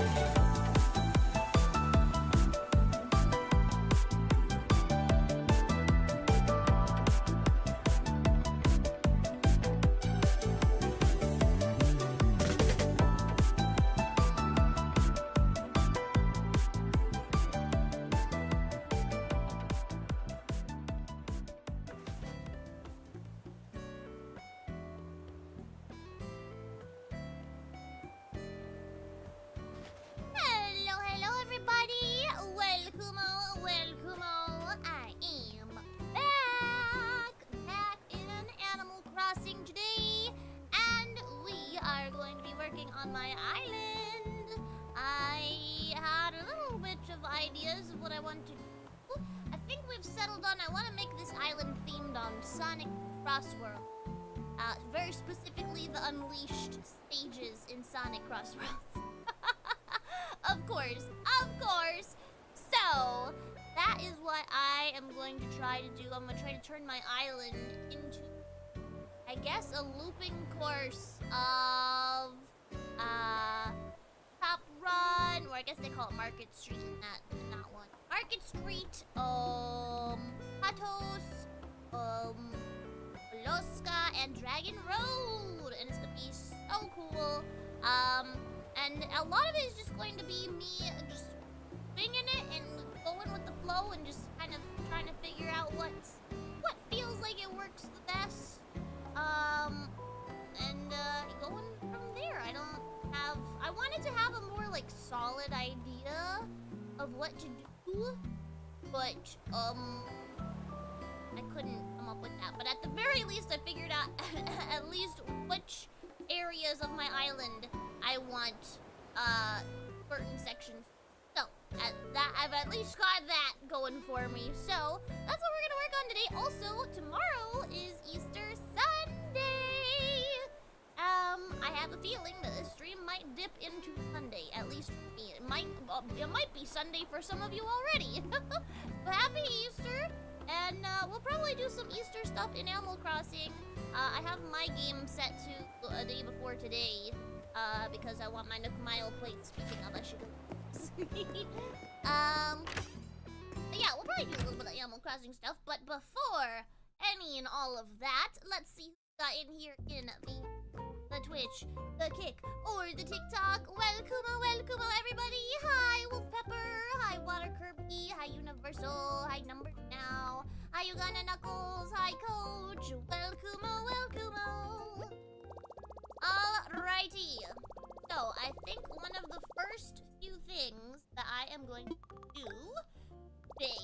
Hello everybody! Welcome. I am back in Animal Crossing today, and we are going to be working on my island. I had a little bit of ideas of what I want to do. I think we've settled on I want to make this island themed on Sonic Crossworld. Very specifically the Unleashed stages in Sonic Crossworlds. Of course. So, that is what I am going to try to do. I'm going to try to turn my island into, I guess, a looping course of, Top Run, or I guess they call it Market Street in that one. Market Street, Patos, Loska, and Dragon Road. And it's going to be so cool. And a lot of it is just going to be me just winging it and going with the flow and just kind of trying to figure out what feels like it works the best. And going from there. I wanted to have a more like solid idea of what to do, but I couldn't come up with that. But at the very least, I figured out at least which areas of my island I want certain sections. So I've at least got that going for me. So that's what we're gonna work on today. Also, tomorrow is Easter Sunday. I have a feeling that this stream might dip into Sunday, at least for me. It might be Sunday for some of you already. But happy Easter, and we'll probably do some Easter stuff in Animal Crossing. I have my game set to a day before today. Because I want my Nook Mile plate. Speaking of, I should go. Yeah, we'll probably do a little bit of Animal Crossing stuff, but before any and all of that, let's see who's got in here in the Twitch, the Kick, or the TikTok. Welcome, everybody. Hi, Wolf Pepper. Hi, Water Kirby. Hi, Universal. Hi, Number Now. Hi, Uganda Knuckles. Hi, Coach. Welcome. Alrighty. So, I think one of the first few things that I am going to do today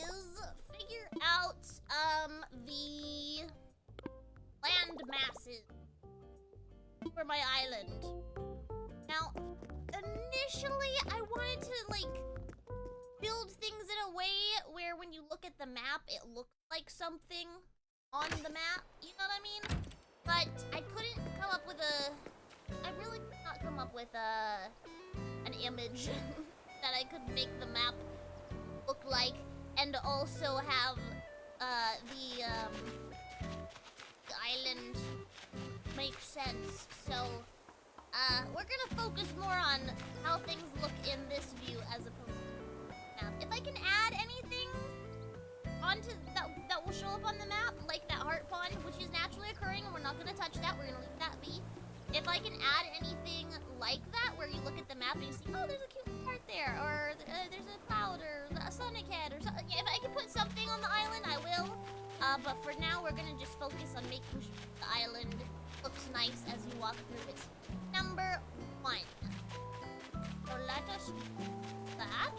is figure out, the land masses for my island. Now, initially, I wanted to, like, build things in a way where when you look at the map, it looks like something on the map. You know what I mean? But I couldn't come up with I really could not come up with an image that I could make the map look like and also have the island make sense. So we're gonna focus more on how things look in this view as opposed to the map. If I can add anything onto that will show up on the map, like that heart pond, which is naturally occurring, and we're not gonna touch that. We're gonna leave that be. If I can add anything like that, where you look at the map and you see, oh, there's a cute heart there, or there's a cloud, or a Sonic head, or something. If I can put something on the island, I will. But for now, we're gonna just focus on making sure the island looks nice as you walk through it. Number 1. So let us do that.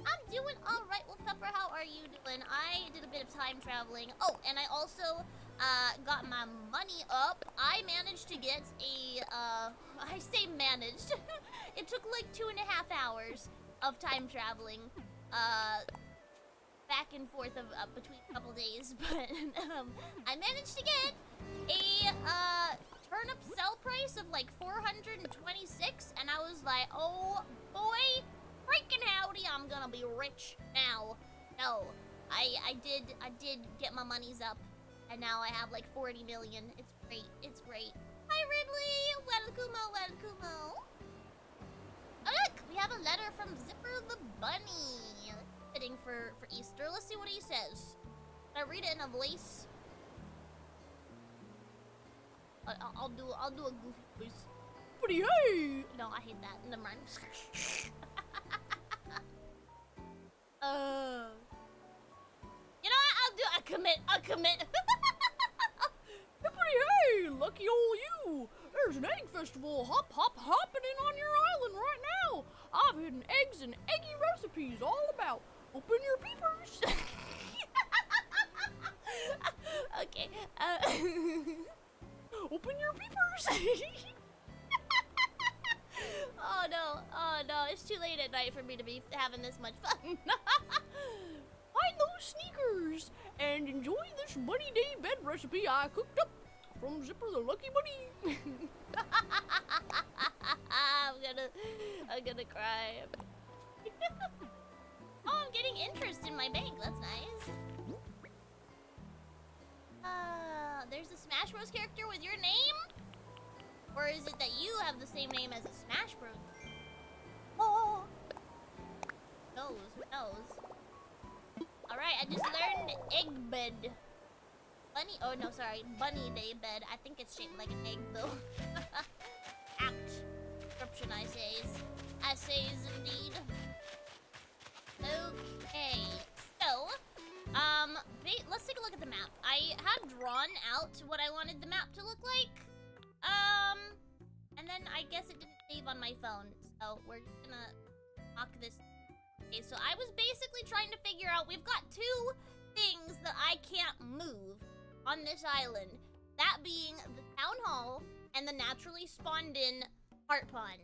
I'm doing alright, Wolf Pepper. How are you doing? I did a bit of time traveling. Oh, and I also got my money up. I managed to get I say managed. It took like 2.5 hours of time traveling, back and forth of between a couple days, but I managed to get a turnip sell price of like 426, and I was like, oh boy, freaking howdy, I'm gonna be rich now. No, I did get my monies up, and now I have like 40 million. It's great. Hi Ridley, welcome. We have a letter from Zipper the Bunny. Fitting for Easter. Let's see what he says. Can I read it in a voice? I'll do a goofy voice. Buddy, hey! No, I hate that. Never mind. You know what? I'll commit. Buddy, hey! Lucky ol' you! There's an egg festival happening on your island right now. I've hidden eggs and eggy recipes all about. Open your peepers. Okay. Open your peepers. Oh no, it's too late at night for me to be having this much fun. Find those sneakers and enjoy this bunny day bed recipe I cooked up from Zipper the Lucky Bunny. I'm gonna cry. Oh, I'm getting interest in my bank. That's nice. There's a Smash Bros character with your name? Or is it that you have the same name as a Smash Bros? Oh! Who knows? Alright, I just learned egg bed. Bunny, oh no, sorry, bunny day bed. I think it's shaped like an egg though. Apt description, I says indeed. Okay, so, let's take a look at the map. I had drawn out what I wanted the map to look like. And then I guess it didn't save on my phone, so we're just gonna mock this. Okay, so I was basically trying to figure out, we've got two things that I can't move on this island. That being the town hall and the naturally spawned in heart pond.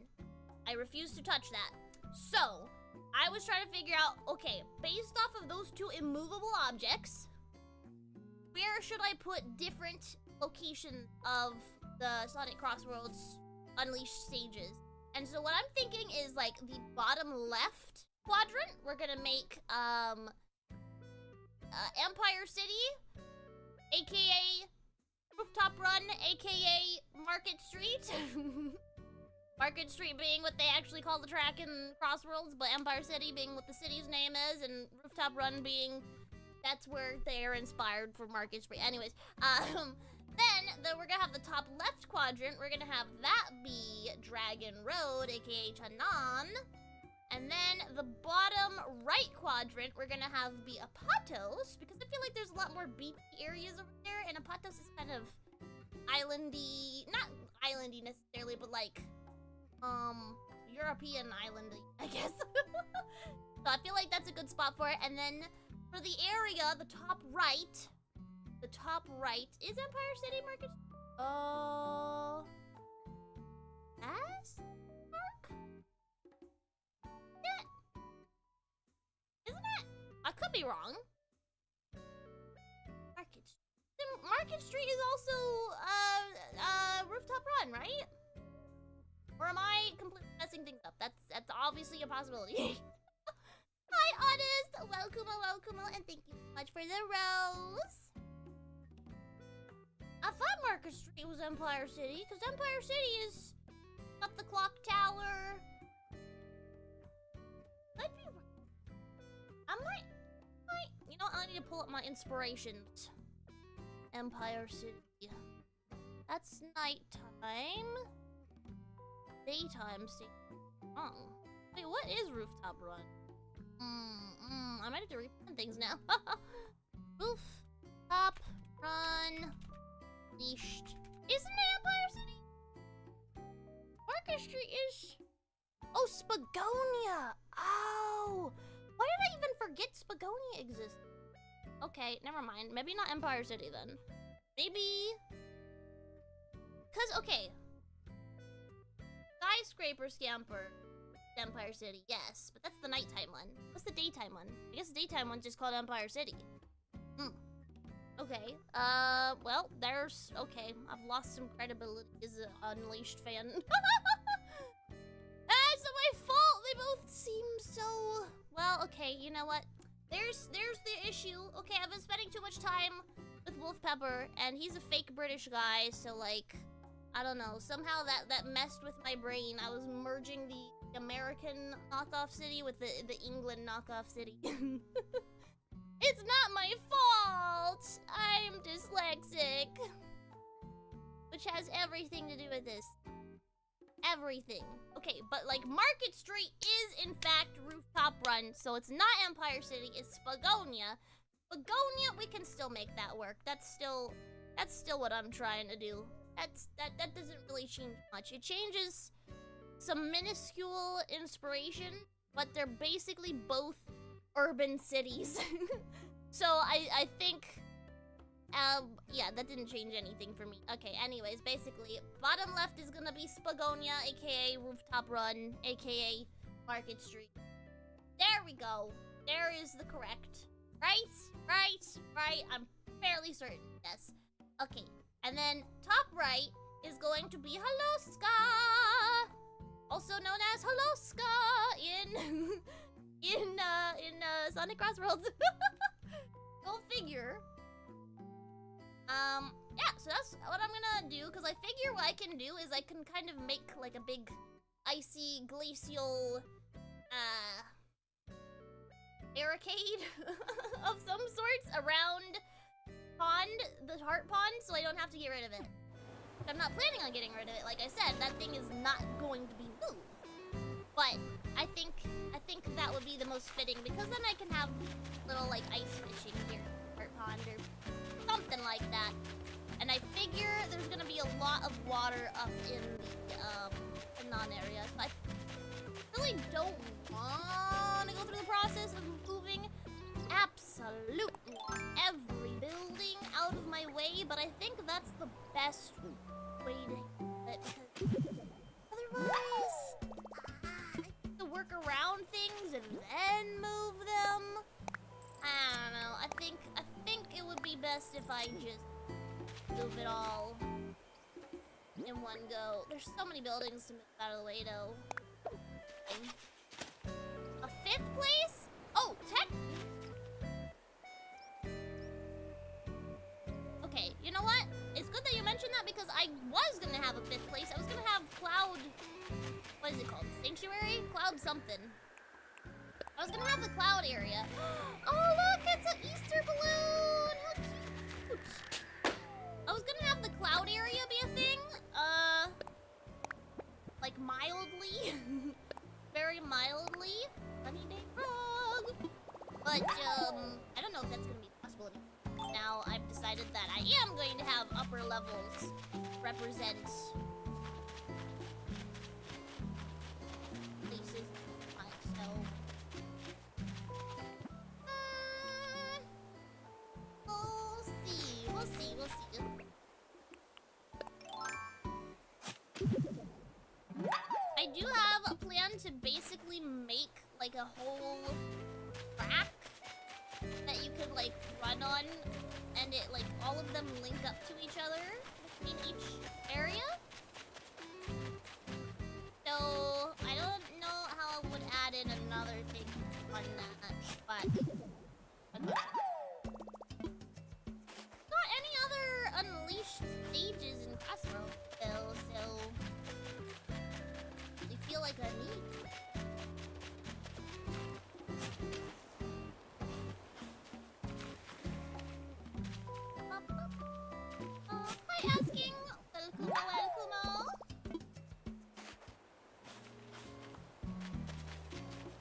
I refuse to touch that. So, I was trying to figure out, okay, based off of those two immovable objects, where should I put different locations of the Sonic Crossworlds Unleashed stages? And so what I'm thinking is like the bottom left quadrant, we're gonna make Empire City, aka Rooftop Run, aka Market Street. Market Street being what they actually call the track in Crossworlds, but Empire City being what the city's name is, and Rooftop Run being that's where they're inspired for Market Street. Anyways, then we're gonna have the top left quadrant. We're gonna have that be Dragon Road, aka Chanan. And then the bottom right quadrant, we're gonna have be Apatos, because I feel like there's a lot more beachy areas over there, and Apatos is kind of islandy, not islandy necessarily, but like, European islandy, I guess. So I feel like that's a good spot for it. And then for the area, the top right is Empire City Market. As? Mark? Yeah. Isn't it? I could be wrong. Market Street is also, Rooftop Run, right? Or am I completely messing things up? That's obviously a possibility. Hi, Honest! Welcome, and thank you so much for the rose. I thought Market Street was Empire City, because Empire City is up the clock tower. Could be right. I might, you know, I need to pull up my inspirations. Empire City. That's nighttime. Daytime state. Oh. Wait, what is Rooftop Run? I might have to replan things now. Rooftop Run. Leashed. Isn't it Empire City? Market Street is... Oh, Spagonia! Oh! Why did I even forget Spagonia exists? Okay, never mind. Maybe not Empire City then. Maybe... Because, okay. Skyscraper Scamper. Empire City, yes. But that's the nighttime one. What's the daytime one? I guess the daytime one's just called Empire City. Okay. Well, there's... Okay, I've lost some credibility as an Unleashed fan. It's not my fault! They both seem so... Well, okay, you know what? There's the issue. Okay, I've been spending too much time with Wolf Pepper, and he's a fake British guy, so like... I don't know. Somehow that messed with my brain. I was merging the American knockoff city with the England knockoff city. It's not my fault! I'm dyslexic. Which has everything to do with this. Everything. Okay, but like Market Street is in fact Rooftop Run, so it's not Empire City, it's Spagonia. Spagonia, we can still make that work. That's still what I'm trying to do. That doesn't really change much. It changes some minuscule inspiration, but they're basically both urban cities. So I think yeah, that didn't change anything for me. Okay, anyways, basically, bottom left is gonna be Spagonia, aka Rooftop Run, aka Market Street. There we go. There is the correct. Right. I'm fairly certain. Yes. Okay, and then top right is going to be Haloska, also known as Haloska in Sonic Crossroads. Go figure. Yeah, so that's what I'm gonna do, because I figure what I can do is I can kind of make like a big icy glacial barricade of some sorts around the heart pond, so I don't have to get rid of it. I'm not planning on getting rid of it. Like I said, that thing is not going to be moved. But I think that would be the most fitting, because then I can have little like ice fishing here, heart pond or something like that. And I figure there's gonna be a lot of water up in the non-area. So I really don't want to go through the process of moving absolutely every building out of my way, but I think that's the best way to handle it, because otherwise I have to work around things and then move them. I don't know. I think it would be best if I just move it all in one go. There's so many buildings to move out of the way, though. A fifth place? Oh, okay, you know what? It's good that you mentioned that, because I was gonna have a fifth place. I was gonna have Cloud... What is it called? Sanctuary? Cloud something. I was gonna have the cloud area. Oh, look! It's an Easter balloon! How cute! I was gonna have the cloud area be a thing. Like mildly. Very mildly. Funny day frog. But, I don't know if that's gonna be possible anymore. Now, I've decided that I am going to have upper levels represent places. So... We'll see. I do have a plan to basically make like a whole track that you could like run on, and it like all of them link up to each other in each area. So I don't know how I would add in another thing on that, but not any other unleashed stages in Crossroads still, so I feel like I need. Hi, asking. Welcome.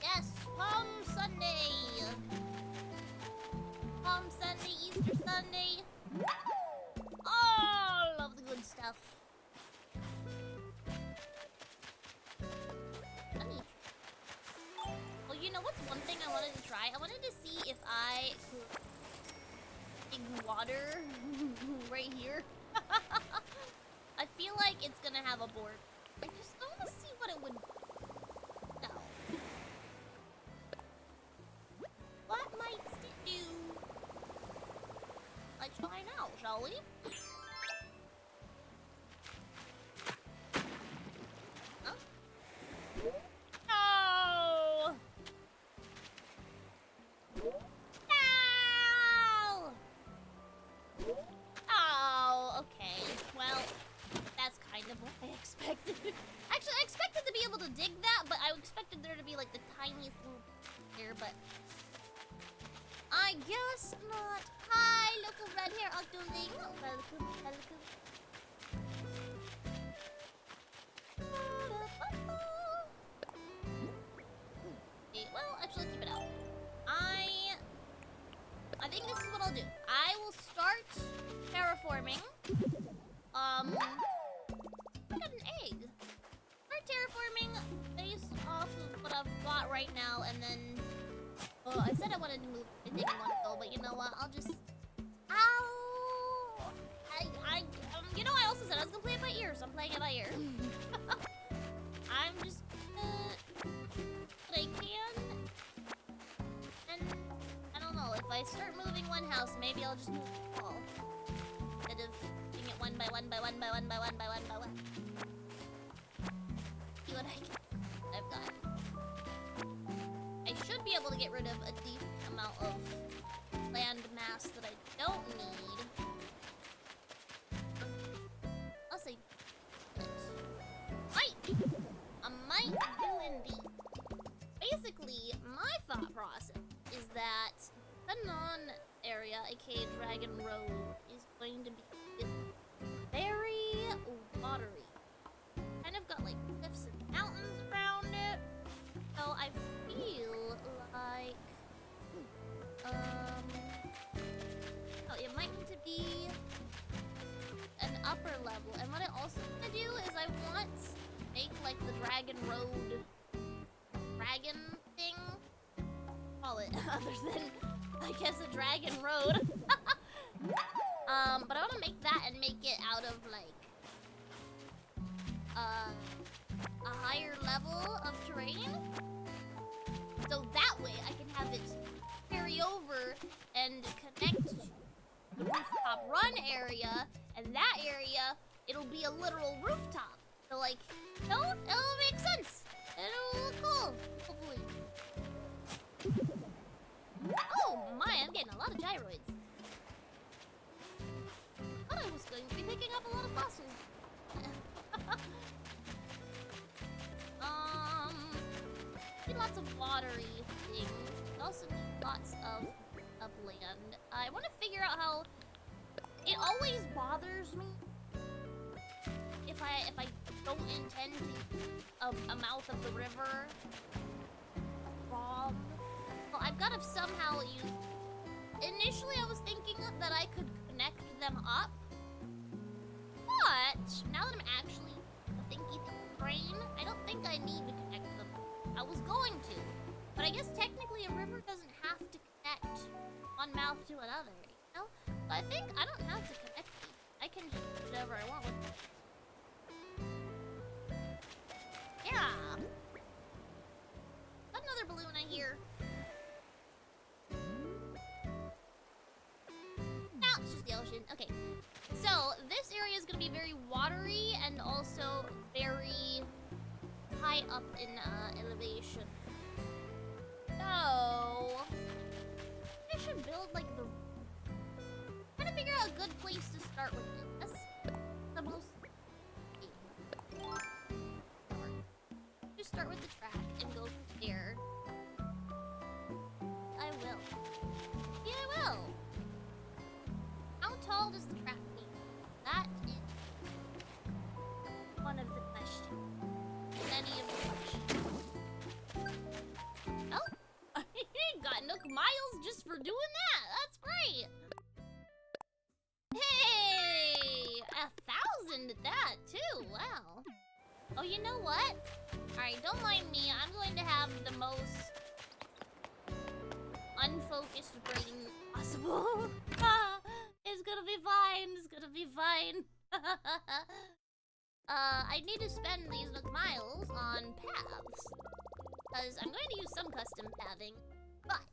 Yes, Palm Sunday. Palm Sunday, Easter Sunday. All of the good stuff. Well, you know what's one thing I wanted to try? I wanted to see if I could dig water right here. I feel like it's gonna have a board. I just don't want to see what it would... No. What might it do? Let's find out, shall we? Huh? No! No! Oh, okay. Well, that's kind of what I expected. Actually, I expected to be able to dig that, but I well, actually, let's keep it out. I think this is what I'll do. I will start terraforming. I got an egg. Start terraforming based off of what I've got right now, and then... Oh, I said I wanted to move everything in one go, but you know what? I'll just... Ow! You know, I also said I was gonna play it by ear, so I'm playing it by ear. I'm just what I can. And I don't know, if I start moving one house, maybe I'll just move it all. Instead of doing it one by one by one by one by one by one by one. See what I've got. I should be able to get rid of a decent amount of land mass that I don't need. I'll say I might do indeed. Basically, my thought process is that the non-area, aka Dragon Road, is going to be very watery. Kind of got like cliffs and mountains around it. So I feel like oh, it might need to be an upper level. And what I also want to do is I want to make like the Dragon Road dragon thing. Call it other than I guess a Dragon Road. But I want to make that and make it out of like a higher level of terrain. So that way I can have it carry over and connect to the rooftop run area, and that area, it'll be a literal rooftop. So like, no, it'll make sense. It'll look cool, hopefully. Oh my, I'm getting a lot of gyroids. I thought I was going to be picking up a lot of fossils. Need lots of watery things. I also need lots of upland. I want to figure out how... It always bothers me if I don't intend to a mouth of the river wrong. Well, I've got to somehow use... Initially, I was thinking that I could connect them up. But now that I'm actually thinking the brain, I don't think I need to connect them. I was going to, but I guess technically a river doesn't have to connect one mouth to another, you know? So I think I don't have to connect them. I can just do whatever I want with them. Yeah. Got another balloon I hear. No, it's just the ocean. Okay. So this area is gonna be very watery and also very high up in elevation. So I should build like the... Trying to figure out a good place to start with this. The most... Just start with the track and go from there. I will. Yeah, I will. How tall does the track need? That is one of the questions. Any of the questions. Oh, I got Nook Miles just for doing that. That's great. Hey, 1,000 at that too. Wow. Oh, you know what? All right, don't mind me. I'm going to have the most unfocused brain possible. It's gonna be fine. It's gonna be fine. I need to spend these Nook Miles on paths, because I'm going to use some custom pathing, but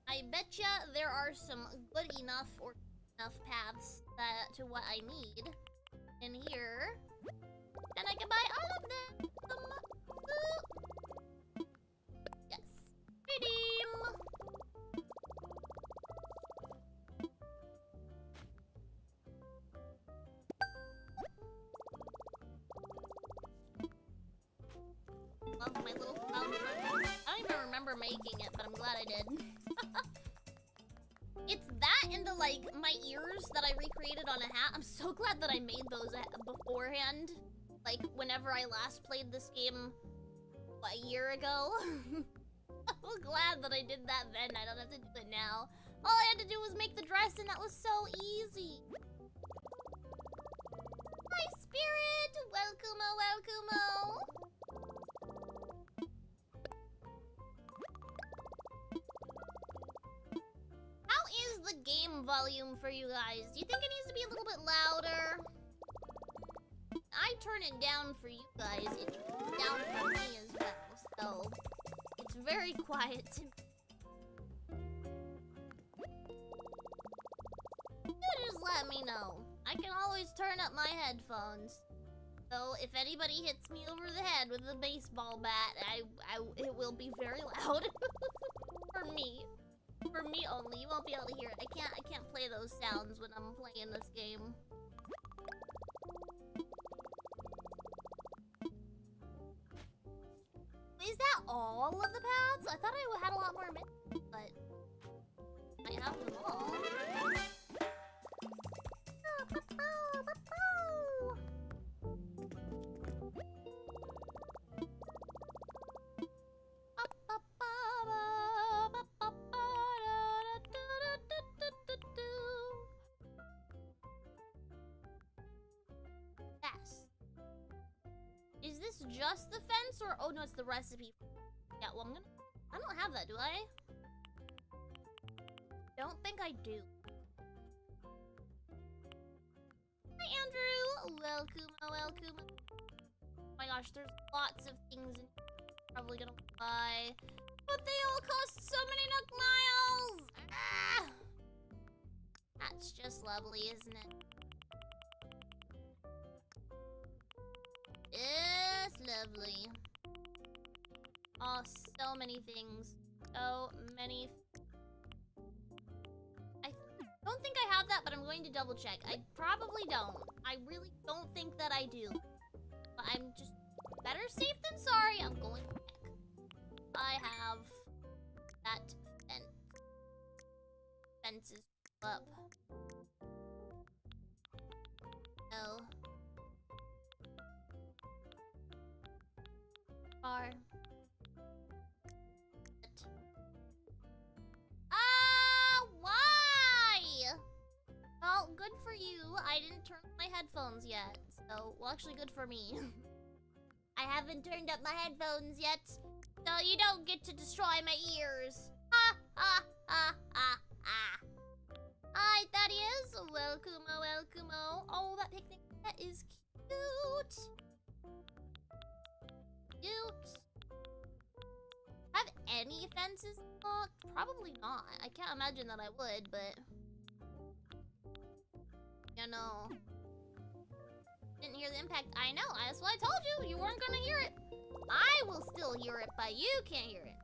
I betcha there are some good enough or enough paths that to what I need in here, and I can buy all of them. Yes. Redeem. Love my little cloud. I don't even remember making it, but I'm glad I did. It's that and the, like, my ears that I recreated on a hat. I'm so glad that I made those beforehand. Like, whenever I last played this game, what, a year ago? I'm glad that I did that then. I don't have to do it now. All I had to do was make the dress, and that was so easy. Hi, Spirit! Welcome-o, welcome-o! How is the game volume for you guys? Do you think it needs to be a little bit louder? I turn it down for you guys. It's down for me as well, so it's very quiet to me. You just let me know. I can always turn up my headphones. So if anybody hits me over the head with a baseball bat, it will be very loud. For me. For me only. You won't be able to hear it. I can't play those sounds when I'm playing this game. Is that all of the paths? I thought I had a lot more minutes, but I have them all. Yes. Is this just the fence or oh no, it's the recipe. Yeah, well I don't have that, do I? Don't think I do. Hi Andrew! Welcome, welcome. Oh my gosh, there's lots of things in probably gonna buy. But they all cost so many Nook miles! Ah! That's just lovely, isn't it? It's lovely. Oh, so many things. So many. I don't think I have that, but I'm going to double check. I probably don't. I really don't think that I do. But I'm just better safe than sorry. I'm going to check. I have that fence. Fence is up. Oh. Bar. Why? Well, good for you. I didn't turn up my headphones yet. So, well, actually good for me. I haven't turned up my headphones yet. So you don't get to destroy my ears. Ha, ha, ha, ha, ha. Hi, Thaddeus. Welcome-o, welcome-o. Oh, that picnic set is cute. Cute. Have any fences unlocked? Probably not. I can't imagine that I would, but you know. Didn't hear the impact. I know. That's what I told you. You weren't gonna hear it. I will still hear it, but you can't hear it.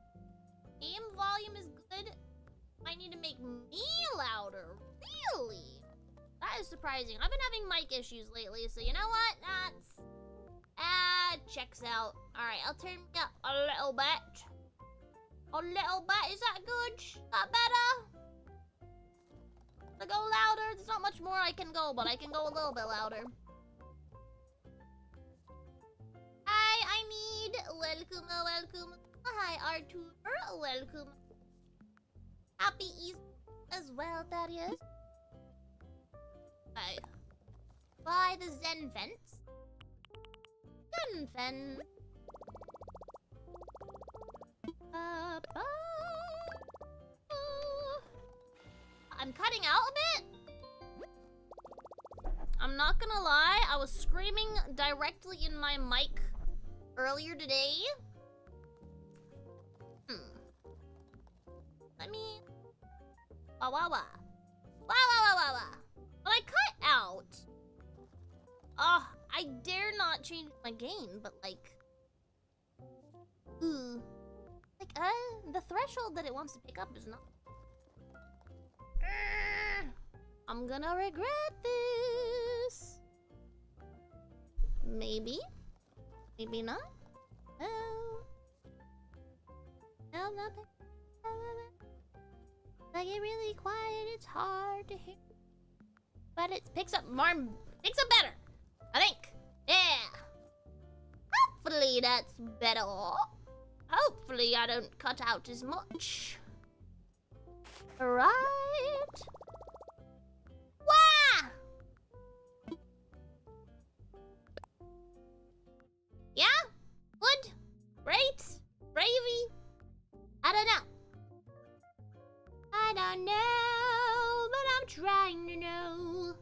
Game volume is good. I need to make me louder. Really? That is surprising. I've been having mic issues lately, so you know what? That's checks out. Alright, I'll turn it up a little bit. A little bit. Is that good? That better? To go louder? There's not much more I can go, but I can go a little bit louder. Hi, I need. Welcome, welcome. Hi, Arthur. Welcome. Happy Easter as well, that is. Okay. By the Zen fence. Zen fence. I'm cutting out a bit. I'm not gonna lie, I was screaming directly in my mic earlier today. Let me. Wah wah wah. Wah wah wah wah wah. When I cut out. I dare not change my gain, but like. The threshold that it wants to pick up is not. I'm gonna regret this. Maybe. Maybe not. No. No, not. I get really quiet. It's hard to hear. But it picks up more. Picks up better. I think. Yeah. Hopefully that's better. Hopefully I don't cut out as much. Right? Wah! Yeah? Good? Great? Gravy? I don't know. I don't know, but I'm trying to know.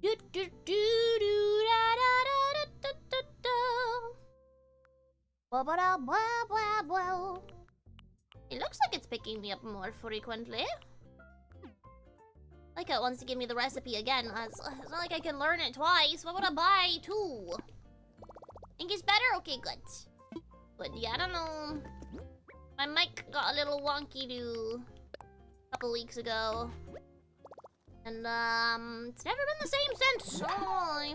Do do do do da da da da da da. Blah blah blah blah blah. It looks like it's picking me up more frequently. Like it wants to give me the recipe again. It's not like I can learn it twice. Why would I buy two? Think it's better? Okay, good. But yeah, I don't know. My mic got a little wonky a couple weeks ago. And it's never been the same since. Oh.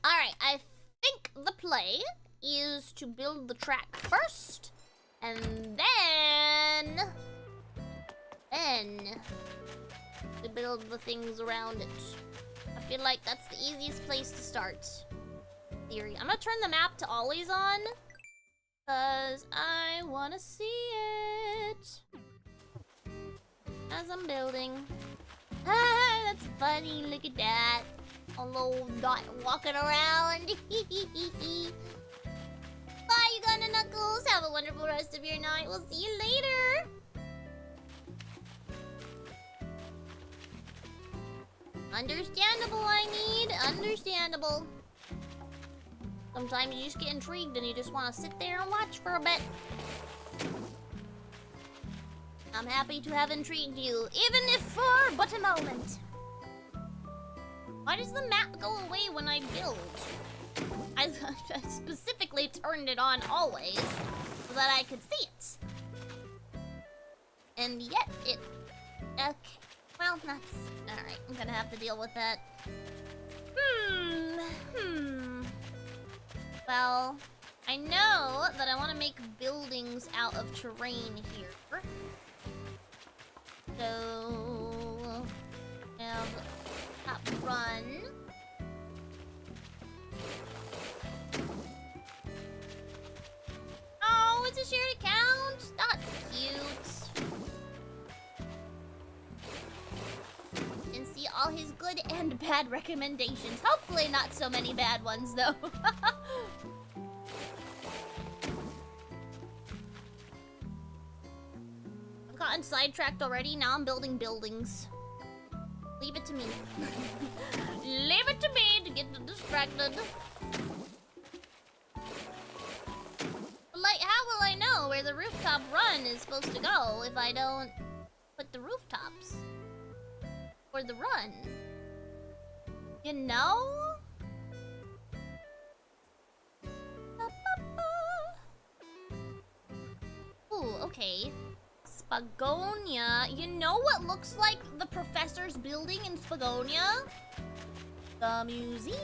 Alright, I think the play is to build the track first, and then to build the things around it. I feel like that's the easiest place to start. Theory. I'm gonna turn the map to always on, because I want to see it as I'm building. Ah, that's funny, look at that. A little dot walking around. Bye, you gonna Knuckles. Have a wonderful rest of your night. We'll see you later. Understandable, I need. Understandable. Sometimes you just get intrigued and you just want to sit there and watch for a bit. I'm happy to have intrigued you, even if for but a moment. Why does the map go away when I build? I specifically turned it on always so that I could see it. And yet it... Okay. Well, that's... Alright, I'm gonna have to deal with that. Well, I know that I want to make buildings out of terrain here. So... have that run. Oh, it's a shared account? That's cute. And see all his good and bad recommendations. Hopefully not so many bad ones, though. I've gotten sidetracked already. Now I'm building buildings. Leave it to me. Leave it to me to get distracted. Like, how will I know where the rooftop run is supposed to go if I don't put the rooftops for the run? You know? Ooh, okay. Spagonia. You know what looks like the professor's building in Spagonia? The museum.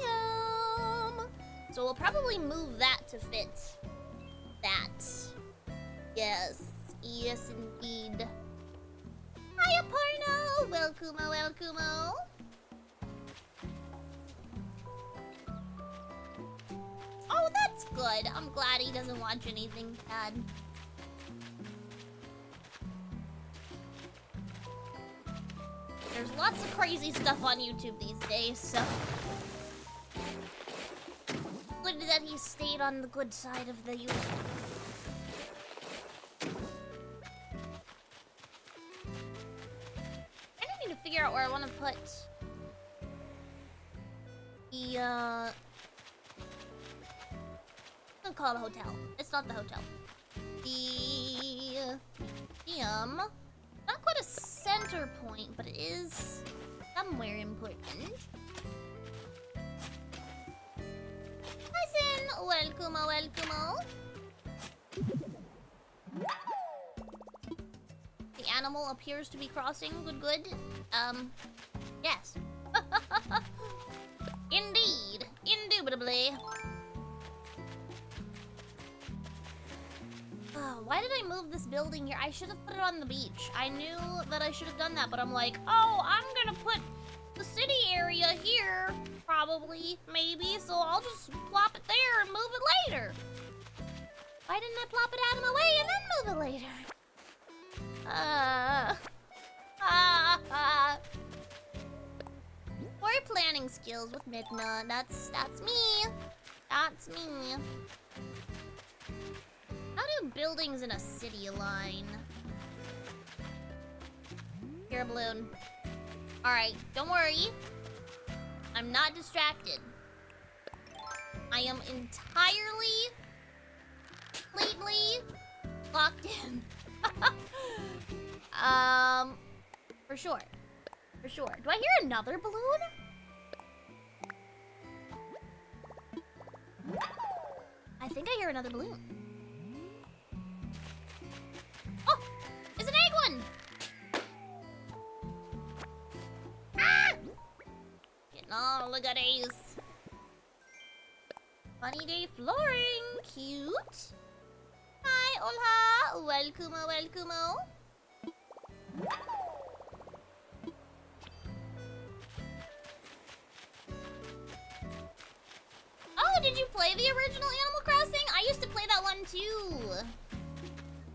So we'll probably move that to fit that. Yes. Yes, indeed. Hiya, Parno. Welcome-o, welcome-o. Oh, that's good. I'm glad he doesn't watch anything bad. There's lots of crazy stuff on YouTube these days, so... Good that he stayed on the good side of the YouTube. I need to figure out where I want to put... the, I'm gonna call it a hotel. It's not the hotel. The... museum. Not quite a center point, but it is somewhere important. Hi, Sin! Welcome-o, welcome-o. The animal appears to be crossing. Good, good. Yes. Indeed. Indubitably. Why did I move this building here? I should have put it on the beach. I knew that I should have done that, but I'm like, oh, I'm gonna put the city area here, probably, maybe, so I'll just plop it there and move it later. Why didn't I plop it out of my way and then move it later? Poor planning skills with Midna. That's me. That's me. How do buildings in a city align? Here, balloon. Alright, don't worry. I'm not distracted. I am entirely, completely locked in. For sure. For sure. Do I hear another balloon? I think I hear another balloon. Oh! It's an egg one! Ah! Getting all the goodies. Funny day flooring. Cute. Hi, hola. Welcome, welcome. Oh, did you play the original Animal Crossing? I used to play that one too.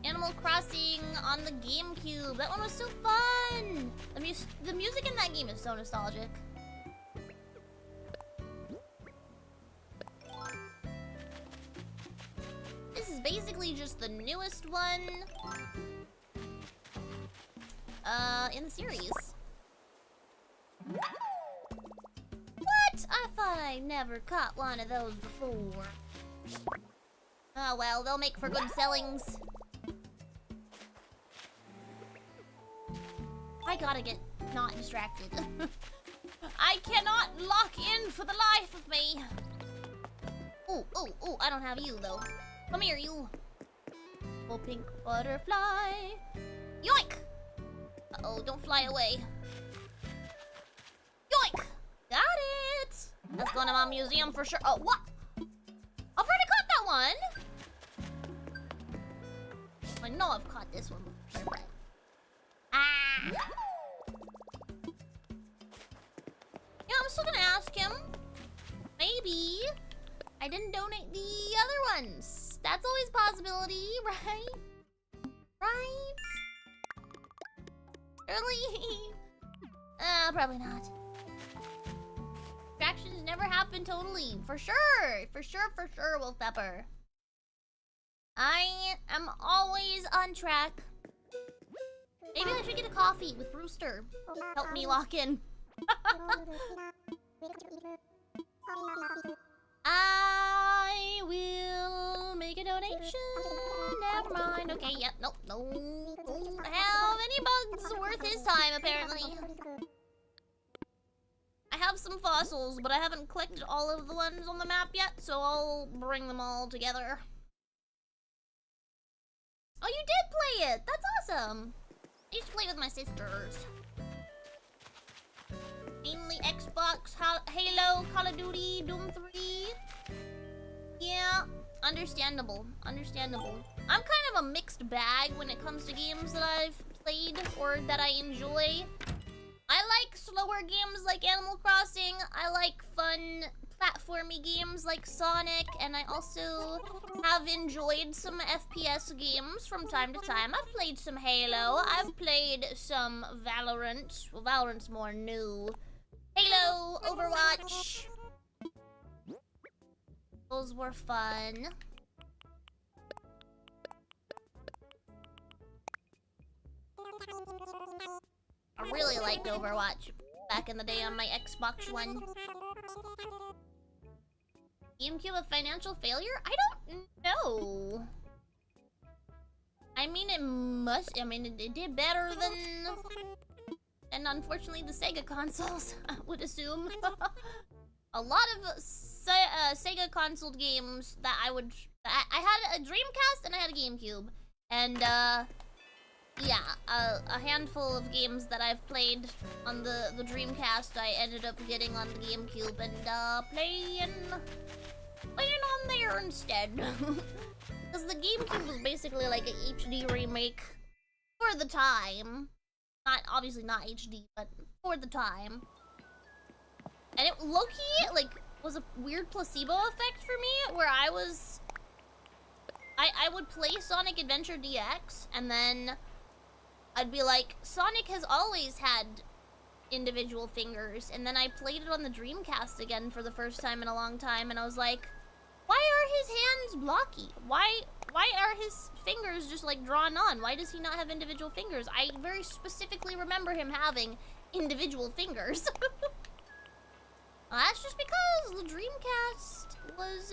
Animal Crossing on the GameCube. That one was so fun. The music in that game is so nostalgic. This is basically just the newest one in the series. What? I thought I never caught one of those before. Oh well, they'll make for good sellings. I gotta get not distracted. I cannot lock in for the life of me. Ooh, ooh, ooh, I don't have you though. Come here, you. Oh, pink butterfly. Yoink! Uh-oh, don't fly away. Yoink! Got it! That's going to my museum for sure. Oh, what? I've already caught that one! I know I've caught this one before. Ah! Yeah, I'm still gonna ask him. Maybe I didn't donate the other ones. That's always a possibility, right? Right? Early? Probably not. Distractions never happen totally. For sure. For sure, Wolf Pepper. I am always on track. Maybe I should get a coffee with Brewster. Help me lock in. I will make a donation. Never mind. Okay, yep, nope, no. Don't have any bugs worth his time, apparently. I have some fossils, but I haven't collected all of the ones on the map yet, so I'll bring them all together. Oh, you did play it! That's awesome! I used to play with my sisters. Mainly Xbox, Halo, Call of Duty, Doom 3. Yeah, understandable, understandable. I'm kind of a mixed bag when it comes to games that I've played or that I enjoy. I like slower games like Animal Crossing. I like fun platformy games like Sonic, and I also have enjoyed some FPS games from time to time. I've played some Halo. I've played some Valorant. Well, Valorant's more new. Halo, Overwatch. Those were fun. I really liked Overwatch back in the day on my Xbox One. GameCube a financial failure? I don't know. I mean, it must. I mean, it did better than unfortunately the Sega consoles, I would assume. A lot of Sega console games that I had a Dreamcast and I had a GameCube. And, yeah, a handful of games that I've played on the Dreamcast I ended up getting on the GameCube and, playing on there instead. Because the GameCube was basically like an HD remake for the time. Not, obviously not HD, but for the time. And it, low-key, like, was a weird placebo effect for me, where I would play Sonic Adventure DX, and then I'd be like, Sonic has always had individual fingers, and then I played it on the Dreamcast again for the first time in a long time, and I was like, why are his hands blocky? Why are his fingers just like drawn on? Why does he not have individual fingers? I very specifically remember him having individual fingers. Well, that's just because the Dreamcast was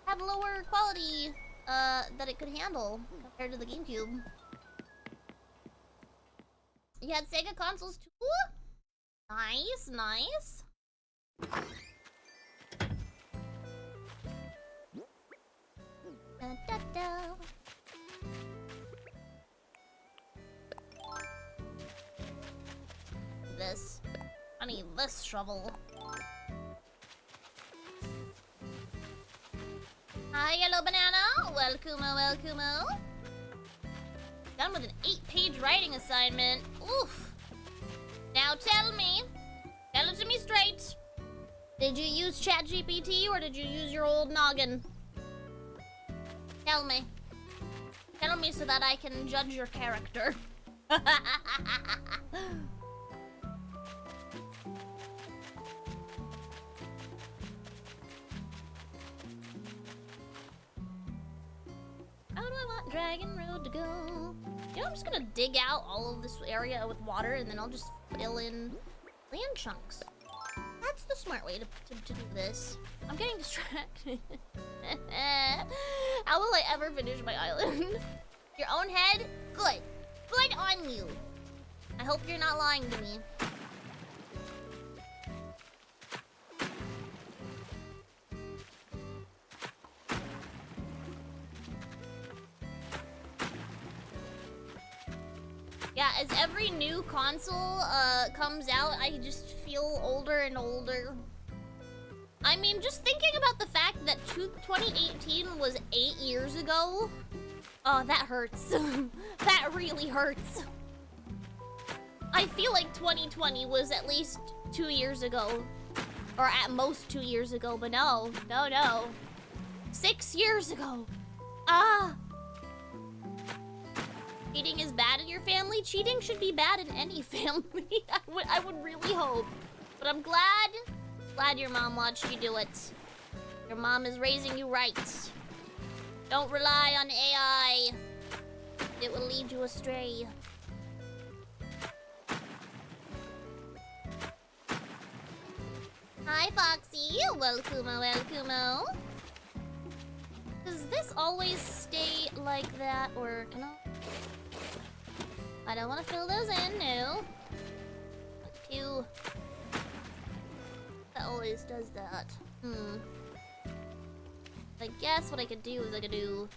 had lower quality that it could handle compared to the GameCube. You had Sega consoles too? Nice, nice. Da, da, da. This. I need this shovel. Hi, Yellow Banana. Welcome-o, welcome-o. Done with an 8-page writing assignment. Oof. Now tell it to me straight. Did you use ChatGPT or did you use your old noggin? Tell me. Tell me so that I can judge your character. How do I want Dragon Road to go? You know, I'm just gonna dig out all of this area with water and then I'll just fill in land chunks. That's the smart way to do this. I'm getting distracted. How will I ever finish my island? Your own head? Good. Good on you. I hope you're not lying to me. Yeah, as every new console comes out, I just feel older and older. I mean, just thinking about the fact that 2018 was 8 years ago. Oh, that hurts. That really hurts. I feel like 2020 was at least 2 years ago. Or at most 2 years ago, but no. No. 6 years ago. Ah. Cheating is bad in your family? Cheating should be bad in any family. I would really hope. But I'm glad your mom watched you do it. Your mom is raising you right. Don't rely on AI. It will lead you astray. Hi, Foxy. Welcome-o, welcome-o. Does this always stay like that, or can I don't want to fill those in, no. Two. That always does that. I guess what I could do is I could do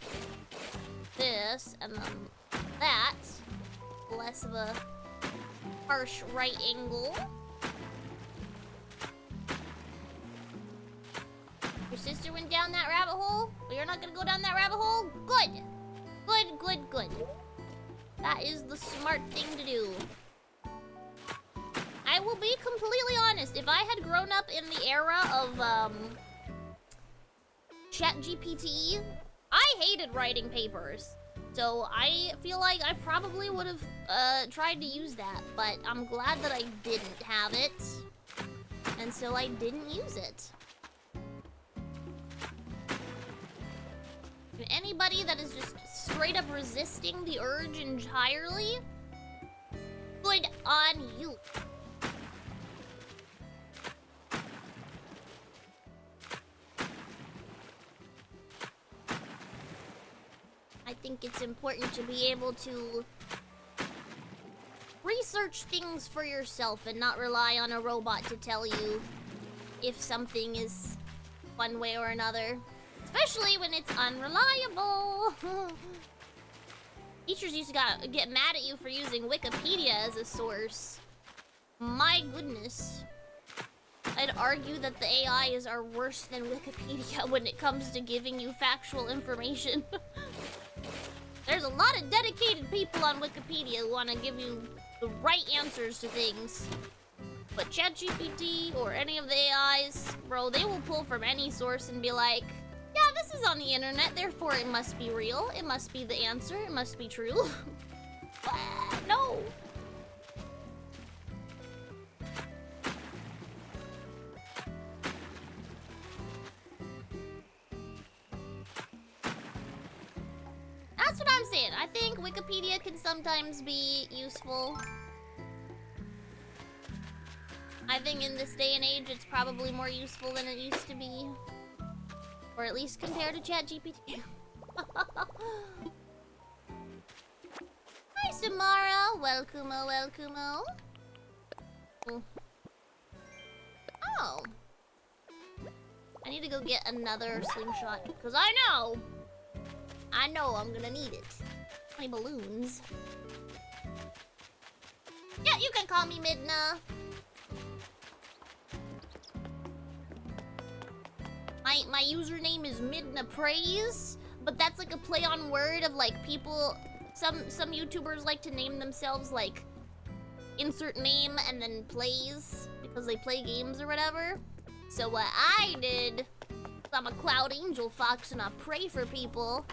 this and then that. Less of a harsh right angle. Your sister went down that rabbit hole? But you're not gonna go down that rabbit hole? Good! Good. That is the smart thing to do. I will be completely honest. If I had grown up in the era of, ChatGPT, I hated writing papers. So I feel like I probably would have, tried to use that. But I'm glad that I didn't have it. And so I didn't use it. Anybody that is just straight up resisting the urge entirely, good on you. I think it's important to be able to research things for yourself and not rely on a robot to tell you if something is one way or another. Especially when it's unreliable. Teachers used to get mad at you for using Wikipedia as a source. My goodness. I'd argue that the AIs are worse than Wikipedia when it comes to giving you factual information. There's a lot of dedicated people on Wikipedia who want to give you the right answers to things. But ChatGPT or any of the AIs, bro, they will pull from any source and be like, yeah, this is on the internet, therefore it must be real. It must be the answer. It must be true. No. That's what I'm saying. I think Wikipedia can sometimes be useful. I think in this day and age, it's probably more useful than it used to be. Or at least compared to ChatGPT. Hi, Samara. Welcome-o, welcome-o. Oh. I need to go get another slingshot, because I know I'm gonna need it. My balloons. Yeah, you can call me Midna. My username is MidnaPraise, but that's like a play on word of like people. Some YouTubers like to name themselves like insert name and then plays because they play games or whatever. So what I did, I'm a cloud angel fox and I pray for people.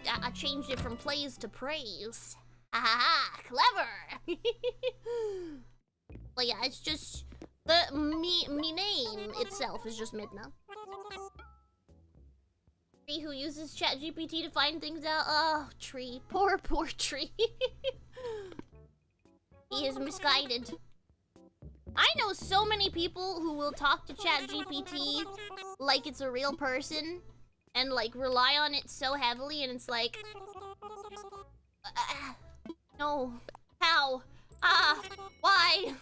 I changed it from plays to praise. Ha ha ha! Clever. But yeah, it's just me name itself is just Midna. Tree who uses ChatGPT to find things out. Oh, Tree, poor Tree. He is misguided. I know so many people who will talk to ChatGPT like it's a real person and like rely on it so heavily, and it's like, no, how, why?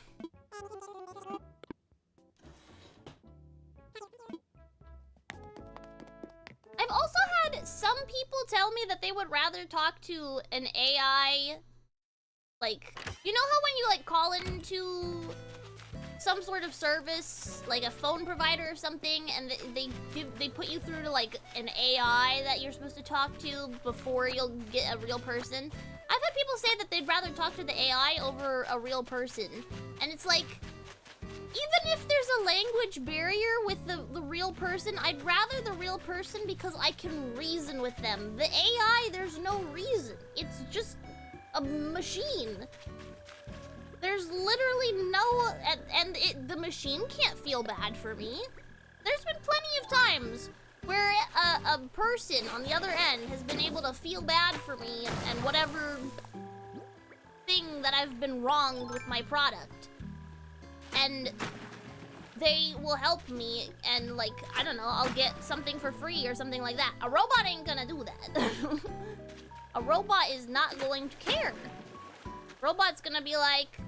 I've also had some people tell me that they would rather talk to an AI, like, you know how when you like call into some sort of service, like a phone provider or something, and they put you through to like an AI that you're supposed to talk to before you'll get a real person. I've had people say that they'd rather talk to the AI over a real person, and it's like, even if there's a language barrier with the real person, I'd rather the real person because I can reason with them. The AI, there's no reason. It's just a machine. There's literally no... And the machine can't feel bad for me. There's been plenty of times where a person on the other end has been able to feel bad for me and whatever thing that I've been wronged with my product. And they will help me and, like, I don't know, I'll get something for free or something like that. A robot ain't gonna do that. A robot is not going to care. Robot's gonna be like,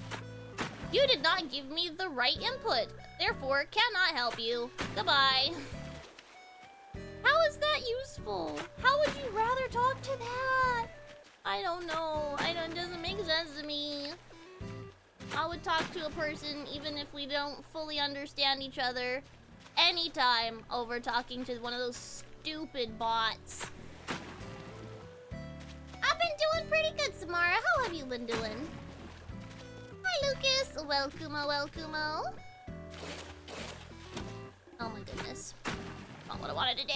you did not give me the right input, therefore cannot help you. Goodbye. How is that useful? How would you rather talk to that? I don't know. It doesn't make sense to me. I would talk to a person even if we don't fully understand each other anytime over talking to one of those stupid bots. I've been doing pretty good, Samara. How have you been doing? Hi, Lucas. Welcome-o, welcome-o. Oh my goodness. Not what I wanted to do.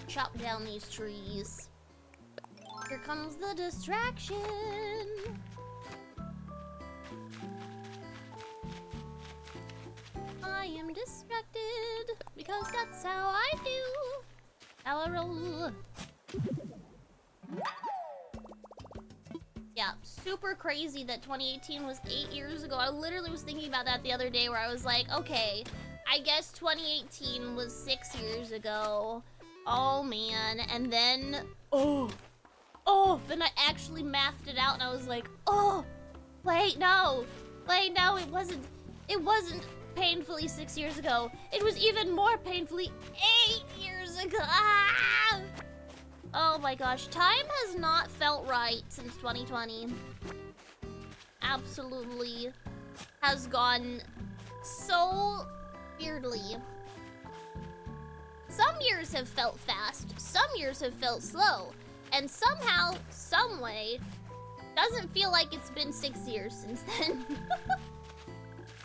Chop down these trees. Here comes the distraction. I am distracted because that's how I do. How I roll. Yeah, super crazy that 2018 was 8 years ago. I literally was thinking about that the other day where I was like, okay, I guess 2018 was 6 years ago. Oh man, and then, then I actually mathed it out and I was like, wait, no, it wasn't painfully 6 years ago. It was even more painfully 8 years ago. Oh my gosh, time has not felt right since 2020. Absolutely has gone so weirdly. Some years have felt fast, some years have felt slow, and somehow, someway, doesn't feel like it's been 6 years since then.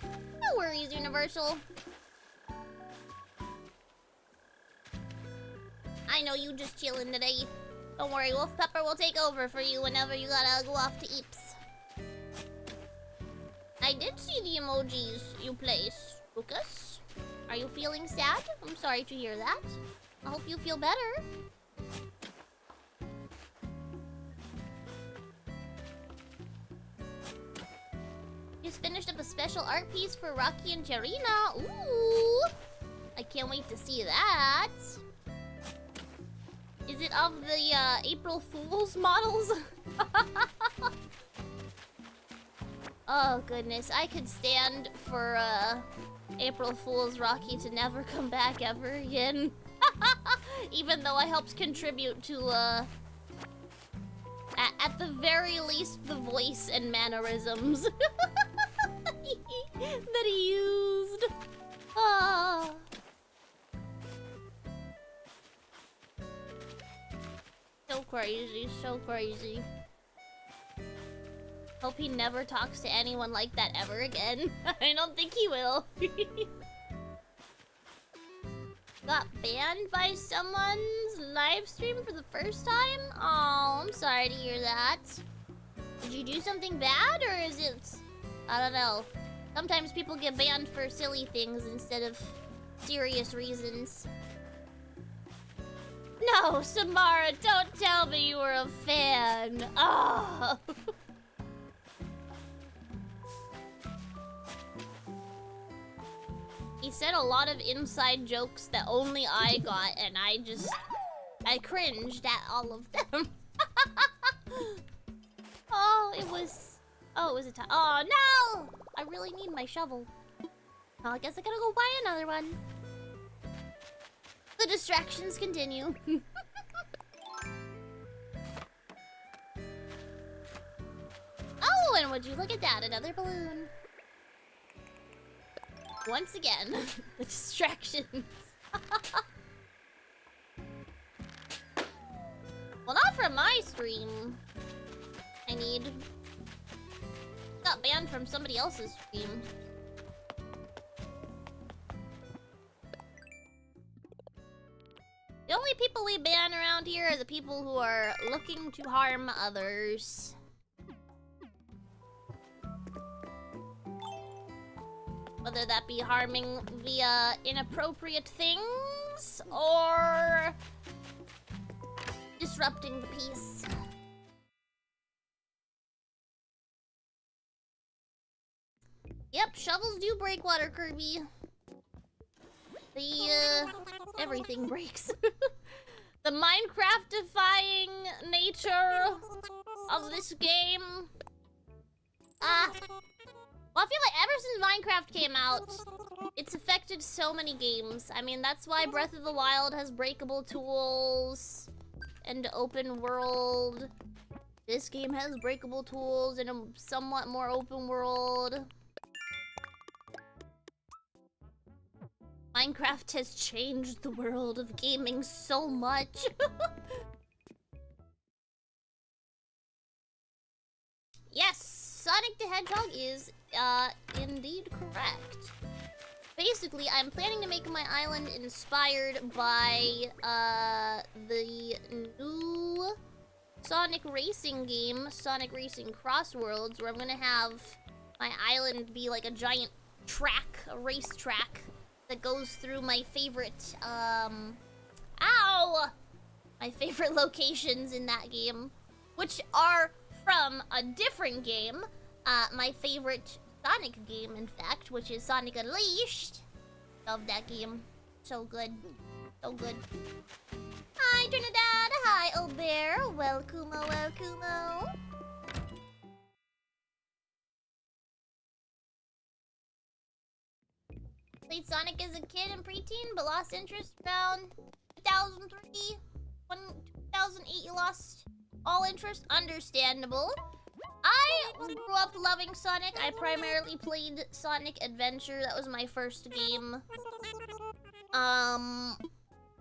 No worries, Universal. I know you just chilling today. Don't worry, Wolf Pepper will take over for you whenever you gotta go off to Eeps. I did see the emojis you placed, Lucas. Are you feeling sad? I'm sorry to hear that. I hope you feel better. Just finished up a special art piece for Rocky and Jarina. Ooh! I can't wait to see that. Is it of the April Fool's models? Oh goodness, I could stand for April Fool's Rocky to never come back ever again. Even though I helped contribute to at the very least the voice and mannerisms that he used. Ah. So crazy, so crazy. Hope he never talks to anyone like that ever again. I don't think he will. Got banned by someone's live stream for the first time? Oh, I'm sorry to hear that. Did you do something bad, or is it... I don't know. Sometimes people get banned for silly things instead of serious reasons. No, Samara, don't tell me you were a fan. Oh. He said a lot of inside jokes that only I got, and I cringed at all of them. Oh, it was a time. Oh, no! I really need my shovel. Well, I guess I gotta go buy another one. The distractions continue. Oh, and would you look at that? Another balloon. Once again, the distractions. Well, not from my stream. I need... Got banned from somebody else's stream. The only people we ban around here are the people who are looking to harm others. Whether that be harming via inappropriate things or disrupting the peace. Yep, shovels do break water, Kirby. Everything breaks. The Minecraft-defying nature of this game. Well, I feel like ever since Minecraft came out, it's affected so many games. I mean, that's why Breath of the Wild has breakable tools and open world. This game has breakable tools and a somewhat more open world. Minecraft has changed the world of gaming so much. Yes, Sonic the Hedgehog is indeed correct. Basically, I'm planning to make my island inspired by the new Sonic racing game, Sonic Racing Crossworlds, where I'm gonna have my island be like a giant track, a race track that goes through my favorite, my favorite locations in that game, which are from a different game, my favorite Sonic game, in fact, which is Sonic Unleashed. Love that game. So good. So good. Hi, Trinidad. Hi, Obear. Welcome-o, welcome-o. Played Sonic as a kid and preteen, but lost interest around 2003, 2008 you lost all interest. Understandable. I grew up loving Sonic. I primarily played Sonic Adventure. That was my first game. And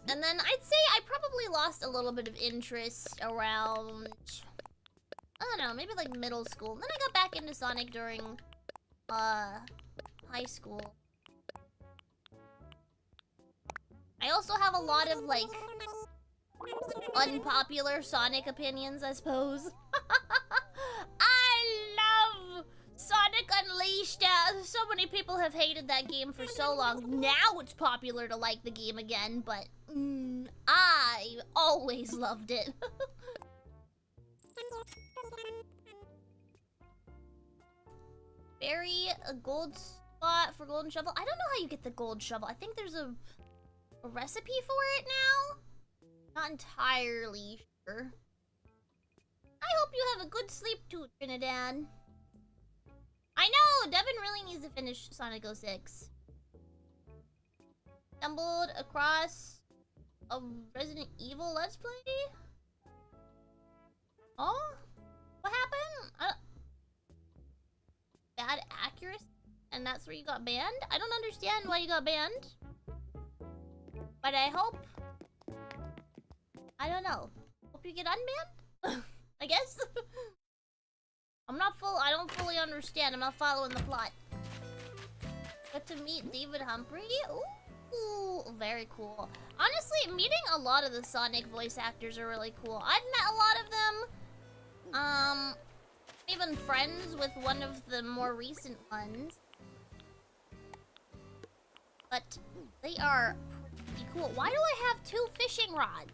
then I'd say I probably lost a little bit of interest around, I don't know, maybe like middle school. Then I got back into Sonic during high school. I also have a lot of like unpopular Sonic opinions, I suppose. I love Sonic Unleashed. So many people have hated that game for so long. Now it's popular to like the game again, but I always loved it. Bury a gold spot for golden shovel. I don't know how you get the gold shovel. I think there's a recipe for it now. Not entirely sure. I hope you have a good sleep too, Trinidad. I know! Devin really needs to finish Sonic 06. Stumbled across a Resident Evil Let's Play? Oh? What happened? Bad accuracy? And that's where you got banned? I don't understand why you got banned. But I hope... I don't know. Hope you get unbanned? I guess? I don't fully understand. I'm not following the plot. Got to meet David Humphrey? Ooh, very cool. Honestly, meeting a lot of the Sonic voice actors are really cool. I've met a lot of them. Even friends with one of the more recent ones. But they are pretty cool. Why do I have 2 fishing rods?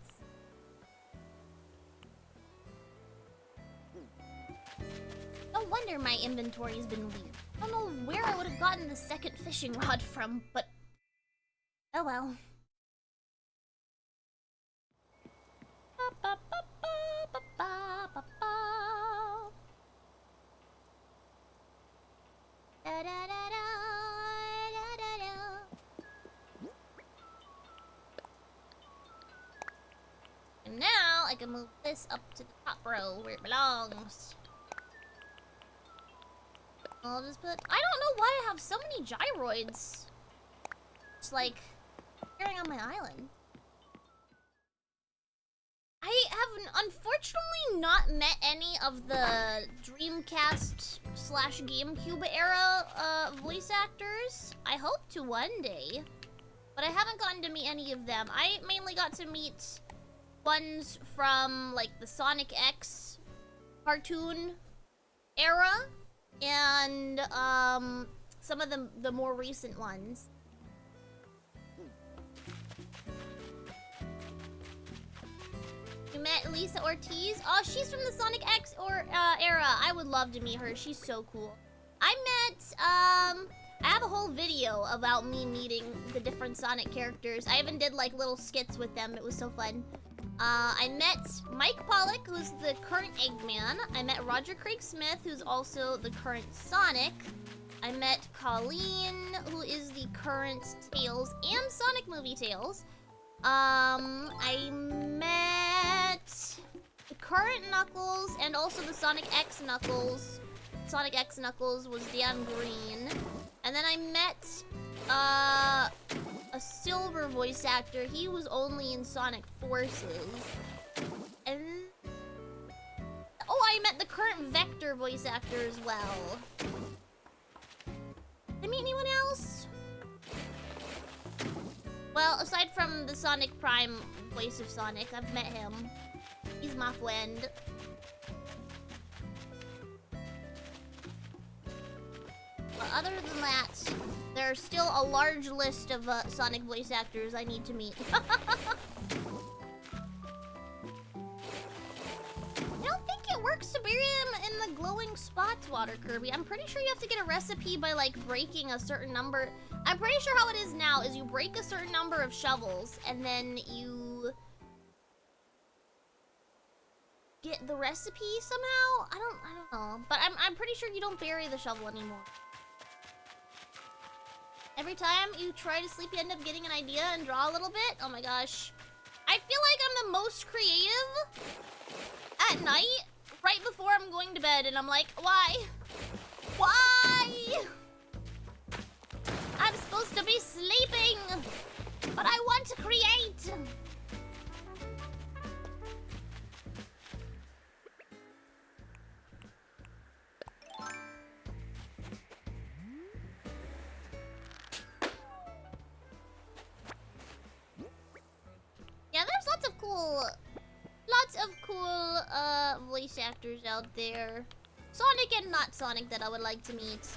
No wonder my inventory's been weird. I don't know where I would have gotten the second fishing rod from, but... oh well. And now I can move this up to the top row where it belongs. I'll just put... I don't know why I have so many gyroids. Just like appearing on my island. I have unfortunately not met any of the Dreamcast / GameCube era voice actors. I hope to one day, but I haven't gotten to meet any of them. I mainly got to meet ones from like the Sonic X cartoon era and some of the more recent ones. You met Lisa Ortiz? Oh, she's from the Sonic X era. I would love to meet her. She's so cool. I met, I have a whole video about me meeting the different Sonic characters. I even did like little skits with them. It was so fun. I met Mike Pollock, who's the current Eggman. I met Roger Craig Smith, who's also the current Sonic. I met Colleen, who is the current Tails and Sonic movie Tails. I met the current Knuckles and also the Sonic X Knuckles. Sonic X Knuckles was Dan Green. And then I met a silver voice actor. He was only in Sonic Forces. And oh, I met the current Vector voice actor as well. Did I meet anyone else? Well, aside from the Sonic Prime voice of Sonic, I've met him. He's my friend. But other than that, there's still a large list of Sonic voice actors I need to meet. I don't think it works to bury them in the glowing spots, Water Kirby. I'm pretty sure you have to get a recipe by like breaking a certain number. I'm pretty sure how it is now is you break a certain number of shovels and then you get the recipe somehow. I don't know, but I'm pretty sure you don't bury the shovel anymore. Every time you try to sleep, you end up getting an idea and draw a little bit. Oh my gosh. I feel like I'm the most creative at night, right before I'm going to bed, and I'm like, why? Why? I'm supposed to be sleeping, but I want to create. Yeah, there's lots of cool voice actors out there. Sonic and not Sonic that I would like to meet.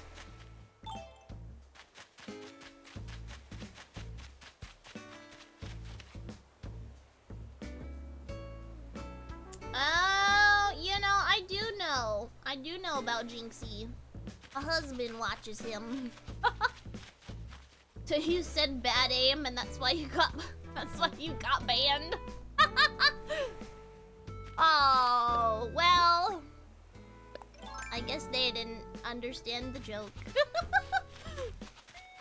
Oh, you know, I do know about Jinxie. My husband watches him. So you said bad aim and that's why you got banned. Oh, well, I guess they didn't understand the joke.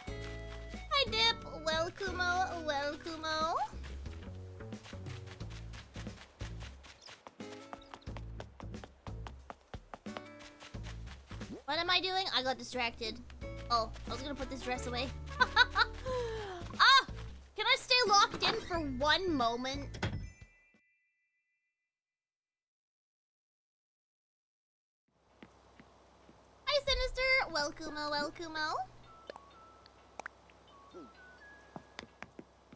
Hi, Dip. Well, Kumo. Well, Kumo. What am I doing? I got distracted. Oh, I was gonna put this dress away. Ah! Can I stay locked in for one moment? Hi, Sinister. Welcome-o, welcome-o.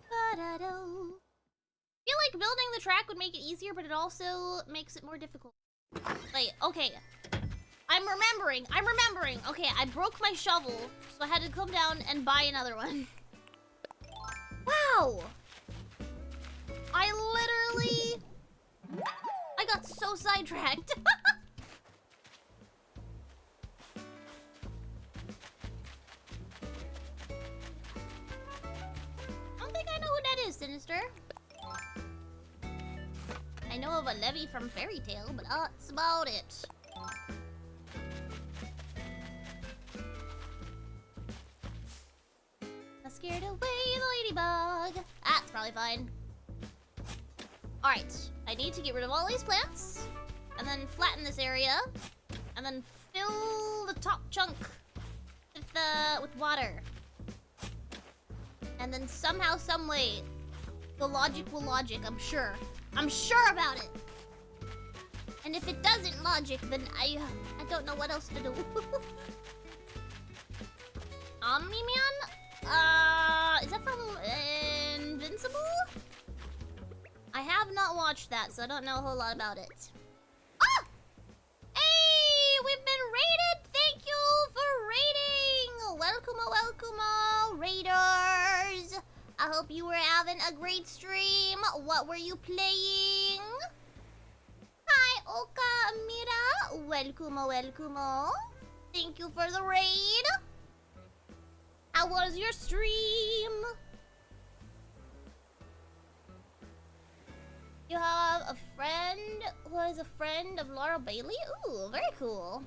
Ba-da-do. I feel like building the track would make it easier, but it also makes it more difficult. Wait, okay. I'm remembering. Okay, I broke my shovel, so I had to come down and buy another one. Wow! I got so sidetracked. I don't think I know who that is, Sinister. I know of a Levy from Fairy Tail, but that's about it. I scared away the ladybug. That's probably fine. Alright, I need to get rid of all these plants, and then flatten this area, and then fill the top chunk with water. And then somehow, someway, the logic will logic, I'm sure. I'm sure about it. And if it doesn't logic, then I don't know what else to do. Omni-Man? Is that from Invincible? I have not watched that, so I don't know a whole lot about it. Ah! Hey, we've been raided! Thank you for raiding! Welcome-o, raiders! I hope you were having a great stream. What were you playing? Hi, Oka Mira. Welcome-o. Thank you for the raid. How was your stream? You have a friend who is a friend of Laura Bailey? Ooh, very cool.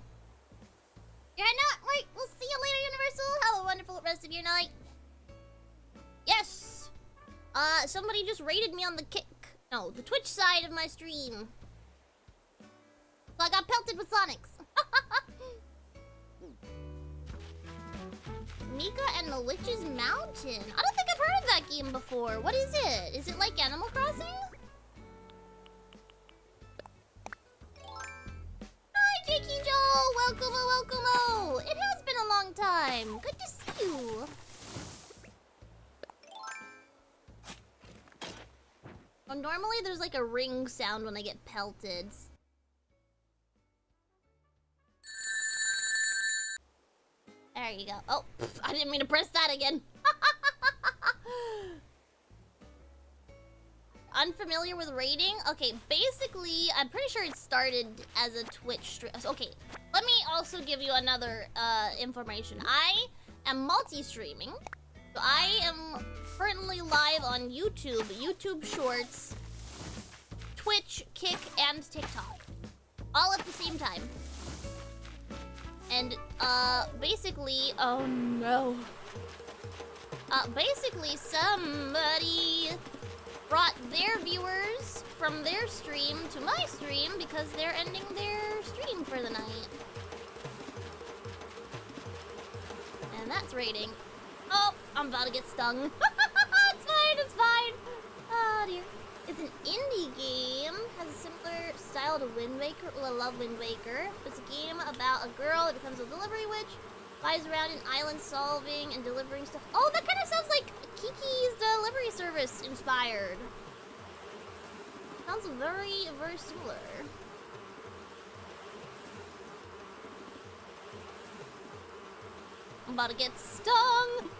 You're not right. We'll see you later, Universal. Have a wonderful rest of your night. Yes. Somebody just raided me on the the Twitch side of my stream. So I got pelted with Sonics. Mika and the Witch's Mountain. I don't think I've heard of that game before. What is it? Is it like Animal Crossing? Hi, Jakey Joe. Welcome-o. It has been a long time. Good to see you. Well, normally there's like a ring sound when I get pelted. There you go. Oh, I didn't mean to press that again. Unfamiliar with raiding? Okay, basically, I'm pretty sure it started as a Twitch stream. Okay, let me also give you another information. I am multi-streaming. So I am currently live on YouTube, YouTube Shorts, Twitch, Kick, and TikTok. All at the same time. And, basically, oh no. Basically somebody brought their viewers from their stream to my stream because they're ending their stream for the night. And that's rating. Oh, I'm about to get stung. It's fine, it's fine. Oh dear. It's an indie game. Has a similar style to Wind Waker. Well, I love Wind Waker. It's a game about a girl that becomes a delivery witch, flies around in island solving and delivering stuff. Oh, that kind of sounds like Kiki's delivery service inspired. Sounds very, very similar. I'm about to get stung.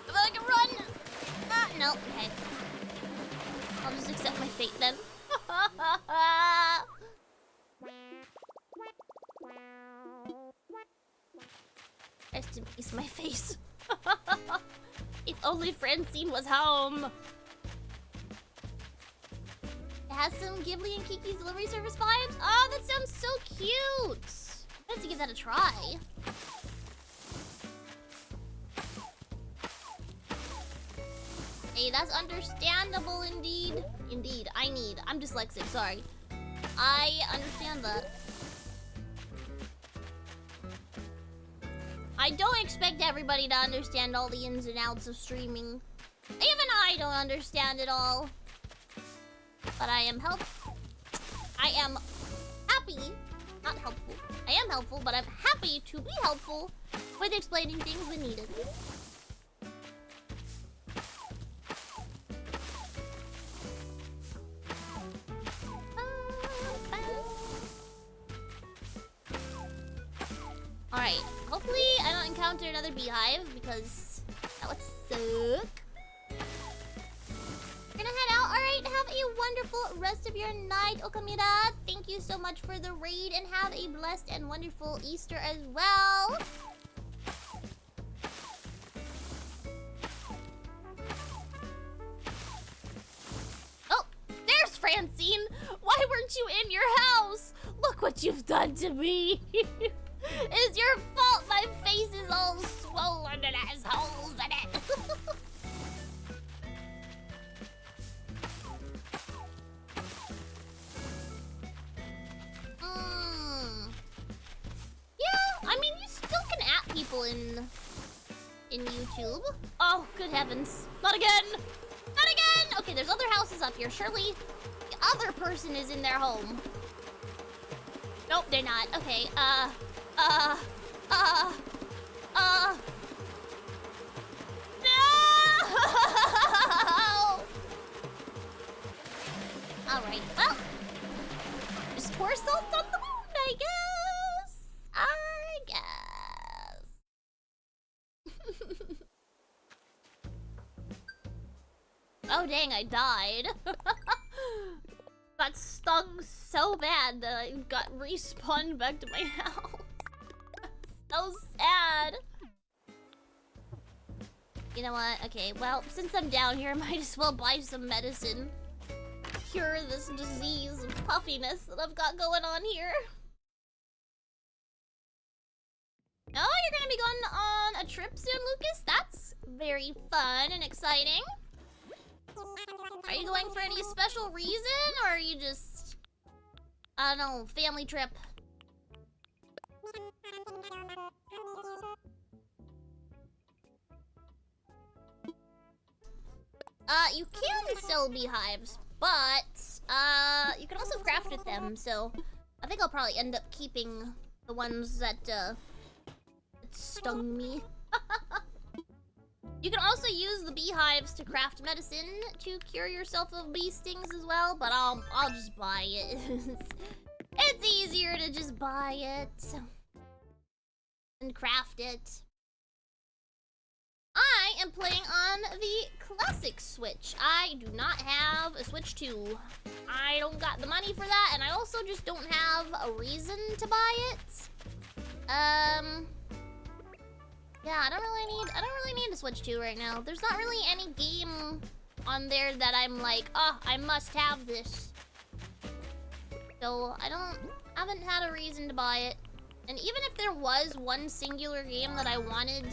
If I can run. Ah, no. Okay. I'll just accept my fate then. Rest in peace, my face. If only Francine was home. It has some Ghibli and Kiki's delivery service vibes. Oh, that sounds so cute. I have to give that a try. Hey, that's understandable indeed. Indeed, I'm dyslexic, sorry. I understand that. I don't expect everybody to understand all the ins and outs of streaming. Even I don't understand it all. But I am happy, not helpful. I am helpful, but I'm happy to be helpful with explaining things when needed. Alright, hopefully I don't encounter another beehive because that would suck. We're gonna head out. Alright, have a wonderful rest of your night, Okamira. Thank you so much for the raid and have a blessed and wonderful Easter as well. Oh, there's Francine. Why weren't you in your house? Look what you've done to me. It's your fault my face is all swollen and has holes in it. Yeah, I mean, you still can at people in YouTube. Oh, good heavens. Not again! Not again! Okay, there's other houses up here. Surely the other person is in their home. Nope, they're not. Okay, no! Alright, well. Just pour salt on the wound, I guess. Oh, dang, I died. Got stung so bad that I got respawned back to my house. So sad. You know what? Okay, well, since I'm down here, I might as well buy some medicine. Cure this disease of puffiness that I've got going on here. Oh, you're gonna be going on a trip soon, Lucas? That's very fun and exciting. Are you going for any special reason, or are you just, I don't know, family trip? You can sell beehives, but, you can also craft with them, so I think I'll probably end up keeping the ones that stung me. You can also use the beehives to craft medicine to cure yourself of bee stings as well, but I'll just buy it. It's easier to just buy it and craft it. I am playing on the classic Switch. I do not have a Switch 2. I don't got the money for that, and I also just don't have a reason to buy it. Yeah, I don't really need a Switch 2 right now. There's not really any game on there that I'm like, oh, I must have this. So I haven't had a reason to buy it. And even if there was one singular game that I wanted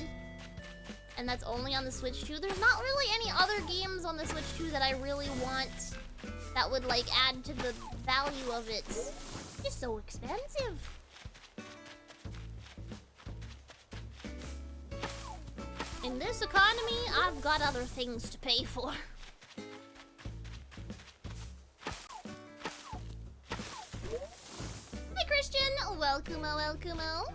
and that's only on the Switch 2. There's not really any other games on the Switch 2 that I really want that would, like, add to the value of it. It's so expensive. In this economy, I've got other things to pay for. Hi, Christian. Welcome-o, welcome-o.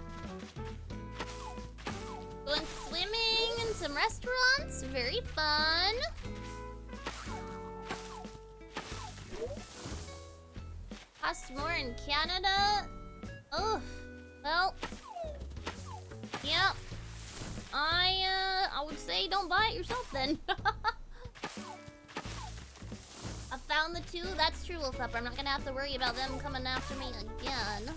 Going swimming in some restaurants. Very fun. Costs more in Canada. Oh, well. Yep. I would say don't buy it yourself then. I found the 2. That's true, Wholesome Vtuber. I'm not gonna have to worry about them coming after me again.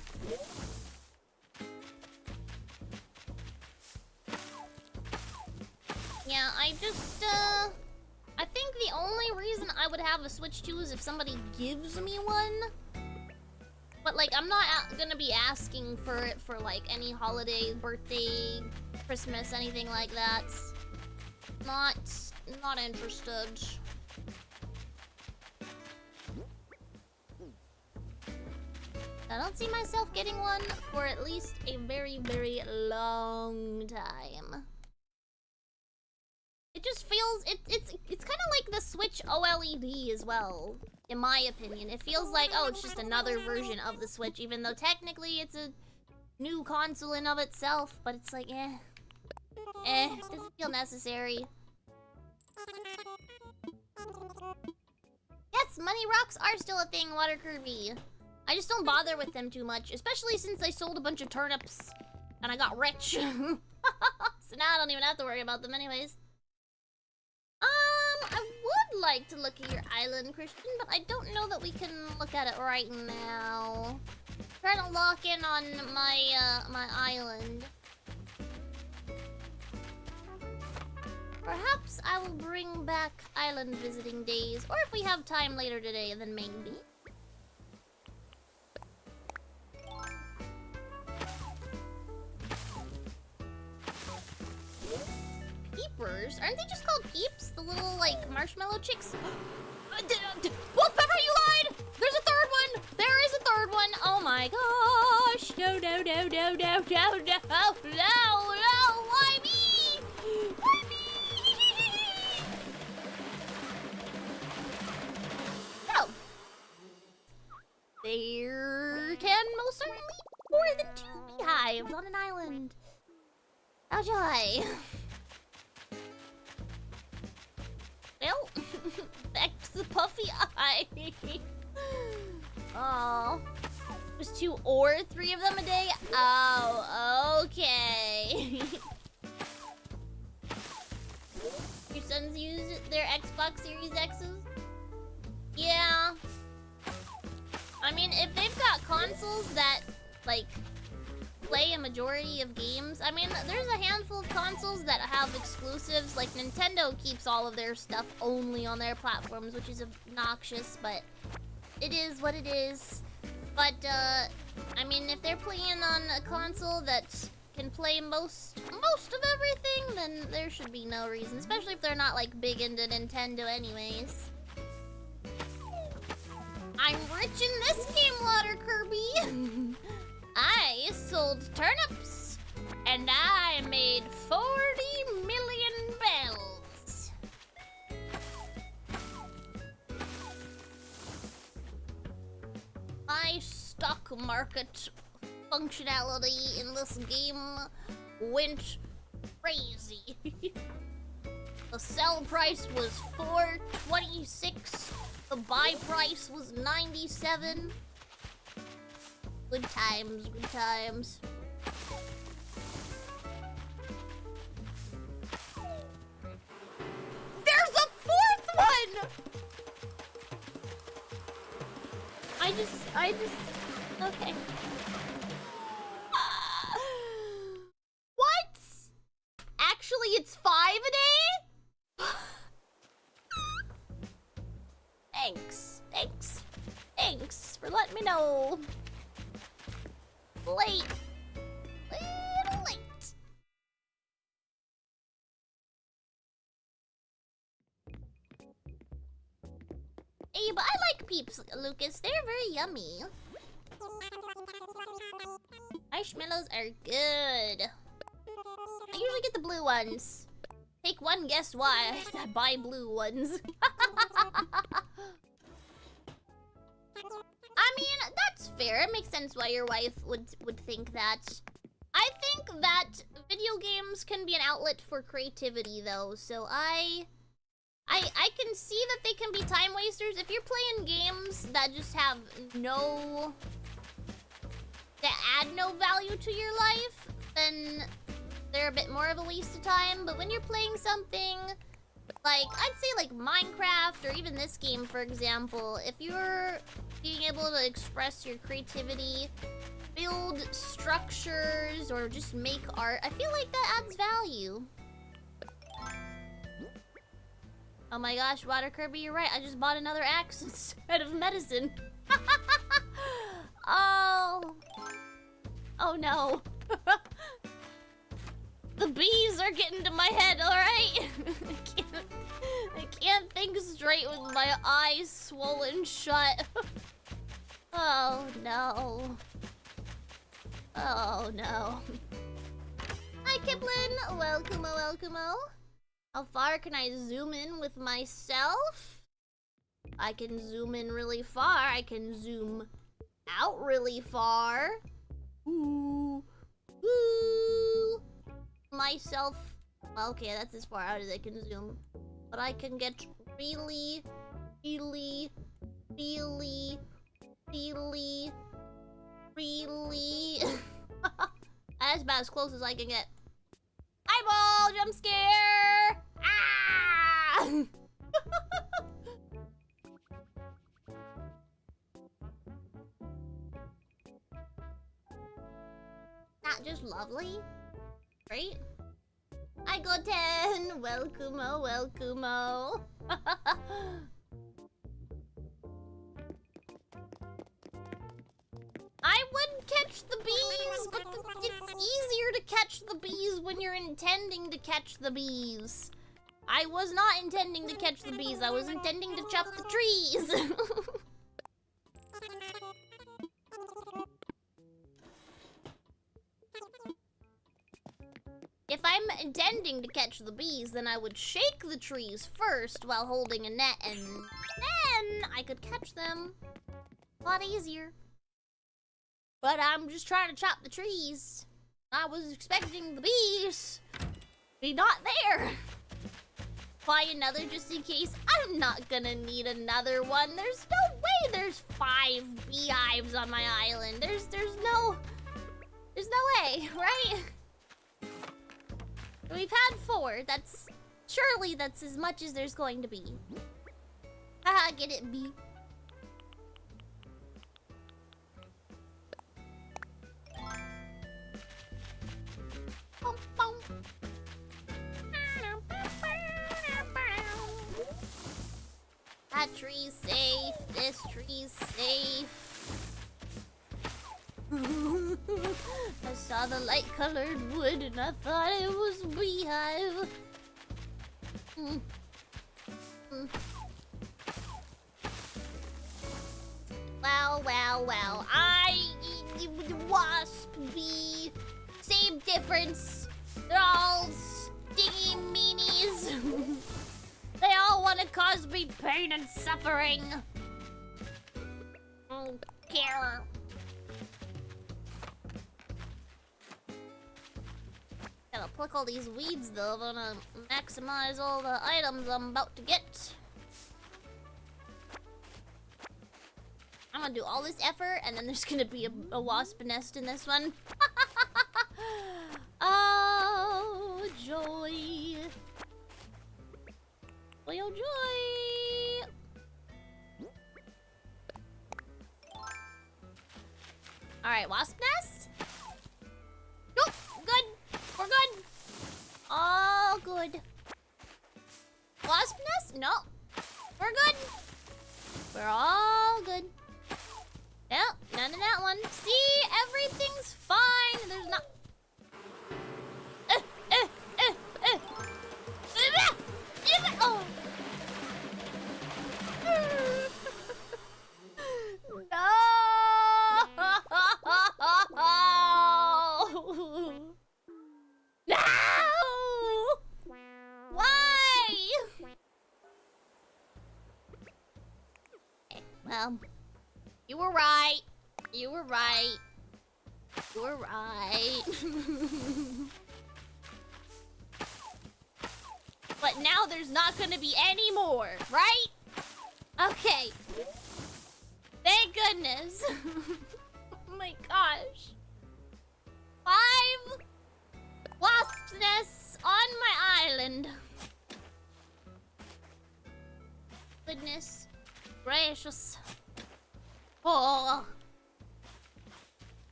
Yeah, I think the only reason I would have a Switch 2 is if somebody gives me one. But, like, I'm not gonna be asking for it for, like, any holiday, birthday, Christmas, anything like that. Not interested. I don't see myself getting one for at least a very, very long time. It just feels, it's kind of like the Switch OLED as well, in my opinion. It feels like, oh, it's just another version of the Switch, even though technically it's a new console in of itself, but it's like, doesn't feel necessary. Yes, money rocks are still a thing, Water Kirby. I just don't bother with them too much, especially since I sold a bunch of turnips and I got rich. So now I don't even have to worry about them anyways. I would like to look at your island, Christian, but I don't know that we can look at it right now. I'm trying to lock in on my my island. Perhaps I will bring back island visiting days, or if we have time later today, then maybe. Peepers? Aren't they just called peeps? The little, like, marshmallow chicks? Wholesome Vtuber, you lied! There's a third one! There is a third one! Oh my gosh! No, no, no, no, no, no, no, no! Why me? Why me? So, there can most certainly be more than 2 beehives on an island. How joy! Well, back to the puffy eye. Oh, there's 2 or 3 of them a day? Oh, okay. Your sons use their Xbox Series X's? Yeah. I mean, if they've got consoles that, like, play a majority of games. I mean, there's a handful of consoles that have exclusives. Like, Nintendo keeps all of their stuff only on their platforms, which is obnoxious, but it is what it is. But, I mean, if they're playing on a console that can play most of everything, then there should be no reason, especially if they're not, like, big into Nintendo anyways. I'm rich in this game, Water Kirby! I sold turnips, and I made 40 million bells. My stock market functionality in this game went crazy. The sell price was $4.26. The buy price was $97. Good times, good times. There's a 4th one! I just, okay. What? Actually, it's 5 a day? Thanks for letting me know. Late. Hey, but I like peeps, Lucas. They're very yummy. Marshmallows are good. I usually get the blue ones. Take one guess why I buy blue ones. I mean, that's fair. It makes sense why your wife would think that. I think that video games can be an outlet for creativity, though. So I can see that they can be time wasters. If you're playing games that just have that add no value to your life, then they're a bit more of a waste of time. But when you're playing something like, I'd say like Minecraft or even this game, for example, if you're being able to express your creativity, build structures, or just make art, I feel like that adds value. Oh my gosh, Water Kirby, you're right. I just bought another axe instead of medicine. Oh. Oh no. The bees are getting to my head, alright? I can't think straight with my eyes swollen shut. Oh no. Oh no. Hi Kiplin, welcome-o, welcome-o. How far can I zoom in with myself? I can zoom in really far. I can zoom out really far. Ooh. Ooh. Myself. Well, okay, that's as far out as I can zoom. But I can get really, really, really, really, really... That's about as close as I can get. Eyeball jump scare! Ah! Not just lovely? Right? I go 10! Welcome-o, welcome-o. I would catch the bees, but it's easier to catch the bees when you're intending to catch the bees. I was not intending to catch the bees. I was intending to chop the trees. If I'm intending to catch the bees, then I would shake the trees first while holding a net, and then I could catch them. A lot easier. But I'm just trying to chop the trees. I was expecting the bees to be not there. Buy another just in case. I'm not gonna need another one. There's no way there's 5 beehives on my island. There's no way, right? We've had 4. Surely that's as much as there's going to be. Haha, get it, bee. That tree's safe. This tree's safe. I saw the light-colored wood and I thought it was a beehive. Wow, wow, wow. Wasp, bee, same difference. They're all stingy meanies. They all want to cause me pain and suffering. I don't care. Gotta pluck all these weeds though. I wanna maximize all the items I'm about to get. I'm gonna do all this effort and then there's gonna be a wasp nest in this one. Oh, joy. Joy, oh joy. Alright, wasp nest? Nope, good. We're good. All good. Wasp nest? No. We're good. We're all good. Yeah, none of that one. See, everything's fine. There's not... Oh. Yeah. You were right. You were right. You were right. But now there's not gonna be any more, right? Okay. Thank goodness. Oh my gosh. 5 wasp nests on my island. Goodness gracious. Oh.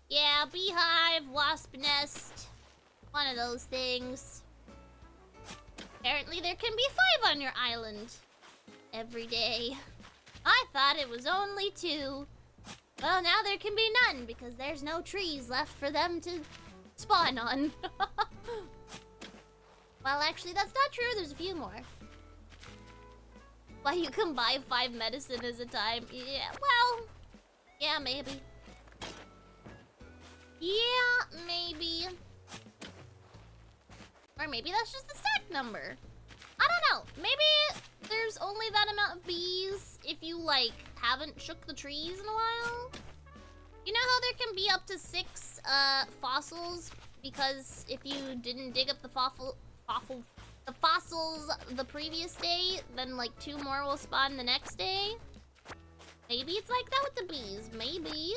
Yeah, beehive, wasp nest. One of those things. Apparently there can be 5 on your island. Every day. I thought it was only 2. Well, now there can be none because there's no trees left for them to spawn on. Well, actually, that's not true. There's a few more. Well, you can buy 5 medicine at a time. Yeah, well, yeah, maybe. Yeah, maybe. Or maybe that's just the stack number. I don't know. Maybe there's only that amount of bees if you, like, haven't shook the trees in a while. You know how there can be up to 6 fossils? Because if you didn't dig up the fossils the previous day, then, like, 2 more will spawn the next day? Maybe it's like that with the bees. Maybe.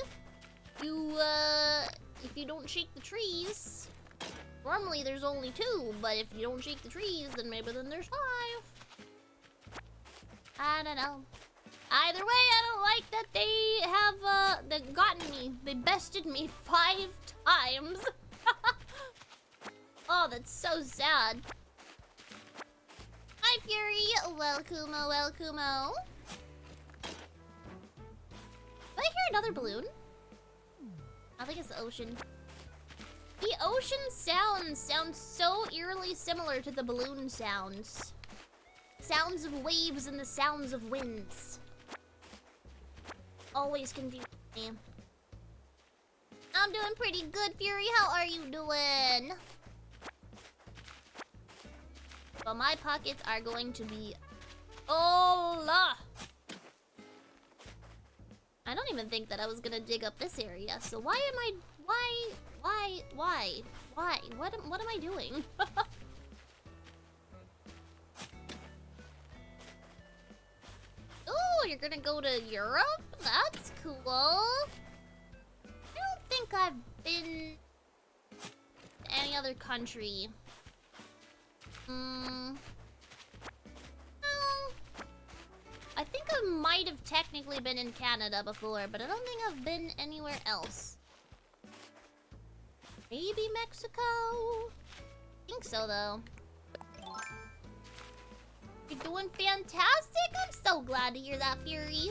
If you don't shake the trees... Normally there's only 2, but if you don't shake the trees, then maybe there's 5. I don't know. Either way, I don't like that they have, they've gotten me. They bested me 5 times. Oh, that's so sad. Hi, Fury. Welcome-o, welcome-o. Did I hear another balloon? I think it's the ocean. The ocean sounds sound so eerily similar to the balloon sounds. Sounds of waves and the sounds of winds. Always confuse me. I'm doing pretty good, Fury. How are you doing? Well, my pockets are going to be... Hola! I don't even think that I was gonna dig up this area, so why am I... Why? What am I doing? Oh, you're gonna go to Europe? That's cool. I don't think I've been to any other country. No. I think I might have technically been in Canada before, but I don't think I've been anywhere else. Maybe Mexico? I think so, though. You're doing fantastic? I'm so glad to hear that, Fury.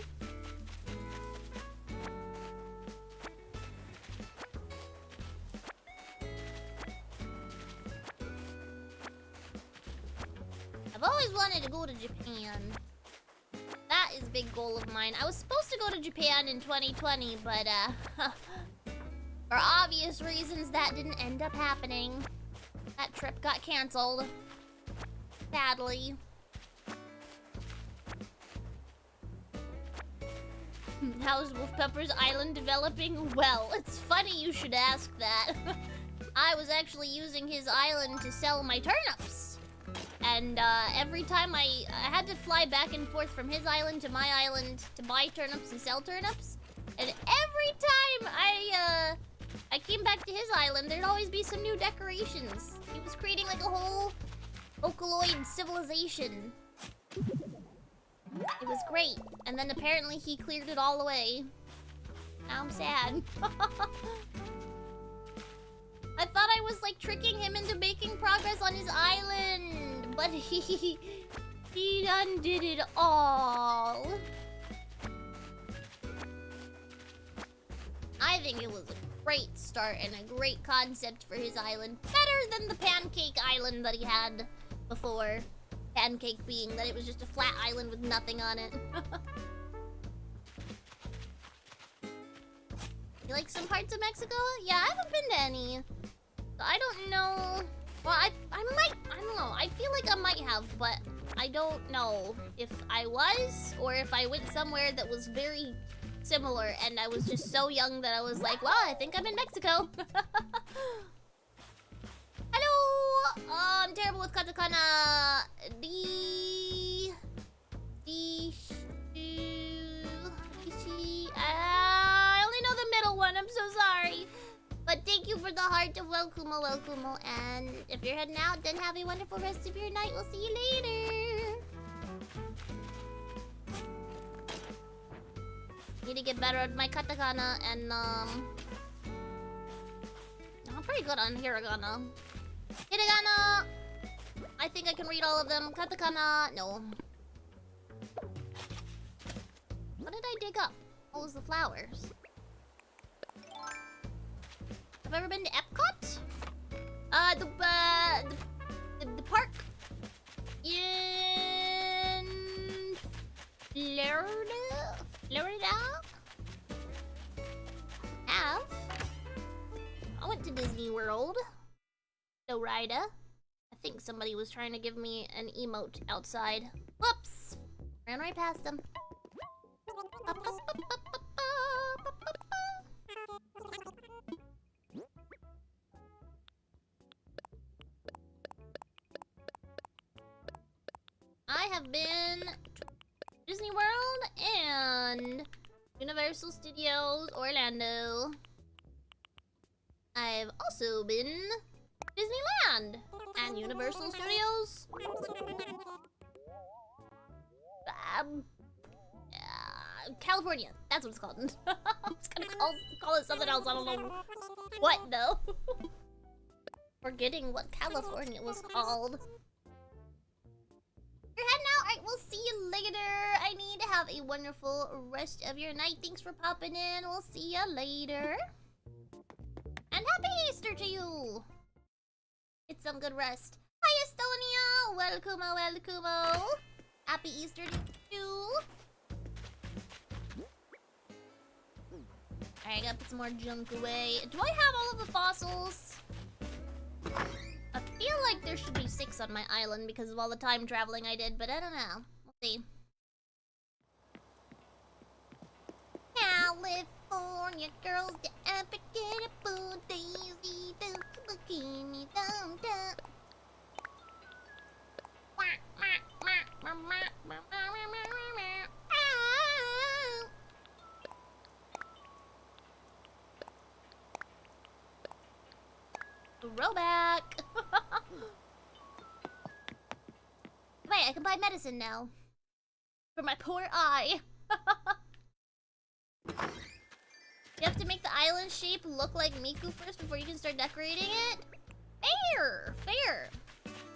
I've always wanted to go to Japan. That is a big goal of mine. I was supposed to go to Japan in 2020, but, for obvious reasons, that didn't end up happening. That trip got canceled. Sadly. How's Wolf Pepper's island developing? Well, it's funny you should ask that. I was actually using his island to sell my turnips. And every time I had to fly back and forth from his island to my island to buy turnips and sell turnips. And every time I came back to his island, there'd always be some new decorations. He was creating like a whole Vocaloid civilization. It was great. And then apparently he cleared it all away. Now I'm sad. I thought I was like tricking him into making progress on his island, but he undid it all. I think it was a great start and a great concept for his island. Better than the pancake island that he had before. Pancake being that it was just a flat island with nothing on it. You like some parts of Mexico? Yeah, I haven't been to any. So I don't know. Well, I don't know. I feel like I might have, but I don't know if I was or if I went somewhere that was very similar and I was just so young that I was like, well, I think I'm in Mexico. Hello! I'm terrible with katakana. I only know the middle one, I'm so sorry. But thank you for the heart of welcome, and if you're heading out, then have a wonderful rest of your night. We'll see you later. Need to get better at my katakana, and I'm pretty good on hiragana. Hiragana! I think I can read all of them. Katakana, no. What did I dig up? What was the flowers? Have I ever been to Epcot? The park in Florida? Have? I went to Disney World. Florida. I think somebody was trying to give me an emote outside. Whoops! Ran right past them. I have been to Disney World and Universal Studios Orlando. I've also been to Disneyland and Universal Studios. California. That's what it's called. I was gonna call it something else. I don't know what though. Forgetting what California was called. You're heading out? Alright, we'll see you later. I need to have a wonderful rest of your night. Thanks for popping in. We'll see you later. And happy Easter to you. Get some good rest. Hi, Estonia. Welcome. Happy Easter to you. Alright, I gotta put some more junk away. Do I have all of the fossils? I feel like there should be 6 on my island because of all the time traveling I did, but I don't know. We'll see. California girls, the unforgettable daisy, the bikini downtown. Throwback! Wait, I can buy medicine now. For my poor eye. You have to make the island shape look like Miku first before you can start decorating it? Fair! Fair!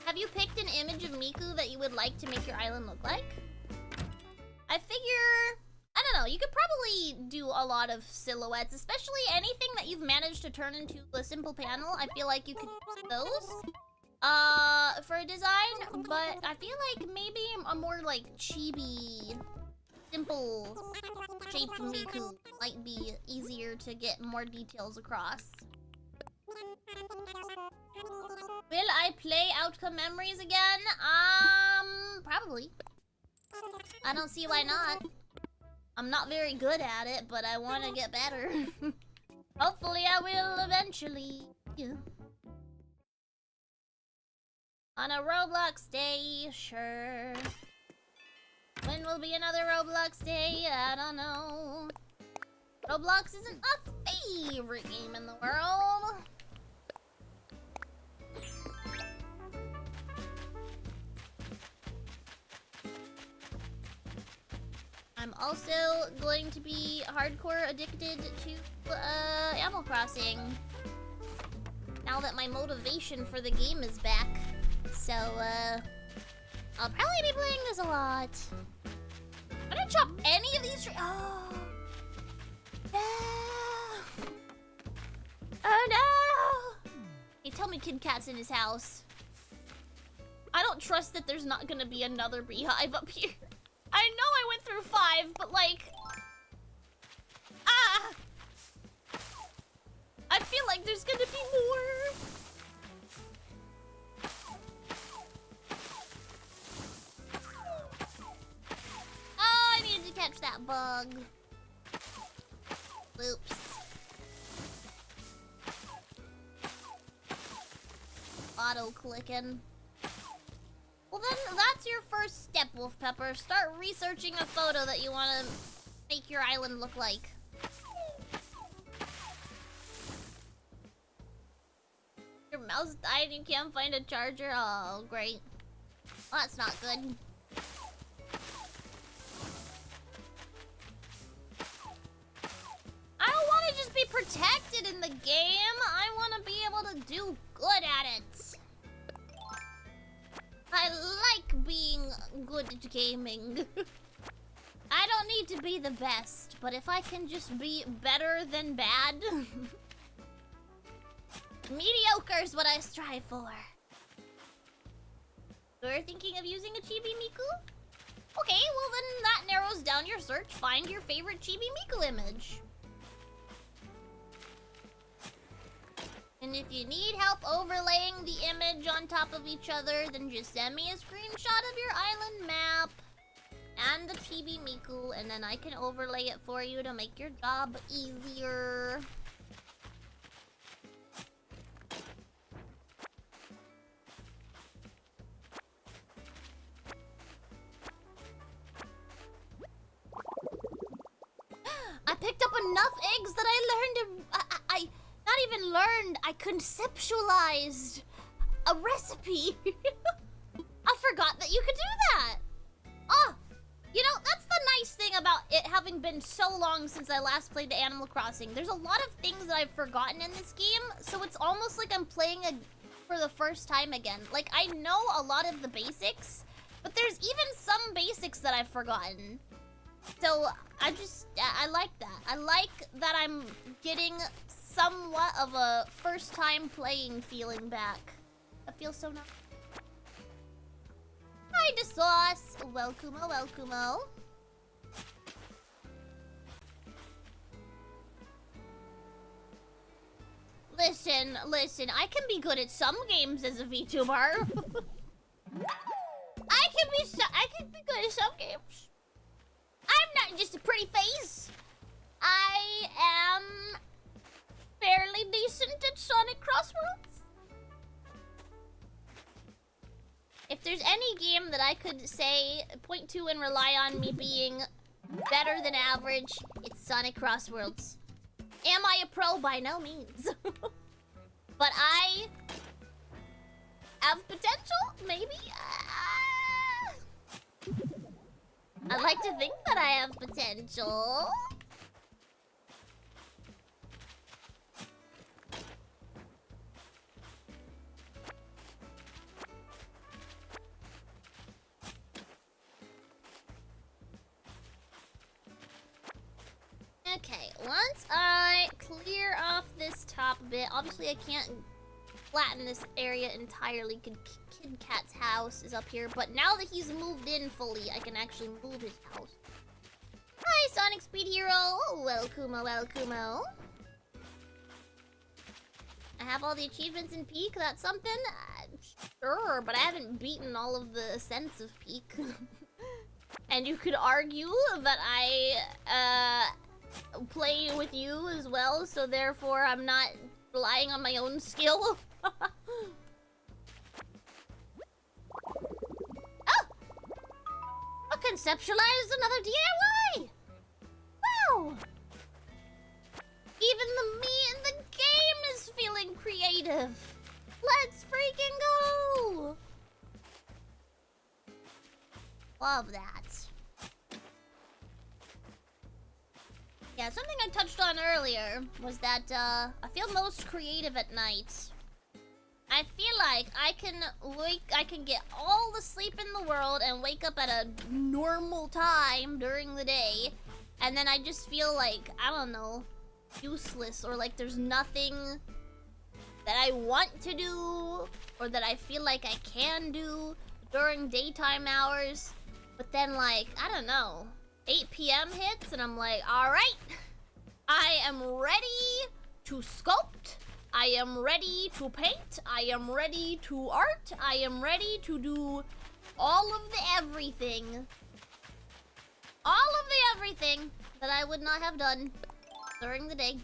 Have you picked an image of Miku that you would like to make your island look like? I figure... I don't know, you could probably do a lot of silhouettes, especially anything that you've managed to turn into a simple panel. I feel like you could use those for a design, but I feel like maybe a more like chibi, simple shaped Miku might be easier to get more details across. Will I play Outcome Memories again? Probably. I don't see why not. I'm not very good at it, but I want to get better. Hopefully I will eventually. Yeah. On a Roblox day, sure. When will be another Roblox day? I don't know. Roblox isn't my favorite game in the world. I'm also going to be hardcore addicted to Animal Crossing now that my motivation for the game is back. So, I'll probably be playing this a lot. I'm gonna chop any of these trees. Oh. No. Oh no! Hey, tell me Kid Cat's in his house. I don't trust that there's not gonna be another beehive up here. I know I went through 5, but like... Ah! I feel like there's gonna be more. bug. Oops. Auto-clicking. Well then, that's your first step, Wolf Pepper. Start researching a photo that you want to make your island look like. Your mouse died and you can't find a charger? Oh, great. Well, that's not good. I don't want to just be protected in the game. I want to be able to do good at it. I like being good at gaming. I don't need to be the best, but if I can just be better than bad... mediocre is what I strive for. You're thinking of using a Chibi Miku? Okay, well then that narrows down your search. Find your favorite Chibi Miku image. And if you need help overlaying the image on top of each other, then just send me a screenshot of your island map and the Chibi Miku, and then I can overlay it for you to make your job easier. I picked up enough eggs that I learned I not even learned, I conceptualized a recipe. I forgot that you could do that. Oh, you know, that's the nice thing about it having been so long since I last played Animal Crossing. There's a lot of things that I've forgotten in this game, so it's almost like I'm playing for the first time again. Like, I know a lot of the basics, but there's even some basics that I've forgotten. So, I like that. I like that I'm getting somewhat of a first time playing feeling back. That feels so nice. Hi, the sauce. Welcome-o, welcome-o. Listen, I can be good at some games as a VTuber. I can be good at some games. I'm not just a pretty face. I am fairly decent at Sonic Crossworlds. If there's any game that I could say, point to and rely on me being better than average, it's Sonic Crossworlds. Am I a pro? By no means. But I have potential, maybe? I'd like to think that I have potential. Okay, once I clear off this top bit, obviously I can't flatten this area entirely. Kid Cat's house is up here, but now that he's moved in fully, I can actually move his house. Hi, Sonic Speed Hero. Welcome-o, welcome-o. I have all the achievements in Peak. That's something? Sure, but I haven't beaten all of the ascents of Peak. And you could argue that I play with you as well, so therefore I'm not relying on my own skill. Oh! I conceptualized another DIY! Wow! Even the me in the game is feeling creative. Let's freaking go! Love that. Yeah, something I touched on earlier was that I feel most creative at night. I feel like I can get all the sleep in the world and wake up at a normal time during the day, and then I just feel like, I don't know, useless, or like there's nothing that I want to do or that I feel like I can do during daytime hours. But then, like, I don't know, 8 p.m. hits and I'm like, all right, I am ready to sculpt. I am ready to paint. I am ready to art. I am ready to do all of the everything. all of the everything that I would not have done during the day.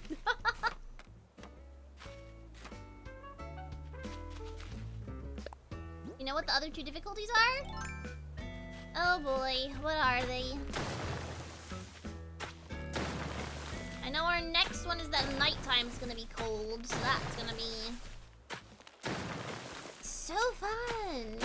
You know what the other two difficulties are? Oh boy, what are they? I know our next one is that nighttime's gonna be cold, so that's gonna be so fun.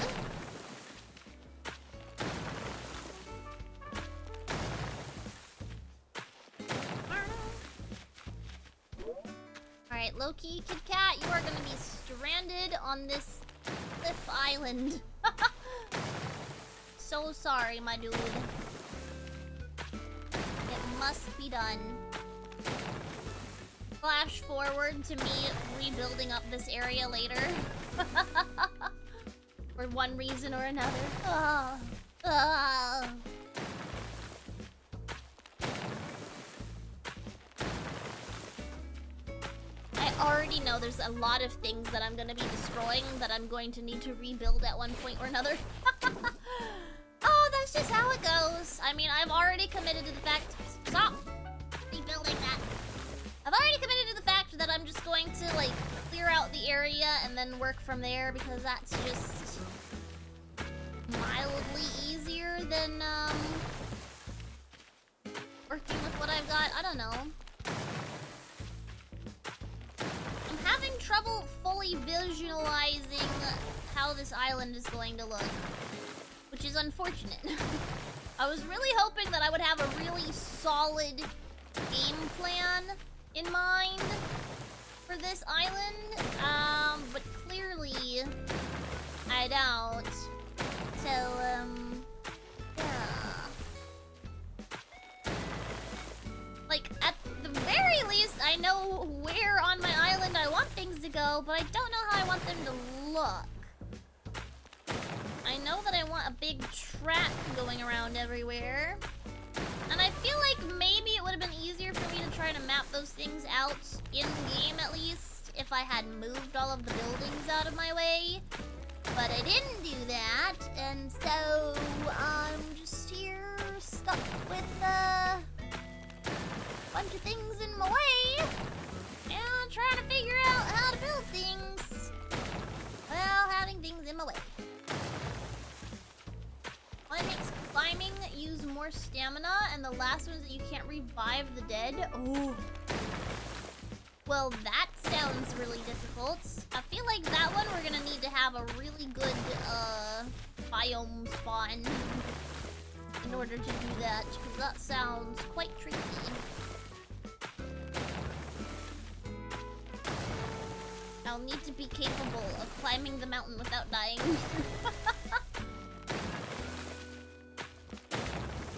Alright, Loki, Kit Kat, you are gonna be stranded on this cliff island. So sorry, my dude. It must be done. Flash forward to me rebuilding up this area later. For one reason or another. I already know there's a lot of things that I'm gonna be destroying that I'm going to need to rebuild at one point or another. Oh, that's just how it goes. I mean, I've already committed to the fact... Stop rebuilding that. I've already committed to the fact that I'm just going to, like, clear out the area and then work from there because that's just mildly easier than, working with what I've got. I don't know. I'm having trouble fully visualizing how this island is going to look, which is unfortunate. I was really hoping that I would have a really solid game plan in mind for this island, but clearly I don't. So, yeah. Like, at the very least, I know where on my island I want things to go, but I don't know how I want them to look. I know that I want a big track going around everywhere. And I feel like maybe it would have been easier for me to try to map those things out in-game at least if I had moved all of the buildings out of my way. But I didn't do that, and so I'm just here stuck with a bunch of things in my way and trying to figure out how to build things while having things in my way. One makes climbing use more stamina, and the last one is that you can't revive the dead. Oh. Well, that sounds really difficult. I feel like that one we're gonna need to have a really good, biome spawn in order to do that, because that sounds quite tricky. I'll need to be capable of climbing the mountain without dying.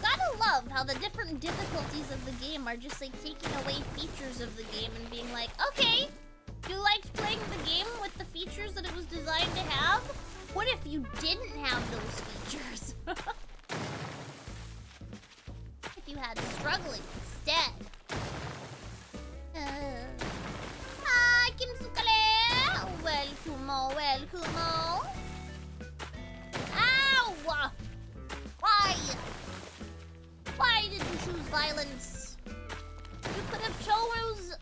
Gotta love how the different difficulties of the game are just like taking away features of the game and being like, okay, you liked playing the game with the features that it was designed to have? What if you didn't have those features? If you had struggling instead? Hi, Kim Sukale! Welcome, welcome. Ow! Why? Why did you choose violence? You could have chose,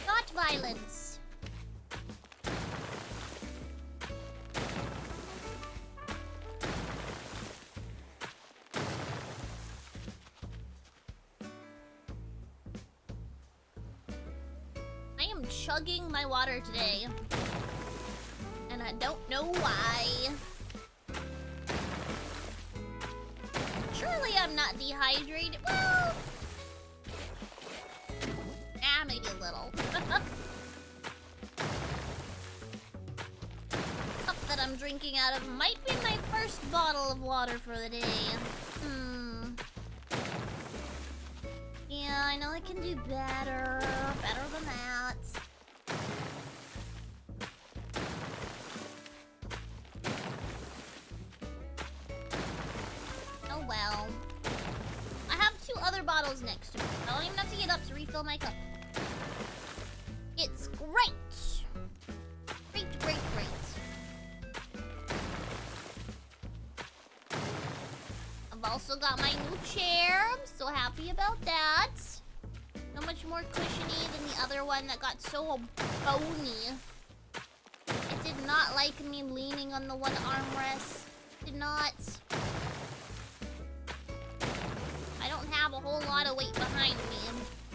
not violence. I am chugging my water today, and I don't know why. Surely I'm not dehydrated. Well, maybe a little. Cup that I'm drinking out of might be my first bottle of water for the day. Yeah, I know I can do better. Better than that. Oh well. I have 2 other bottles next to me. I don't even have to get up to refill my cup. It's great! Great, great, great. I've also got my new chair. I'm so happy about that. So much more cushiony than the other one that got so bony. It did not like me leaning on the one armrest. Did not. I don't have a whole lot of weight behind me,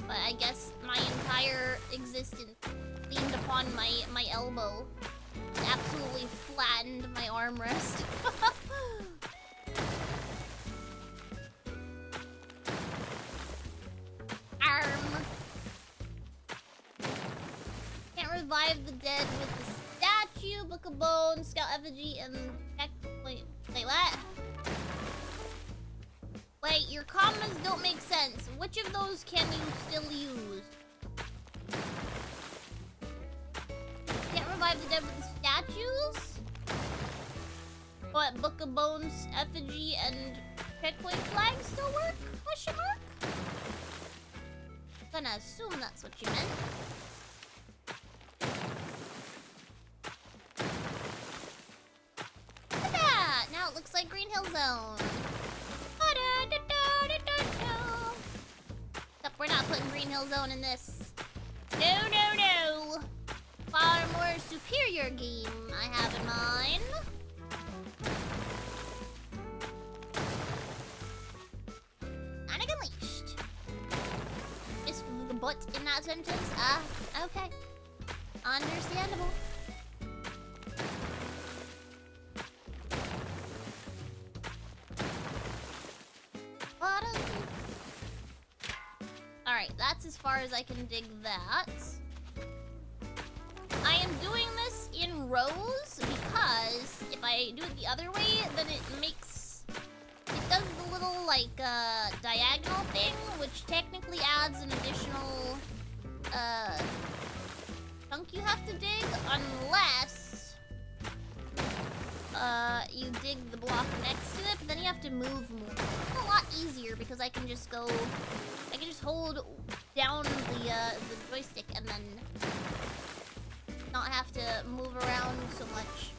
but I guess my entire existence leaned upon my elbow. It absolutely flattened my armrest. Arm. Can't revive the dead with the statue, book of bones, scout effigy, and checkpoint. Wait, what? Wait, your commas don't make sense. Which of those can you still use? Can't revive the dead with the statues? What, book of bones, effigy, and checkpoint flag still work? Question mark? Gonna assume that's what you meant. Look at that! Now it looks like Green Hill Zone. Except we're not putting Green Hill Zone in this. No, no, no! Far more superior game I have in mind. Sonic Unleashed. Is the butt in that sentence? Okay. Understandable. Alright, that's as far as I can dig that. I am doing this in rows because if I do it the other way, then it does the little, like, diagonal thing, which technically adds an additional, chunk you have to dig, unless, you dig the block next to it, but then you have to move more. It's a lot easier because I can just hold down the joystick and then not have to move around so much.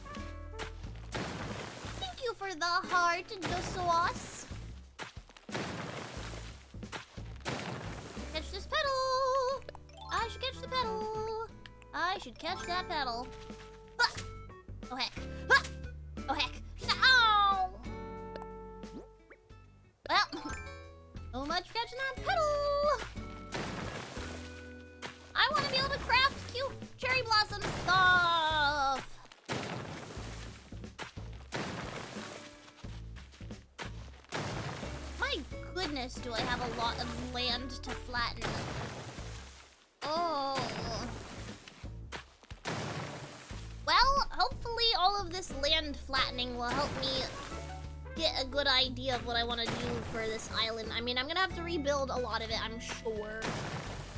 Thank you for the heart, the sauce. Catch this pedal. I should catch the pedal. I should catch that pedal. Ah! Oh heck. Ah! Oh heck. Ow! Well, so much for catching that pedal. I want to be able to craft cute cherry blossom stuff. My goodness, do I have a lot of land to flatten. Oh. Well, hopefully all of this land flattening will help me get a good idea of what I want to do for this island. I mean, I'm gonna have to rebuild a lot of it, I'm sure.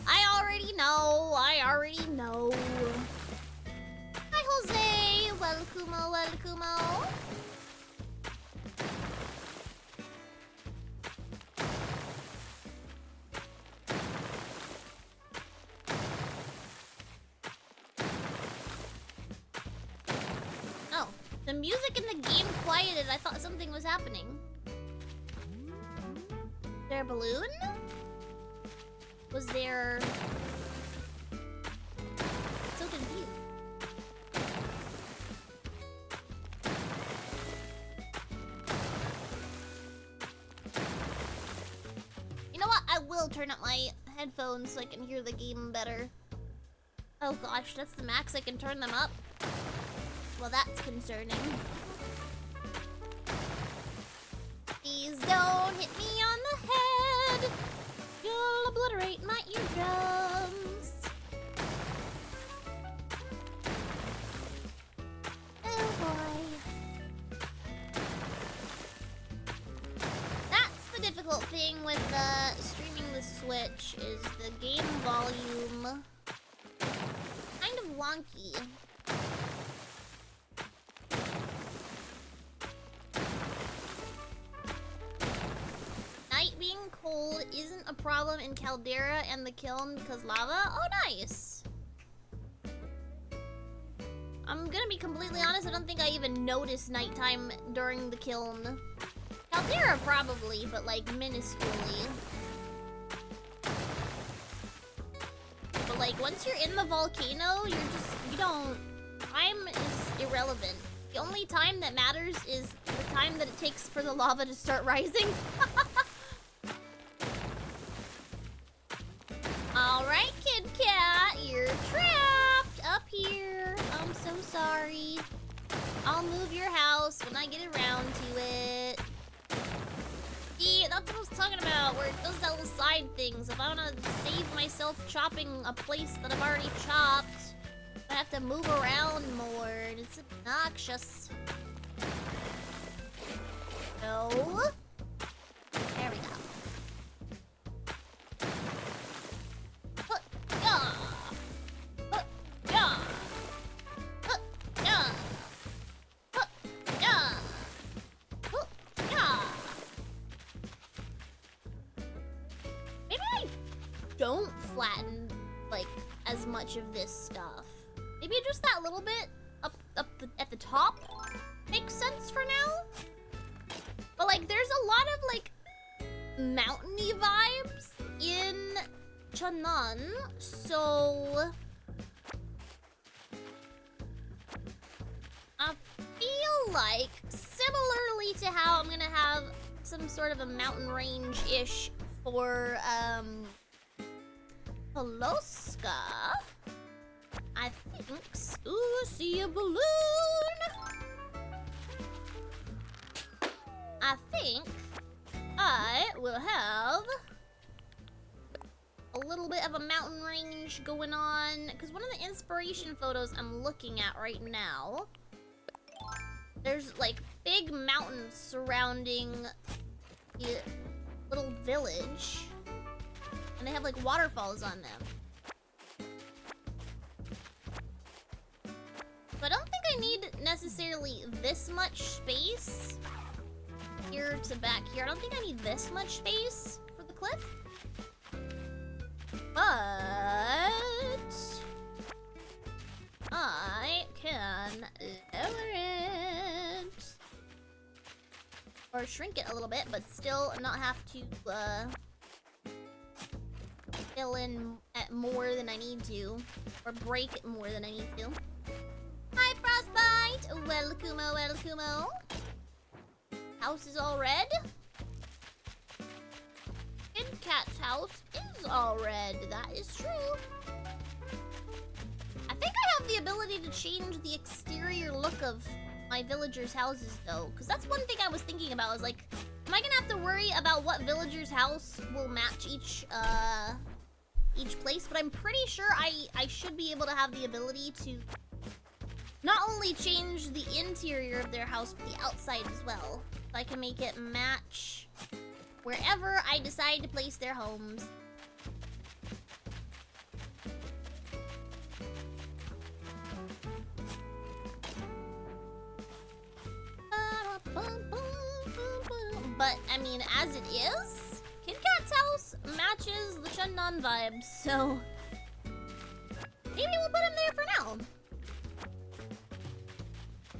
I already know. Hi, Jose. Welcome. Oh, the music in the game quieted. I thought something was happening. Is there a balloon? Was there... So confused. You know what? I will turn up my headphones so I can hear the game better. Oh gosh, that's the max I can turn them up? Well, that's concerning. Please don't hit me on the head. You'll obliterate my eardrums. Oh boy. That's the difficult thing with streaming the Switch, is the game volume kind of wonky. Being cold isn't a problem in Caldera and the kiln because lava? Oh, nice. I'm gonna be completely honest, I don't think I even noticed nighttime during the kiln. Caldera probably, but like minusculely. But like once you're in the volcano, you don't. Time is irrelevant. The only time that matters is the time that it takes for the lava to start rising. Alright, Kid Cat, you're trapped up here. I'm so sorry. I'll move your house when I get around to it. See, that's what I was talking about, where it does that little side things. If I want to save myself chopping a place that I've already chopped, I have to move around more, and it's obnoxious. No. There we go. Don't flatten like as much of this stuff. Maybe just that little bit up at the top makes sense for now. But like there's a lot of like mountainy vibes in Cheonan, so I feel like similarly to how I'm gonna have some sort of a mountain range-ish for Poloska, I think. Ooh, see a balloon. I think I will have a little bit of a mountain range going on, because one of the inspiration photos I'm looking at right now, there's like big mountains surrounding the little village. And they have like waterfalls on them. So I don't think I need necessarily this much space here to back here. I don't think I need this much space for the cliff. But I can lower it. Or shrink it a little bit, but still not have to fill in at more than I need to, or break it more than I need to. Hi, Frostbite! Welcome-o, welcome-o. House is all red. Kid Cat's house is all red. That is true. I think I have the ability to change the exterior look of my villagers' houses, though, because that's one thing I was thinking about. I was like, am I gonna have to worry about what villager's house will match each place? But I'm pretty sure I should be able to have the ability to not only change the interior of their house, but the outside as well. So I can make it match wherever I decide to place their homes. But, I mean, as it is, Kid Cat's house matches the Cheonan vibes, so maybe we'll put him there for now.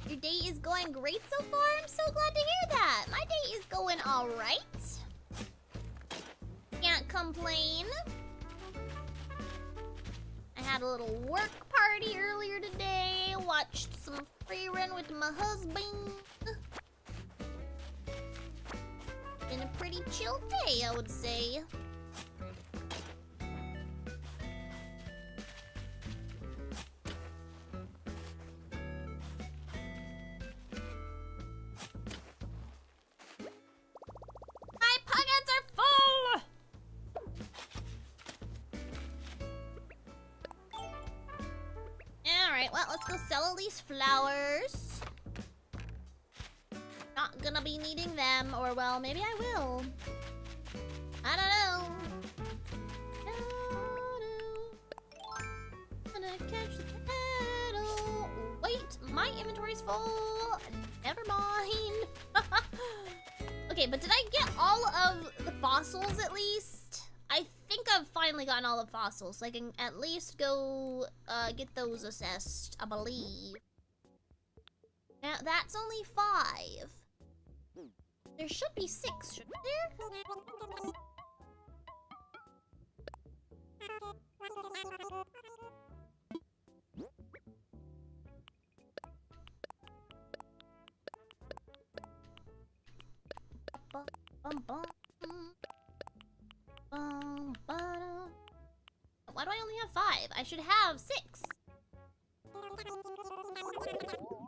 Your day is going great so far? I'm so glad to hear that. My day is going all right. Can't complain. I had a little work party earlier today. Watched some free run with my husband. Been a pretty chill day, I would say. My pockets are full! Alright, well, let's go sell all these flowers. Not gonna be needing them, or well, maybe I will. I don't know. Gonna catch the kettle. Wait, my inventory's full. Never mind. Okay, but did I get all of the fossils at least? I think I've finally gotten all the fossils, so I can at least go get those assessed, I believe. Now, that's only 5. There should be 6, shouldn't there? Why do I only have 5? I should have 6.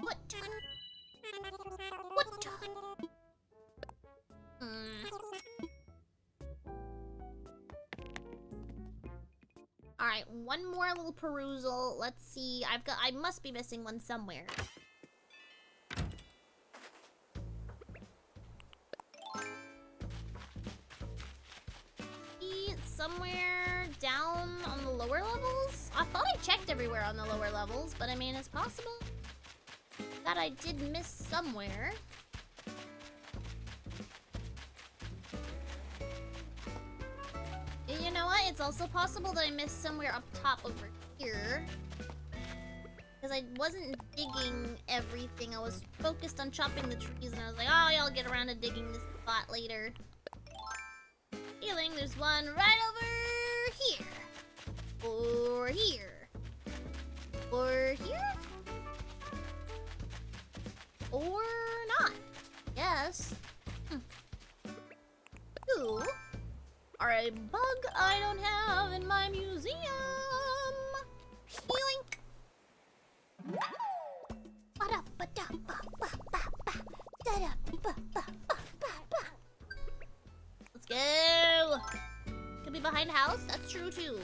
What? What? Alright, one more little perusal. Let's see. I must be missing one somewhere. Somewhere down on the lower levels? I thought I checked everywhere on the lower levels, but I mean, it's possible that I did miss somewhere. You know what? It's also possible that I missed somewhere up top over here. Because I wasn't digging everything. I was focused on chopping the trees, and I was like, oh, yeah, I'll get around to digging this spot later. Feeling there's one right over here. Or here. Or here? Or not. Yes. Who are a bug I don't have in my museum? Yoink. Let's go. Could be behind a house. That's true too.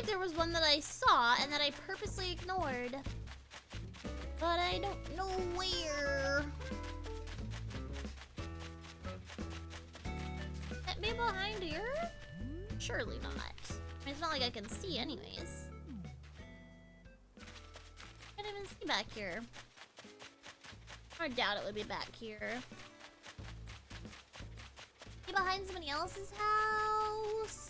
There was one that I saw and that I purposely ignored, but I don't know where. That be behind here? Surely not. I mean, it's not like I can see anyways. Can't even see back here. I doubt it would be back here. Be behind somebody else's house?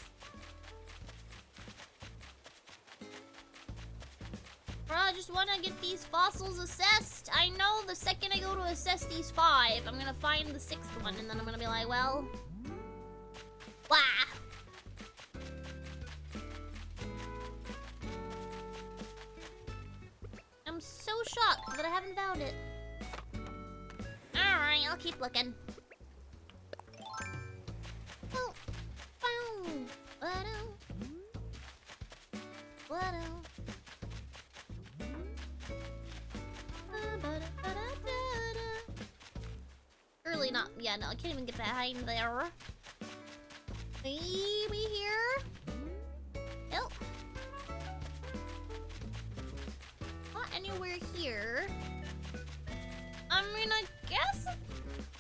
I just want to get these fossils assessed. I know the second I go to assess these 5, I'm gonna find the 6th one, and then I'm gonna be like, well, wah. I'm so shocked that I haven't found it. Alright, I'll keep looking. Oh, found. What else? Early not, yeah, no, I can't even get behind there. Maybe here? Nope. Not anywhere here. I mean, I guess it's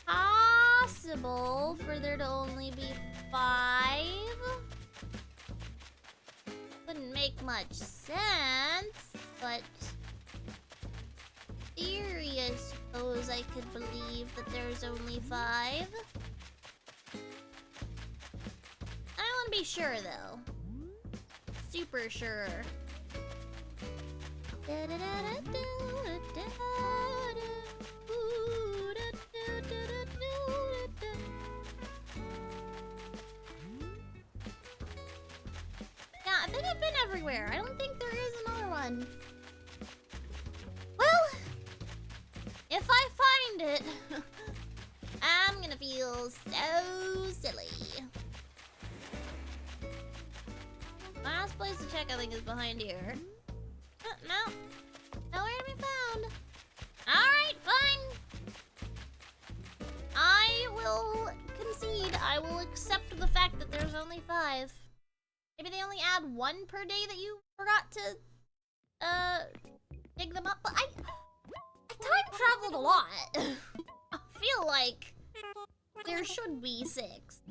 possible for there to only be 5. Wouldn't make much sense, but theory, I suppose I could believe that there's only 5. I want to be sure, though. Super sure. Yeah, I think I've been everywhere. I don't think there is another one. Well, if I find it, I'm gonna feel so silly. Last place to check, I think, is behind here. No. Nowhere to be found. Alright, fine. I will concede. I will accept the fact that there's only 5. Maybe they only add 1 per day that you forgot to, dig them up. But I time traveled a lot. I feel like there should be 6.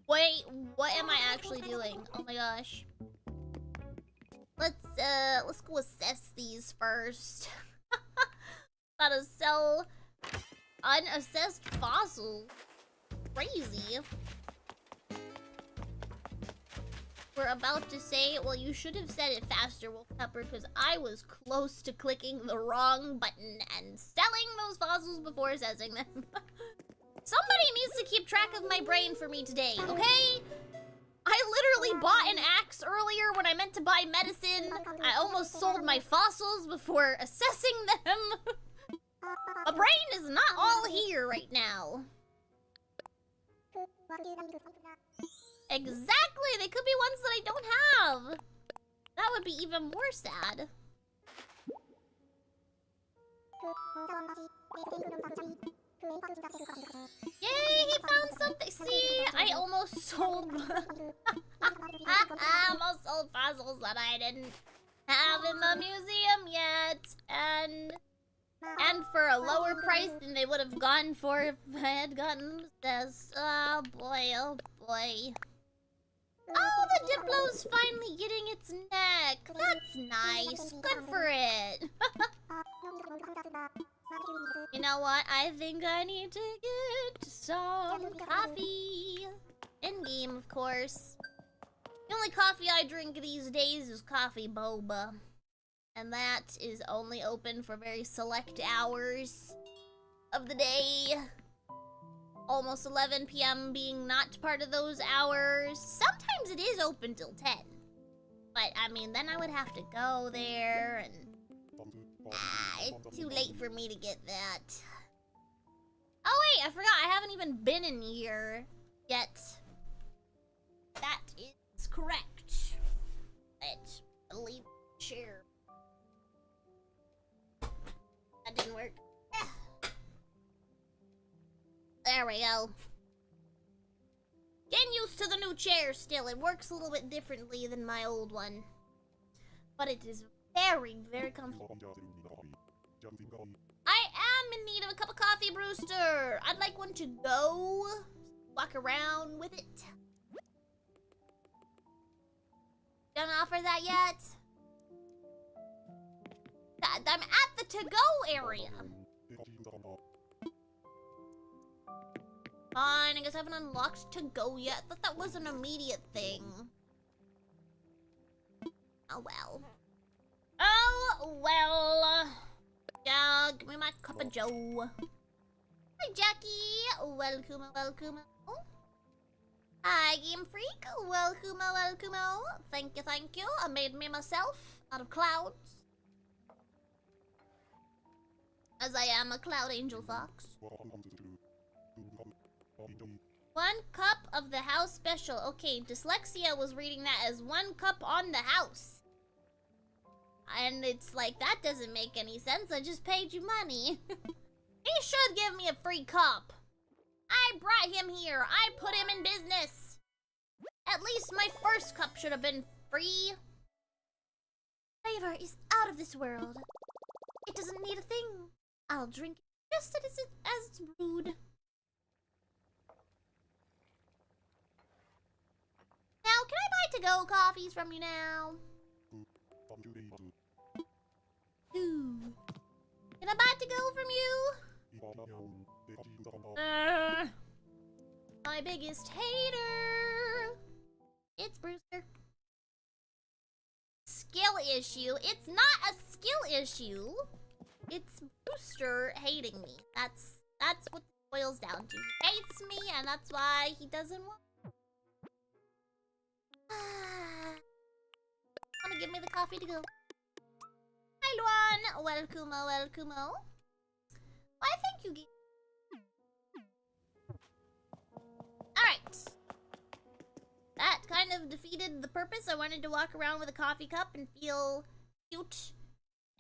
Wait, what am I actually doing? Oh my gosh. Let's go assess these first. Gotta sell unassessed fossils. Crazy. We're about to say, well, you should have said it faster, Wolfpepper, because I was close to clicking the wrong button and selling those fossils before assessing them. Somebody needs to keep track of my brain for me today, okay? I literally bought an axe earlier when I meant to buy medicine. I almost sold my fossils before assessing them. My brain is not all here right now. Exactly! They could be ones that I don't have. That would be even more sad. Yay, he found something. See, I almost sold... I almost sold fossils that I didn't have in the museum yet. And for a lower price than they would have gone for if I had gotten this. Oh boy, oh boy. Oh, the Diplo's finally getting its neck. That's nice. Good for it. You know what? I think I need to get some coffee. In-game, of course. The only coffee I drink these days is coffee boba. And that is only open for very select hours of the day. Almost 11 p.m. being not part of those hours. Sometimes it is open till 10. But, I mean, then I would have to go there and... it's too late for me to get that. Oh wait, I forgot, I haven't even been in here yet. That is correct. Let's leave share. That didn't work. There we go. Getting used to the new chair still. It works a little bit differently than my old one. But it is very, very comfortable. I am in need of a cup of coffee, Brewster. I'd like one to go. Walk around with it. Don't offer that yet? I'm at the to-go area. Fine, I guess I haven't unlocked to-go yet. I thought that was an immediate thing. Oh well. Oh well. Yeah, give me my cup of joe. Hi Jackie. Welcome, welcome. Hi Game Freak. Welcome, welcome. Thank you, thank you. I made me myself out of clouds. As I am a cloud angel fox. 1 cup of the house special. Okay, Dyslexia was reading that as 1 cup on the house. And it's like, that doesn't make any sense. I just paid you money. He should give me a free cup. I brought him here. I put him in business. At least my first cup should have been free. Flavor is out of this world. It doesn't need a thing. I'll drink it just as it's brewed. Now, can I buy to-go coffees from you now? Ooh. Can I buy to-go from you? My biggest hater. It's Brewster. Skill issue. It's not a skill issue. It's Brewster hating me. That's what it boils down to. He hates me, and that's why he doesn't want. Wanna give me the coffee to go? Hi Luan, welcome, welcome. Why thank you. Alright. That kind of defeated the purpose. I wanted to walk around with a coffee cup and feel cute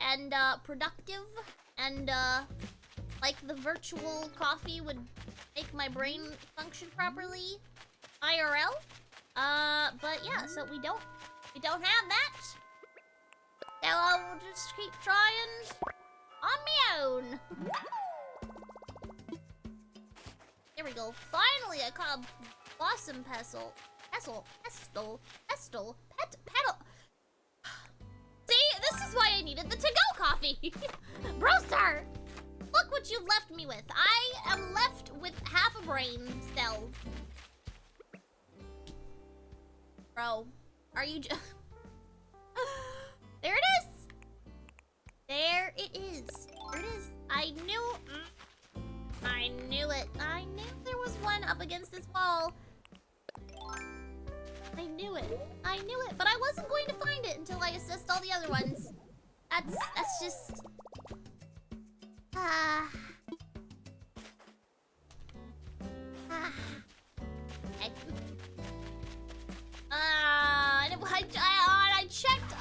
and productive and like the virtual coffee would make my brain function properly IRL. But yeah, so we don't have that. So I'll just keep trying on my own. There we go. Finally, I caught a blossom pestle. Pestle. See, this is why I needed the to-go coffee. Brewster! you've left me with? I am left with half a brain still. Bro, are you just... There it is! There it is. There it is. I knew it. I knew there was one up against this wall. I knew it. I knew it. But I wasn't going to find it until I assessed all the other ones. That's just... I checked.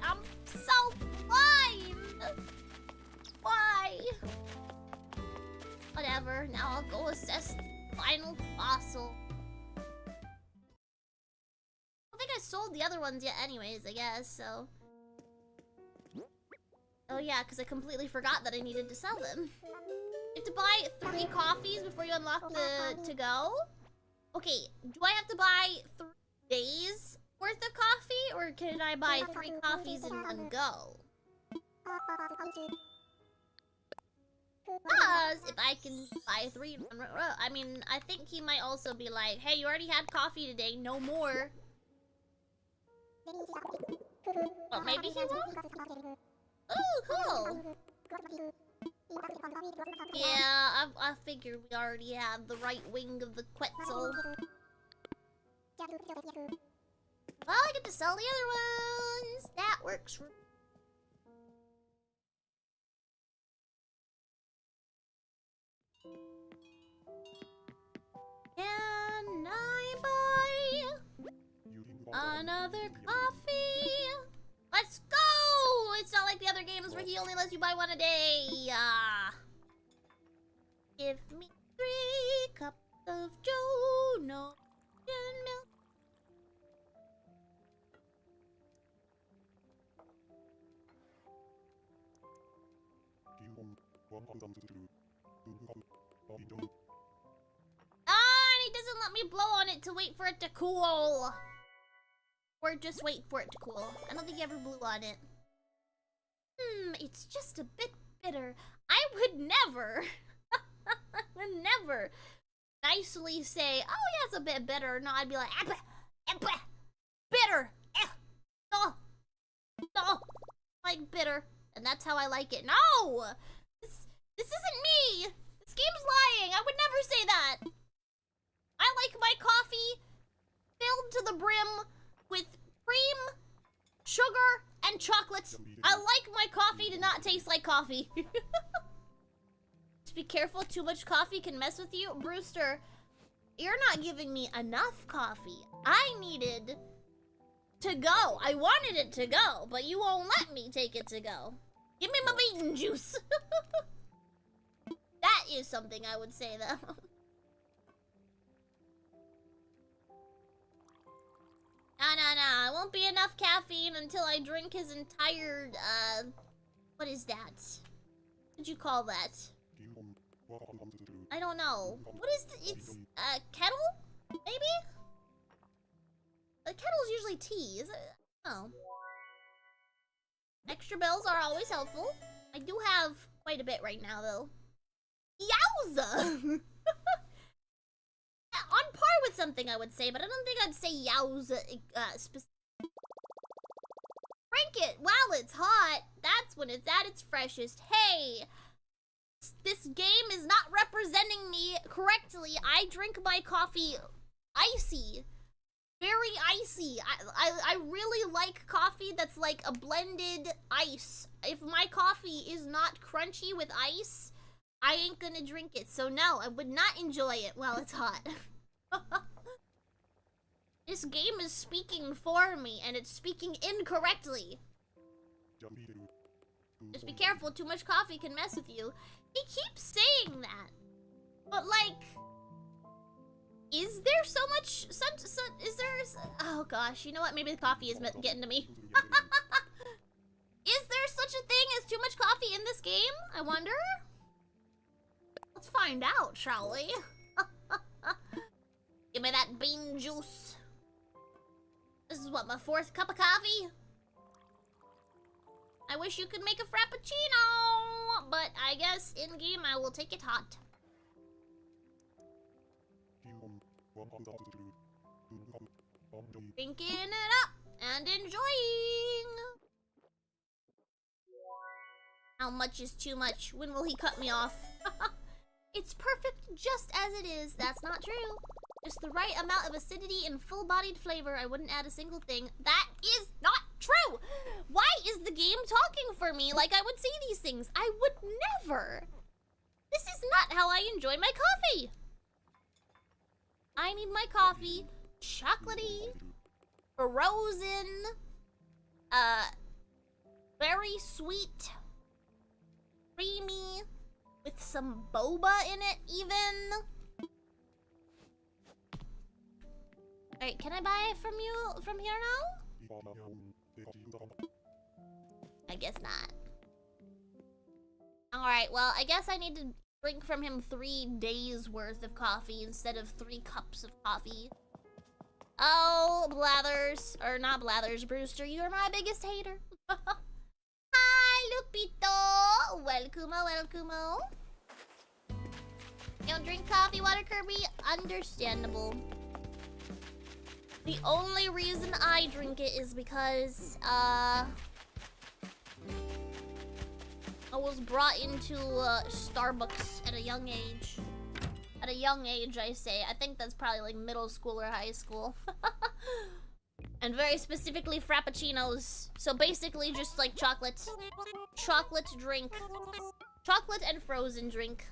I'm so blind. Why? Whatever. Now I'll go assess the final fossil. I don't think I sold the other ones yet, anyways. I guess so. Oh yeah, because I completely forgot that I needed to sell them. You have to buy 3 coffees before you unlock the to-go? Okay, do I have to buy 3 days worth of coffee? Or can I buy 3 coffees in one go? Because if I can buy 3 in one row, I mean, I think he might also be like, hey, you already had coffee today, no more. Well, maybe he won't. Oh, cool. Yeah, I figured we already have the right wing of the Quetzal. Well, I get to sell the other ones. That works for me. Can I buy another coffee? Let's go! It's not like the other games where he only lets you buy 1 a day. Give me 3 cups of Joe, no milk. And he doesn't let me blow on it to wait for it to cool. Or just wait for it to cool. I don't think he ever blew on it. It's just a bit bitter. I would never, nicely say, oh yeah, it's a bit bitter. No, I'd be like, bitter. No, like bitter. And that's how I like it. No! This isn't me! This game's lying! I would never say that! I like my coffee filled to the brim with cream, sugar, and chocolate. I like my coffee to not taste like coffee. Just be careful, too much coffee can mess with you. Brewster, you're not giving me enough coffee. I needed to go. I wanted it to go, but you won't let me take it to go. Give me my bean juice. That is something I would say, though. No. It won't be enough caffeine until I drink his entire, what is that? What'd you call that? I don't know. What is it's, kettle? Maybe? The kettle's usually tea, is it? Oh. Extra bells are always helpful. I do have quite a bit right now, though. Yowza! On par with something, I would say, but I don't think I'd say yowza, Crank it while it's hot. That's when it's at its freshest. Hey! This game is not representing me correctly. I drink my coffee icy. Very icy. I really like coffee that's like a blended ice. If my coffee is not crunchy with ice, I ain't gonna drink it. So no, I would not enjoy it while it's hot. This game is speaking for me, and it's speaking incorrectly. Just be careful, too much coffee can mess with you. He keeps saying that. But like... Is there so much... is there... Oh gosh, you know what? Maybe the coffee is getting to me. Is there such a thing as too much coffee in this game? I wonder? Let's find out, shall we? Give me that bean juice. This is what, my 4th cup of coffee? I wish you could make a frappuccino, but I guess in-game I will take it hot. Drinking it up and enjoying. How much is too much? When will he cut me off? It's perfect just as it is. That's not true. Just the right amount of acidity and full-bodied flavor. I wouldn't add a single thing. That is not true! Why is the game talking for me like I would say these things? I would never! This is not how I enjoy my coffee! I need my coffee chocolatey, frozen, very sweet, creamy, with some boba in it even. Alright, can I buy it from you from here now? I guess not. Alright, well, I guess I need to drink from him 3 days worth of coffee instead of 3 cups of coffee. Oh, Blathers, or not Blathers, Brewster, you're my biggest hater. Hi, Lupito! Welcome-o, welcome-o. You don't drink coffee, Water Kirby? Understandable. The only reason I drink it is because, I was brought into, Starbucks at a young age. At a young age, I say. I think that's probably like middle school or high school. And very specifically frappuccinos. So basically just like chocolate. Chocolate drink. Chocolate and frozen drink.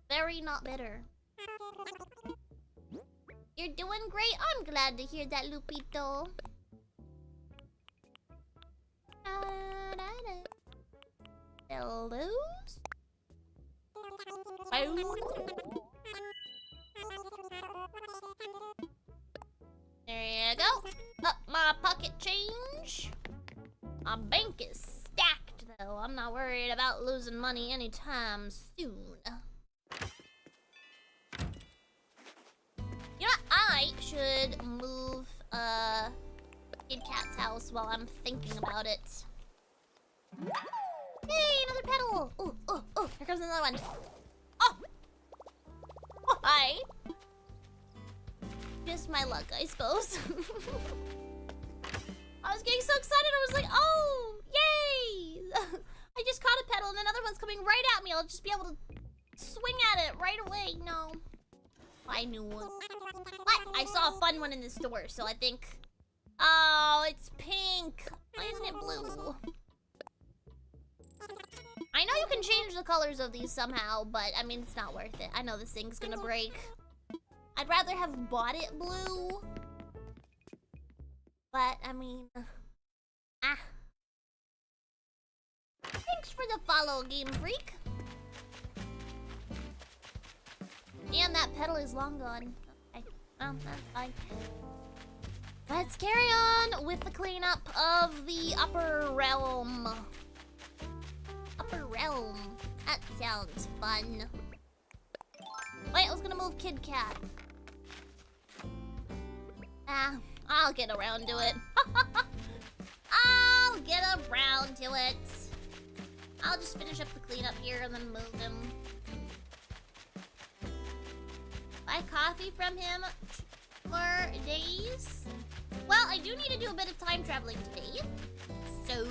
Very not bitter. You're doing great. I'm glad to hear that, Lupito. Hellos? There you go. Up my pocket change. My bank is stacked, though. I'm not worried about losing money anytime soon. You know what? I should move, Kid Cat's house while I'm thinking about it. Hey, another petal! Oh, oh, oh, here comes another one. Oh! Why? Just my luck, I suppose. I was getting so excited, I was like, oh, yay! I just caught a petal and another one's coming right at me. I'll just be able to swing at it right away. No. I knew one. What? I saw a fun one in the store, so I think... Oh, it's pink. Why isn't it blue? I know you can change the colors of these somehow, but I mean, it's not worth it. I know this thing's gonna break. I'd rather have bought it blue. But, I mean... Thanks for the follow, Game Freak. And that petal is long gone. Okay, well, that's fine. Let's carry on with the cleanup of the upper realm. Upper realm. That sounds fun. Wait, I was gonna move Kid Cat. I'll get around to it. I'll get around to it. I'll just finish up the cleanup here and then move him. Buy coffee from him for days. Well, I do need to do a bit of time traveling today. So,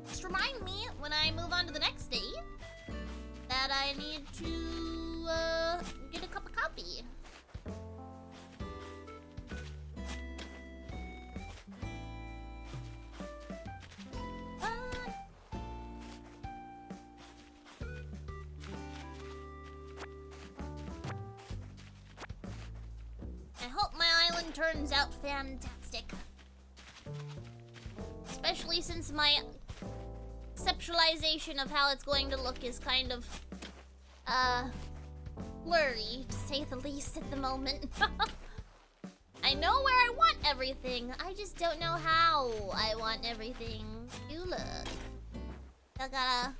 just remind me when I move on to the next day that I need to get a cup of coffee. I hope my island turns out fantastic. Especially since my conceptualization of how it's going to look is kind of, blurry, to say the least at the moment. I know where I want everything, I just don't know how I want everything to look. I gotta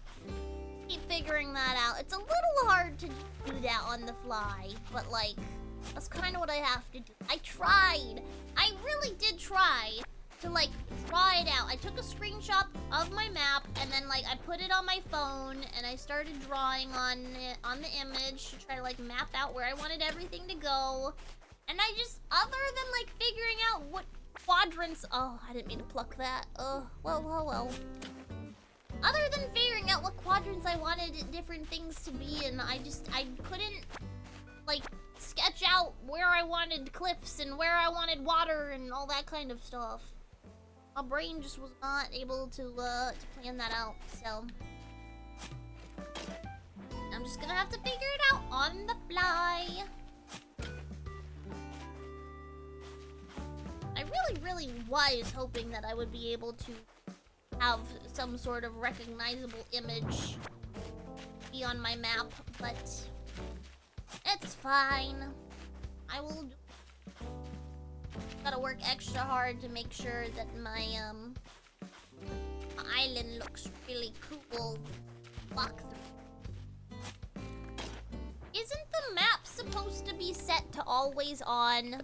keep figuring that out. It's a little hard to do that on the fly, but like, that's kind of what I have to do. I tried. I really did try to like draw it out. I took a screenshot of my map and then like I put it on my phone and I started drawing on it, on the image to try to like map out where I wanted everything to go. And I just, other than like figuring out what quadrants, oh, I didn't mean to pluck that. Well. Other than figuring out what quadrants I wanted different things to be in, I couldn't like sketch out where I wanted cliffs and where I wanted water and all that kind of stuff. My brain just was not able to plan that out, so I'm just gonna have to figure it out on the fly. I really was hoping that I would be able to have some sort of recognizable image be on my map, but it's fine. I will gotta work extra hard to make sure that my island looks really cool. Walk through. Isn't the map supposed to be set to always on?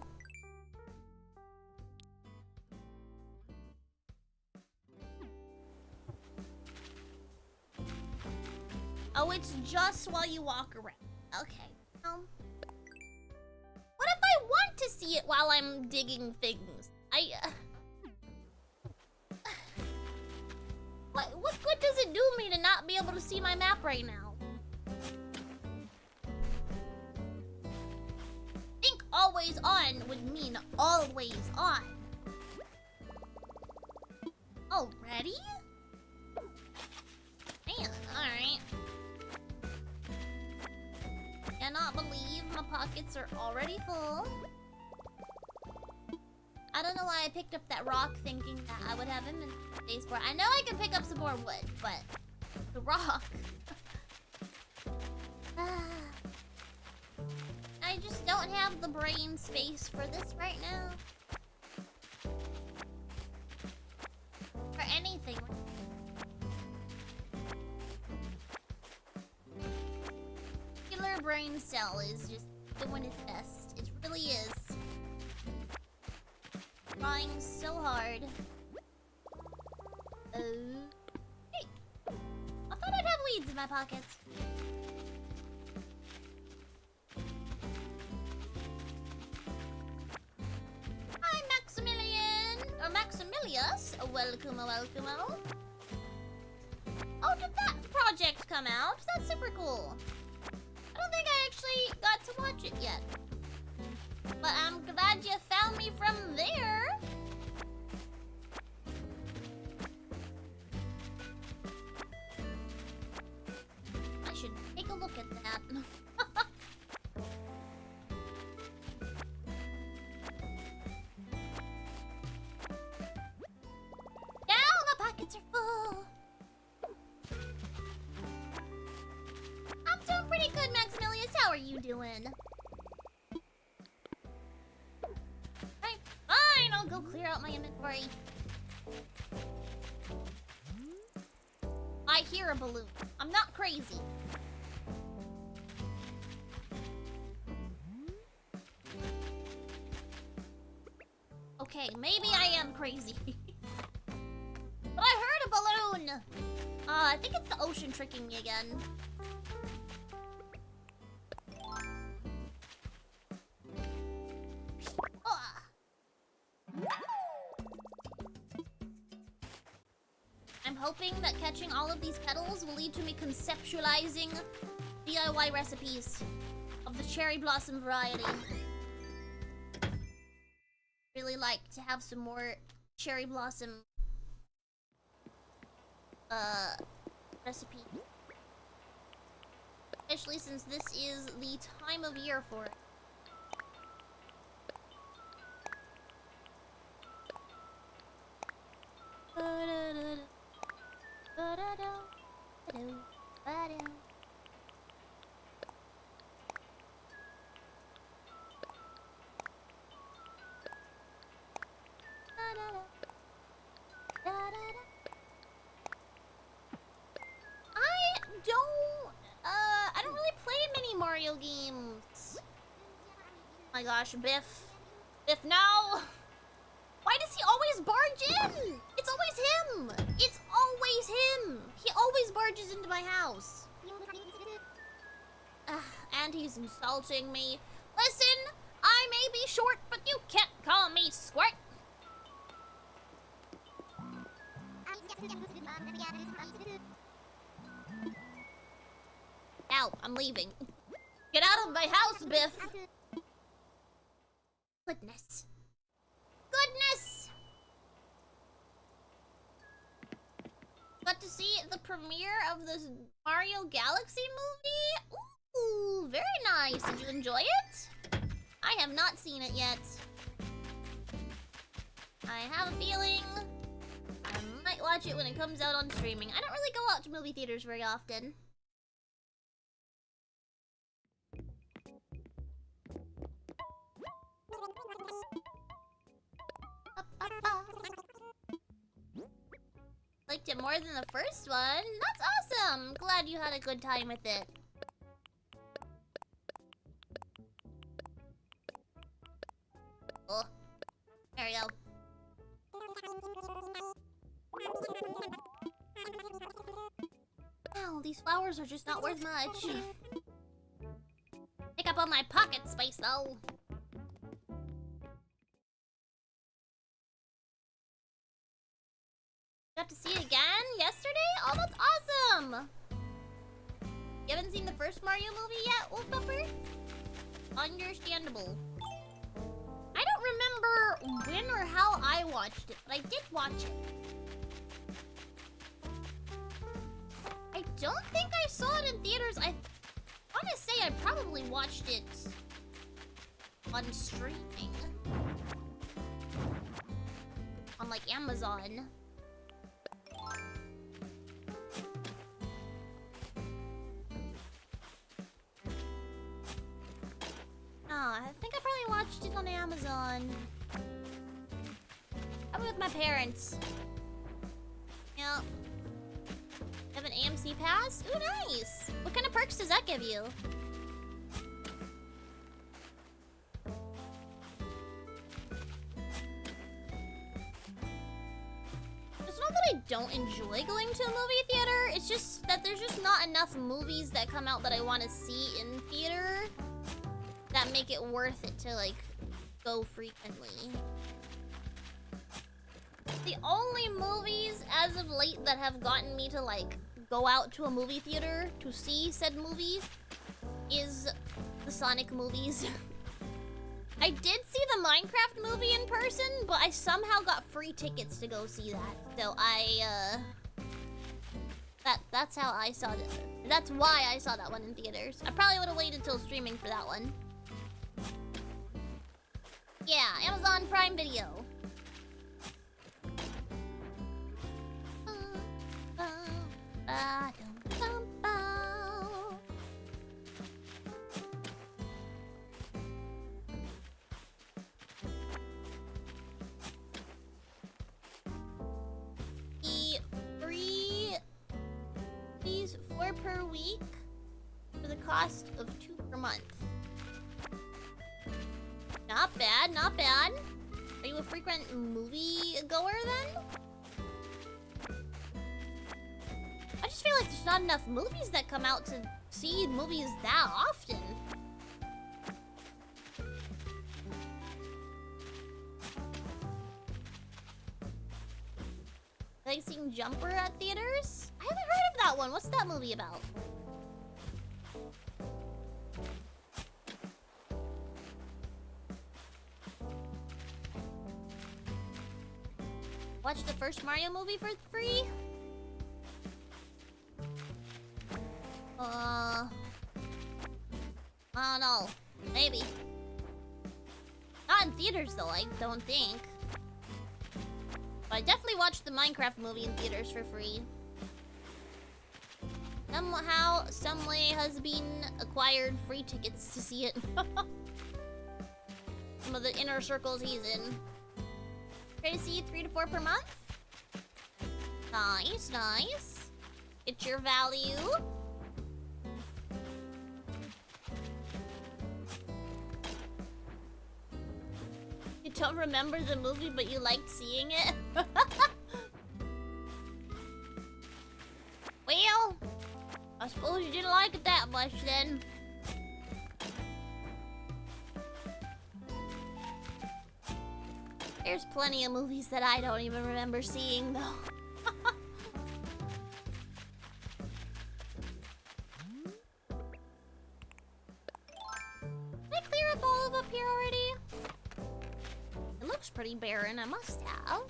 Oh, it's just while you walk around. Okay. What if I want to see it while I'm digging things? What good does it do me to not be able to see my map right now? I think always on would mean always on. Already? Man, alright. Cannot believe my pockets are already full. I don't know why I picked up that rock thinking that I would have inventory space for it. I know I can pick up some more wood, but the rock. I just don't have the brain space for this right now. For anything. Brain cell is just doing its best. It really is. Trying so hard. Hey! I thought I'd have weeds in my pockets. Hi, Maximilian! Or Maximilius! Welcome. Oh, did that project come out? That's super cool. I don't think I actually got to watch it yet. But I'm glad you found me from there. I should take a look at that. Now my pockets are full. I'm doing pretty good, Maximilius. How are you doing? Right, fine. I'll go clear out my inventory. I hear a balloon. I'm not crazy. Okay, maybe I am crazy. But I heard a balloon. I think it's the ocean tricking me again. I'm hoping that catching all of these petals will lead to me conceptualizing DIY recipes of the cherry blossom variety. Really like to have some more cherry blossom recipe. Especially since this is the time of year for it. I don't really play many Mario games. Oh my gosh, Biff. Biff, no! Why does he always always barge in! It's always him! It's always him! He always barges into my house. And he's insulting me. Listen, I may be short, but you can't call me squirt. Ow, I'm leaving. Get out of my house, Biff! Goodness. Goodness! Got to see the premiere of the Mario Galaxy movie? Ooh, very nice. Did you enjoy it? I have not seen it yet. I have a feeling I might watch it when it comes out on streaming. I don't really go out to movie theaters very often. Liked it more than the first one. That's awesome. Glad you had a good time with it. Oh, there we go. Ow, these flowers are just not worth much. Take up all my pocket space, though. Got to see it again yesterday? Oh, that's awesome! You haven't seen the first Mario movie yet, Wolfbuffer? Understandable. I don't remember when or how I watched it, but I did watch it. I don't think I saw it in theaters. I want to say I probably watched it on streaming. On, like, Amazon. I think I probably watched it on Amazon. Probably with my parents. Yeah. Have an AMC pass? Ooh, nice! What kind of perks does that give you? It's not that I don't enjoy going to a movie theater, it's just that there's just not enough movies that come out that I want to see in theater that make it worth it to, like, go frequently. The only movies as of late that have gotten me to, like, go out to a movie theater to see said movie is the Sonic movies. I did see the Minecraft movie in person, but I somehow got free tickets to go see that. So that's how I saw it. That's why I saw that one in theaters. I probably would have waited till streaming for that one. Yeah, Amazon Prime Video. These 4 per week for the cost of 2 per month. Not bad, not bad. Are you a frequent movie goer then? I just feel like there's not enough movies that come out to see movies that often. Like seeing Jumper at theaters? I haven't heard of that one. What's that movie about? Watch the first Mario movie for free? I don't know. Maybe. Not in theaters though, I don't think. But I definitely watched the Minecraft movie in theaters for free. Somehow, someway has been acquired free tickets to see it. Some of the inner circles he's in. Try to see 3 to 4 per month? Nice, nice. It's your value. don't remember the movie, but you liked seeing it? Well, I suppose you didn't like it that much then. There's plenty of movies that I don't even remember seeing, though. Did I clear up all of up here already? It looks pretty barren, I must have.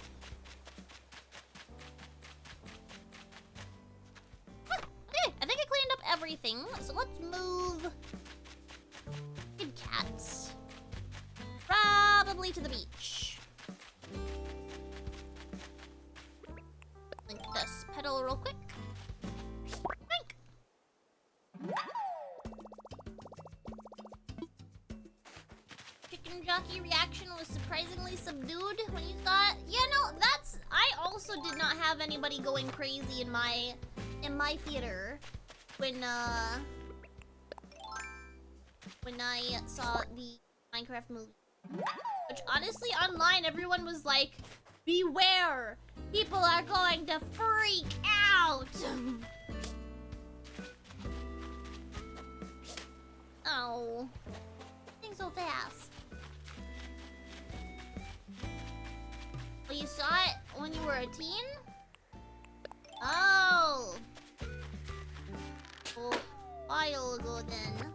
Okay, I think I cleaned up everything, so let's move Kid Cats probably to the beach. Link this pedal real quick. Link. Chicken jockey reaction was surprisingly subdued when you saw it. Yeah, no, that's... I also did not have anybody going crazy in my theater when I saw the Minecraft movie. Which honestly, online, everyone was like, beware! People are going to freak out! Oh. Things so fast. Well, you saw it when you were a teen? Oh. Well, a while ago then.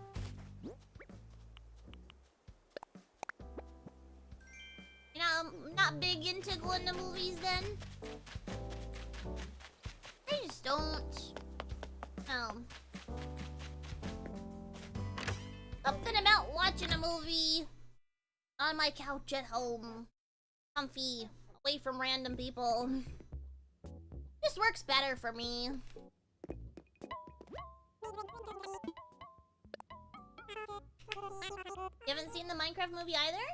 You know, I'm not big into going to movies then. I just don't. Something about watching a movie on my couch at home. Comfy, away from random people. Just works better for me. You haven't seen the Minecraft movie either?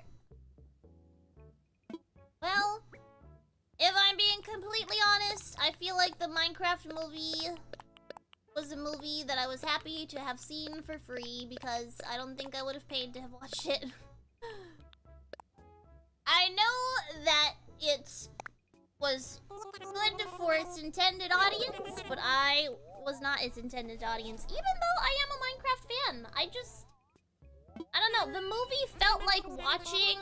Well, if I'm being completely honest, I feel like the Minecraft movie was a movie that I was happy to have seen for free because I don't think I would have paid to have watched it. I know that it was good for its intended audience, but I was not its intended audience, even though I am a Minecraft fan. I don't know, the movie felt like watching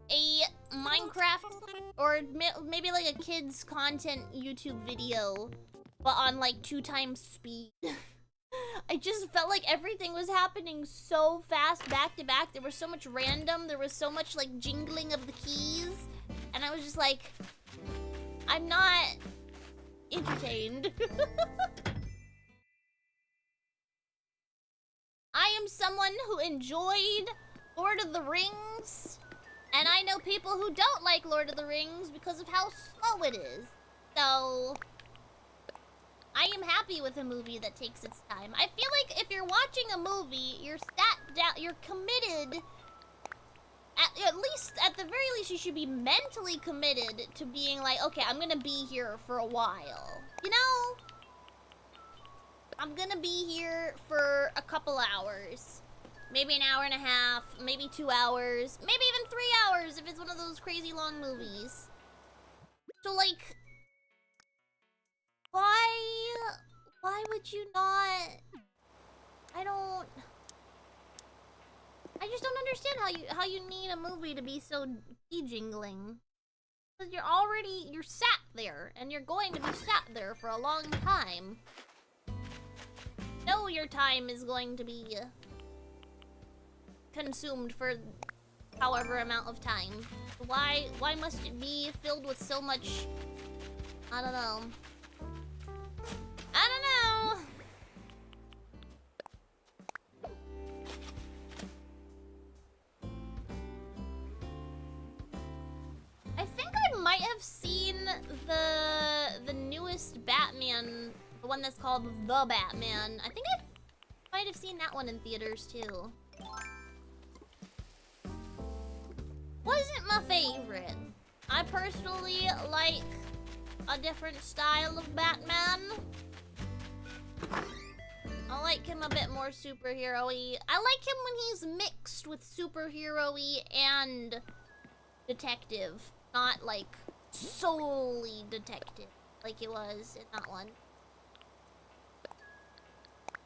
a Minecraft or maybe like a kids content YouTube video, but on like 2 times speed. I just felt like everything was happening so fast back to back. There was so much random, there was so much like jingling of the keys, and I was just like, I'm not entertained. I am someone who enjoyed Lord of the Rings, and I know people who don't like Lord of the Rings because of how slow it is. So I am happy with a movie that takes its time. I feel like if you're watching a movie, you're sat down, you're committed. At the very least, you should be mentally committed to being like, okay, I'm gonna be here for a while. You know? I'm gonna be here for a couple hours. Maybe an hour and a half, maybe 2 hours, maybe even 3 hours if it's one of those crazy long movies. So like, why would you not? I just don't understand how you need a movie to be so jingling. Because you're sat there, and you're going to be sat there for a long time. Know your time is going to be consumed for however amount of time. Why must it be filled with so much? I don't know. I think I might have seen the newest Batman, the one that's called The Batman. I think I might have seen that one in theaters too. Wasn't my favorite. I personally like a different style of Batman. I like him a bit more superhero-y. I like him when he's mixed with superhero-y and detective. Not, like, solely detective, like it was in that one.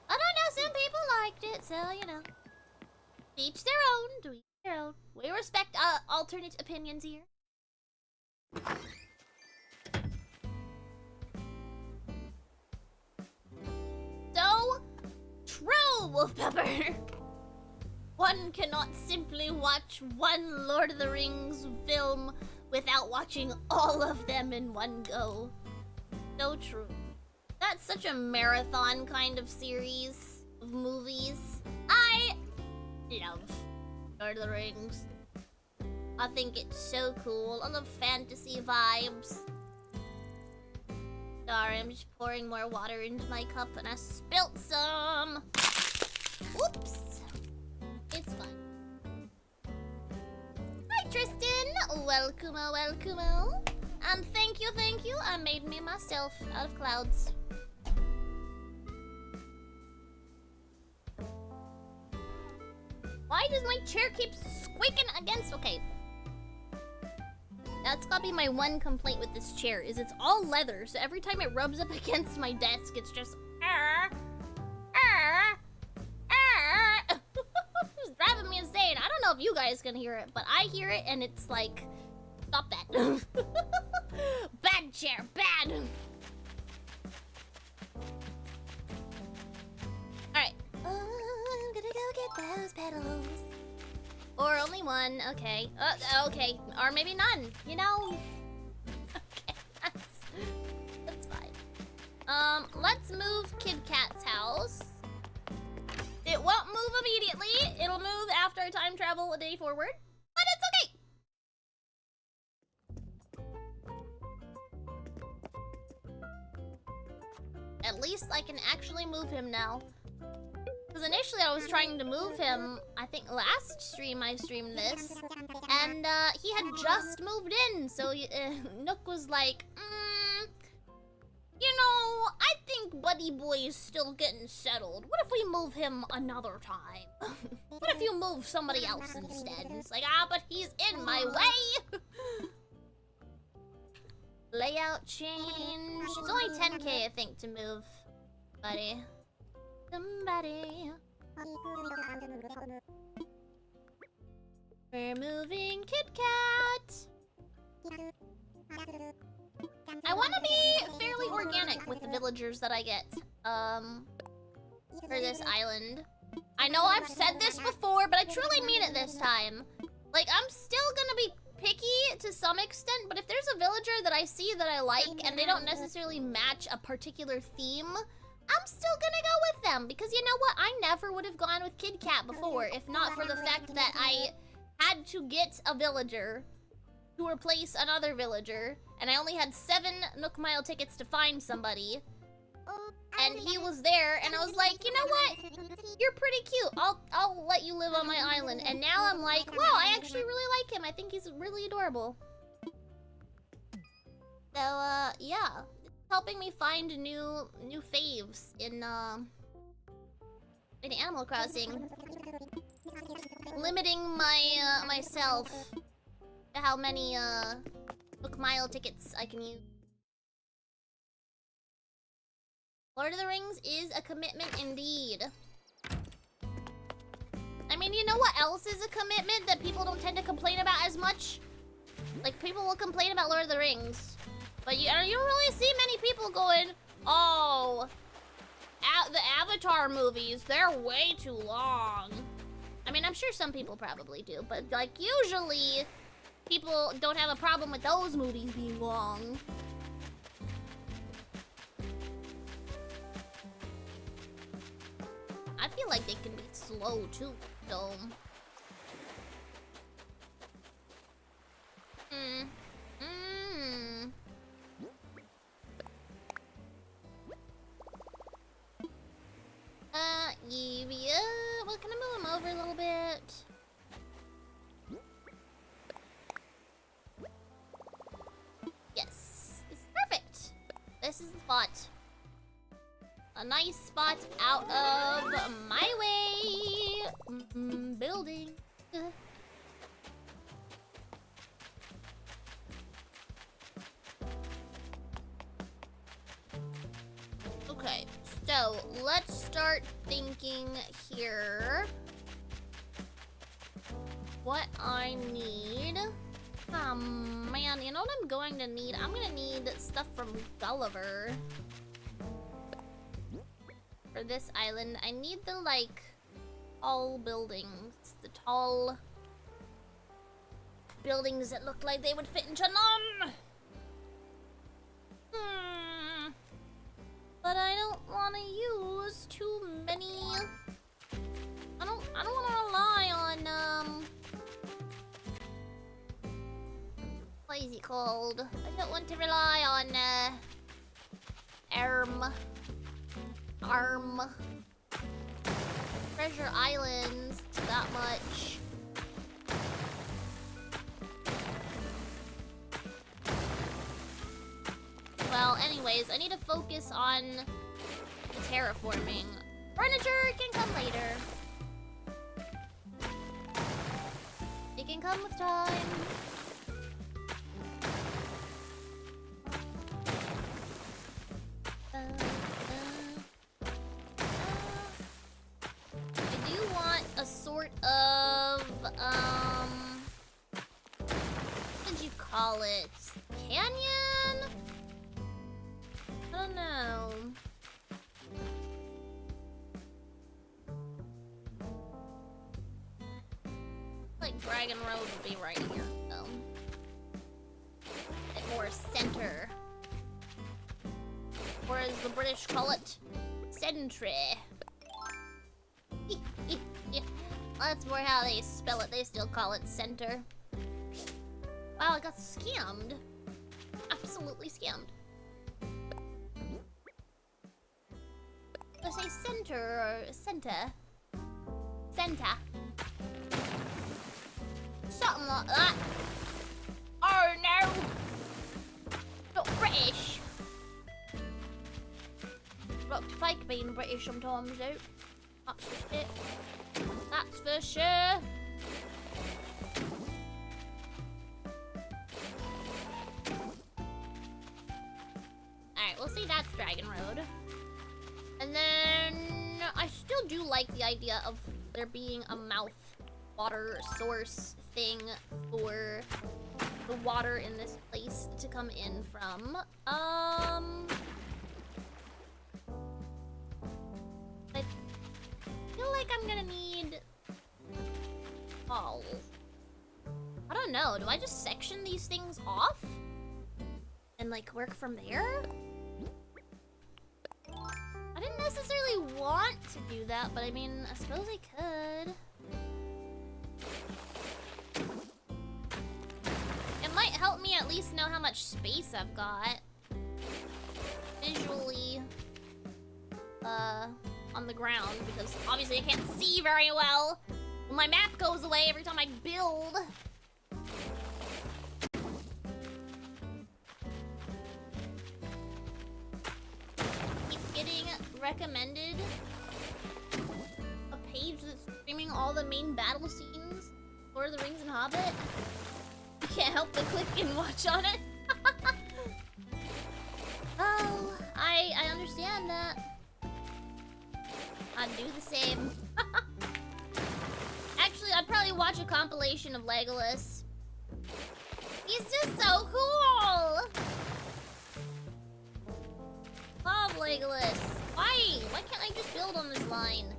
I don't know, some people liked it, so, you know. To each their own, to each their own. We respect alternate opinions here. So true, Wolfpepper! One cannot simply watch one Lord of the Rings film without watching all of them in one go. So true. That's such a marathon kind of series of movies. I love Lord of the Rings. I think it's so cool. I love fantasy vibes. Sorry, I'm just pouring more water into my cup and I spilt some. Whoops. It's fine. Hi, Tristan. Welcome-o, welcome-o. And thank you. I made me myself out of clouds. Why does my chair keep squeaking against... Okay. That's gotta be my one complaint with this chair, is it's all leather, so every time it rubs up against my desk, it's just... It's driving me insane. I don't know if you guys can hear it, but I hear it, and it's like... Stop that. Bad chair, bad! Alright. I'm gonna go get those pedals. Or only one, okay. Okay, or maybe none, you know? Okay, that's fine. Let's move Kid Cat's house. It won't move immediately. It'll move after time travel a day forward, but it's okay. At least I can actually move him now. Because initially I was trying to move him, I think last stream I streamed this, and he had just moved in, so Nook was like, you know, I think Buddy Boy is still getting settled. What if we move him another time? What if you move somebody else instead? And it's like, but he's in my way! Layout change. It's only 10k, I think, to move, buddy. Somebody. We're moving Kit Kat. I want to be fairly organic with the villagers that I get for this island. I know I've said this before, but I truly mean it this time. Like, I'm still gonna be picky to some extent, but if there's a villager that I see that I like and they don't necessarily match a particular theme, I'm still gonna go with them, because you know what? I never would have gone with Kid Cat before if not for the fact that I had to get a villager to replace another villager, and I only had 7 Nook Mile tickets to find somebody, and he was there, and I was like, you know what? You're pretty cute. I'll let you live on my island. And now I'm like, wow, I actually really like him. I think he's really adorable. So, yeah. Helping me find new faves in Animal Crossing. Limiting my myself to how many Nook Mile tickets I can use. Lord of the Rings is a commitment indeed. I mean, you know what else is a commitment that people don't tend to complain about as much? Like, people will complain about Lord of the Rings, but you don't really see many people going, oh, the Avatar movies, they're way too long. I mean, I'm sure some people probably do, but like, usually people don't have a problem with those movies being long. I feel like they can be slow too, so. Yeah. Well, can I move him over a little bit? Yes. This is perfect. This is the spot. a nice spot out of my way. Building. Okay, so let's start thinking here. What I need. Oh man, you know what I'm going to need? I'm gonna need stuff from Gulliver. For this island, I need the, like, tall buildings. The tall buildings that look like they would fit into none. But I don't want to use too many. I don't want to rely on, what is it called? I don't want to rely on, Treasure Islands that much. Well, anyways, I need to focus on the terraforming. Furniture can come later. It can come with time. I do want a sort of, what did you call it? Canyon? I don't know. Like Dragon Road would be right here, though. Bit more center. Or as the British call it, century. That's more how they spell it. They still call it center. Wow, I got scammed. Absolutely scammed. Let's say center or center. Center. Something like that. Oh no! Not British. Rock to fake being British sometimes, though. That's for shit. That's for sure. Alright, we'll see that's Dragon Road. And then I still do like the idea of there being a mouth water source thing for the water in this place to come in from. I feel like I'm gonna need walls. I don't know. Do I just section these things off and like work from there? I didn't necessarily want to do that, but I mean, I suppose I could. It might help me at least know how much space I've got visually on the ground, because obviously I can't see very well when my map goes away every time I build. Keep getting recommended a page that's streaming all the main battle scenes, Lord of the Rings and Hobbit. You can't help but click and watch on it. Oh, I understand that. I'd do the same. Actually, I'd probably watch a compilation of Legolas. He's just so cool! Love Legolas. Why? Why can't I just build on this line?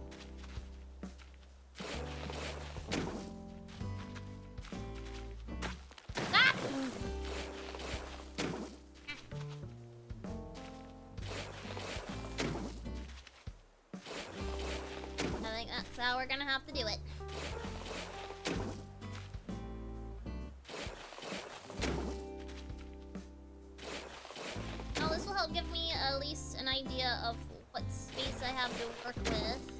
Ah! I think that's how we're gonna have to do it. Now this will help give me at least an idea of what space I have to work with.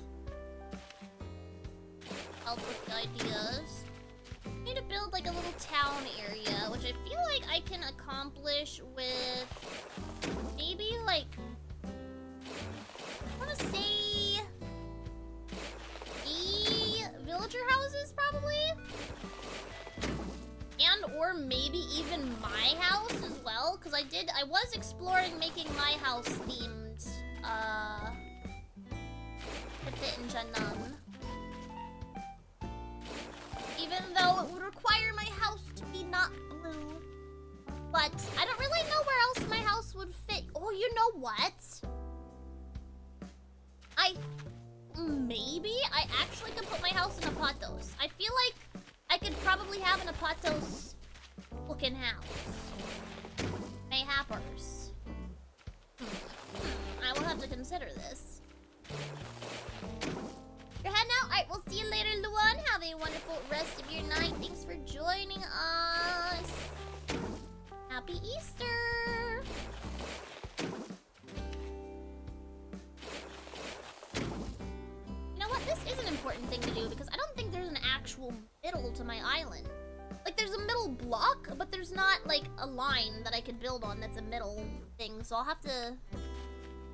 Help with the ideas. I need to build like a little town area, which I feel like I can accomplish with maybe like say villager houses, probably? And or maybe even my house as well, because I was exploring making my house themed, to fit in Jannan. Even though it would require my house to be not blue. But I don't really know where else my house would fit. Oh, you know what? Maybe I actually could put my house in a Apatos. I feel like I could probably have an Apatos looking house. Mayhappers. I will have to consider this. You're heading out? Alright, we'll see you later, Luan. Have a wonderful rest of your night. Thanks for joining us. Happy Easter! You know what? This is an important thing to do because I don't think there's an actual middle to my island. Like, there's a middle block, but there's not, like, a line that I could build on that's a middle thing. So I'll have to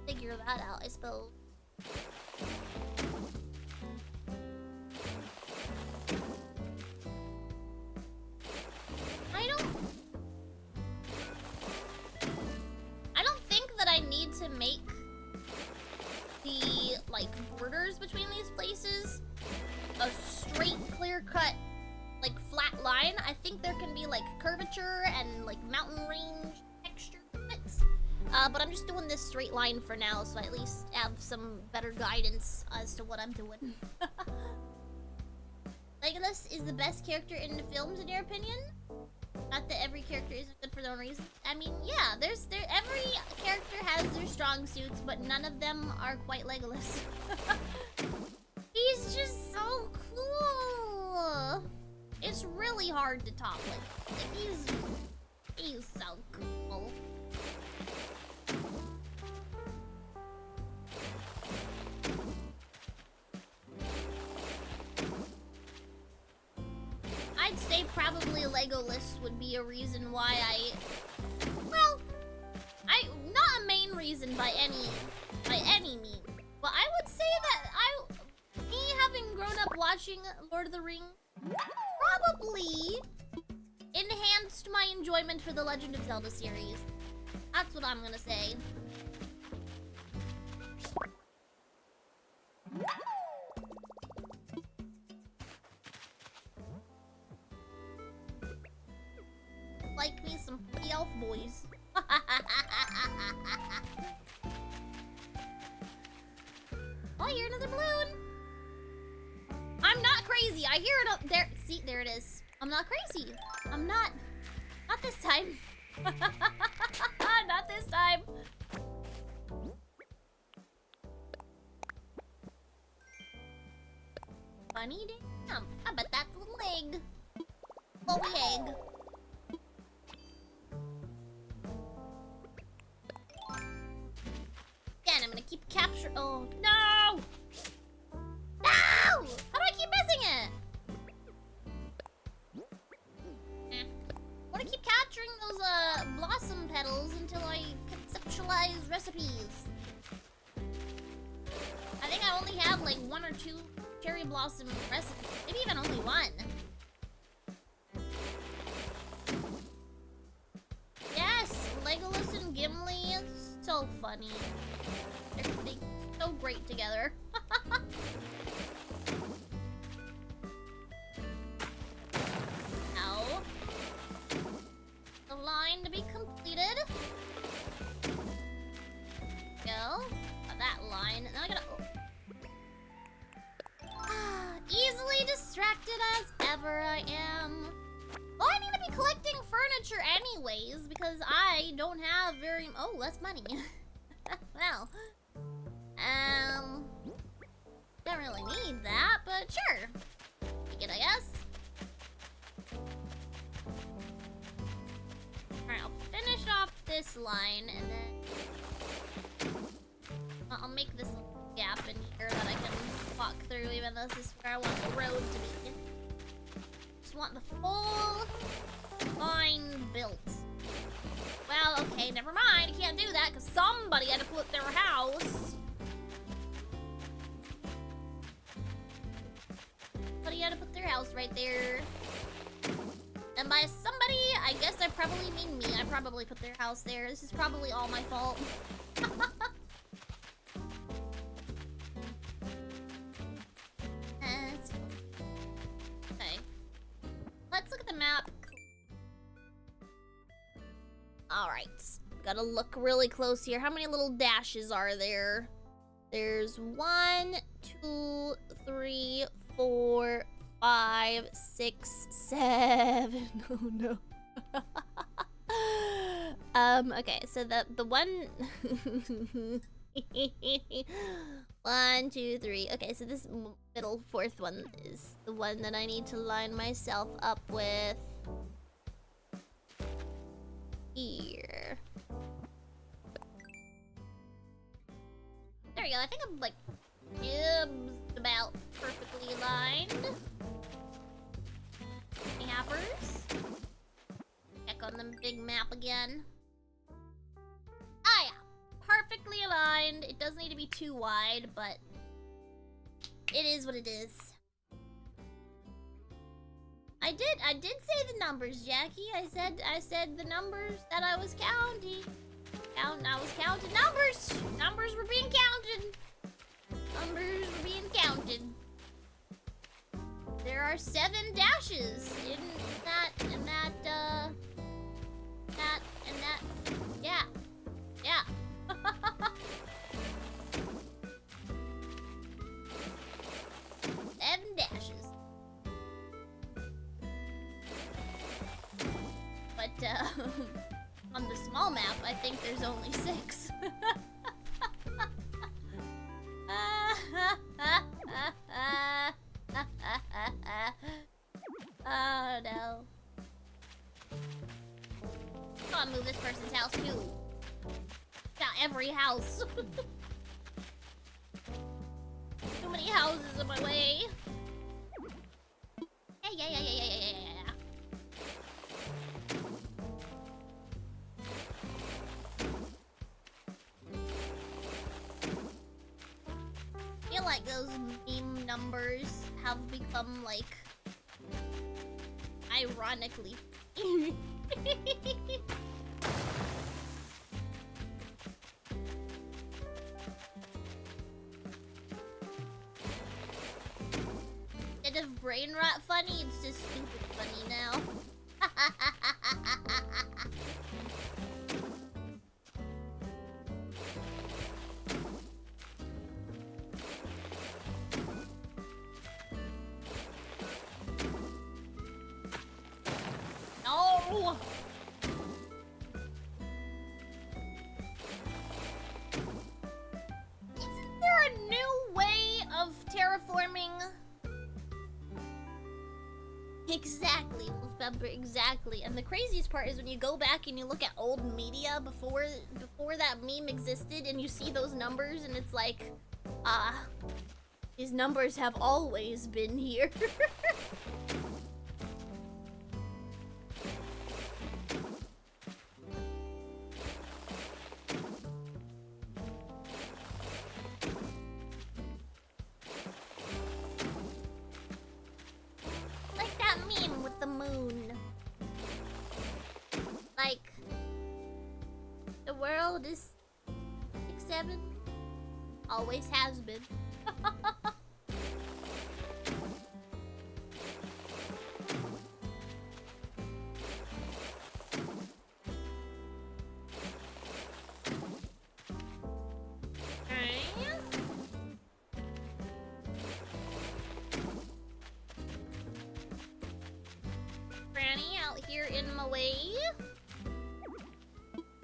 figure that out, I suppose. I don't think that I need to make the, like, borders between these places a straight, clear-cut, like, flat line. I think there can be, like, curvature and, like, mountain range texture to it. But I'm just doing this straight line for now, so I at least have some better guidance as to what I'm doing. Legolas is the best character in the films, in your opinion? Not that every character isn't good for their own reasons. I mean, yeah, every character has their strong suits, but none of them are quite Legolas. He's just so cool. It's really hard to top like he's so cool. I'd say probably Legolas would be a reason why not a main reason by any means, but I would say that me having grown up watching Lord of the Rings probably enhanced my enjoyment for the Legend of Zelda series. That's what I'm gonna say. Like me some pretty elf boys. Oh, you're another balloon. I'm not crazy. I hear it up there. See, there it is. I'm not crazy. I'm not. Not this time. Not this time. Funny damn. I bet that's a little egg. Flowy egg. Again, I'm gonna keep capture. Oh no! No! How do I keep missing it? I want to keep capturing those blossom petals until I conceptualize recipes. I think I only have like 1 or 2 cherry blossom recipes. Maybe even only 1. Yes, Legolas and Gimli is so funny. They're so great together. Now, the line to be completed. Go. Got that line. Now I gotta. Easily distracted as ever I am. Oh, I need to be collecting furniture anyways because I don't have very. Oh, less money. Well, don't really need that, but sure. Take it, I guess. Alright, I'll finish off this line and then I'll make this gap in here that I can walk through, even though this is where I want the road to be. Just want the full line built. Well, okay, never mind. I can't do that because somebody had to put their house probably put their house there. This is probably all my fault. Okay. Let's look at the map. Alright. Gotta look really close here. How many little dashes are there? There's 1, 2, 3, 4, 5, 6, 7. Oh no. Okay, so the one 1, 2, 3. Okay, so this middle fourth one is the one that I need to line myself up with here. There we go. I think I'm like just about perfectly aligned. Happers. Check on the big map again. Ah, yeah. Perfectly aligned. It does need to be too wide, but it is what it is. I did say the numbers, Jackie. I said the numbers that I was counting. I was counting numbers. Numbers were being counted. Numbers were being counted. There are 7 dashes in that, yeah. Yeah. 7 dashes. But, on the small map, I think there's only 6. Oh no. Come on, move this person's house too. Got every house. Too many houses in my way. Yeah. I feel like those meme numbers have become like ironically. Instead of brain rot funny, it's just stupid funny now. No! Isn't there a new way of terraforming? Exactly, Wolfbumper, exactly. And the craziest part is when you go back and you look at old media before that meme existed and you see those numbers and it's like, these numbers have always been here. The moon. Like, the world is 6-7. Always has been. Here in my way.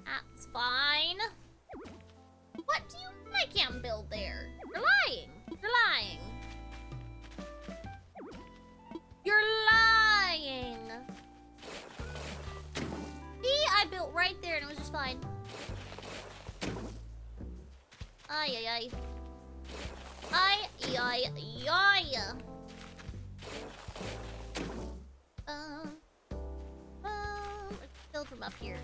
That's fine. What do you mean I can't build there? You're lying. You're lying. You're lying. See, I built right there and it was just fine. Ay, ay, ay. Ay, ay, ay. Build from up here.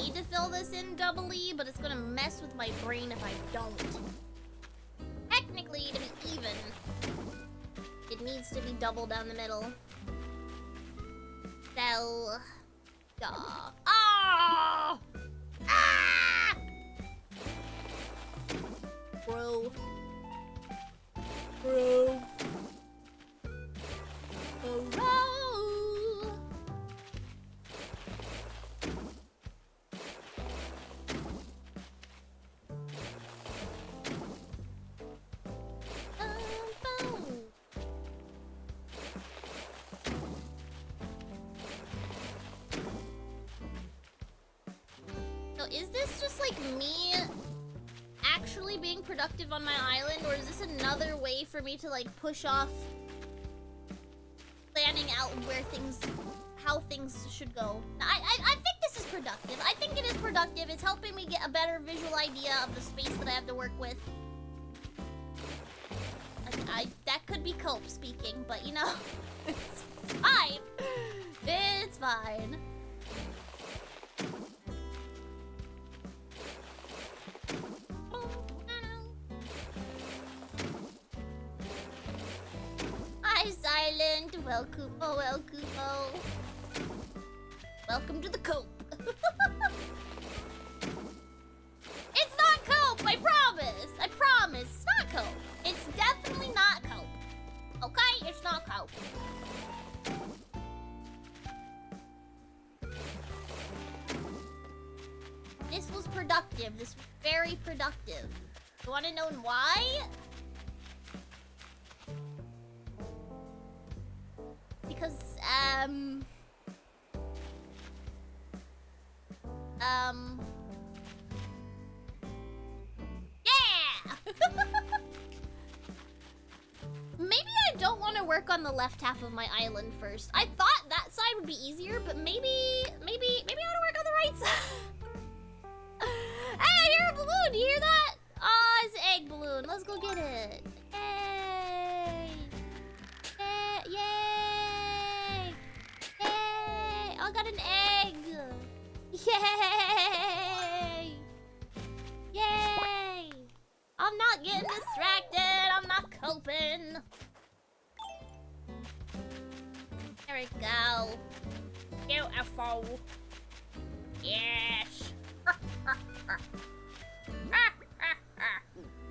need to fill this in doubly, but it's gonna mess with my brain if I don't. Technically, to be even, it needs to be double down the middle. So, ah! Ah! Bro. Bro. Bro. So is this just like me actually being productive on my island, or is this another way for me to like push off planning out where things, how things should go? I think this is productive. I think it is productive. It's helping me get a better visual idea of the space that I have to work with. That could be Cope speaking, but you know, it's fine. It's fine. Hi, Silent. Welcome, welcome. Welcome to the Cope. It's not Cope, I promise. I promise. It's not Cope. It's definitely not Cope. Okay? It's not Cope. This was productive. This was very productive. You want to know why? Because, yeah! Maybe I don't want to work on the left half of my island first. I thought that side would be easier, but maybe I want to work on the right side. Hey, you're a balloon! Do you hear that? Oh, it's an egg balloon. Let's go get it. Hey! Hey! Yay! Yay! I got an egg! Yay! Yay! I'm not getting distracted. I'm not coping. There we go. Beautiful. Yes.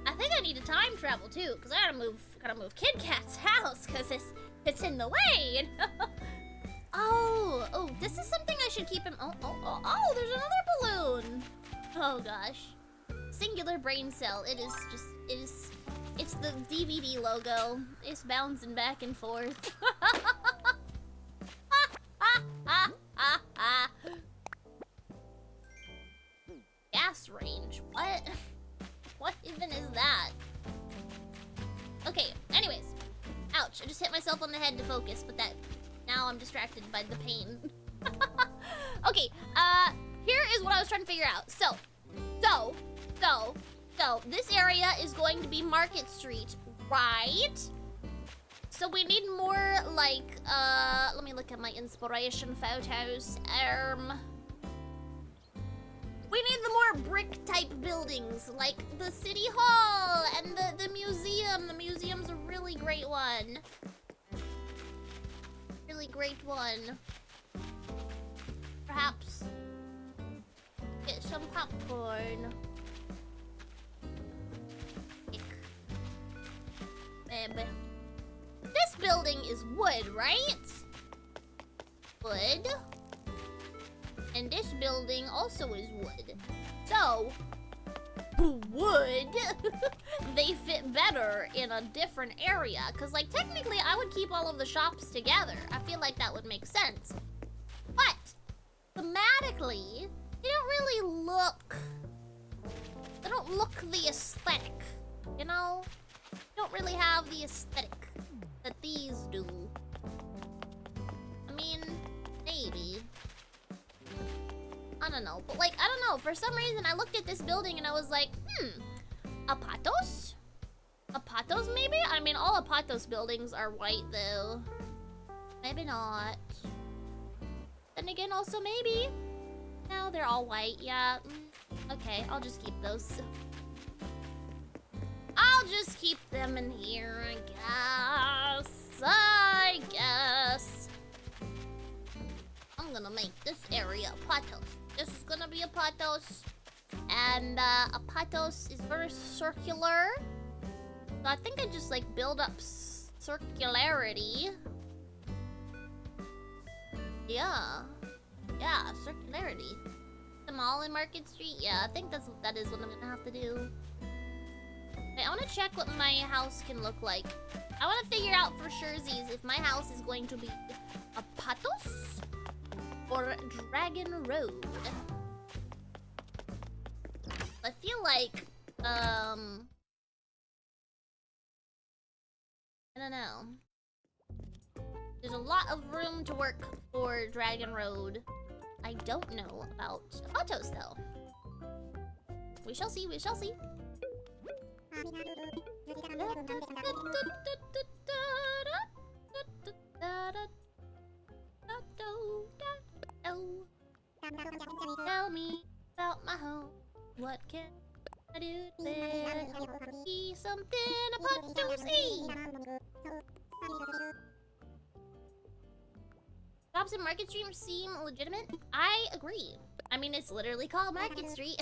I think I need to time travel too, because I gotta move Kid Cat's house, because it's in the way. Oh, this is something I should keep in. Oh, there's another balloon. Oh gosh. Singular brain cell. It's the DVD logo. It's bouncing back and forth. Gas range. What? What even is that? Okay, anyways. Ouch, I just hit myself on the head to focus, but now I'm distracted by the pain. Okay, here is what I was trying to figure out. So, this area is going to be Market Street, right? So we need more, like, let me look at my inspiration photos. We need the more brick-type buildings, like the City Hall and the museum. The museum's a really great one. Really great one. Perhaps get some popcorn. This building is wood, right? Wood. And this building also is wood. So, wood, they fit better in a different area. Because, like, technically, I would keep all of the shops together. I feel like that would make sense. But, thematically, they don't really look... They don't look the aesthetic, you know? They don't really have the aesthetic that these do. I mean, maybe. I don't know, but like, I don't know. For some reason, I looked at this building and I was like, Apatos? Apatos, maybe? I mean, all Apatos buildings are white, though. Maybe not. Then again, also maybe. No, they're all white. Yeah. Okay, I'll just keep those. I'll just keep them in here, I guess. I'm gonna make this area a pothos. This is gonna be a pothos. And a pothos is very circular. So I think I just like build up circularity. Yeah. Yeah, circularity. Them all in Market Street? Yeah, I think that is what I'm gonna have to do. Okay, I wanna check what my house can look like. I wanna figure out for surezies if my house is going to be a pothos or Dragon Road. I feel like, I don't know. There's a lot of room to work for Dragon Road. I don't know about pothos though. We shall see, we shall see. Tell me about my home. What can I do to be something about to see? Shops in Market Street seem legitimate. I agree. I mean, it's literally called Market Street.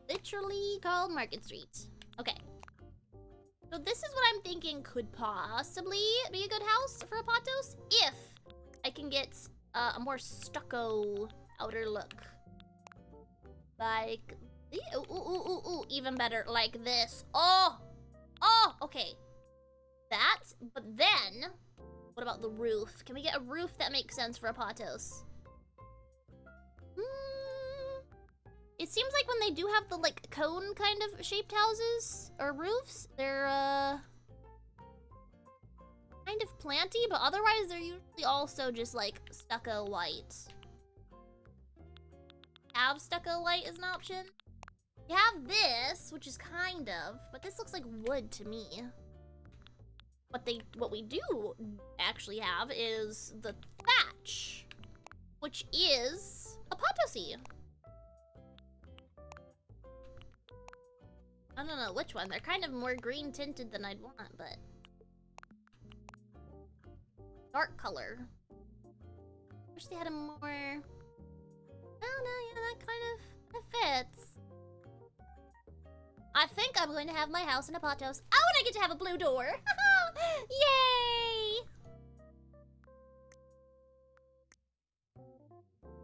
Literally called Market Street. Okay. So this is what I'm thinking could possibly be a good house for a pothos if I can get a more stucco outer look. Like, ooh, even better, like this. Oh, okay. That, but then, what about the roof? Can we get a roof that makes sense for a pothos? It seems like when they do have the, like, cone kind of shaped houses, or roofs, they're, kind of planty, but otherwise they're usually also just, like, stucco white. Have stucco white as an option. You have this, which is kind of, but this looks like wood to me. What we do actually have is the thatch, which is a pothosy. I don't know which one. They're kind of more green tinted than I'd want, but dark color. Wish they had a more. Oh no, yeah, that kind of fits. I think I'm going to have my house in a pothos. Oh, and I get to have a blue door. Yay!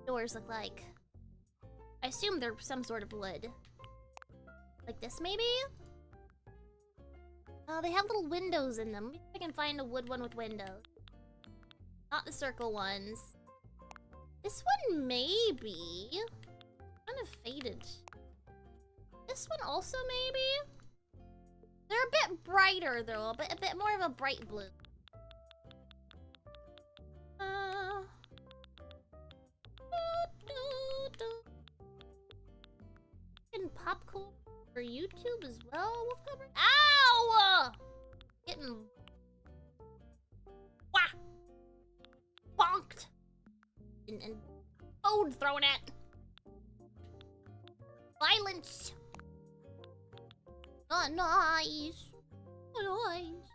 Doors look like. I assume they're some sort of wood. Like this, maybe? Oh, they have little windows in them. Maybe I can find a wood one with windows. Not the circle ones. This one maybe. Kind of faded. This one also maybe? They're a bit brighter though, a bit more of a bright blue. And popcorn for YouTube as well. Ow! Getting bonked and food thrown at. Violence. Oh, nice. Oh, nice.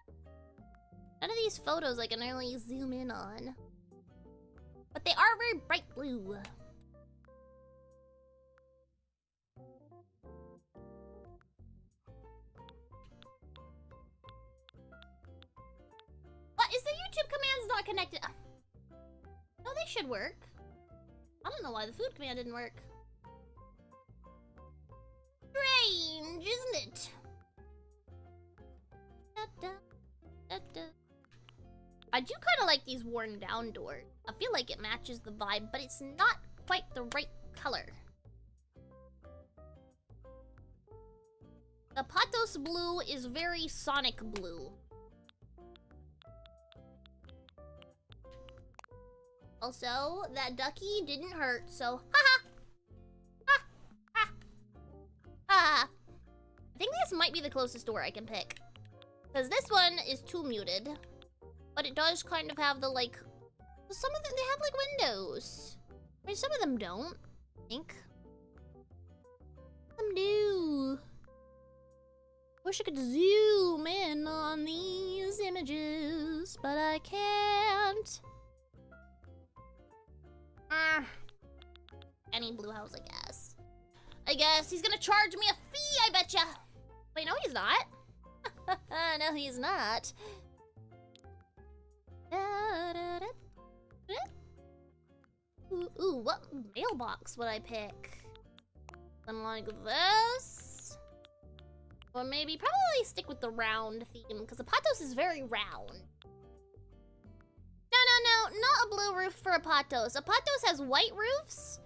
None of these photos I can really zoom in on. But they are very bright blue. What? Is the YouTube commands not connected? No, they should work. I don't know why the food command didn't work. Strange, isn't it? I do kind of like these worn down doors. I feel like it matches the vibe, but it's not quite the right color. The pothos blue is very Sonic blue. Also, that ducky didn't hurt, so haha! I think this might be the closest door I can pick. Because this one is too muted. But it does kind of have the, like, Some of them, they have like windows. I mean, some of them don't, I think. Some do. Wish I could zoom in on these images, but I can't. Any blue house, I guess. I guess he's gonna charge me a fee, I betcha. Wait, no, he's not. No, he's not. Ooh, what mailbox would I pick? Something like this. Or maybe probably stick with the round theme, because Apatos is very round. No, not a blue roof for Apatos. Apatos has white roofs,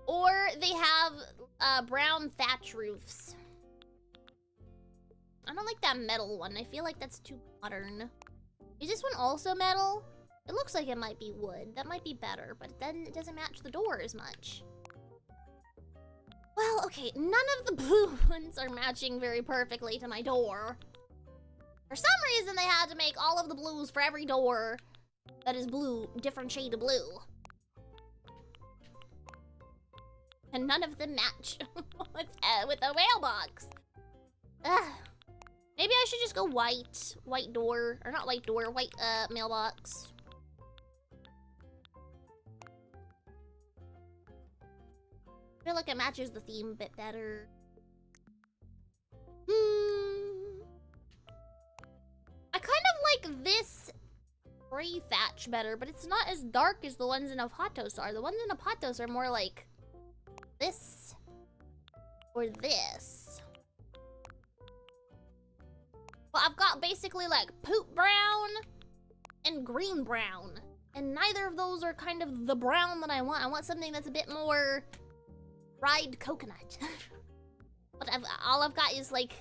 or they have brown thatch roofs. I don't like that metal one. I feel like that's too modern. Is this one also metal? It looks like it might be wood. That might be better, but then it doesn't match the door as much. Well, okay, none of the blue ones are matching very perfectly to my door. For some reason, they had to make all of the blues for every door that is blue, different shade of blue. And none of them match with a mailbox. Ugh. Maybe I should just go white. White door. Or not white door, white mailbox. I feel like it matches the theme a bit better. I kind of like this gray thatch better, but it's not as dark as the ones in Apatos are. The ones in Apatos are more like this or this. Well, I've got basically like poop brown and green brown, and neither of those are kind of the brown that I want. I want something that's a bit more fried coconut. But all I've got is like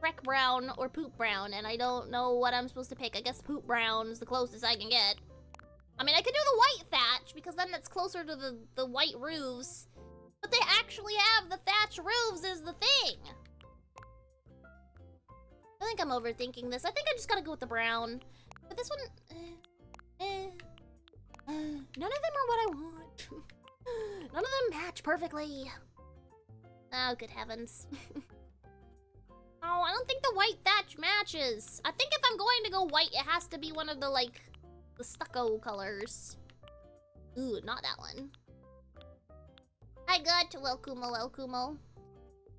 wreck brown or poop brown, and I don't know what I'm supposed to pick. I guess poop brown is the closest I can get. I mean, I could do the white thatch, because then that's closer to the white roofs. But they actually have the thatch roofs is the thing. I think I'm overthinking this. I think I just gotta go with the brown. But this one... none of them are what I want. None of them match perfectly. Oh, good heavens. Oh, I don't think the white thatch matches. I think if I'm going to go white, it has to be one of the, like, the stucco colors. Ooh, not that one. Hi, God. Welcome.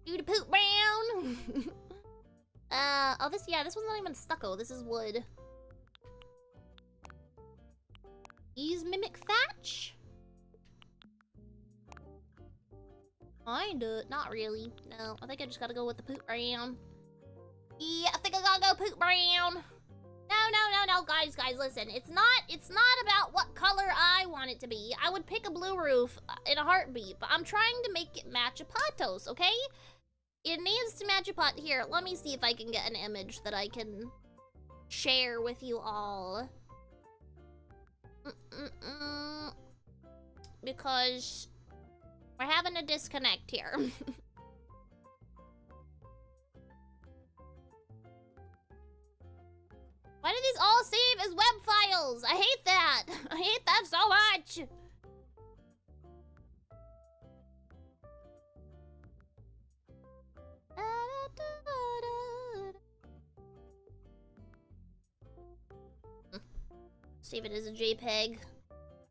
Do the poop brown. Oh, this one's not even stucco. This is wood. These mimic thatch? Kinda. Not really. No, I think I just gotta go with the poop brown. Yeah, I think I gotta go poop brown. No, guys, listen. It's not about what color I want it to be. I would pick a blue roof in a heartbeat, but I'm trying to make it match Apatos, okay? It needs to match Apatos. Here, let me see if I can get an image that I can share with you all. Because we're having a disconnect here. Why do these all save as web files? I hate that. I hate that so much. Save it as a JPEG.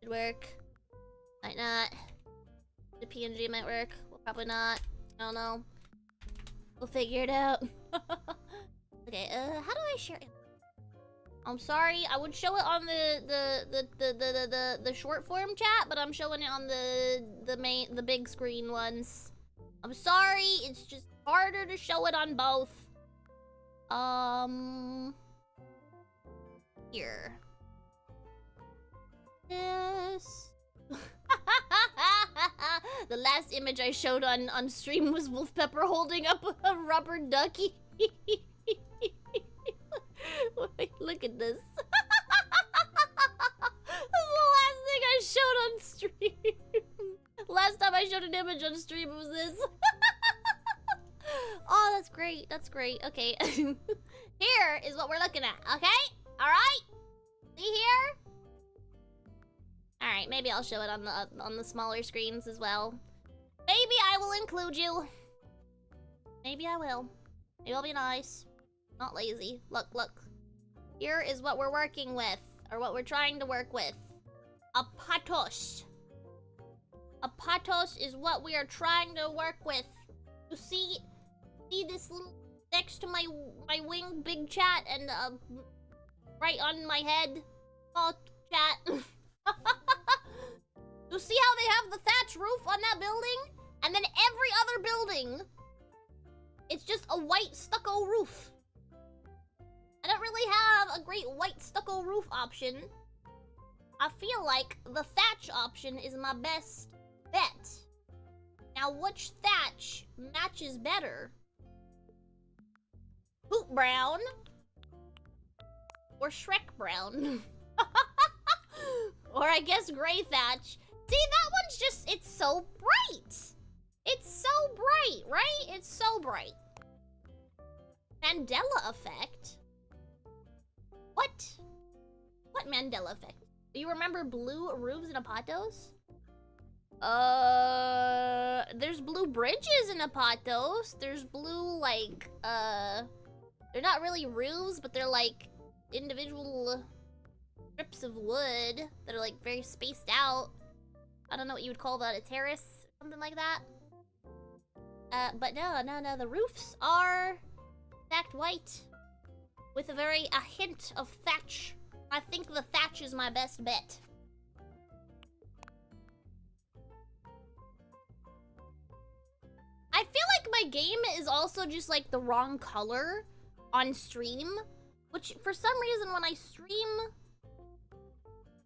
Should work. Might not. The PNG might work. Well, probably not. I don't know. We'll figure it out. Okay, how do I share it? I'm sorry, I would show it on the short form chat, but I'm showing it on the big screen ones. I'm sorry, it's just harder to show it on both. Here. Yes. The last image I showed on stream was Wolf Pepper holding up a rubber ducky. Wait, look at this. This is the last thing I showed on stream. Last time I showed an image on stream was this. Oh, that's great. That's great. Okay. Here is what we're looking at, okay? Alright? See here? Maybe I'll show it on the smaller screens as well. Maybe I will include you. Maybe I will. Maybe I'll be nice. Not lazy. Look, look. Here is what we're working with, or what we're trying to work with. A patos. A patos is what we are trying to work with. You see this little next to my wing, big chat, and right on my head, small chat. You see how they have the thatch roof on that building? And then every other building, it's just a white stucco roof. I don't really have a great white stucco roof option. I feel like the thatch option is my best bet. Now, which thatch matches better? Poop brown or Shrek brown? Or I guess gray thatch. See, that one's just, it's so bright. It's so bright, right? It's so bright. Mandela effect? What? What Mandela effect? Do you remember blue roofs in Apatos? There's blue bridges in Apatos. There's blue, like, they're not really roofs, but they're like individual strips of wood that are like very spaced out. I don't know what you would call that, a terrace, something like that. But no, the roofs are stacked white with a hint of thatch. I think the thatch is my best bet. I feel like my game is also just like the wrong color on stream, which for some reason when I stream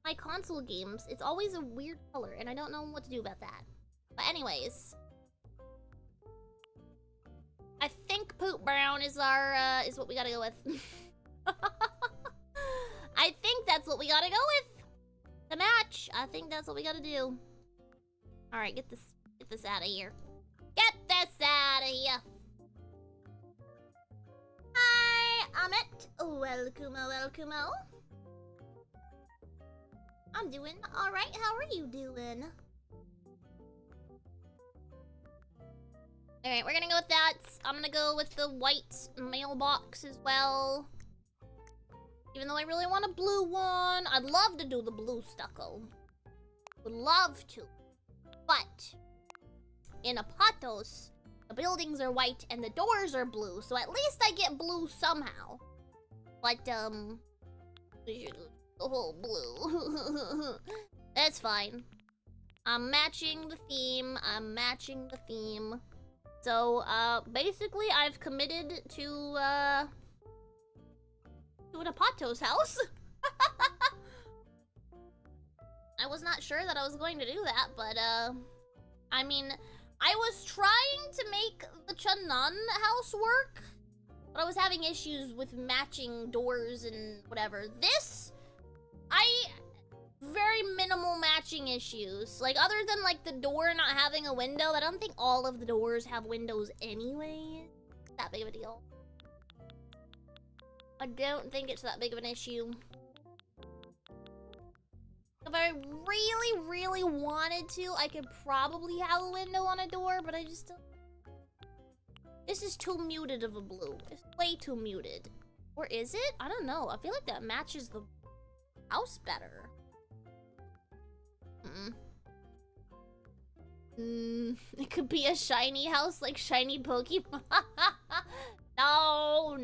my console games, it's always a weird color, and I don't know what to do about that. But anyways, I think poop brown is our is what we gotta go with. I think that's what we gotta go with to match. I think that's what we gotta do. All right, get this out of here. Get this out of here. Hi, Amit. Welcome. I'm doing all right. How are you doing? All right, we're gonna go with that. I'm gonna go with the white mailbox as well. Even though I really want a blue one. I'd love to do the blue stucco. Would love to. But in Apatos, the buildings are white and the doors are blue, so at least I get blue somehow. But, the whole blue. That's fine. I'm matching the theme. So, basically, I've committed to an Apatos house. I was not sure that I was going to do that, but, I mean, I was trying to make the Chanan house work, but I was having issues with matching doors and whatever. Very minimal matching issues. Like, other than, like, the door not having a window, I don't think all of the doors have windows anyway. It's that big of a deal. I don't think it's that big of an issue. If I really, really wanted to, I could probably have a window on a door, but I just don't. This is too muted of a blue. It's way too muted. Or is it? I don't know. I feel like that matches the house better. It could be a shiny house, like shiny Pokemon. No.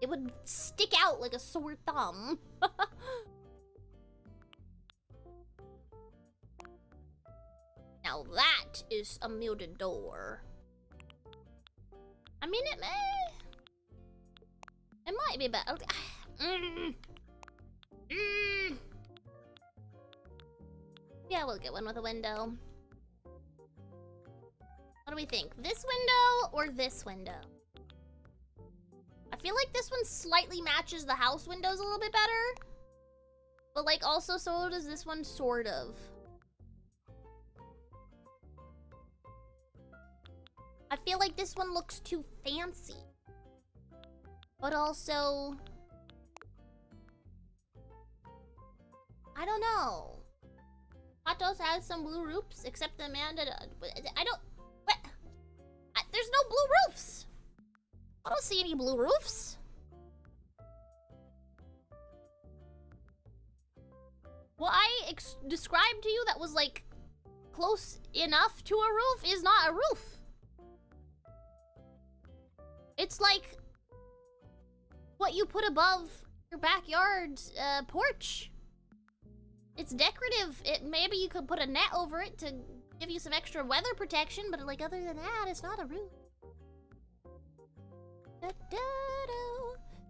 It would stick out like a sore thumb. Now that is a muted door. I mean, it might be better. Yeah, we'll get one with a window. What do we think? This window or this window? I feel like this one slightly matches the house windows a little bit better. But like also so does this one sort of. I feel like this one looks too fancy. But also I don't know. Patos has some blue roofs, except the Amanda. I don't. What? There's no blue roofs. I don't see any blue roofs. What I described to you that was like close enough to a roof is not a roof. It's like what you put above your backyard porch. It's decorative. Maybe you could put a net over it to give you some extra weather protection, but like other than that, it's not a roof.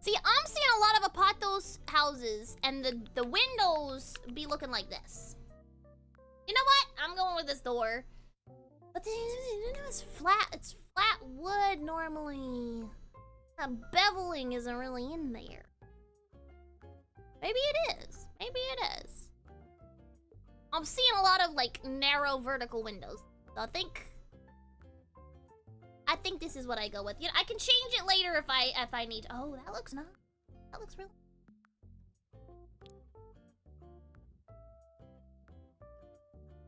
See, I'm seeing a lot of Apatos houses, and the windows be looking like this. You know what? I'm going with this door. But it's flat. It's flat wood normally. That beveling isn't really in there. Maybe it is. Maybe it is. I'm seeing a lot of like narrow vertical windows. So I think this is what I go with. You know, I can change it later if I need. Oh, that looks nice. That looks really.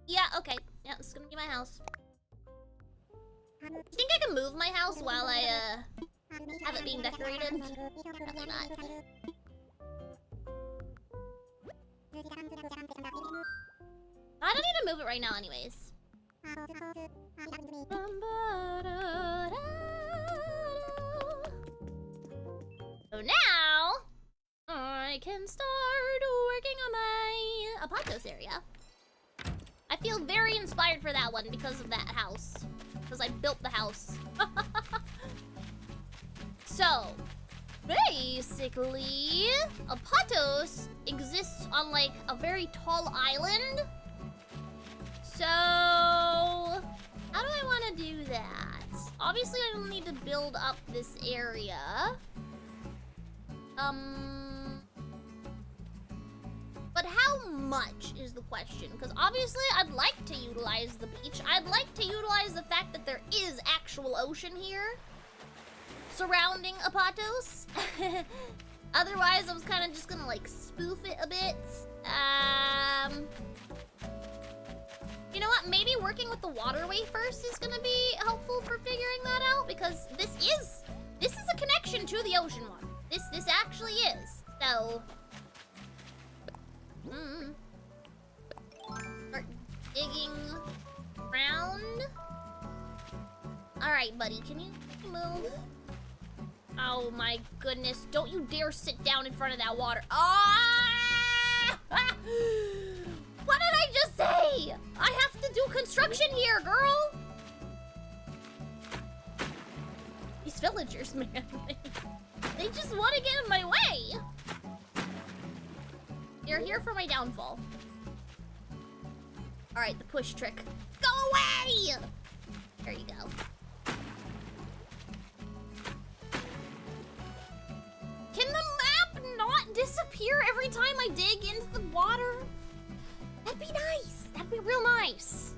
Yeah. Okay. Yeah, this is gonna be my house. Do you think I can move my house while I have it being decorated? Probably not. I don't need to move it right now, anyways. So now, I can start working on my Apatos area. I feel very inspired for that one because of that house. Because I built the house. So, basically, Apatos exists on like a very tall island. So, how do I want to do that? Obviously, I don't need to build up this area. But how much is the question? Because obviously, I'd like to utilize the beach. I'd like to utilize the fact that there is actual ocean here surrounding Apatos. Otherwise, I was kind of just gonna like spoof it a bit. You know what? Maybe working with the waterway first is gonna be helpful for figuring that out, because this is a connection to the ocean one. This actually is. So start digging around. All right, buddy, can you move? Oh my goodness! Don't you dare sit down in front of that water. Ah! What did I just say? I have to do construction here, girl. These villagers, man. They just want to get in my way. They're here for my downfall. All right, the push trick. Go away! There you go. Can the map not disappear every time I dig into the water? That'd be nice. That'd be real nice.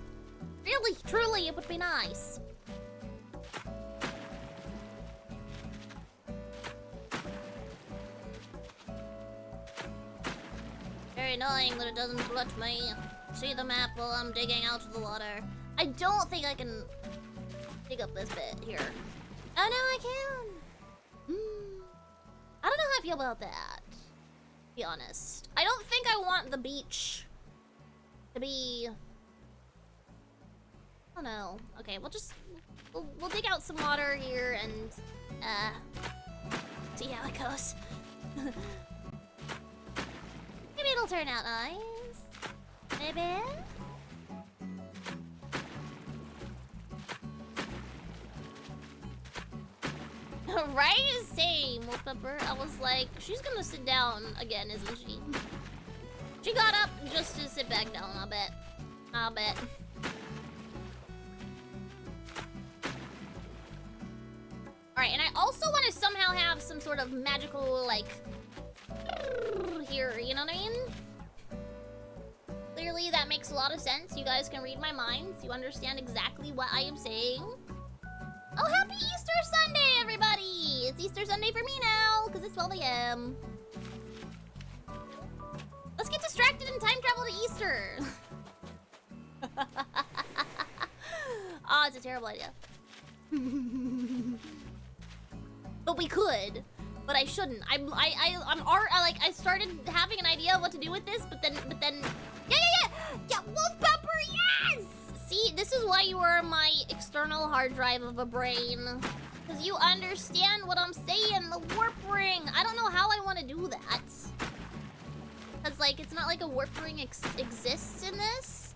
Really, truly, it would be nice. Very annoying that it doesn't let me see the map while I'm digging out of the water. I don't think I can dig up this bit here. Oh, no, I can. I don't know how I feel about that, to be honest. I don't think I want the beach to be... I don't know. Okay, we'll dig out some water here and see how it goes. Maybe it'll turn out nice. Maybe. Right? Same, Pepper. I was like, she's gonna sit down again, isn't she? She got up just to sit back down, I'll bet. I'll bet. Alright, and I also want to somehow have some sort of magical, like, here, you know what I mean? Clearly, that makes a lot of sense. You guys can read my minds. You understand exactly what I am saying. Oh, happy Easter Sunday, everybody! It's Easter Sunday for me now, because it's 12 a.m. Let's get distracted and time travel to Easter. Oh, it's a terrible idea. But we could. But I shouldn't. I started having an idea of what to do with this, but then. Yeah, Wolf Pepper, yes! See, this is why you are my external hard drive of a brain. Because you understand what I'm saying, the warp ring. I don't know how I want to do that. Because, like, it's not like a warp ring exists in this.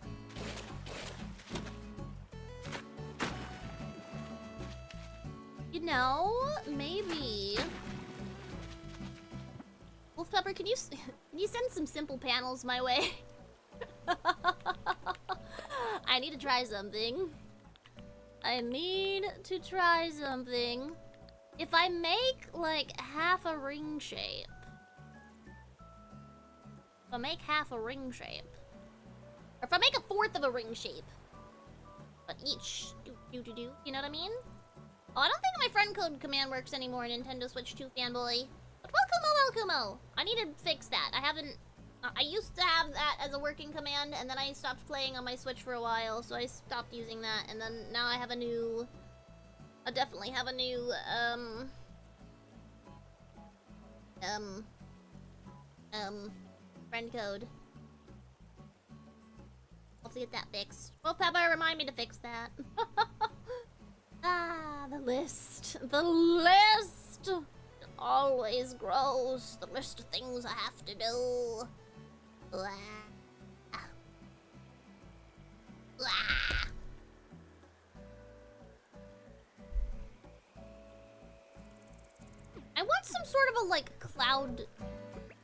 You know, maybe. Wolf Pepper, can you send some simple panels my way? I need to try something. I need to try something. If I make, like, half a ring shape. If I make half a ring shape. Or if I make a fourth of a ring shape. But each, you know what I mean? Oh, I don't think my friend code command works anymore in Nintendo Switch 2 fanboy. But welcome. I need to fix that. I used to have that as a working command, and then I stopped playing on my Switch for a while, so I stopped using that, and then now I have a new... I definitely have a new, friend code. I'll have to get that fixed. Well, Peppa, remind me to fix that. Ah, the list. The list! It always grows. The list of things I have to do. Blah. Blah. I want some sort of a, like, cloud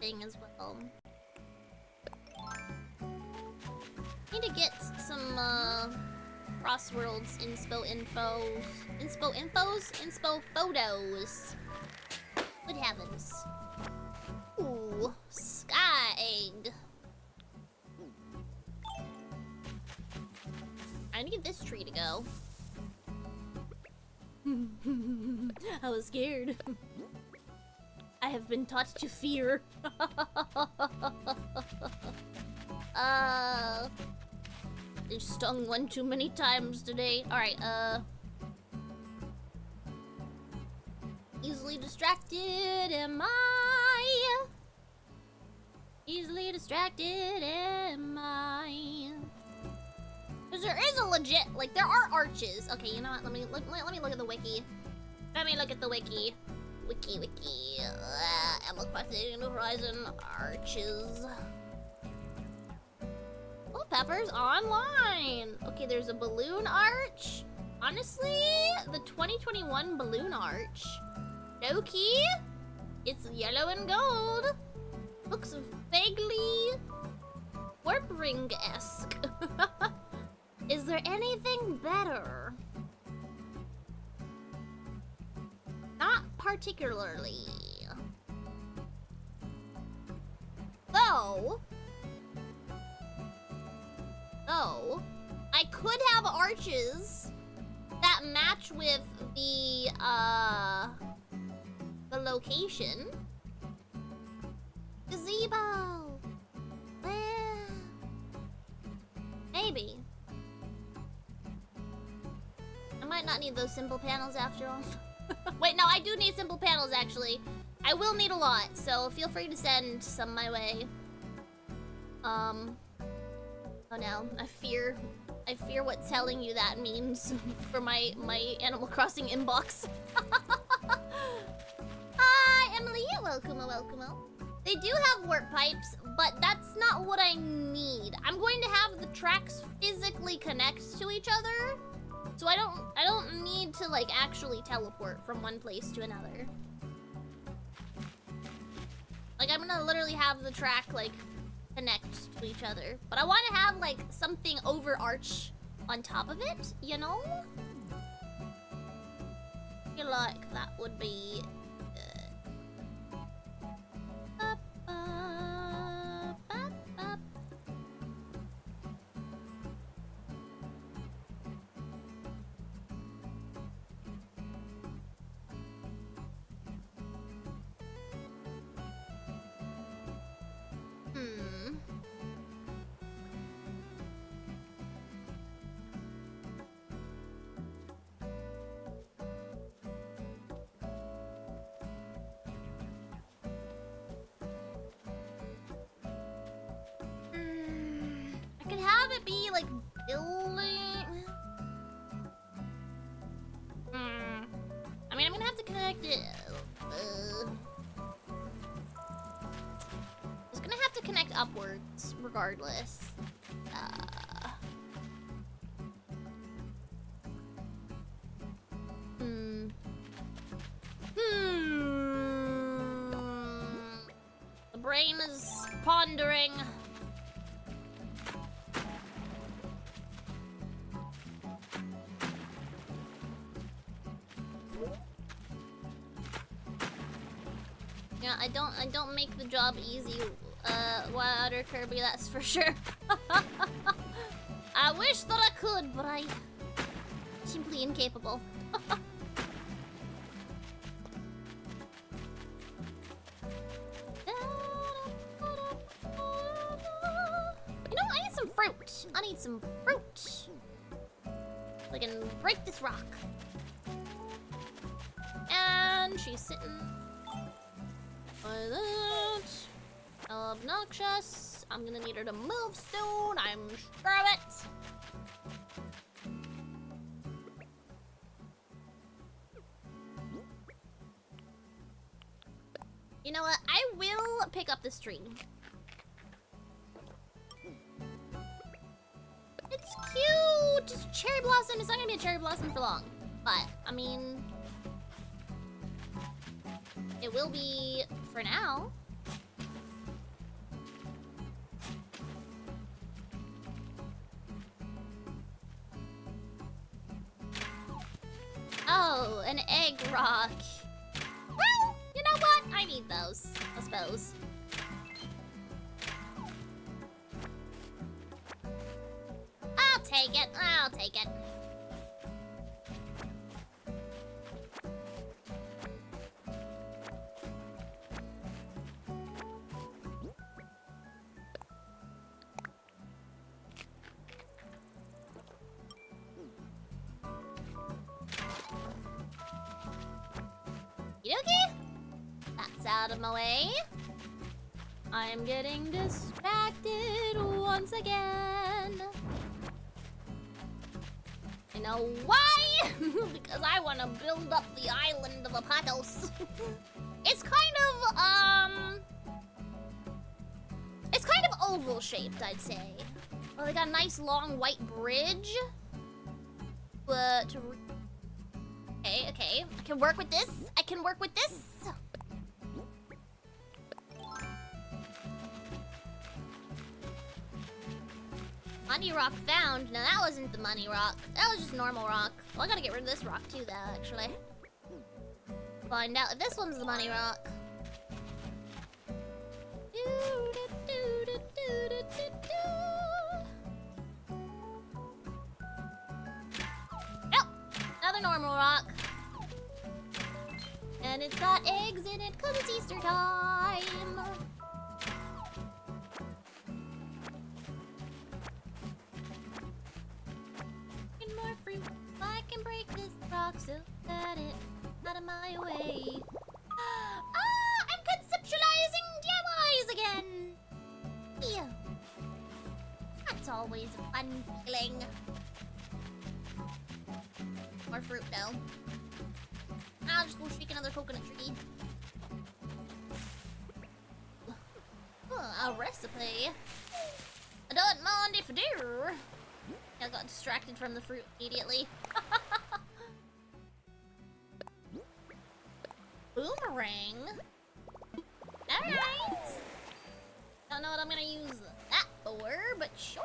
thing as well. Need to get some, Crossworlds inspo photos. Good heavens. Ooh, sky egg. I need this tree to go. I was scared. I have been taught to fear. They stung one too many times today. Alright, easily distracted am I? Easily distracted am I? Because there is a legit, like, there are arches. Okay, you know what? Let me look at the wiki. Let me look at the wiki. Wiki. Animal Crossing New Horizon arches. Oh, Pepper's online. Okay, there's a balloon arch. Honestly, the 2021 balloon arch. No key. It's yellow and gold. Looks vaguely warp ring-esque. Is there anything better? Not particularly. Though, I could have arches that match with the location. Gazebo. Maybe. I might not need those simple panels after all. Wait, no, I do need simple panels, actually. I will need a lot, so feel free to send some my way. Oh no, I fear what telling you that means for my Animal Crossing inbox. Hi, Emily, welcome. They do have warp pipes, but that's not what I need. I'm going to have the tracks physically connect to each other, so I don't need to, like, actually teleport from one place to another. Like, I'm gonna literally have the track, like, connect to each other. But I want to have, like, something overarch on top of it, you know? I feel like that would be good. upwards, regardless. The brain is pondering. Yeah, I don't make the job easy, Water Kirby, that's for sure. I wish that I could, but I'm simply incapable. You know, I need some fruit. I need some fruit. So I can break this rock. And she's sitting by that. Obnoxious. I'm gonna need her to move soon. I'm sure of it. You know what? I will pick up this tree. It's cute! Just a cherry blossom. It's not gonna be a cherry blossom for long. But, I mean... it will be for now. Oh, an egg rock. Well, you know what? I need those, I suppose. I'll take it. I'll take it. Okay, that's out of my way. I'm getting distracted once again. You know why? Because I want to build up the island of Apatos. It's kind of oval shaped, I'd say. Well, they got a nice long white bridge. But okay. I can work with this. I can work with this. Money rock found. No, that wasn't the money rock. That was just normal rock. Well, I gotta get rid of this rock too, though, actually. Find out if this one's the money rock. Nope. Another normal rock. And it's got eggs in it because it's Easter time. And more fruit. I can break this rock so that it's out of my way. Ah, I'm conceptualizing DIYs again. Yeah. That's always a fun feeling. More fruit now. I'll just go shake another coconut tree. A recipe. I don't mind if I do. I got distracted from the fruit immediately. Boomerang. Alright. Don't know what I'm gonna use that for, but sure.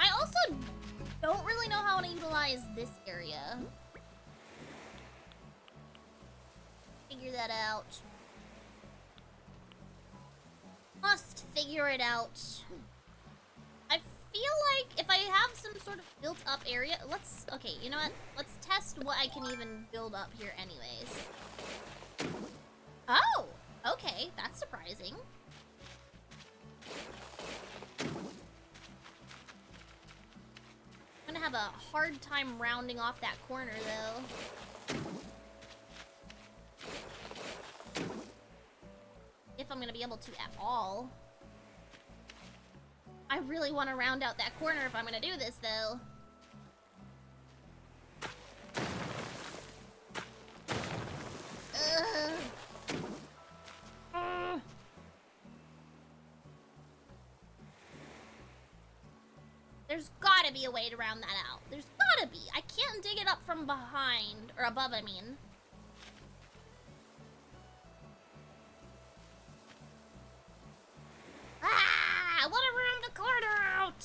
I also don't really know how to utilize this area. Figure that out. Must figure it out. I feel like if I have some sort of built up area, okay, you know what? Let's test what I can even build up here anyways. Oh, okay, that's surprising. a hard time rounding off that corner, though. If I'm gonna be able to at all. I really want to round out that corner if I'm gonna do this, though. There's gotta be a way to round that out. There's gotta be. I can't dig it up from behind, or above, I mean. Ah! I want to round the corner out!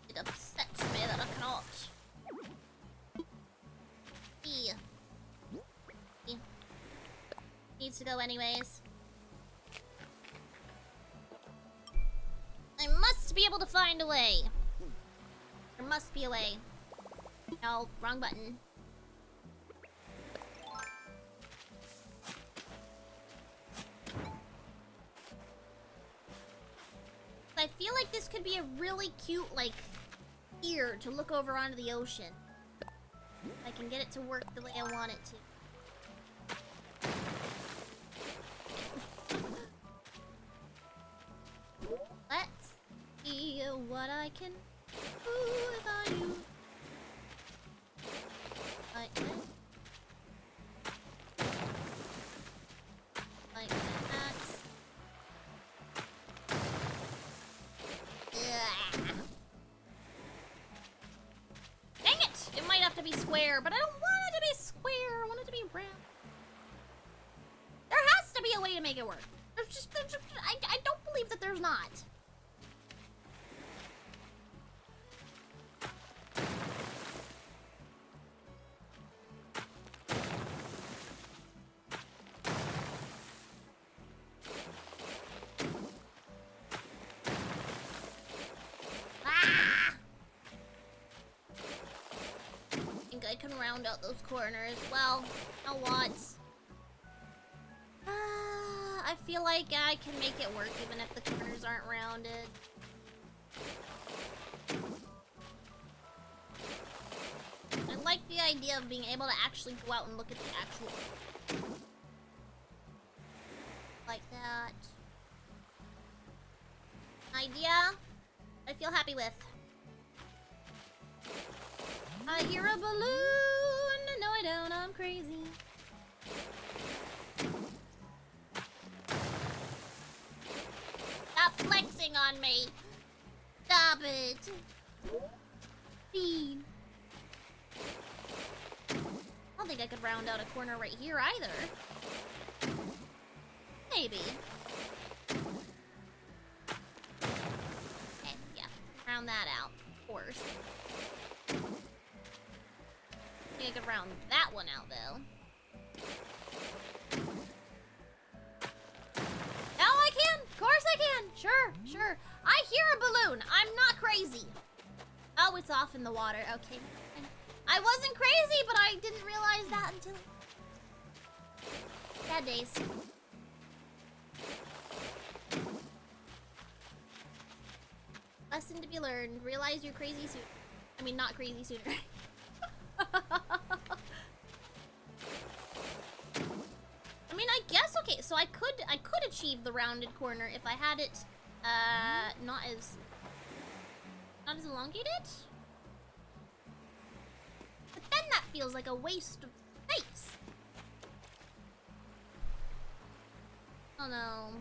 It upsets me that I cannot. E. Needs to go anyways. I must be able to find a way. There must be a way. No, wrong button. I feel like this could be a really cute, like, pier to look over onto the ocean. I can get it to work the way I want it to. Let's see what I can do if I do. Like this. Like that. Dang it! It might have to be square, but I don't want it to be square. I want it to be round. There has to be a way to make it work. I don't believe that there's not. Ah! I think I can round out those corners. Well, you know what? I feel like I can make it work even if the corners aren't rounded. I like the idea of being able to actually go out and look at the actual... Like that. Idea I feel happy with. I hear a balloon! No, I don't, I'm crazy. Stop flexing on me! Stop it! Feed. I don't think I could round out a corner right here either. Maybe. Okay, yeah. Round that out, of course. I think I could round that one out, though. No, I can! Of course I can! Sure, sure. I hear a balloon! I'm not crazy! Oh, it's off in the water. Okay. I wasn't crazy, but I didn't realize that until... Bad days. Lesson to be learned. Realize you're crazy soon. I mean, not crazy sooner. I mean, I guess, okay, so I could achieve the rounded corner if I had it, not as elongated? But then that feels like a waste of space. Oh no.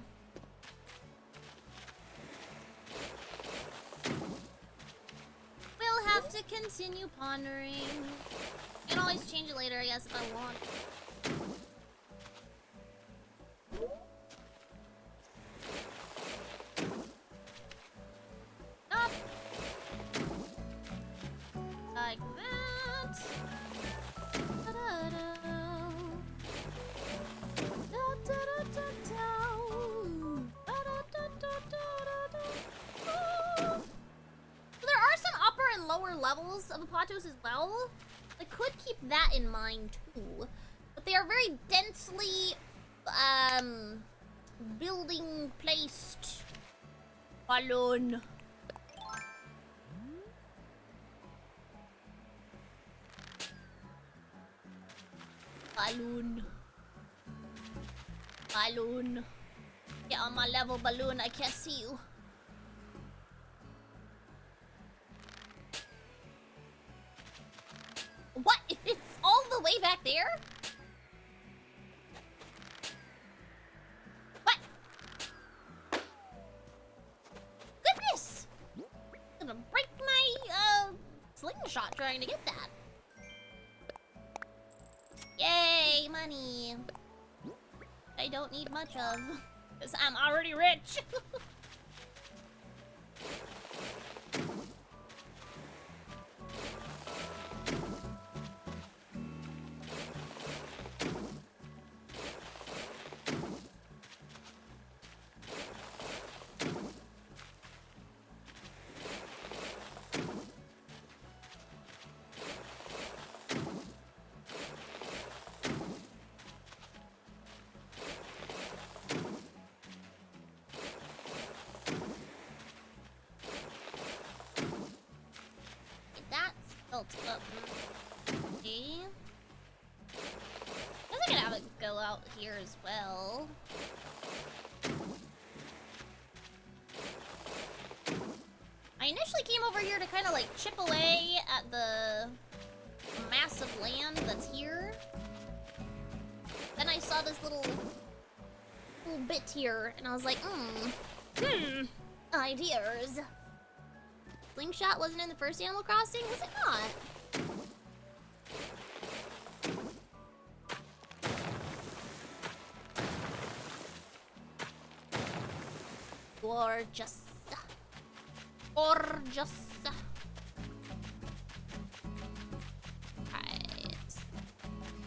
We'll have to continue pondering. I can always change it later, I guess, if I want. Up. Like that. Da-da-da. Da-da-da-da-da. Da-da-da-da-da-da. So there are some upper and lower levels of Apotos as well. I could keep that in mind too. But they are very densely building placed balloon. Balloon. Balloon. Get on my level, Balloon. I can't see you. What? It's all the way back there? What? Goodness! I'm gonna break my, slingshot trying to get that. Yay, money. I don't need much of, because I'm already rich. Up. Okay. I think I could have it go out here as well. I initially came over here to kind of like chip away at the mass of land that's here. Then I saw this little bit here, and I was like, ideas. Slingshot wasn't in the first Animal Crossing? Was it not? Gorgeous. Gorgeous. Right.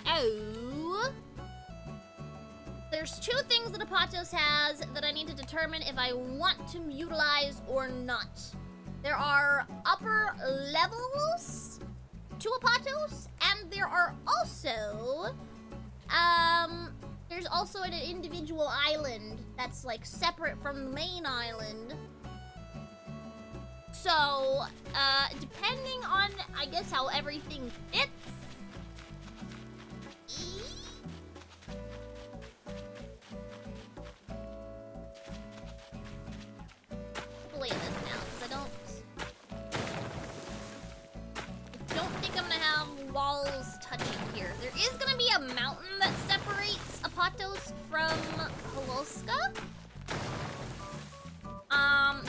Oh. There's two things that Apatos has that I need to determine if I want to utilize or not. There are upper levels to Apatos, and there are also, there's also an individual island that's like separate from the main island. So, depending on, I guess, how everything fits. Look at this now, because I don't think I'm gonna have walls touching here. There is gonna be a mountain that separates Apatos from Holoska.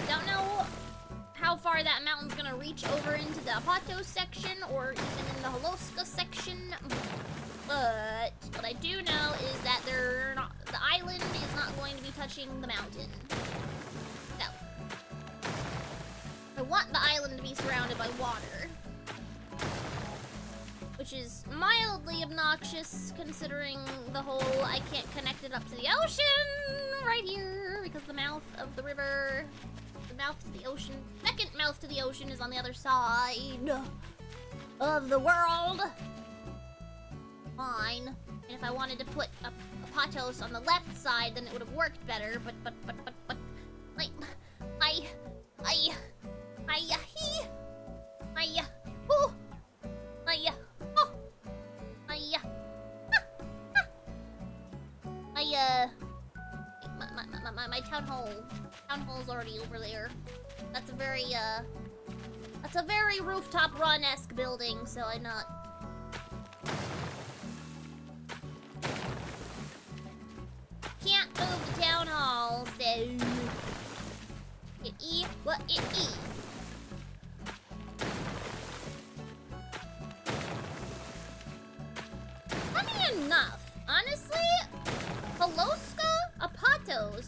Don't know how far that mountain's gonna reach over into the Apatos section or even in the Holoska section. But what I do know is that the island is not going to be touching the mountain. No. I want the island to be surrounded by water. Which is mildly obnoxious considering the whole I can't connect it up to the ocean right here because the mouth of the river, the mouth to the ocean, second mouth to the ocean is on the other side of the world. Fine. And if I wanted to put a Apatos on the left side, then it would have worked better, but, like, my town hall's already over there. That's a very rooftop run-esque building, so I'm not. Can't move the town hall, so it is what it is. Funny enough, honestly, Holoska, Apatos,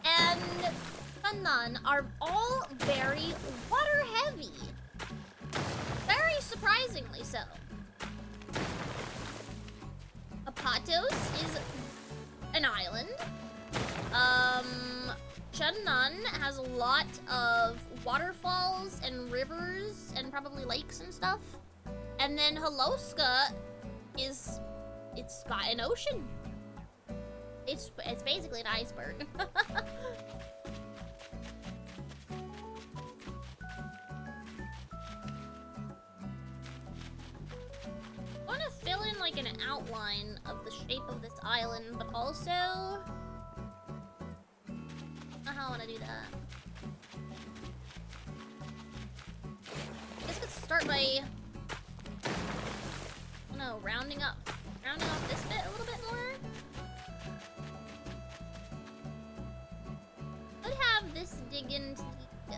and Kanan are all very water heavy. Very surprisingly so. Apatos is an island. Chunnan has a lot of waterfalls and rivers and probably lakes and stuff. And then Holoska it's got an ocean. It's basically an iceberg. I want to fill in like an outline of island, but also... I don't know how I want to do that. I guess I could start by... I don't know, rounding off this bit a little bit more. Could have this dig into the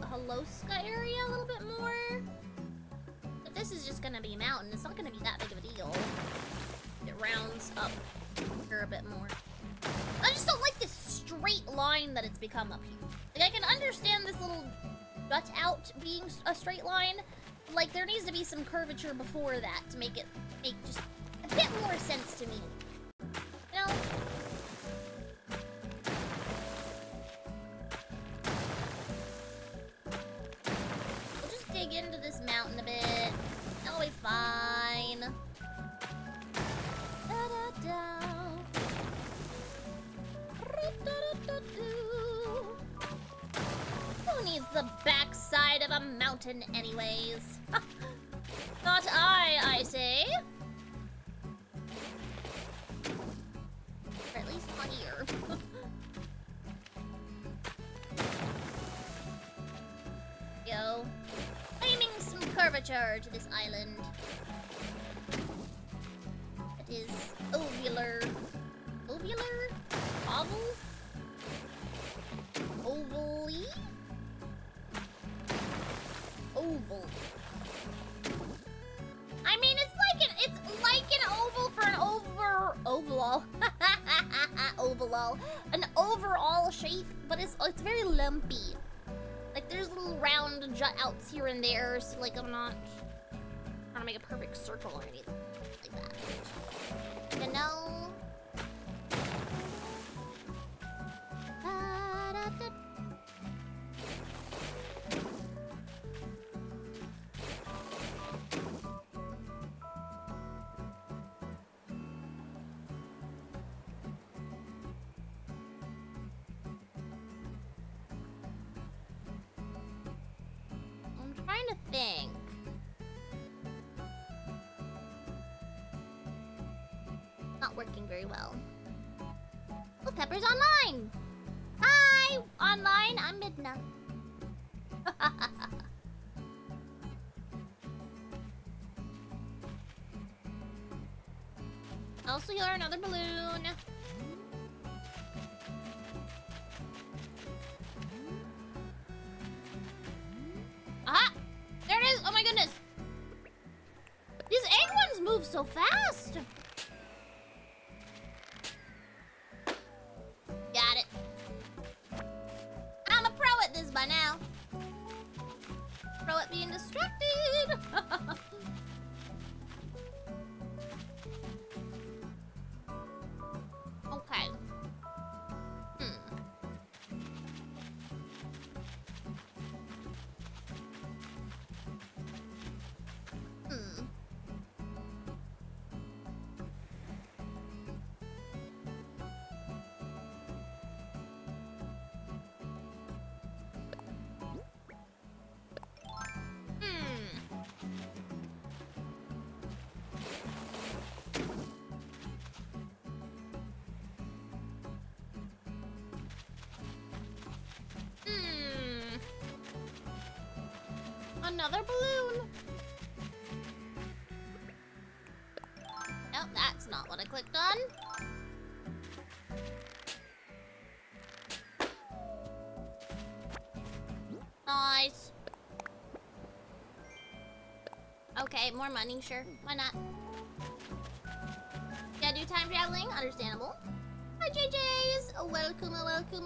Holoska area a little bit more. But this is just gonna be a mountain. It's not gonna be that big of a deal. It rounds up here a bit more. I just don't like this straight line that it's become up here. Like, I can understand this little gut out being a straight line. Like, there needs to be some curvature before that to make just a bit more sense to me. You know? We'll just dig into this mountain a bit. That'll be fine. Da-da-da. Who needs the backside of a mountain anyways? Not I say. Or at least not here. Yo. Claiming some curvature to this island. It is ovular. Ovular? Oval? Oval-y? Oval. I mean, it's like an oval for an overall. Overall. An overall shape, but it's very lumpy. Like, there's little round jut outs here and there, so like I'm not trying to make a perfect circle or anything like that. You know? I'm trying to think. Not working very well. Oh, Pepper's online! Hi! Online, I'm Midna. I also hear another balloon. Aha! There it is! Oh my goodness! These egg ones move so fast! Got it. I'm a pro at this by now. Pro at being distracted. Okay. Another balloon. Nope, that's not what I clicked on. Nice. Okay, more money, sure. Why not? Yeah, do time traveling, understandable. Hi, JJ's. Welcome, welcome.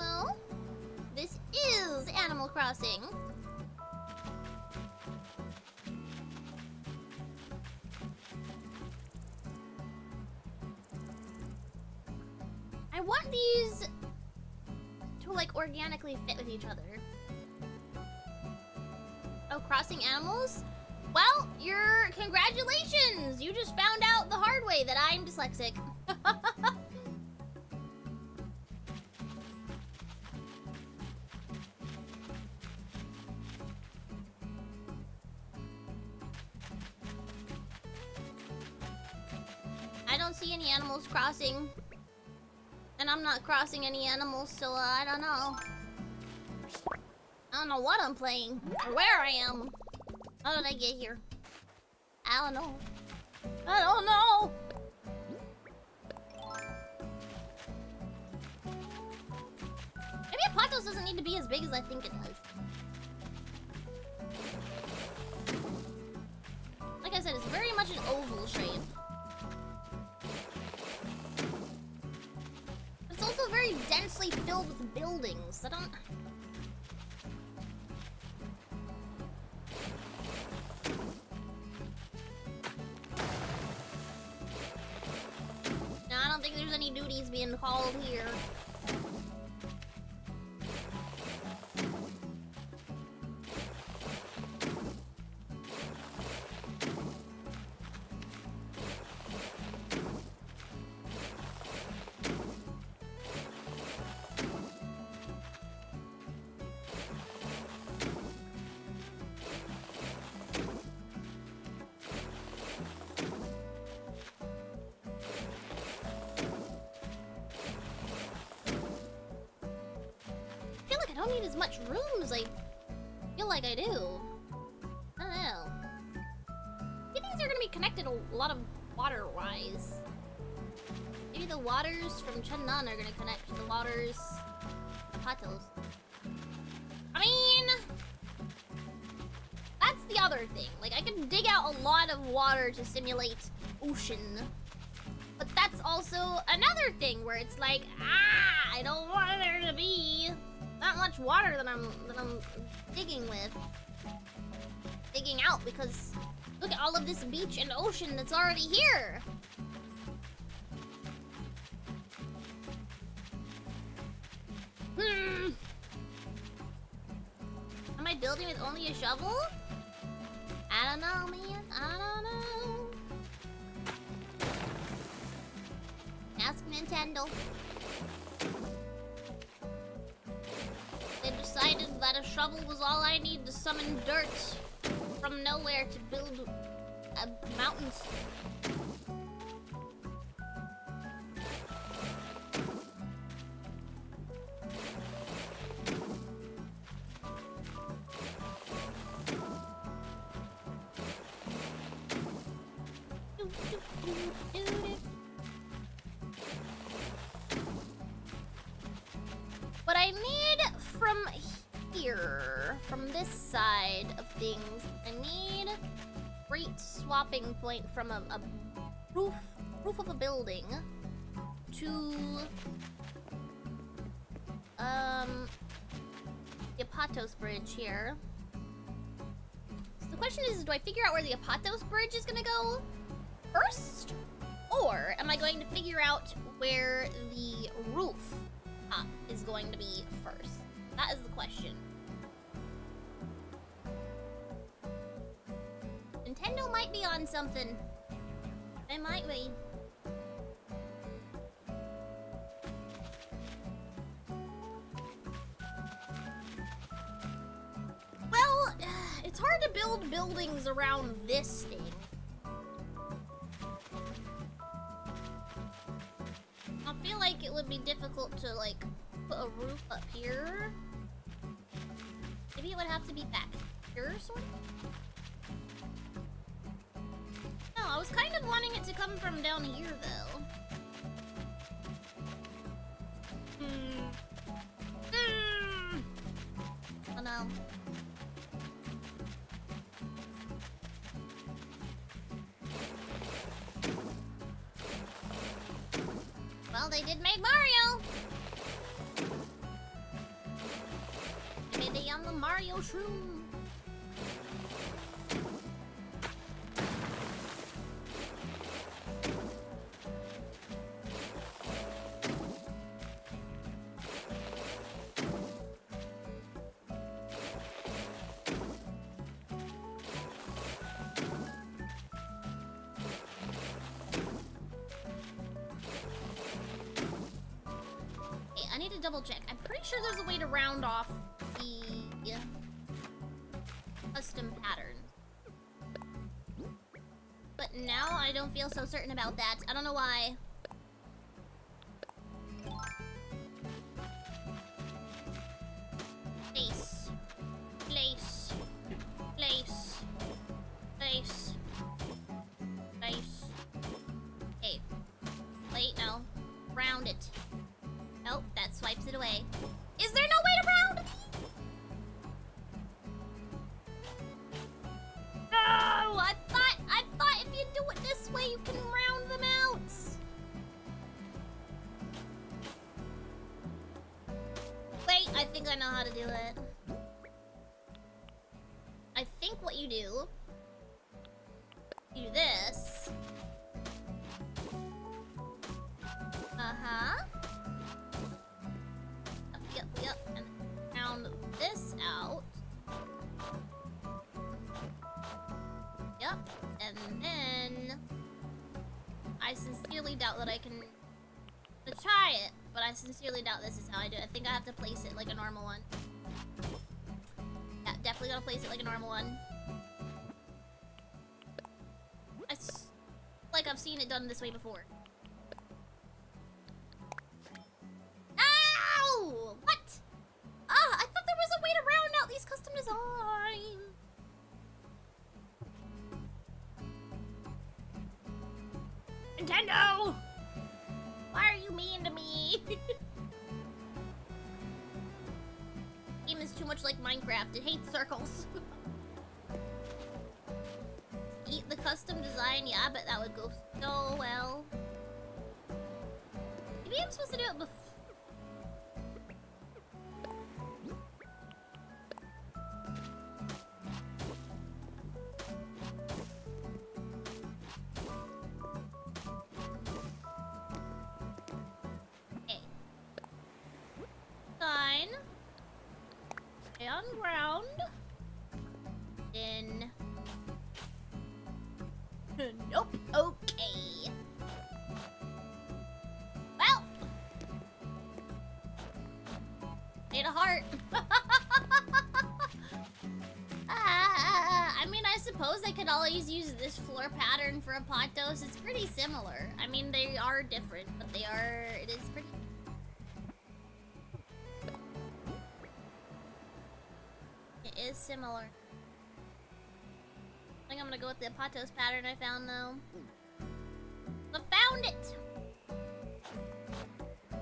This is Animal Crossing. I want these to like organically fit with each other. Oh, crossing animals? Well, congratulations! You just found out the hard way that I'm dyslexic. see any animals crossing. And I'm not crossing any animals, so I don't know. I don't know what I'm playing, or where I am. How did I get here? I don't know. I don't know! Maybe Apatos doesn't need to be as big as I think it does. Like I said, it's very much an oval shape. It's also very densely filled with buildings. I don't... No, I don't think there's any duties being called here. I don't need as much room as I feel like I do. I don't know. I think they're gonna be connected a lot of water-wise. Maybe the waters from Chunnan are gonna connect to the waters of Patos. I mean, that's the other thing. Like, I can dig out a lot of water to simulate ocean. But that's also another thing where it's like, I don't want there to be that much water that I'm digging out, because look at all of this beach and ocean that's already here. Am I building with only a shovel? I don't know, man. I don't know. Ask Nintendo. They decided that a shovel was all I need to summon dirt from nowhere to build mountains. What I need from here, from this side of things, I need great swapping point from a roof of a building to the Apatos bridge here. So the question is, do I figure out where the Apatos bridge is gonna go first? Or am I going to figure out where the roof top is going to be first? That is the question. Nintendo might be on something. They might be. Well, it's hard to build buildings around this thing. I feel like it would be difficult to, like, put a roof up here. Maybe it would have to be back here, sort of? No, I was kind of wanting it to come from down here, though. Oh, no. Well, they did make Mario! Maybe I'm the Mario shroom. Double check. I'm pretty sure there's a way to round off the custom pattern. But But now I don't feel so certain about that. I don't know why. Place. Place. Place. Place. Place. Okay. Wait, no. Round it. Oh, that swipes it away. Is there no way to round? No! I thought if you do it this way, you can round them out. Wait, I think I know how to do it. I think what you do this. Uh-huh. Yep, and round this out. Yep, and then I sincerely doubt that I can try it, but I sincerely doubt this is how I do it. I think I have to place it like a normal one. Yeah, definitely gotta place it like a normal one. Like I've seen it done this way before. Ow! What? Ah, I thought there was a way to round out these custom designs. Nintendo! Why are you mean to me? Game is too much like Minecraft. It hates circles. Eat the custom design. Yeah, I bet that would go so well. Maybe I'm supposed to do it before. On ground. Then. Nope. Okay. Well. Made a heart. I mean, I suppose I could always use this floor pattern for a Potos. It's pretty similar. I mean, they are different, but it is pretty. It is similar. I think I'm gonna go with the Potos pattern I found though. I found it!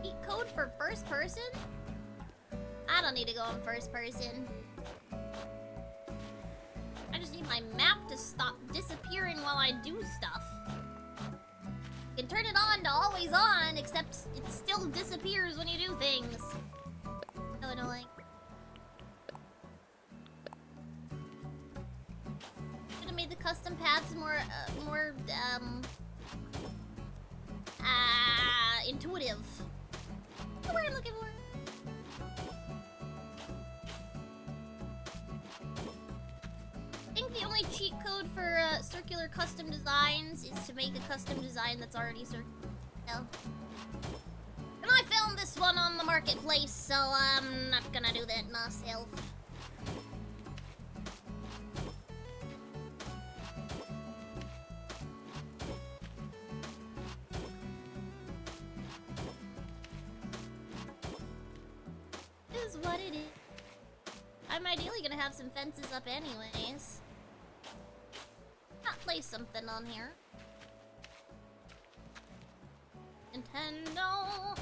Cheat code for first person? I don't need to go in first person. I just need my map to stop disappearing while I do stuff. You can turn it on to always on, except it still disappears when you do things. So annoying. Made the custom paths more intuitive. That's the word I'm looking for. I think the only cheat code for circular custom designs is to make a custom design that's already circular. And I found this one on the marketplace, so I'm not gonna do that myself. What it is. I'm ideally gonna have some fences up anyways. Not place something on here. Nintendo!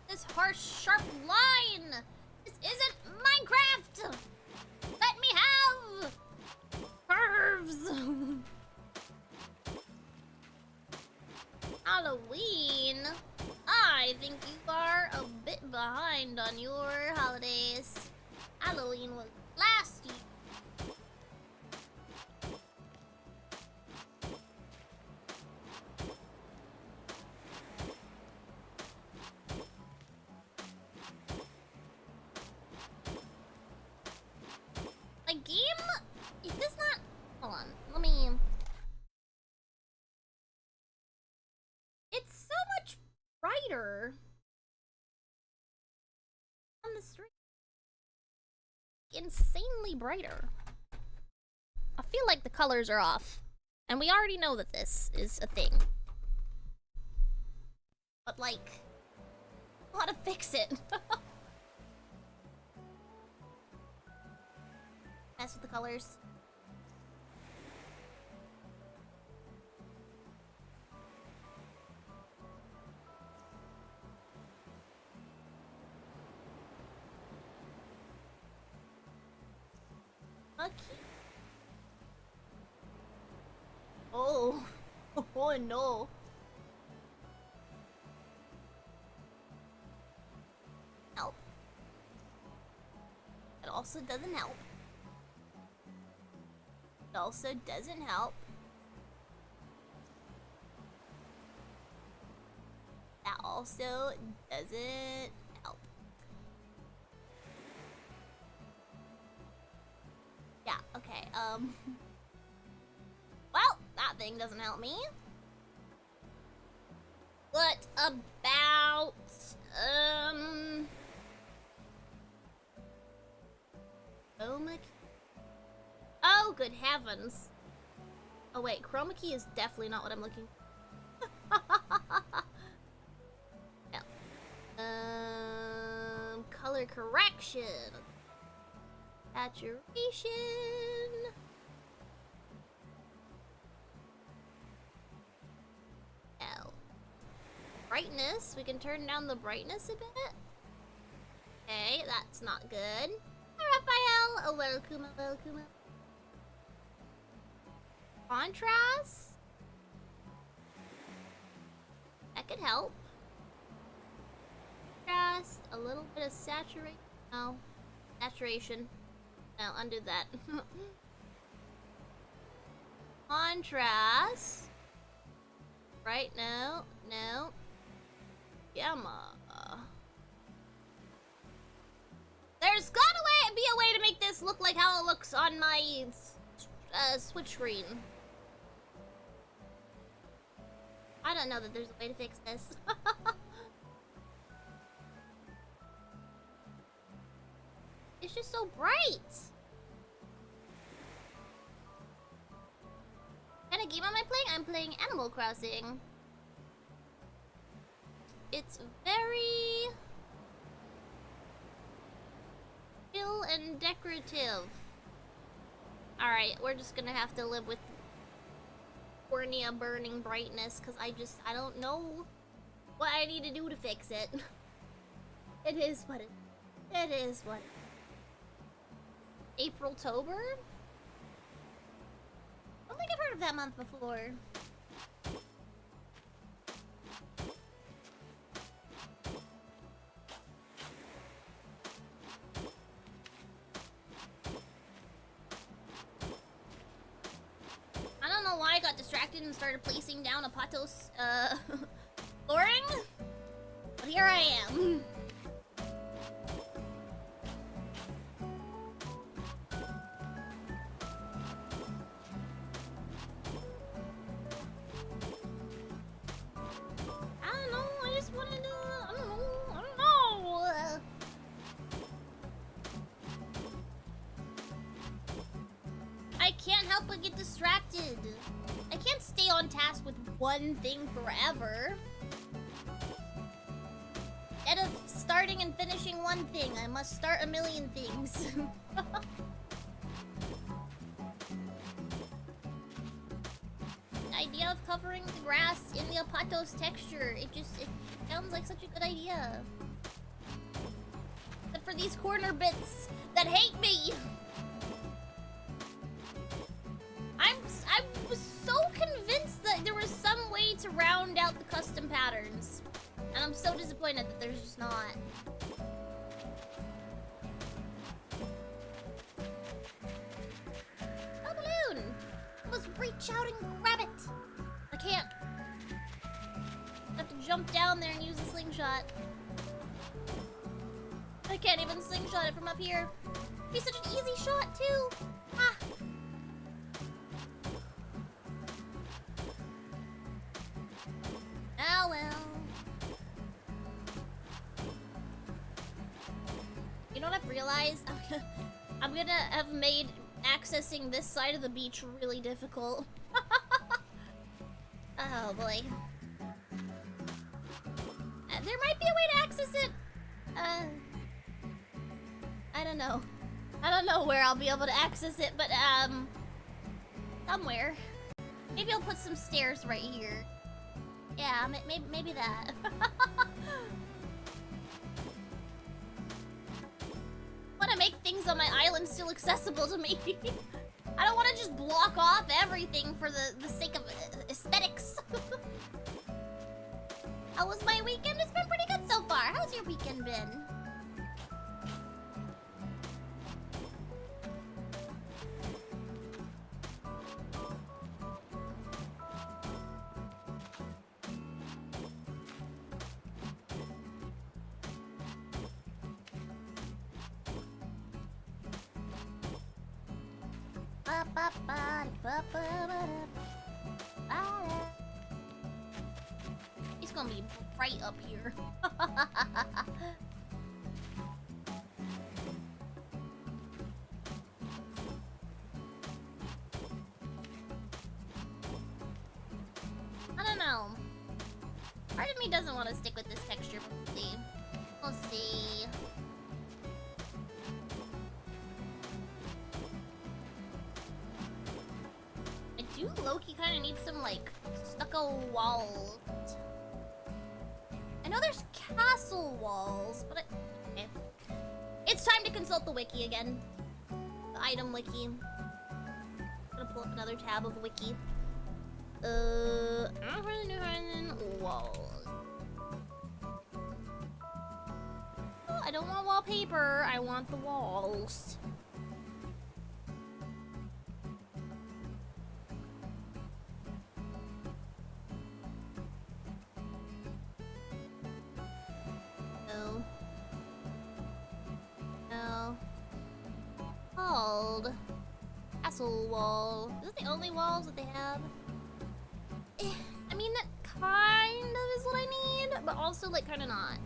This harsh, sharp line! This isn't Minecraft! Let me have curves! Halloween? I think you are a bit behind on your holidays. Halloween was last year. A game? It does not... Hold on, let me... It's so much brighter on the street. Insanely brighter. I feel like the colors are off. And we already know that this is a thing. But, like, how to fix it. Mess with the colors. Okay. Oh. Oh no. Help. It also doesn't help. It also doesn't help. That also doesn't help. Yeah, okay, well, that thing doesn't help me. What about, chroma key? Oh, good heavens. Oh wait, chroma key is definitely not what I'm looking for. No. Color correction. Saturation. L. Brightness. We can turn down the brightness a bit. Okay, that's not good. Hi, Raphael. Oh, welcome, welcome. Contrast. That could help. Contrast. A little bit of saturation. No. Saturation. No, undo that. Contrast. Right, no, no. Gamma. There's gotta be a way to make this look like how it looks on my Switch screen. I don't know that there's a way to fix this. It's just so bright. What kind of game am I playing? I'm playing Animal Crossing. It's very chill and decorative. Alright, we're just gonna have to live with cornea burning brightness because I don't know what I need to do to fix it. It is what it is what April-tober? I don't think I've heard of that month before. I don't know why I got distracted and started placing down a Patos, flooring, but here I am. I can't stay on task with one thing forever. Instead of starting and finishing one thing, I must start a million things. The idea of covering the grass in the Apatos texture, it sounds like such a good idea. Except for these corner bits that hate me. I was so convinced that there was some way to round out the custom patterns. And I'm so disappointed that there's just not. Oh, balloon! Let's reach out and grab it! I can't. I have to jump down there and use a slingshot. I can't even slingshot it from up here. It'd be such an easy shot, too. Ah! Oh well. You know what I've realized? I'm gonna have made accessing this side of the beach really difficult. Oh boy. There might be a way to access it. I don't know. I don't know where I'll be able to access it, but somewhere. Maybe I'll put some stairs right here. Yeah, maybe that. Want to make things on my island still accessible to me. I don't want to just block off everything for the sake of aesthetics. How was my weekend? It's been pretty good so far. How's your weekend been? It's gonna be right up here. I don't know. Part of me doesn't want to stick with this texture, but we'll see. We'll see. I do low-key kind of need some, like, stucco walls. I know there's castle walls, but okay. It's time to consult the wiki again. The item wiki. I'm gonna pull up another tab of wiki. Walls. Oh, I don't want wallpaper. I want the walls. No. No. Called castle wall. Is it the only walls that they have? I mean, that kind of is what I need, but also, like, kind of not.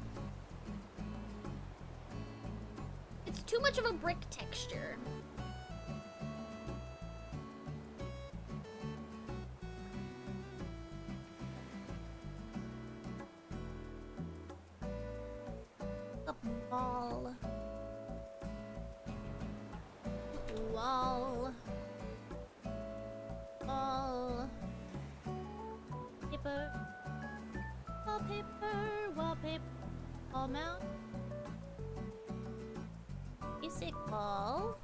It's too much of a brick texture. A ball. Wall. Wall. Paper. Wallpaper. Wallpaper. Wall mount. Basic ball.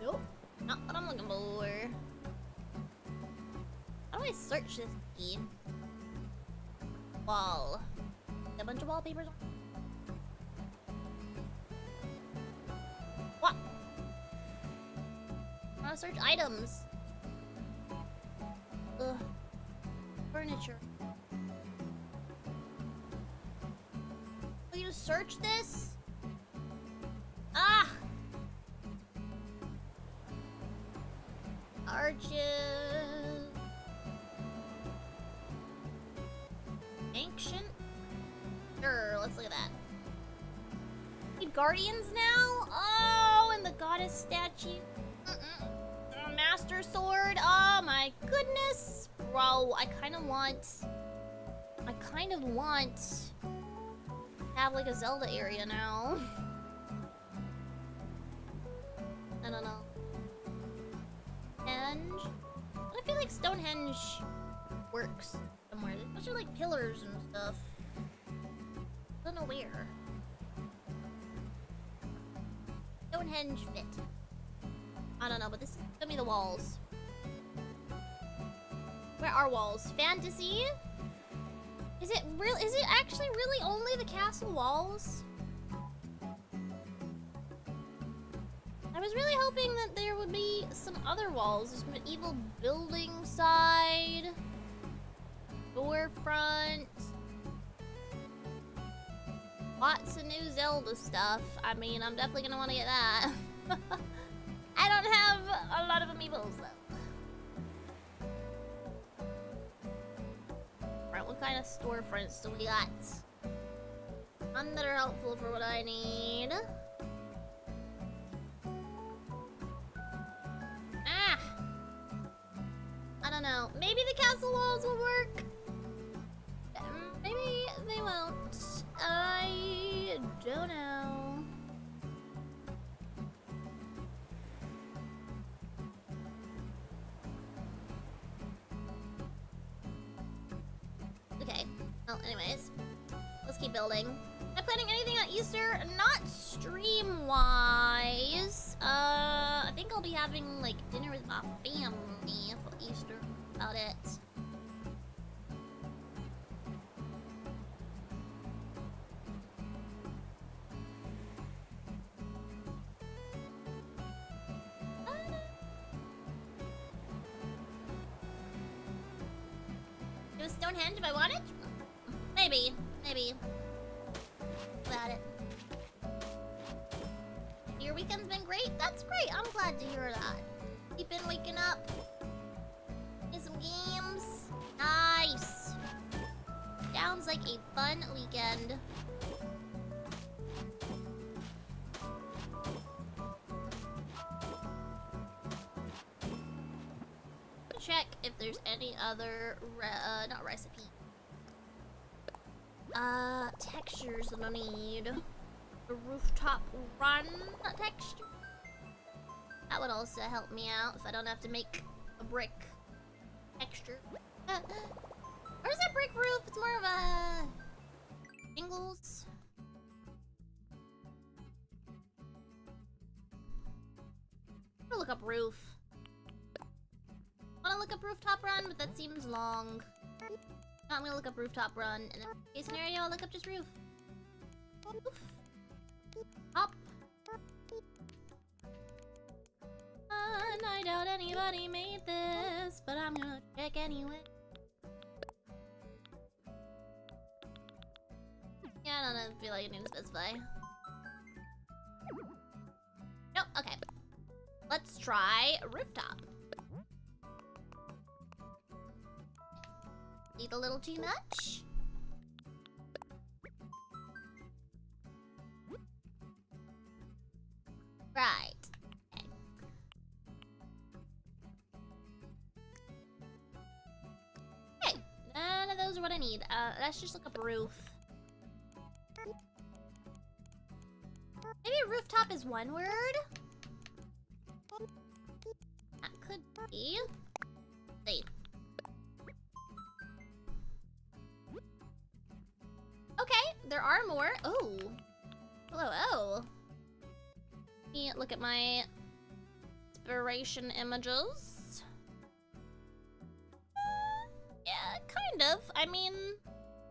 Nope. Not what I'm looking for. How do I search this key? Wall. A bunch of wallpapers. What? I want to search items. Ugh. Furniture. Will you search this? Ah! Arches. Ancient? Sure, let's look at that. Need guardians now? Oh, and the goddess statue. Master sword. Oh my goodness. Bro, I kind of want to have like a Zelda area now. I don't know. Stonehenge? I feel like Stonehenge works somewhere. Those are like pillars and stuff. I don't know where. Stonehenge fit. I don't know, but this is gonna be the walls. Where are walls? Fantasy? Is it actually really only the castle walls? I was really hoping that there would be some other walls. There's medieval building side, door front, lots of new Zelda stuff. I mean, I'm definitely gonna want to get that. I don't have a lot of amiibos though. Alright, what kind of storefronts do we got? None that are helpful for what I need. I don't know. Maybe the castle walls will work. Maybe they won't. I don't know. Okay. Well, anyways. Let's keep building. Am I planning anything on Easter? Not stream-wise. I think I'll be having, like, dinner with my family for Easter. About it. Do a Stonehenge if I want it? Maybe. Maybe. About it. Your weekend's been great? That's great. I'm glad to hear that. You've been waking up. Play some games. Nice. Sounds like a fun weekend. Check if there's any other not recipe. Textures that I need. The rooftop run texture. That would also help me out if I don't have to make a brick texture. Or is it brick roof? It's more of a shingles. I'm gonna look up roof. I wanna look up rooftop run, but that seems long. No, I'm gonna look up rooftop run, and then case scenario, I'll look up just roof. Roof. Hop. I doubt anybody made this, but I'm gonna check anyway. Yeah, I don't feel like I need to specify. Nope, okay. Let's try rooftop. Need a little too much? Right. Okay. Okay, none of those are what I need. Let's just look up roof. Maybe rooftop is one word? That could be. Let's see. Okay, there are more. Oh. Hello, oh. Let me look at my inspiration images. Yeah, kind of. I mean,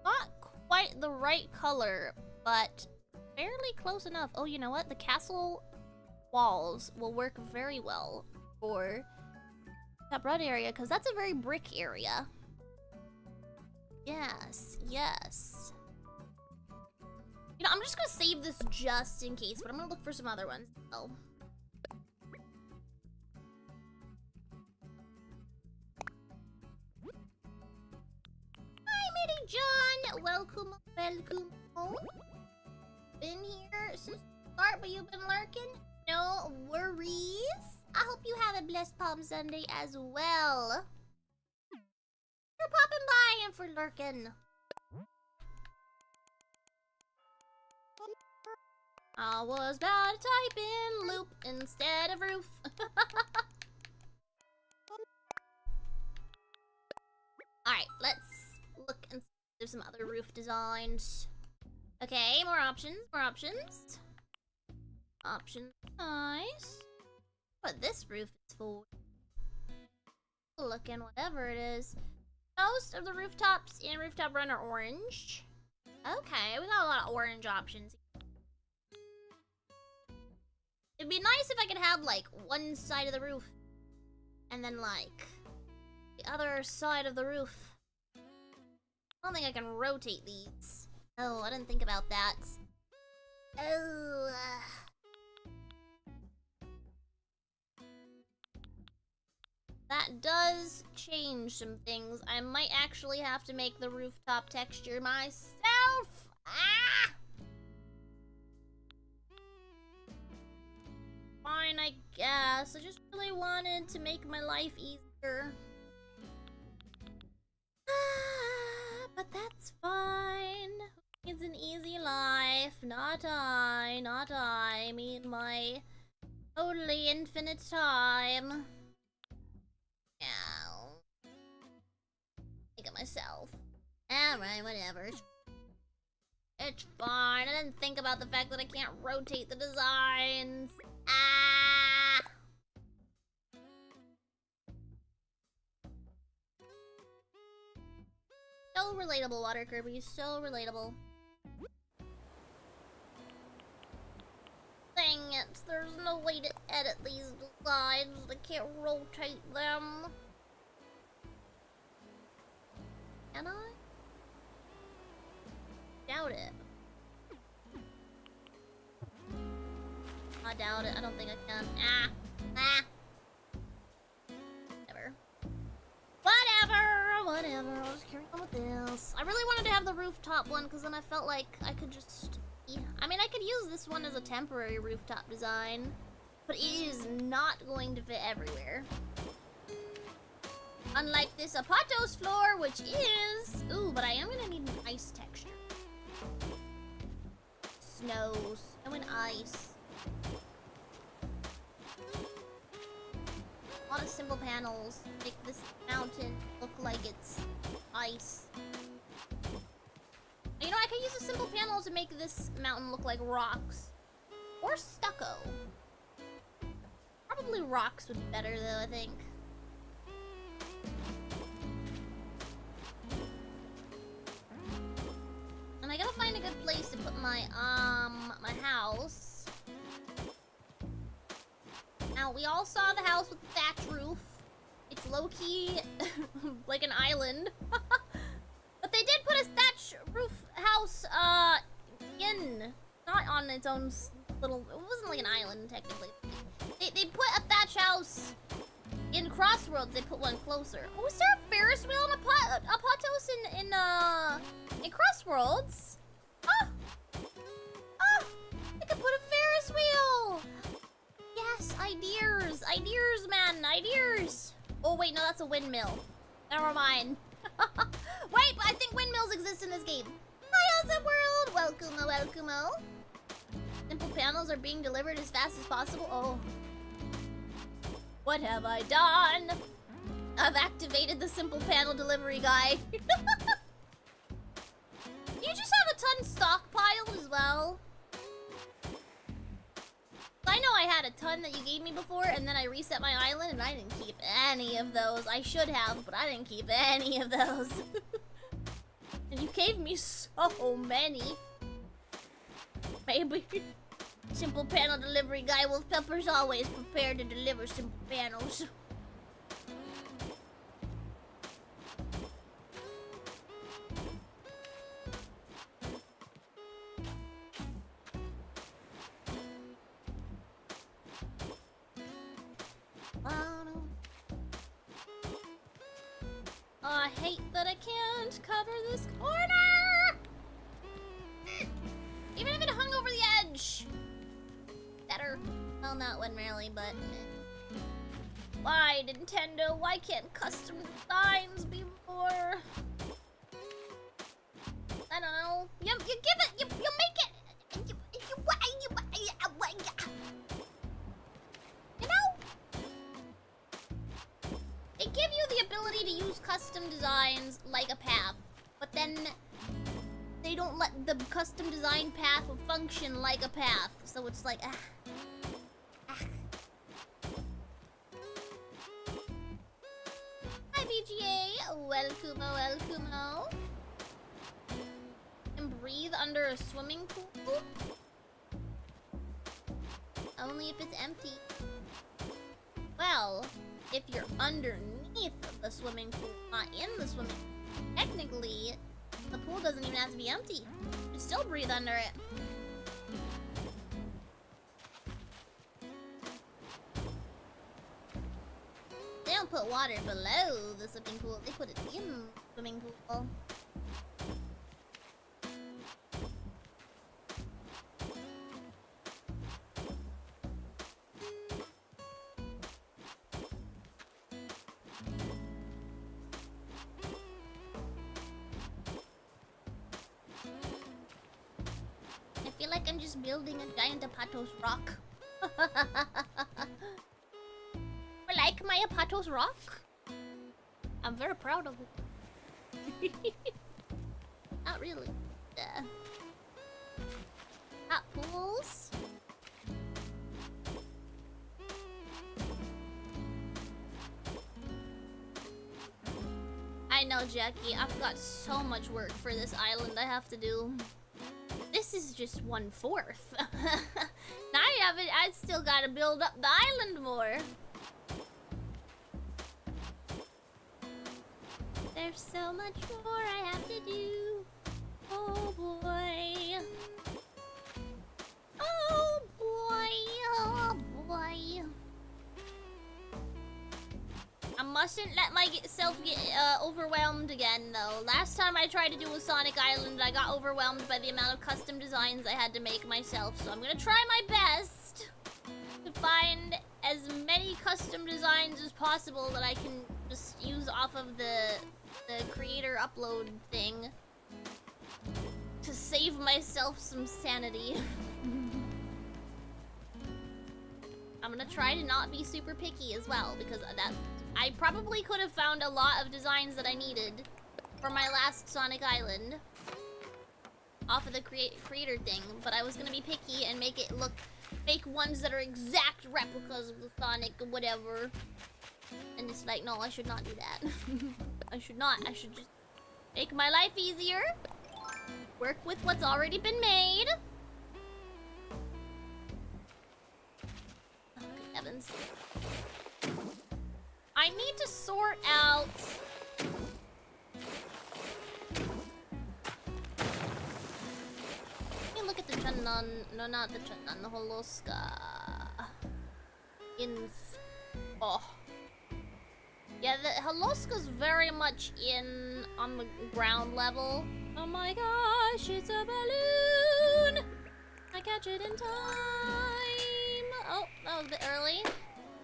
not quite the right color, but fairly close enough. Oh, you know what? The castle walls will work very well for that red area, because that's a very brick area. Yes, yes. You know, I'm just gonna save this just in case, but I'm gonna look for some other ones. Oh. Hi, Mitty John! Welcome, welcome home. Been here since the start, but you've been lurking? No worries. I hope you have a blessed Palm Sunday as well. For popping by and for lurking. I was about to type in loop instead of roof. Alright, let's look and see if there's some other roof designs. Okay, more options, more options. Options, nice. What this roof is for. Looking whatever it is. Most of the rooftops in Rooftop Run are orange. Okay, we got a lot of orange options. It'd be nice if I could have, like, one side of the roof. And then, like, the other side of the roof. I don't think I can rotate these. Oh, I didn't think about that. Oh, that does change some things. I might actually have to make the rooftop texture myself. Ah! Fine, I guess. I just really wanted to make my life easier. Not I, not I. I mean my totally infinite time. Ow. Think of myself. Alright, whatever. It's fine. I didn't think about the fact that I can't rotate the designs. Ah! So relatable, Water Kirby. So relatable. Dang it. There's no way to edit these designs. I can't rotate them. Can I? Doubt it. I doubt it. I don't think I can. Whatever. I'll just carry on with this. I really wanted to have the rooftop one because then I felt like I could just... Yeah. I mean, I could use this one as a temporary rooftop design, but it is not going to fit everywhere. Unlike this Apatos floor, which is... Ooh, but I am going to need an ice texture. Snow and ice. A lot of simple panels make this mountain look like it's ice. You know, I could use a simple panel to make this mountain look like rocks. Or stucco. Probably rocks would be better though, I think. And I gotta find a good place to put my house. Now, we all saw the house with the thatch roof. It's low-key like an island. But they did put a thatch roof house, not on its own little... It wasn't like an island, technically. They put a thatch house in Crossroads. They put one closer. Oh, is there a Ferris wheel in Apatos in Crossroads? Oh! Oh! I could put a Ferris wheel! Yes, ideas! Ideas, man! Ideas! Oh, wait, no, that's a windmill. Never mind. Wait, but I think windmills exist in this game. Hi, Awesome World! Welcome-o. Simple panels are being delivered as fast as possible. Oh. What have I done? I've activated the simple panel delivery guy. You just have a ton stockpiled as well. I know I had a ton that you gave me before, and then I reset my island, and I didn't keep any of those. I should have, but I didn't keep any of those. And you gave me so many. Maybe simple panel delivery guy Wolf Pepper's always prepared to deliver simple panels. I hate that I can't cover this corner! Even if it hung over the edge! Better. Well, not one really, but... Why, Nintendo? Why can't custom designs be more... I don't know. You give it... You make it... You know? They give you the ability to use custom designs like a path, but then they don't let the custom design path function like a path. So it's like, Hi VGA, welcome-o. And breathe under a swimming pool? Only if it's empty. Well, if you're underneath the swimming pool, not in the swimming pool, technically, the pool doesn't even have to be empty. You still breathe under it. They don't put water below the swimming pool, they put it in the swimming pool. I feel like just building a giant Apatos rock. I like my Apatos rock. I'm very proud of it. Not really. Hot pools. I know, Jackie. I've got so much work for this island I have to do. This is just 1/4. Now I still gotta build up the island more. There's so much more I have to do. Oh boy. Oh boy. Oh boy. I mustn't let myself get overwhelmed again, though. Last time I tried to do a Sonic Island, I got overwhelmed by the amount of custom designs I had to make myself. So I'm gonna try my best to find as many custom designs as possible that I can just use off of the creator upload thing to save myself some sanity. I'm gonna try to not be super picky as well, because I probably could have found a lot of designs that I needed for my last Sonic Island off of the creator thing, but I was gonna be picky and make ones that are exact replicas of the Sonic whatever. And it's like, no, I should not do that. I should not. I should just make my life easier. Work with what's already been made. Oh, good heavens. I need to sort out... Let me look at the Chunnan... No, not the Chunnan. The Holoska... Oh. Yeah, the Holoska's very much on the ground level. Oh my gosh, it's a balloon! I catch it in time! Oh, that was a bit early.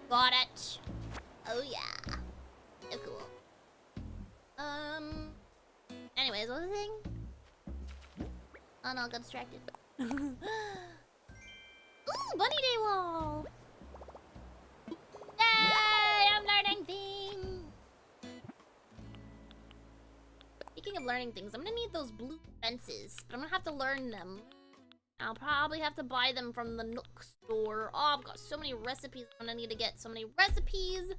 Got it. Oh yeah. So cool. Anyways, what was the thing? Oh no, I got distracted. Ooh, bunny day wall! Yay! I'm learning things! Speaking of learning things, I'm gonna need those blue fences, but I'm gonna have to learn them. I'll probably have to buy them from the Nook store. Oh, I've got so many recipes I'm gonna need to get. So many recipes,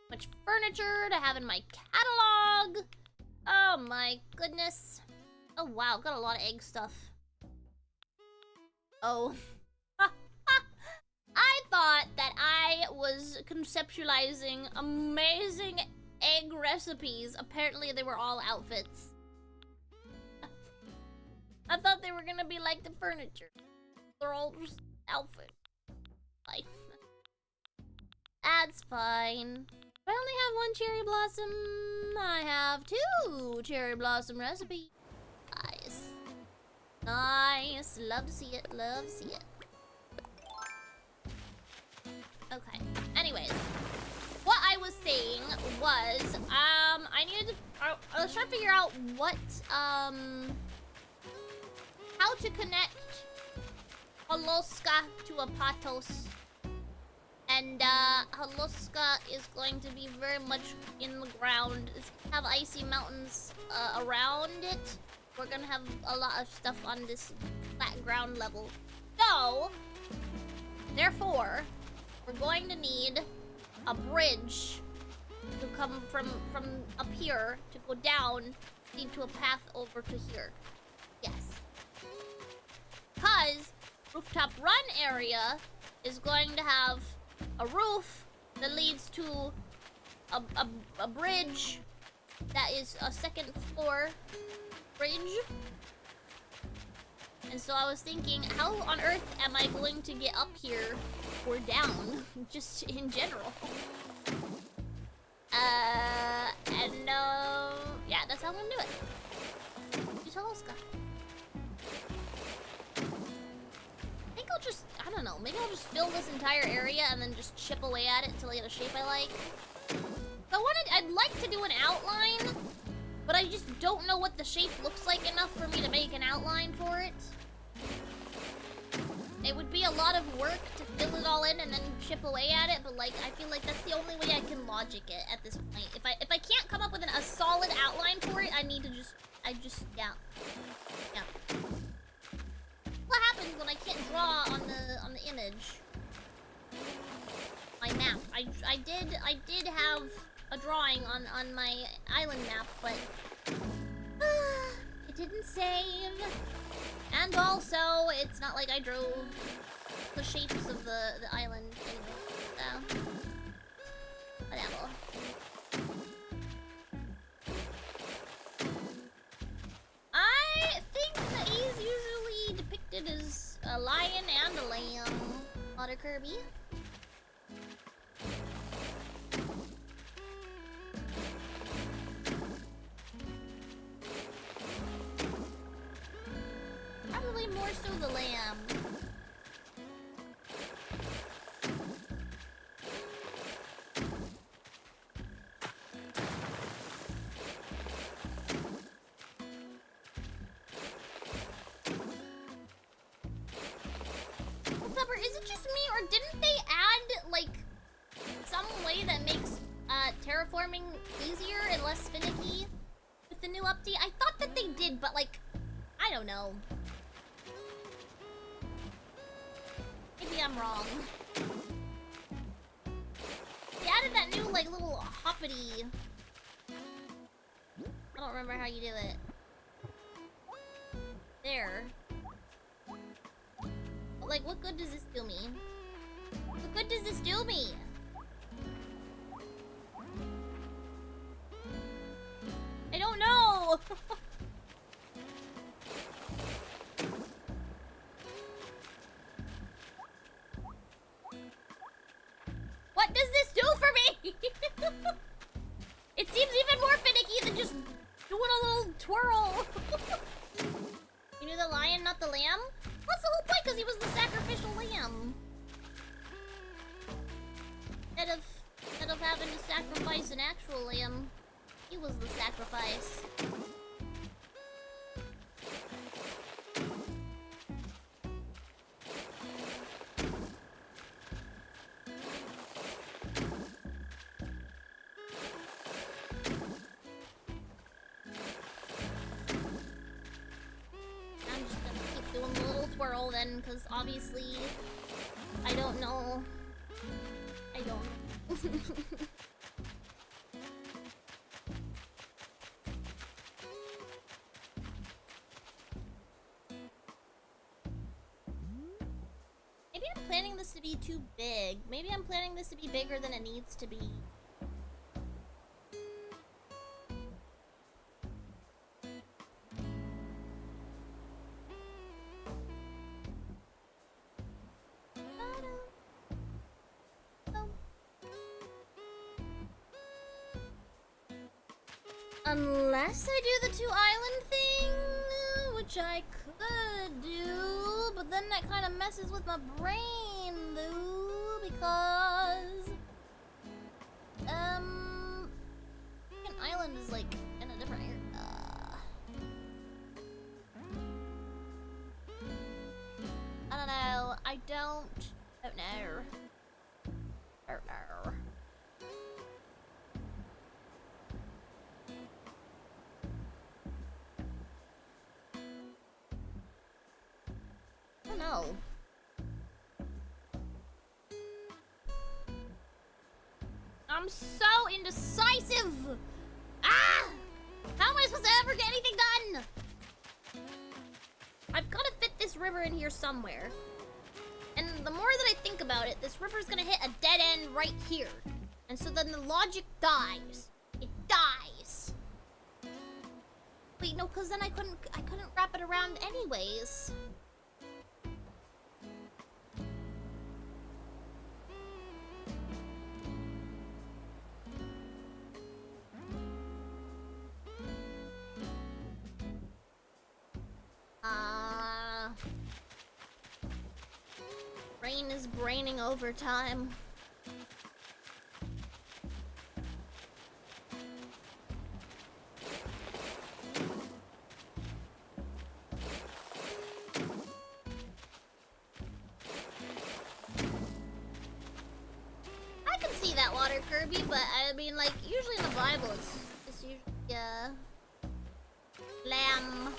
much furniture to have in my catalog. Oh my goodness. Oh wow, I've got a lot of egg stuff. Oh. I thought that I was conceptualizing amazing egg recipes. Apparently they were all outfits. I thought they were gonna be like the furniture. They're all just outfits. Like, that's fine. I only have one cherry blossom. I have 2 cherry blossom recipes. Nice. Nice. Love to see it. Love to see it. Okay. Anyways, what I was saying was, I needed to, I was trying to figure out what, how to connect Holoska to Apatos. And, Holoska is going to be very much in the ground. It's gonna have icy mountains, around it. We're gonna have a lot of stuff on this flat ground level. So, therefore, we're going to need a bridge to come from up here to go down into a path over to here. Yes. Because Rooftop Run area is going to have a roof that leads to a bridge that is a 2nd floor bridge. And so I was thinking, how on earth am I going to get up here or down, just in general? Yeah, that's how I'm gonna do it. Use Holoska. I think I'll just, I don't know, maybe I'll just fill this entire area and then just chip away at it until I get a shape I like. So I'd like to do an outline, but I just don't know what the shape looks like enough for me to make an outline for it. It would be a lot of work to fill it all in and then chip away at it, but like I feel like that's the only way I can logic it at this point. If I can't come up with a solid outline for it, I need to yeah. What happens when I can't draw on the image? My map. I did have a drawing on my island map, but it didn't save. And also, it's not like I drove the shapes of the island anyway, so whatever. I think that he's usually depicted as a lion and a lamb, Otter Kirby. Probably more so the lamb. Whatever, is it just me, or didn't they add, like, some way that makes terraforming easier and less finicky with the new update? I thought that they did, but, like, I don't know. Maybe I'm wrong. They added that new, like, little hoppity. I don't remember how you do it. There. But, like, what good does this do me? What good does this do me? I don't know! What does this do for me? It seems even more finicky than just doing a little twirl. You knew the lion, not the lamb? That's the whole point, because he was the sacrificial lamb. Instead of having to sacrifice an actual lamb, he was the sacrifice. Twirl then, because obviously I don't know. I don't. Maybe I'm planning this to be too big. Maybe I'm planning this to be bigger than it needs to be. Unless I do the two island thing, which I could do, but then that kind of messes with my brain, though, because an island is like in a different area. I don't know. I don't know. Don't know. No. I'm so indecisive! Ah! How am I supposed to ever get anything done? I've got to fit this river in here somewhere. And the more that I think about it, this river's gonna hit a dead end right here. And so then the logic dies. It dies. Wait, no, because then I couldn't wrap it around anyways. Brain is braining overtime. fire Kirby, but I mean, like, usually in the Bible, it's usually, lamb.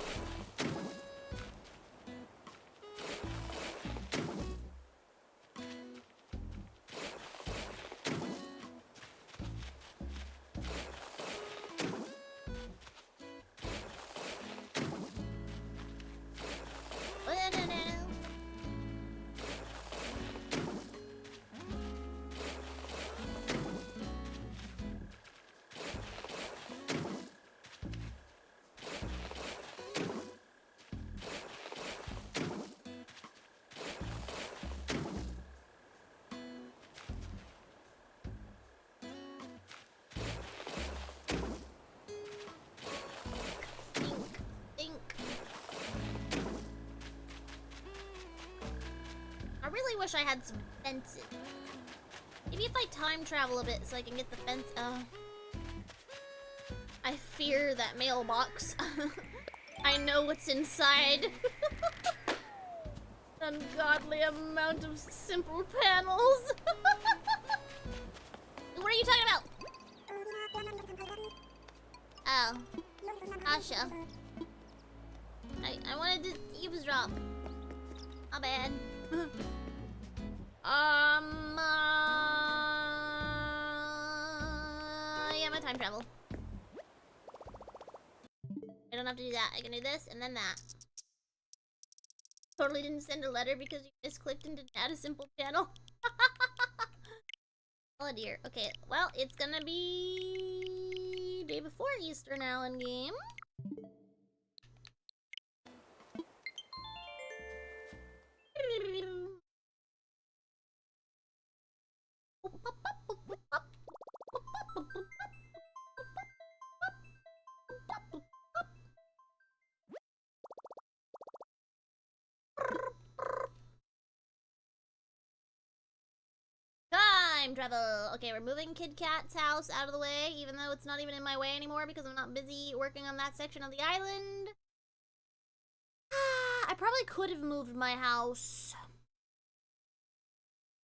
I really wish I had some fences. Maybe if I time travel a bit so I can get the fence. I fear that mailbox. I know what's inside. An ungodly amount of simple panels. What are you talking about? Oh. Asha. I wanted to eavesdrop. My bad. Yeah, my time travel. I don't have to do that. I can do this and then that. Totally didn't send a letter because you misclicked and didn't add a simple channel. Oh dear. Okay, well, it's gonna be day before Easter now in game. Time travel. Okay, we're moving Kid Cat's house out of the way, even though it's not even in my way anymore because I'm not busy working on that section of the island. I probably could have moved my house,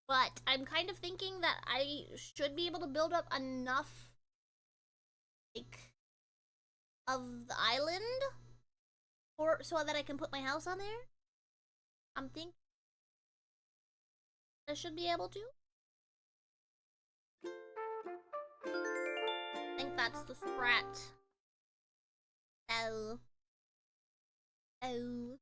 but I'm kind of thinking that I should be able to build up enough, like, of the island so that I can put my house on there. I'm thinking I should be able to. I think that's the strat. Oh. Oh.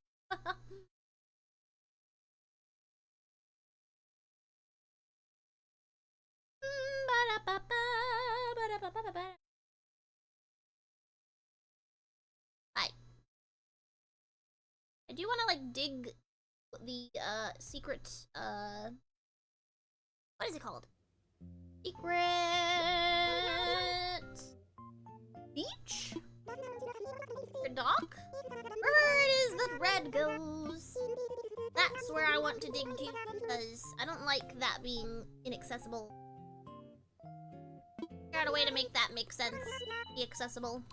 Hi. I do want to like dig the secret what is it called? Secret beach? Or dock? Wherever it is that red goes. That's where I want to dig to because I don't like that being inaccessible. Figure out a way to make that make sense. Be accessible.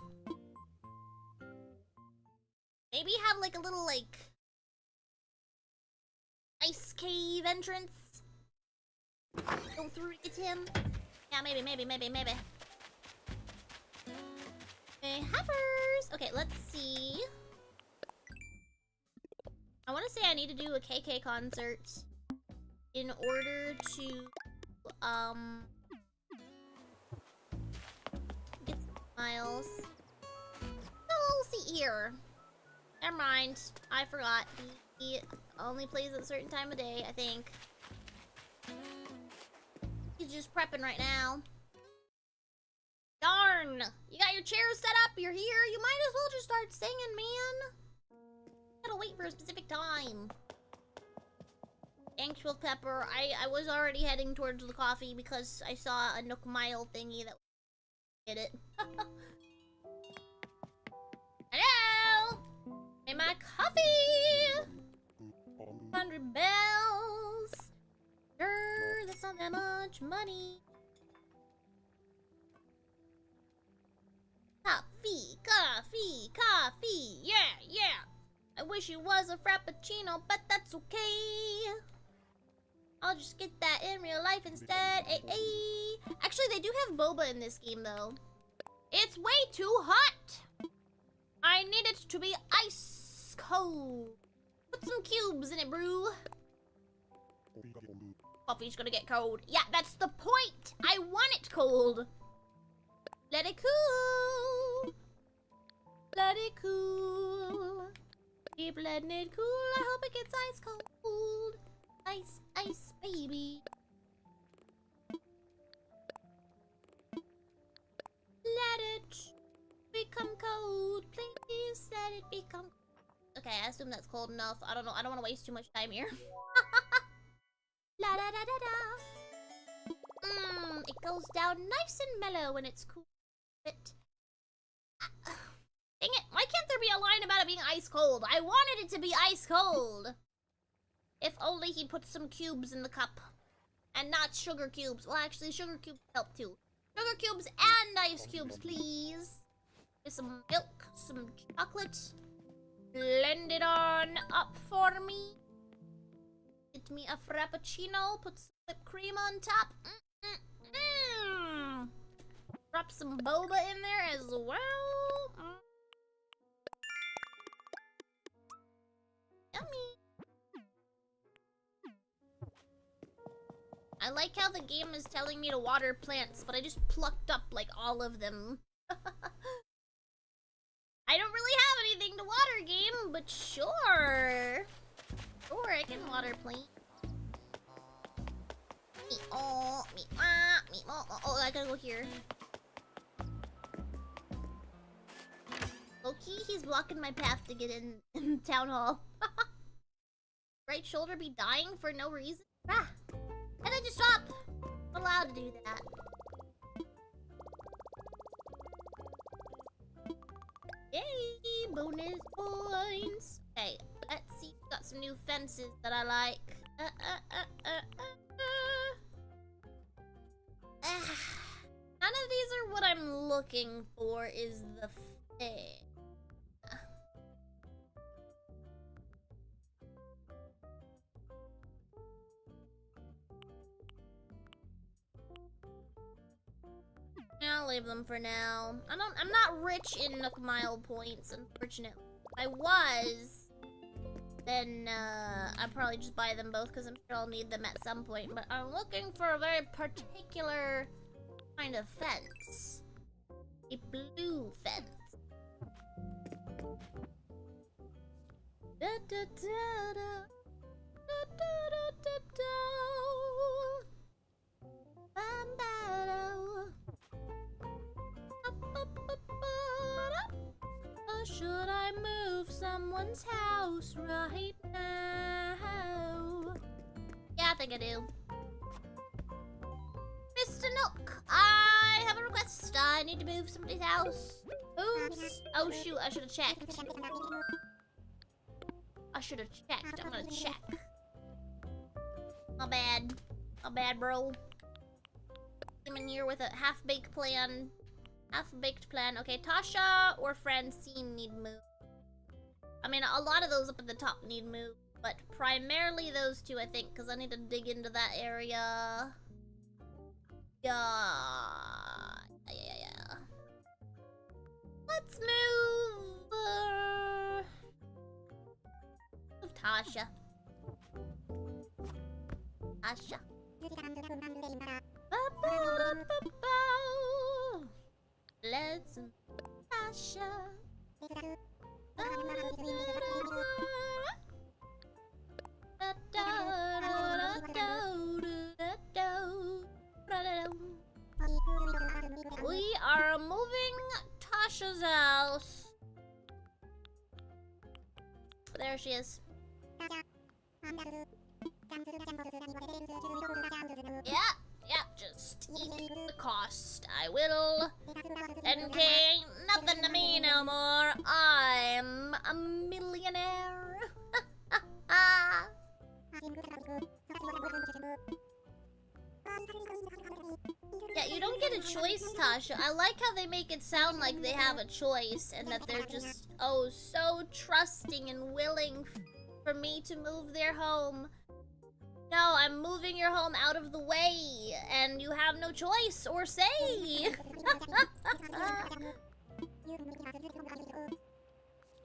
Maybe have like a little like ice cave entrance. Go through to get him. Yeah, maybe. Hey, hoppers! Okay, let's see. I want to say I need to do a KK concert in order to, get some miles. Oh, see here. Never mind. I forgot. He only plays at a certain time of day, I think. He's just prepping right now. Darn! You got your chairs set up, you're here, you might as well just start singing, man. Gotta wait for a specific time. Thanks, Wolf Pepper. I was already heading towards the coffee because I saw a Nook Mile thingy that did it. Hello! Hey, my coffee! 100 bells! Sure, that's not that much money. Coffee, yeah. I wish it was a frappuccino, but that's okay. I'll just get that in real life instead. Ay, ay. Actually, they do have boba in this game, though. It's way too hot! I need it to be ice cold. Put some cubes in it, brew. Coffee's gonna get cold. Yeah, that's the point! I want it cold! Let it cool! Let it cool. Keep letting it cool. I hope it gets ice cold. Ice, ice, baby. Let it become cold. Please let it become cold. Okay, I assume that's cold enough. I don't know. I don't want to waste too much time here. La da da da da. It goes down nice and mellow when it's cool. But dang it, why can't there be a line about it being ice cold? I wanted it to be ice cold. If only he put some cubes in the cup. And not sugar cubes. Well, actually, sugar cubes help too. Sugar cubes and ice cubes, please. With some milk, some chocolate. Blend it on up for me. Get me a frappuccino. Put some whipped cream on top. Drop some boba in there as well. Yummy. I like how the game is telling me to water plants, but I just plucked up like all of them. I don't really have anything to water, game, but sure. Sure, I can water plant. Oh, I gotta go here. Low-key, he's blocking my path to get in Town Hall. Right shoulder be dying for no reason? Ah! And then just stop! I'm allowed to do that. Yay! Bonus points! Okay, let's see. Got some new fences that I like. None of these are what I'm looking for, is the thing. I'll leave them for now. I'm not rich in Nook Mile points, unfortunately. If I was, then I'd probably just buy them both because I'm sure I'll need them at some point. But I'm looking for a very particular kind of fence. A blue fence. Da, da, da, da. Da, da, da, da, da. Or should I move someone's house right now? Yeah, I think I do. Mr. Nook, I have a request. I need to move somebody's house. Oops. Oh shoot, I should have checked. I should have checked. I'm gonna check. My bad. My bad, bro. I'm in here with a half-baked plan. Half-baked plan. Okay, Tasha or Francine need move. I mean, a lot of those up at the top need move, but primarily those two, I think, because I need to dig into that area. Yeah. Let's move. Move Tasha. Tasha. Let's Tasha. We are moving Tasha's house. There she is. Yeah, just eat the cost. I will. 10K ain't nothing to me no more. I'm a millionaire. Yeah, you don't get a choice, Tasha. I like how they make it sound like they have a choice and that they're just, oh, so trusting and willing for me to move their home. No, I'm moving your home out of the way, and you have no choice or say.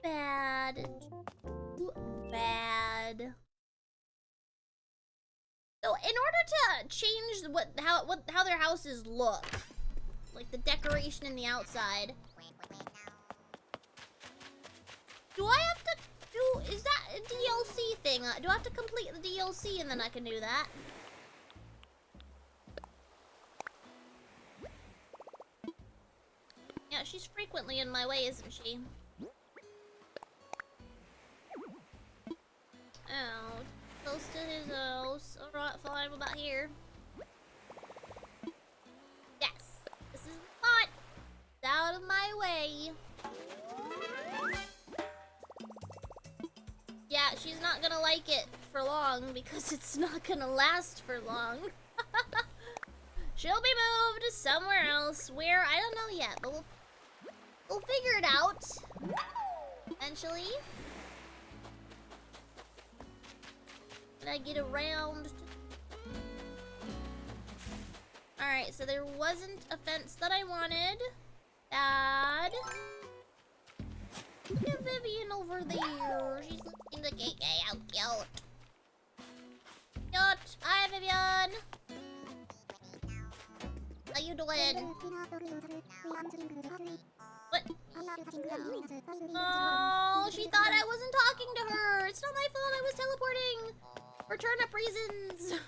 Bad. Bad. So, in order to change how their houses look, like the decoration in the outside, do I have to do? Is that a DLC thing? Do I have to complete the DLC and then I can do that? Yeah, she's frequently in my way, isn't she? Oh, close to his house. Alright, fine, what about here? Yes, this is the spot. It's out of my way. Yeah, she's not gonna like it for long because it's not gonna last for long. She'll be moved somewhere else. Where? I don't know yet, but we'll figure it out eventually. When I get around to... Alright, so there wasn't a fence that I wanted. Dad. Look at Vivian over there. She's looking like how cute. Cute. Hi, Vivian. How you doing? What? Oh, she thought I wasn't talking to her. It's not my fault. I was teleporting for turnip reasons.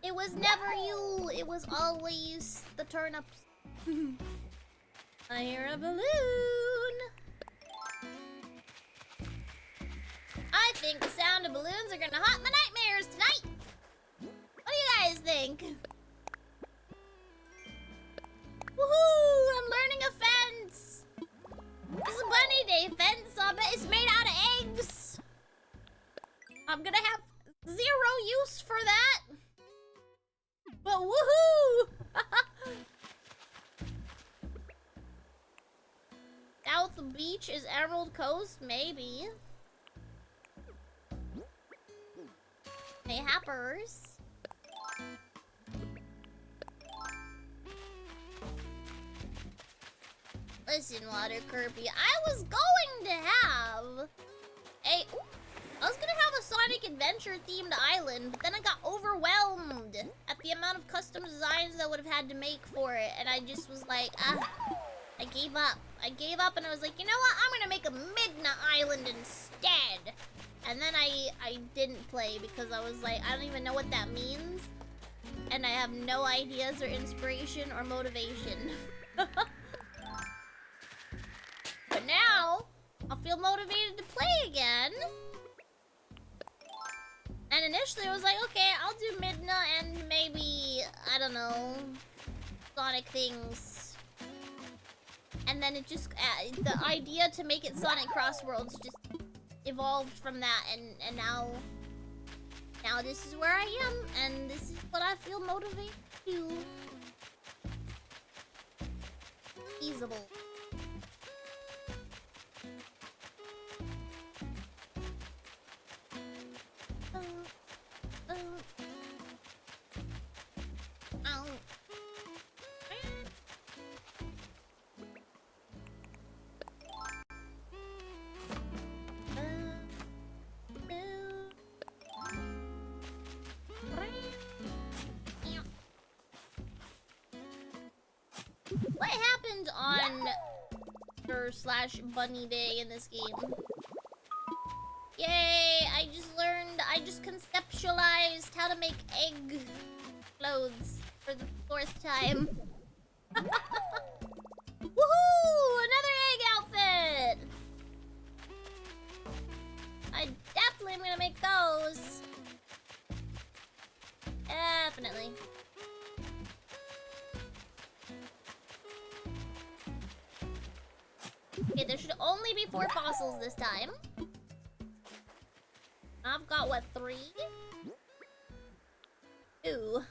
It was never you. It was always the turnips. I hear a balloon. I think the sound of balloons are gonna haunt my nightmares tonight. What do you guys think? Woohoo! I'm learning a fence. It's a bunny day fence. I bet it's made out of eggs. I'm gonna have zero use for that. But woohoo! South Beach is Emerald Coast? Maybe. Hey, happers. Listen, Water Kirby, I was going to have a... I was gonna have a Sonic Adventure themed island, but then I got overwhelmed at the amount of custom designs that I would have had to make for it, and I just was like, I gave up. I gave up and I was like, you know what? I'm gonna make a Midna Island instead. And then I didn't play because I was like, I don't even know what that means. And I have no ideas or inspiration or motivation. But now, I'll feel motivated to play again. And initially I was like, okay, I'll do Midna and maybe, I don't know, Sonic things. And then it just, the idea to make it Sonic Crossworlds just evolved from that, and now this is where I am, and this is what I feel motivated to do. Feasible. What happened on /bunny day in this game? Yay! I just conceptualized how to make egg clothes for the 4th time. Woohoo! Another egg outfit! I definitely am gonna make those. Definitely. Okay, there should only be 4 fossils this time. I've got, what, 3? 2.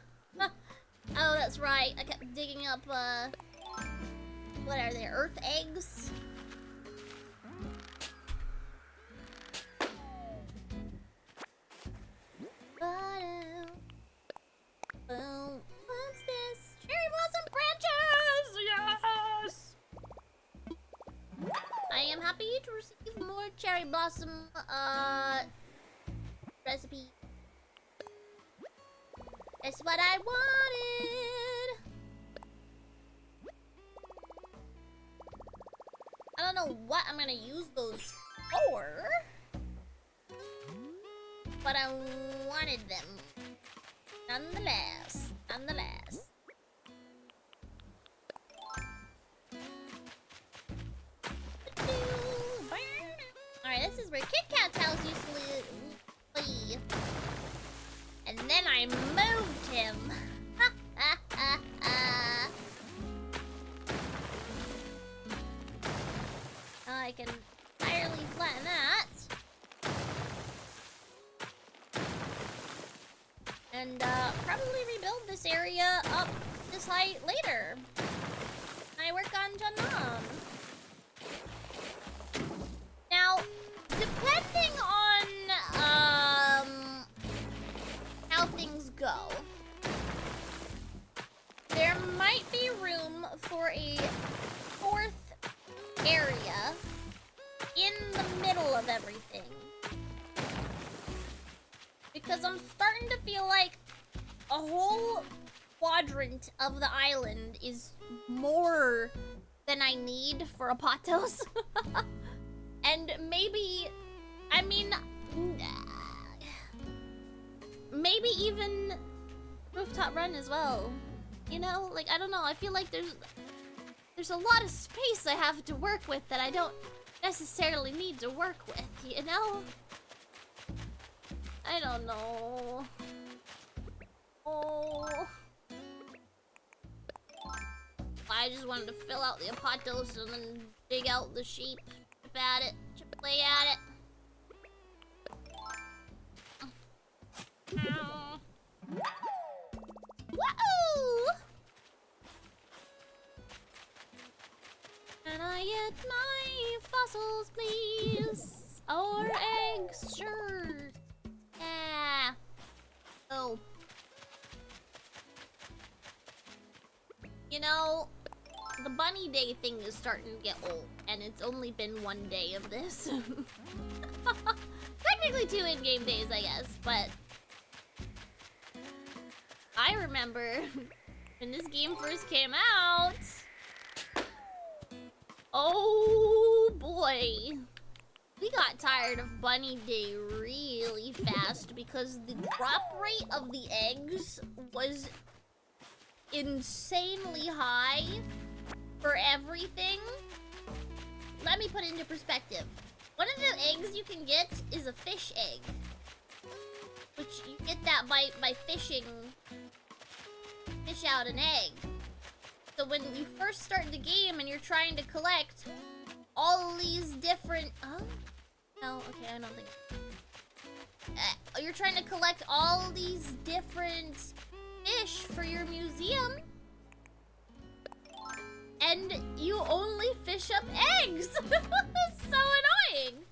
Oh, that's right. I kept digging up, what are they, earth eggs? blossom, recipe. That's what I wanted. I don't know what I'm gonna use those for, but I wanted them. Nonetheless. Alright, this is where Kit Kat's house used to be. And then I moved him. I can entirely flatten that. And probably rebuild this area up this height later. I work on Janam. Now, depending on how things go, there might be room for a fourth area in the middle of everything. Because I'm starting to feel like a whole quadrant of the island is more than I need for a Patos. And maybe, I mean, maybe even Rooftop Run as well. You know, like, I don't know, I feel like there's a lot of space I have to work with that I don't necessarily need to work with, you know? I don't know. Oh. I just wanted to fill out the Apatos and then dig out the sheep. Chip at it. Chip away at it. Whoa! Can I get my fossils, please? Or eggs? Sure. Yeah. Oh. You know, the bunny day thing is starting to get old, and it's only been one day of this. Technically 2 in-game days, I guess, but I remember when this game first came out. Oh boy. We got tired of Bunny Day really fast because the drop rate of the eggs was insanely high for everything. Let me put it into perspective. One of the eggs you can get is a fish egg, which you get that by fishing. Fish out an egg. So when you first start the game and you're trying to collect all these different... Oh? No, okay, I don't think... you're trying to collect all these different fish for your museum, and you only fish up eggs. It's so annoying.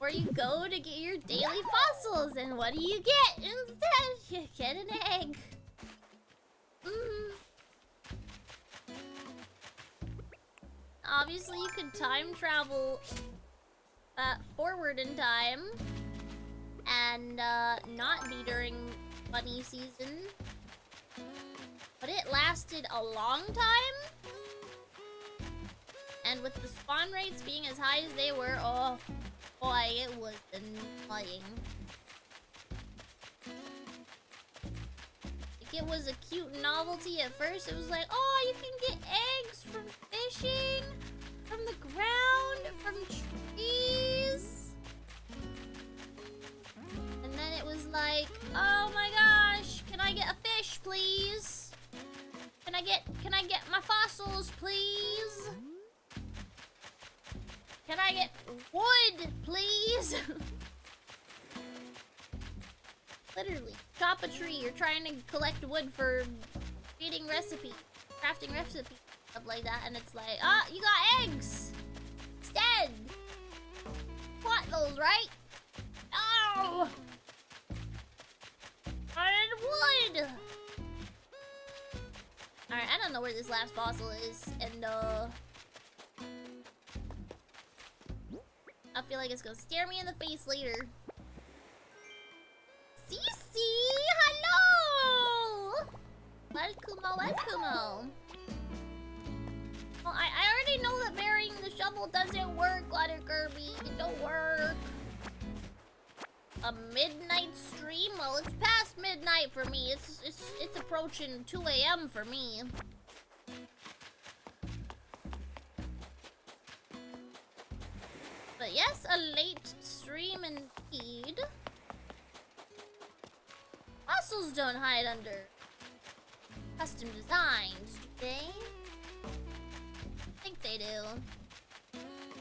Or you go to get your daily fossils, and what do you get instead? You get an egg. Obviously, you could time travel forward in time and not be during bunny season. But it lasted a long time. And with the spawn rates being as high as they were, oh boy, it was annoying. Like, it was a cute novelty at first. It was like, oh, you can get eggs from fishing, from the ground, from trees. And then it was like, oh my gosh, can I get a fish, please? Can I get my fossils, please? Can I get wood, please? Literally, chop a tree. You're trying to collect wood for feeding recipe, crafting recipe, stuff like that, and it's like, ah, you got eggs instead. Want those, right? Oh, I need wood. All right, I don't know where this last fossil is, and I feel like it's gonna stare me in the face later. Cece, hello! Welcome. Well, I already know that burying the shovel doesn't work, Water Kirby. It don't work. A midnight stream? Well, it's past midnight for me. It's approaching 2 a.m. for me. But yes, a late stream indeed. Fossils don't hide under custom designs, do they? I think they do.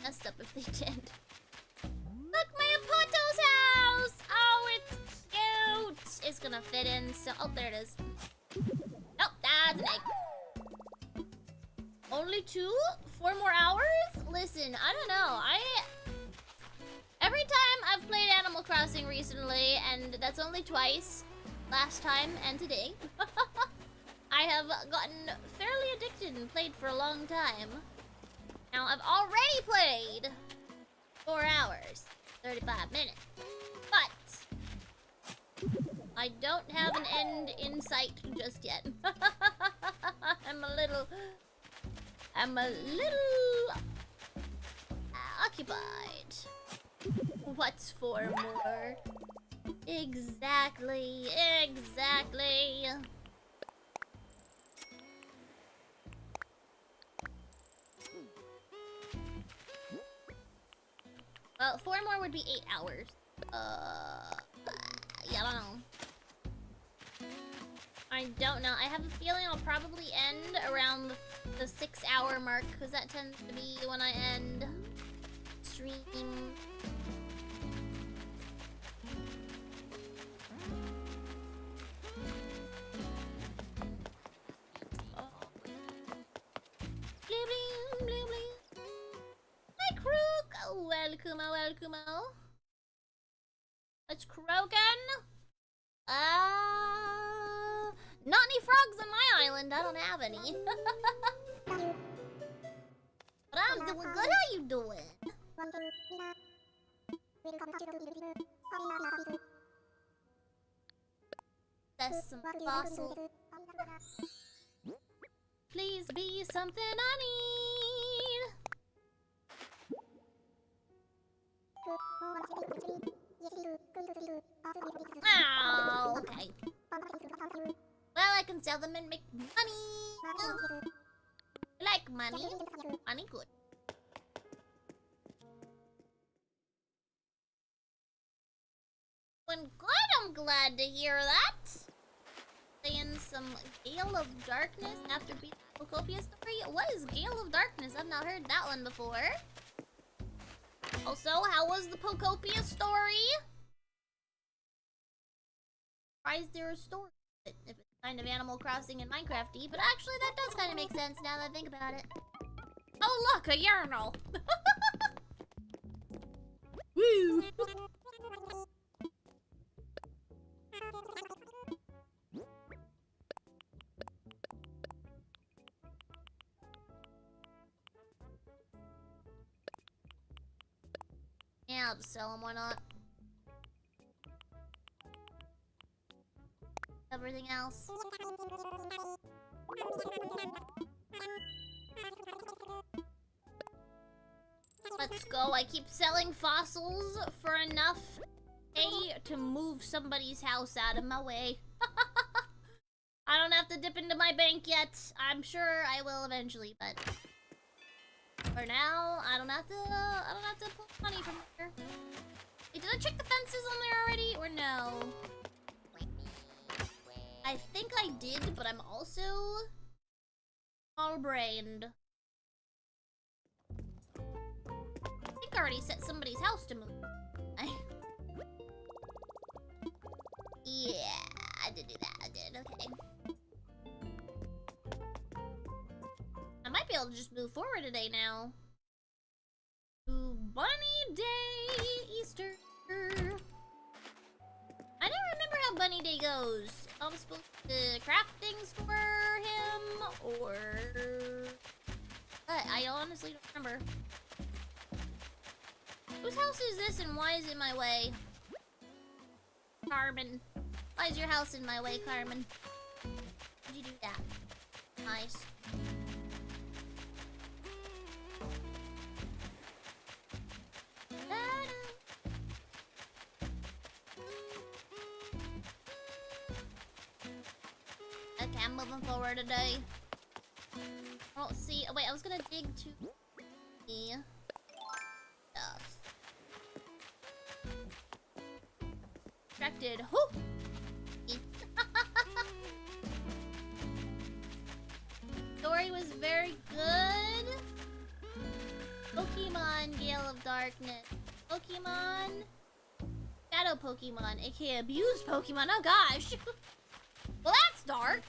Messed up if they did. Look, my Apato's house! Oh, it's cute! It's gonna fit in, so... Oh, there it is. Oh, that's an egg. Only 4 more hours? Listen, I don't know. Every time I've played Animal Crossing recently, and that's only twice, last time and today, I have gotten fairly addicted and played for a long time. Now, I've already played 4 hours, 35 minutes, but I don't have an end in sight just yet. I'm a little occupied. What's 4 more? Exactly. Well, 4 more would be 8 hours. Yeah, I don't know. I have a feeling I'll probably end around the 6-hour mark, because that tends to be when I end stream. Hi, Crook! Oh, welcome. It's Krogan. Not any frogs on my island. I don't have any. But I'm doing good. How you doing? That's some fossil. Please be something I need. Oh, okay. Well, I can sell them and make money. I like money. Money good. When good, I'm glad to hear that. Saying some Gale of Darkness after beating the Pocopia story? What is Gale of Darkness? I've not heard that one before. Also, how was the Pocopia story? Why is there a story? If it's kind of Animal Crossing and Minecraft-y, but actually that does kind of make sense now that I think about it. Oh look, a urinal! Woo! Yeah, I'll just sell them, why not? Everything else. Let's go. I keep selling fossils for enough pay to move somebody's house out of my way. I don't have to dip into my bank yet. I'm sure I will eventually, but for now, I don't have to pull money from here. Hey, did I check the fences on there already, or no? I think I did, but I'm also small-brained. I think I already set somebody's house to move. Yeah, I did do that. I did. Okay. I might be able to just move forward today now. To Bunny Day Easter. I don't remember how Bunny Day goes. I'm supposed to craft things for him, or... I honestly don't remember. Whose house is this and why is it in my way? Carmen. Why is your house in my way, Carmen? Did you do that? Nice. Okay, I'm moving forward today. I don't see. Oh, wait, I was gonna dig to the stuff. Distracted. Whoo! Story was very good. Pokemon Gale of Darkness. Pokemon Shadow Pokemon, aka abused Pokemon. Oh gosh. Well, that's dark.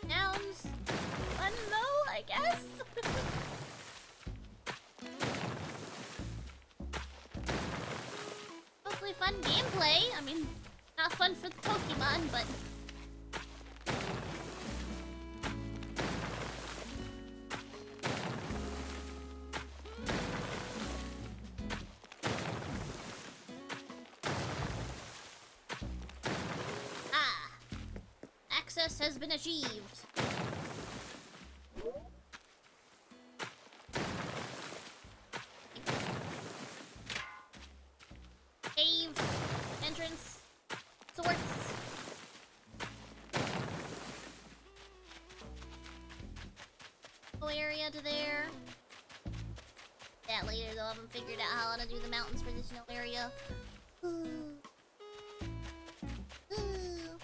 Sounds fun though, I guess. Hopefully fun gameplay. I mean, not fun for the Pokemon, but... Ah! Access has been achieved. Cave, entrance, sorts. Whole area to there. That later though, I haven't figured out how to do the mountains for this snow area. Ooh. Ooh.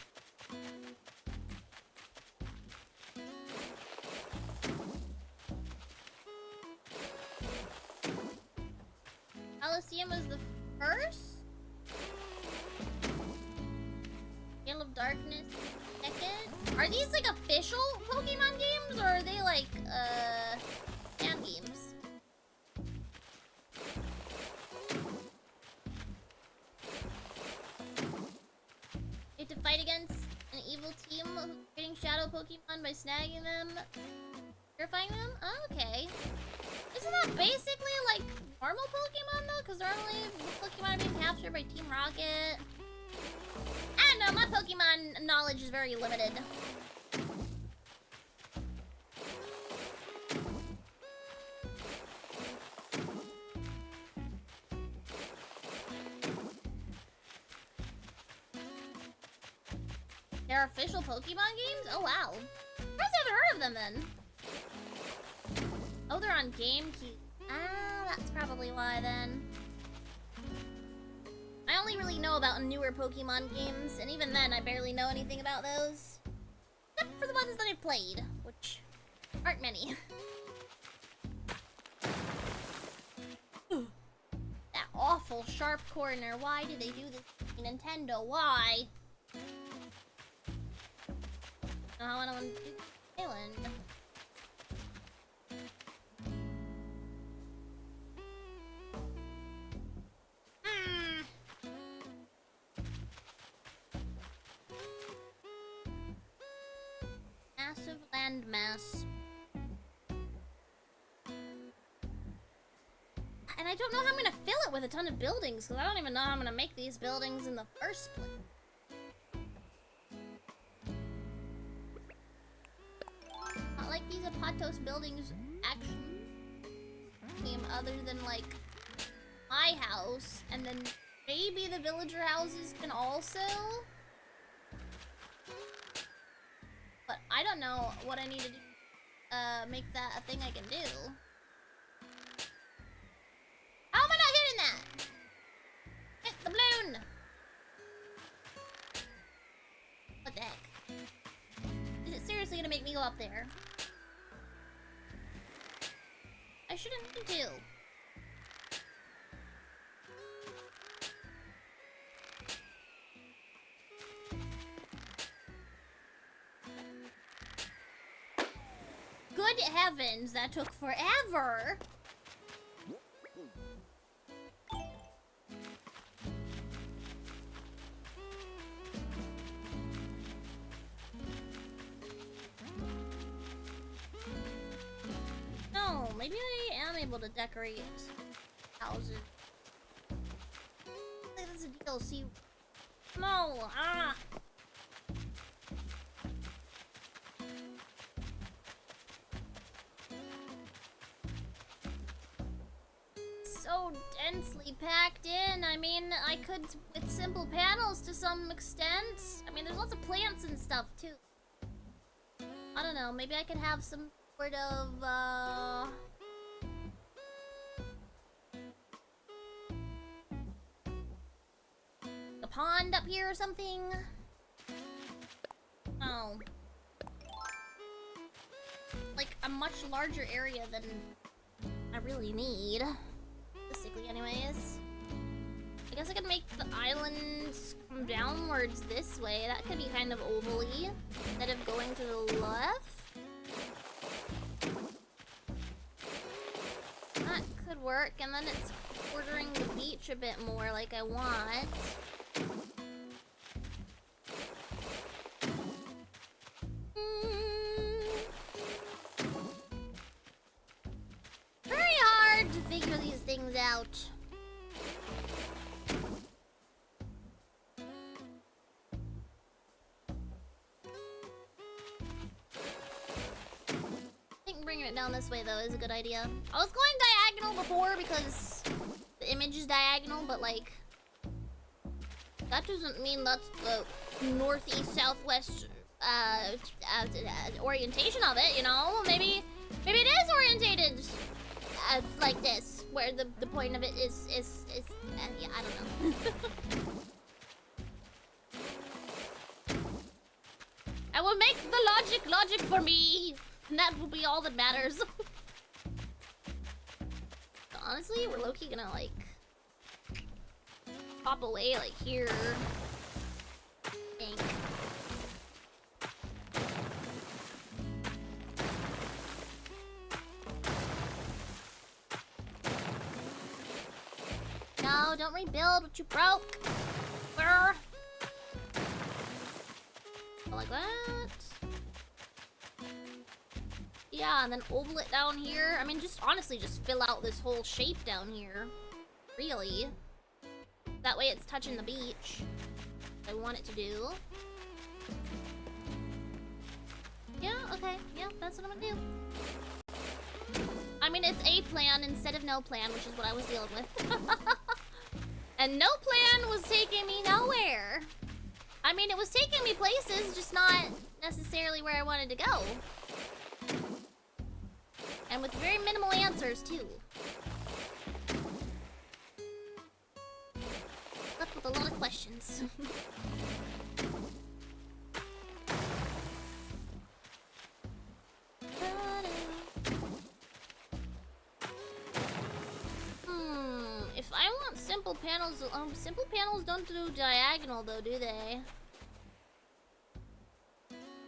Coliseum was the first? Gale of Darkness second? Are these like official Pokemon games or are they like fan games? You have to fight against an evil team who's creating shadow Pokemon by snagging them, purifying them? Oh, okay. Isn't that basically like normal Pokemon though? Because normally Pokemon are being captured by Team Rocket. I don't know, my Pokemon knowledge is very limited. They're official Pokemon games? Oh wow. I haven't heard of them then. Oh, they're on GameCube. Ah, that's probably why then. I only really know about newer Pokemon games, and even then, I barely know anything about those. Except for the ones that I've played, which aren't many. That awful sharp corner. Why did they do this to Nintendo? Why? Oh, I want to do Island. Massive landmass. And I don't know how I'm gonna fill it with a ton of buildings, because I don't even know how I'm gonna make these buildings in the first place. Not like these Apatos buildings actually came other than like my house, and then maybe the villager houses can also. But I don't know what I need to do make that a thing I can do. How am I not hitting that? Hit the balloon! What the heck? Is it seriously gonna make me go up there? I shouldn't need to. Good heavens, that took forever. No, maybe I am able to decorate houses. I think that's a DLC. No, ah. So densely packed in. I mean, I could with simple panels to some extent. I mean, there's lots of plants and stuff too. I don't know, maybe I could have some sort of a pond up here or something. Oh. Like a much larger area than I really need. Basically, anyways. I guess I could make the island come downwards this way. That could be kind of ovally instead of going to the left. That could work, and then it's bordering the beach a bit more like I want. Very hard to figure these things out. I think bringing it down this way though is a good idea. I was going diagonal before because the image is diagonal, but like that doesn't mean that's the northeast southwest orientation of it, you know? Maybe it is orientated like this, where the point of it is yeah, I don't know. I will make the logic for me, and that will be all that matters. So honestly, we're low-key gonna like pop away like here. I think. No, don't rebuild what you broke. Brr. Like that. Yeah, and then oval it down here. I mean, just honestly, just fill out this whole shape down here. Really. That way it's touching the beach. I want it to do. Yeah, okay. Yeah, that's what I'm gonna do. I mean, it's a plan instead of no plan, which is what I was dealing with. And no plan was taking me nowhere. I mean, it was taking me places, just not necessarily where I wanted to go. And with very minimal answers, too. Left with a lot of questions. If I want simple panels don't do diagonal though, do they?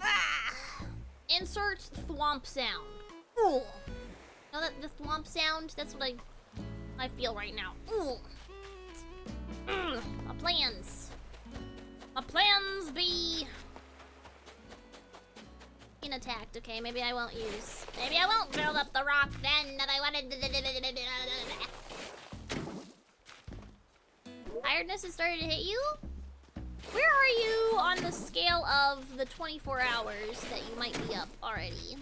Ah! Insert thwomp sound. Ooh. Know that the thwomp sound? That's what I feel right now. Ooh. My plans. My plans be being attacked. Okay, maybe I won't use. Maybe I won't build up the rock then that I wanted. Tiredness has started to hit you? Where are you on the scale of the 24 hours that you might be up already?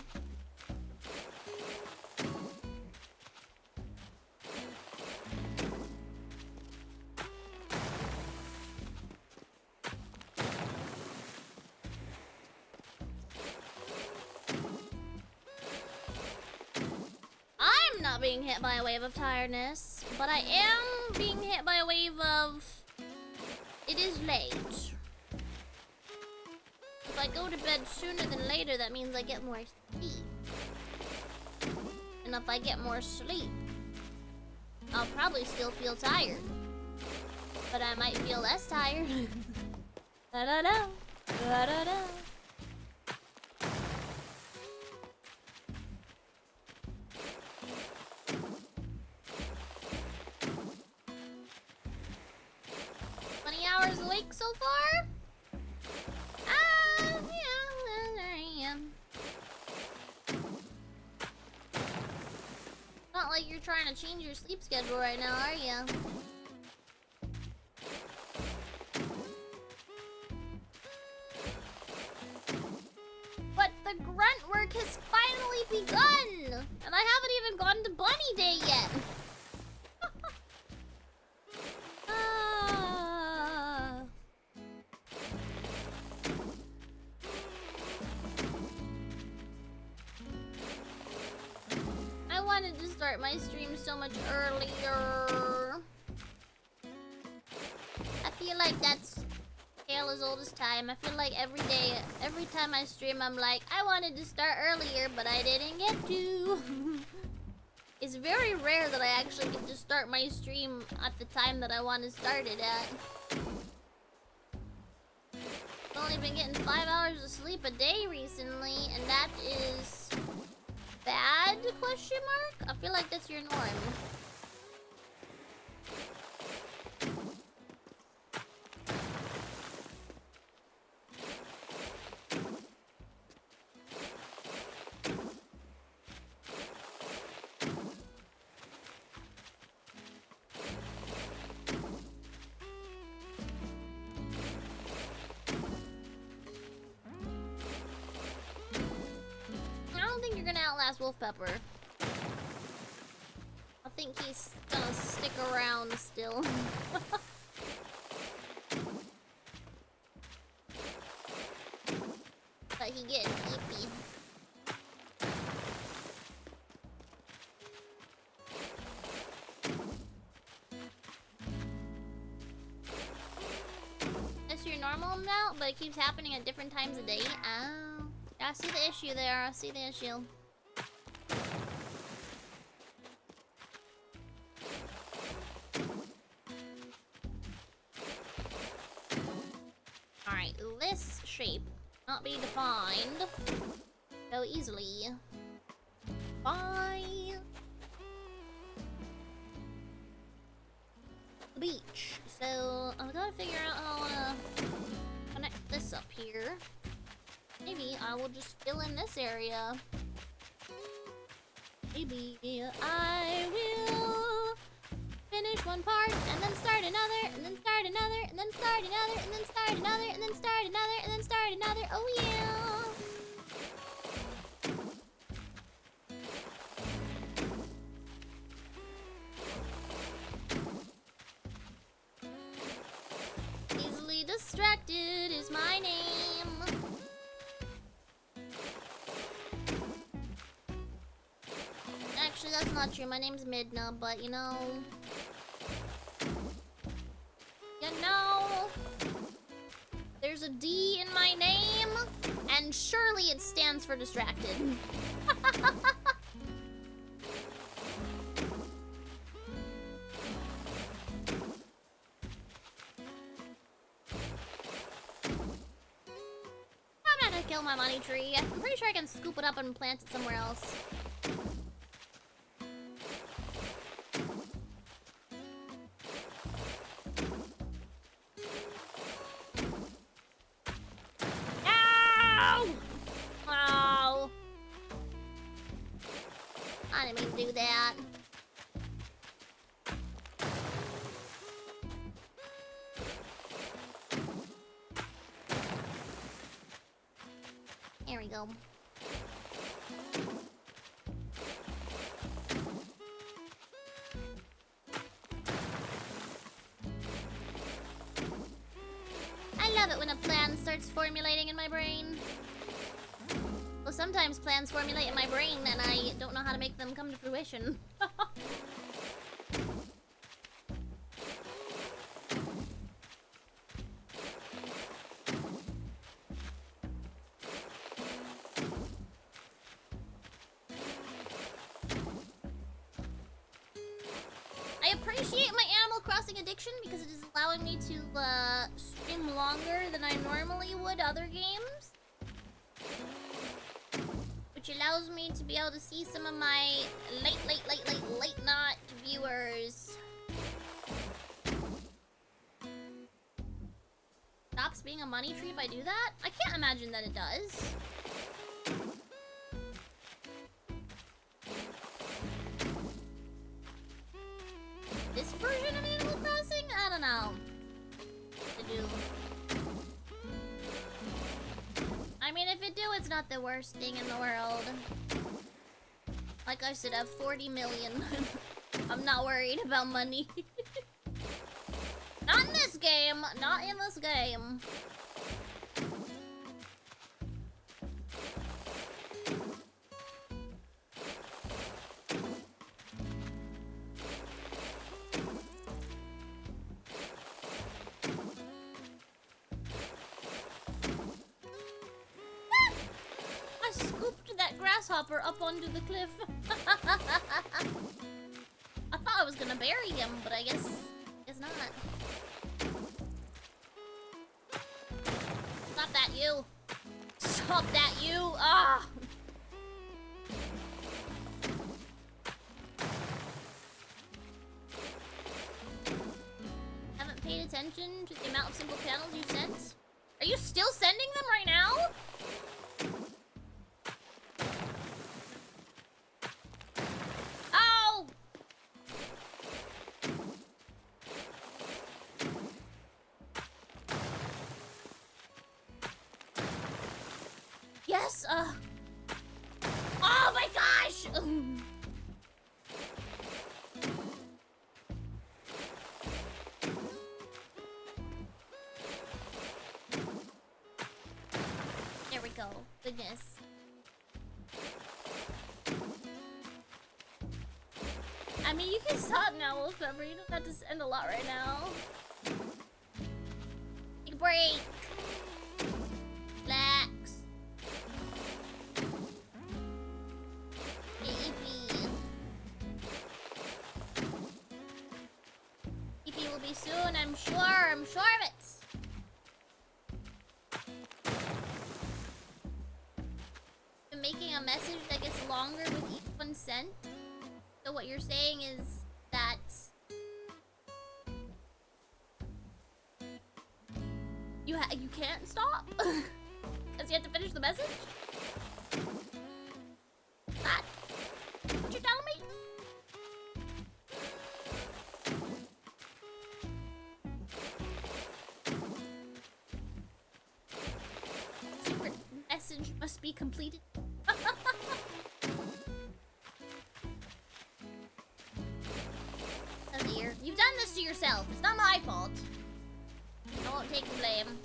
I'm not being hit by a wave of tiredness, but I am being hit by a wave of it is late. If I go to bed sooner than later, that means I get more sleep. And if I get more sleep, I'll probably still feel tired. But I might feel less tired. Da-da-da. Da-da-da. like you're trying to change your sleep schedule right now, are you? But the grunt work has finally begun! And I haven't even gone to Bunny Day yet! I wanted to start my stream so much earlier. I feel like that's tale as old as time. I feel like every day, every time I stream, I'm like, I wanted to start earlier, but I didn't get to. It's very rare that I actually get to start my stream at the time that I want to start it at. I've only been getting 5 hours of sleep a day recently, and that is bad, question mark? I feel like that's your norm. Wolf Pepper. I think he's gonna stick around still. But he getting eepy. That's your normal amount, but it keeps happening at different times of day. Oh. I see the issue there. I see the issue. This shape not be defined so easily by the beach. So I've got to figure out how I want to connect this up here. Maybe I will just fill in this area. Maybe I will finish one part and then start another and then start another and then start another and then start another and then start another and then start another. Oh yeah. Easily distracted is my name. Actually, that's not true. My name's Midna, but you know, there's a D in my name, and surely it stands for distracted. I'm not gonna kill my money tree. I'm pretty sure I can scoop it up and plant it somewhere else. Do that. There we go. I love it when a plan starts formulating in my brain. Well, sometimes plans formulate in my brain and I don't know how to make them come to fruition. I appreciate my Animal Crossing addiction because it is allowing me to stream longer than I normally would other games. Which allows me to be able to see some of my late night viewers. Stops being a money tree if I do that? I can't imagine that it does. not the worst thing in the world. Like I said, I have 40 million. I'm not worried about money. Not in this game. Not in this game. I scooped that grasshopper up onto the cliff. I thought I was gonna bury him, but I guess not. Stop that, you! Stop that, you! Ah! Haven't paid attention to the amount of simple panels you sent? Are you still sending them right now? Oh! Yes, oh my gosh! There we go. Goodness. I mean, you can stop now, Wolfpepper. You don't have to send a lot right now. Take a break. Relax. EP will be soon, I'm sure of it. Been making a message that gets longer with each one sent. So what you're saying is that you can't stop because you have to finish the message. That what you're telling me? Secret message must be completed. Oh dear. You've done this to yourself. It's not my fault. I won't take the blame.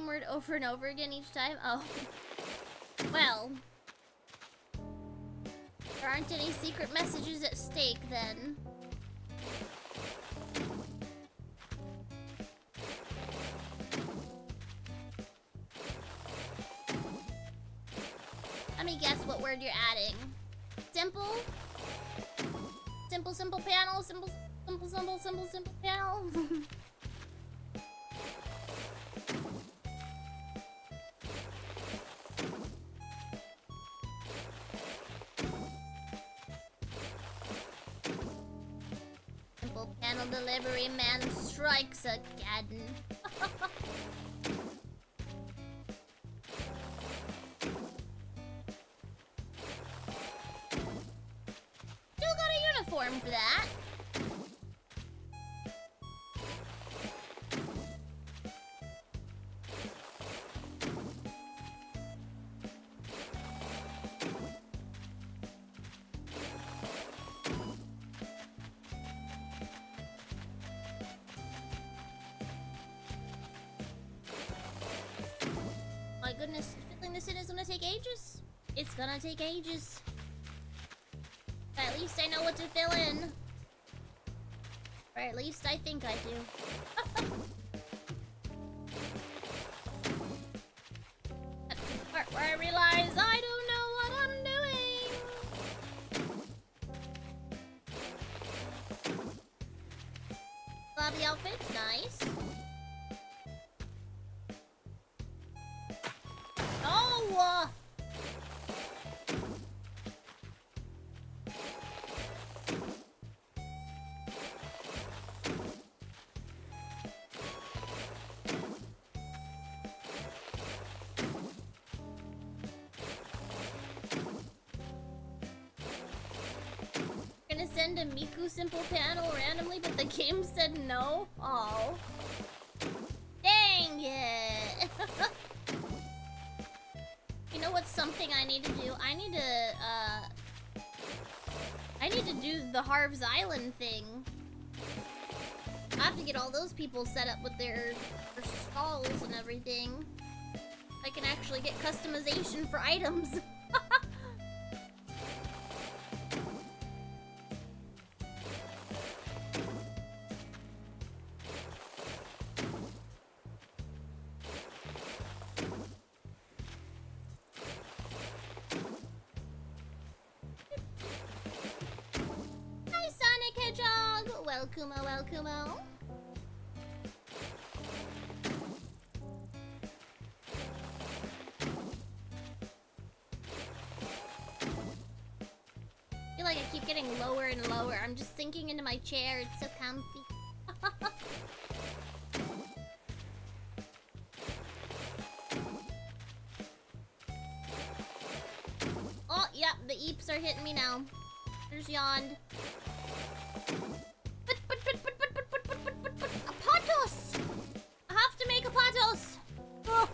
Word over and over again each time? Oh. Well. There aren't any secret messages at stake then. Let me guess what word you're adding. Simple? Simple panel? Simple panel? Panel delivery man strikes again. Still got a uniform for that. Goodness, filling this in is gonna take ages. It's gonna take ages. But at least I know what to fill in. Or at least I think I do. That's the part where I realize I don't know what I'm doing. Bobby outfit's nice. Oh! Gonna send a Miku simple panel randomly, but the game said no? Oh. Dang it! You know what's something I need to do? I need to do the Harv's Island thing. I have to get all those people set up with their stalls and everything. I can actually get customization for items. Welcome-o, welcome-o. I feel like I keep getting lower and lower. I'm just sinking into my chair. It's so comfy. Oh, yeah, the eeps are hitting me now. There's yawned. A potos! I have to make a potos! Oh.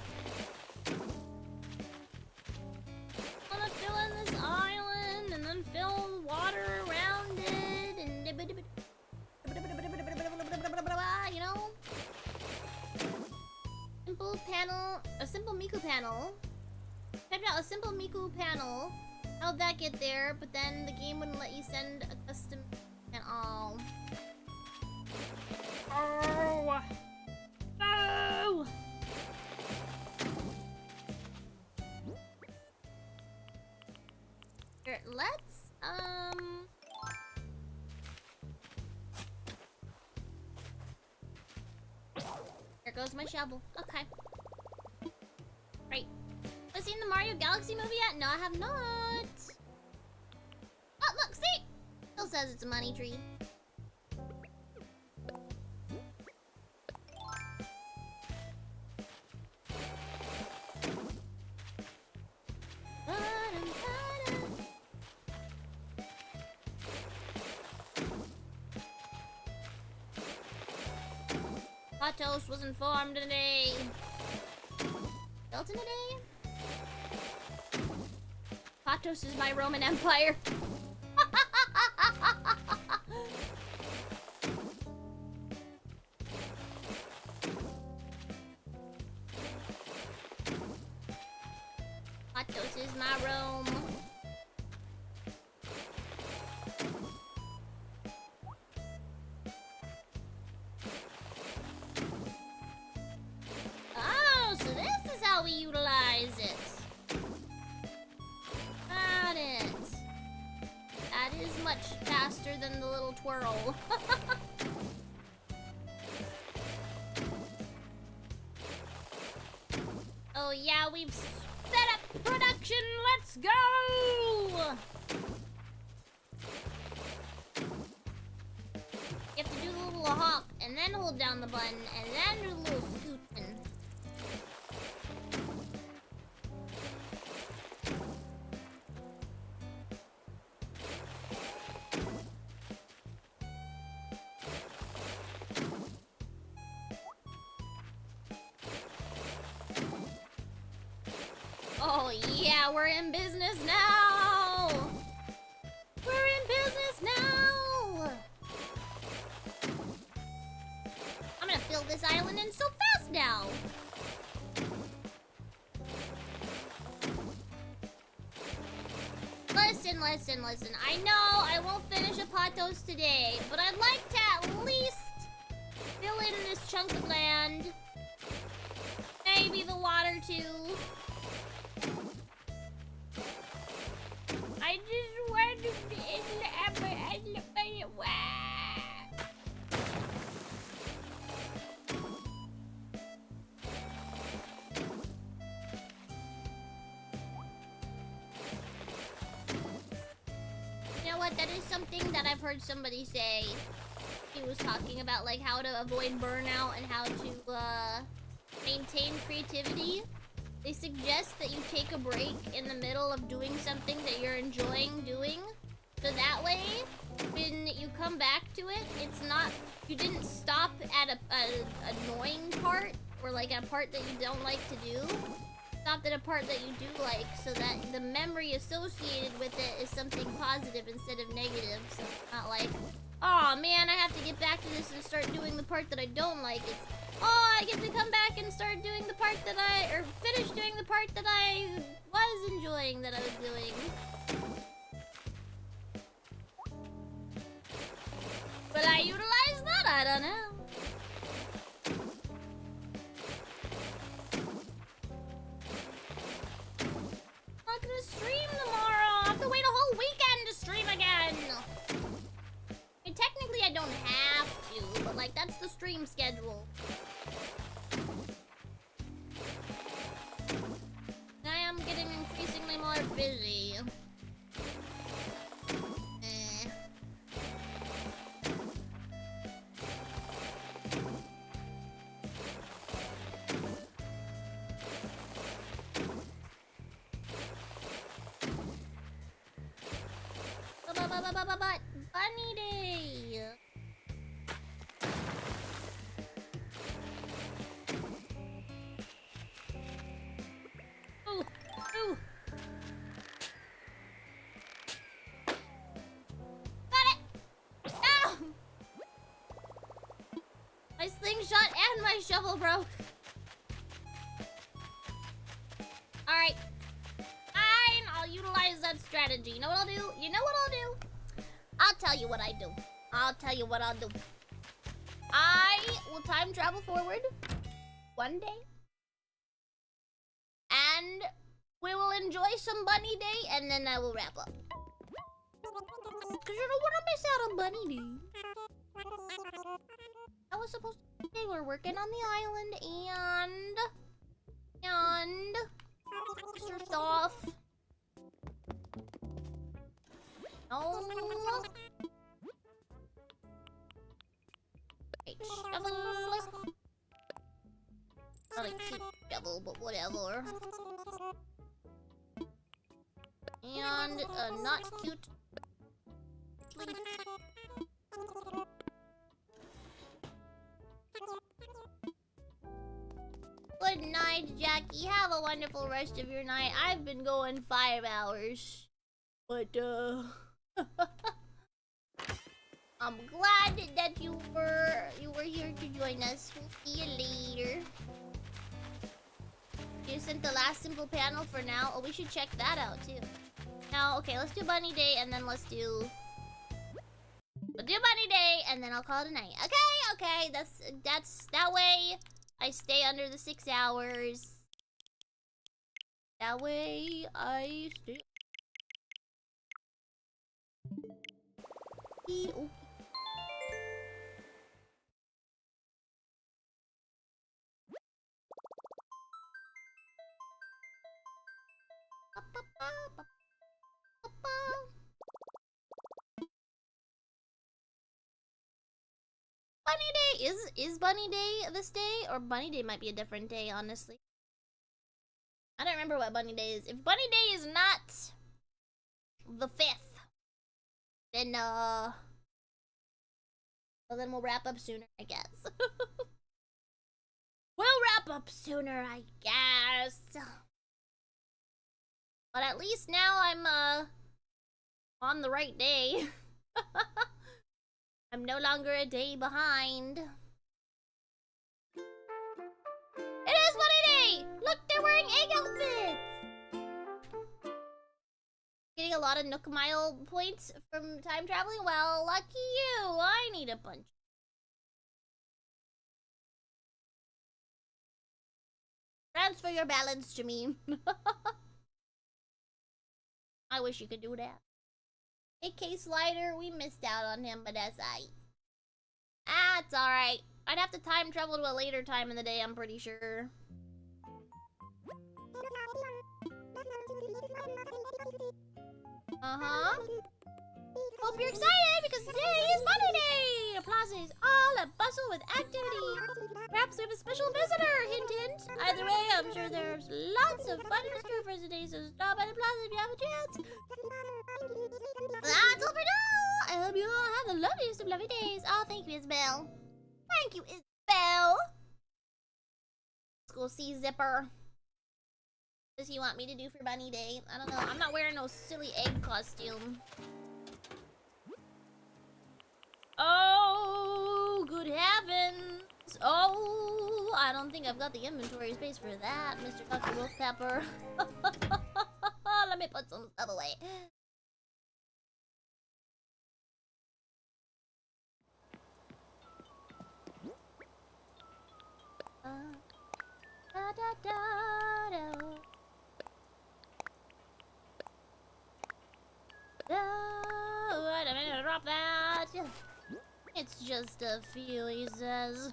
I'm gonna fill in this island and then fill water around it and you know? Simple panel, a simple Miku panel. Typed out a simple Miku panel. How'd that get there? But then the game wouldn't let you send a custom and all. Oh! No! Here, let's, There goes my shovel. Okay. Right. Have you seen the Mario Galaxy movie yet? No, I have not. Oh, look, see? Still says it's a money tree. Potos was informed today. Built in a day? Potos is my Roman Empire. Potos is my Rome. Oh, so this is how we utilize it. Got it. That is much faster than the little twirl. Oh yeah, we've set up production. Let's go! You have to do the little hop and then hold down the button and then do the little scootin'. Oh yeah, we're in business now! We're in business now! I'm gonna fill this island in so fast now! Listen. I know I won't finish a potos today, but I'd like to at least fill in this chunk of land. Maybe the water too. I just want to be in the that is something that I've heard somebody say. He was talking about like how to avoid burnout and how to maintain creativity. They suggest that you take a break in the middle of doing something that you're enjoying doing. So that way, when you come back to it, it's not, you didn't stop at a annoying part or like a part that you don't like to do. Stopped at a part that you do like, so that the memory associated with it is something positive instead of negative. So it's not like, oh man, I have to get back to this and start doing the part that I don't like. It's, oh, I get to come back and start doing the part that or finish doing the part that I was enjoying that I was doing. Will I utilize that? I don't know. Not gonna stream tomorrow. I have to wait a whole weekend to stream again. I mean, technically I don't have to, but like that's the stream schedule. I am getting increasingly more busy. But Bunny Day. Ooh, ooh. Got it. Ow! My slingshot and my shovel broke. All right. Fine, I'll utilize that strategy. You know what I'll do? You know what I'll do? I'll tell you what I do. I'll tell you what I'll do. I will time travel forward one day. And we will enjoy some Bunny Day, and then I will wrap up. Because you don't want to miss out on Bunny Day. I was supposed to say we're working on the island, and Mr. Stuff. No. Right, shovel. Not a cute shovel, but whatever. And a not cute. Good night, Jackie. Have a wonderful rest of your night. I've been going 5 hours. But, I'm glad that you were here to join us. We'll see you later. You sent the last simple panel for now. Oh, we should check that out too. Now, okay, let's do Bunny Day and then we'll do Bunny Day and then I'll call it a night. Okay, that's that way I stay under the 6 hours. That way I stay. Okay. Bunny Day is Bunny Day this day, or Bunny Day might be a different day, honestly. I don't remember what Bunny Day is. If Bunny Day is not the 5th, then well, then we'll wrap up sooner, I guess. We'll wrap up sooner, I guess. But at least now I'm on the right day. I'm no longer a day behind. It is Bunny Day! Look, they're wearing egg outfits! Getting a lot of Nook Mile points from time traveling? Well, lucky you! I need a bunch. Transfer your balance to me. I wish you could do that. AK Slider, we missed out on him, but that's alright. Ah, it's alright. I'd have to time travel to a later time in the day, I'm pretty sure. Uh-huh. Hope you're excited because today is Monday Day! Plaza is all a bustle with activity. Perhaps we have a special visitor, hint hint. Either way, I'm sure there's lots of fun in store for today, so stop by the plaza if you have a chance. That's all for now! I hope you all have the loveliest of lovely days. Oh, thank you, Isabel. Thank you, Isabel. Let's go see Zipper. What does he want me to do for Bunny Day? I don't know. I'm not wearing no silly egg costume. Oh, good heavens. Oh, I don't think I've got the inventory space for that, Mr. Dr. Wolf Pepper. Let me put some stuff away. Da, da, da, da. Wait a minute, drop that. It's just a feel, he says.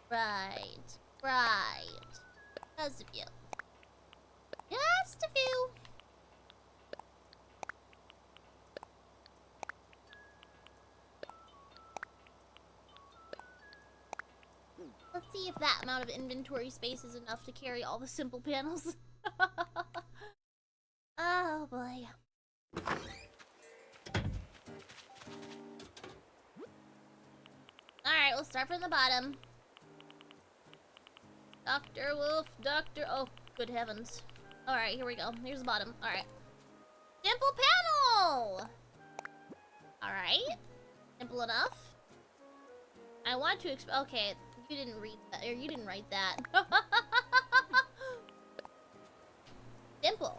Right. Just a few. Just a few. Let's see if that amount of inventory space is enough to carry all the simple panels. Oh boy. Alright, we'll start from the bottom. Dr. Wolf, oh, good heavens. Alright, here we go. Here's the bottom. Alright. Simple panel! Alright. Simple enough. I want to okay, you didn't read that, or you didn't write that. Simple.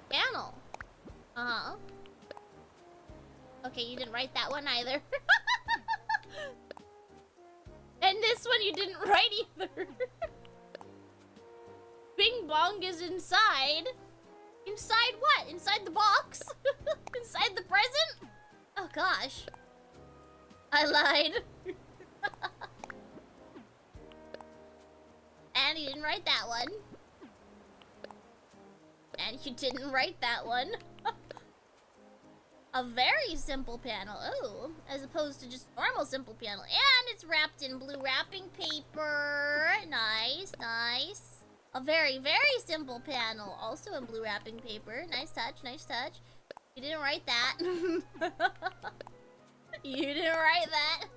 Panel. Okay, you didn't write that one either. And this one you didn't write either. Bing bong is inside. Inside what? Inside the box? Inside the present? Oh gosh. I lied. And you didn't write that one. And you didn't write that one. A very simple panel. Oh, as opposed to just normal simple panel. And it's wrapped in blue wrapping paper. Nice, nice. A very, very simple panel. Also in blue wrapping paper. Nice touch, nice touch. You didn't write that. You didn't write that.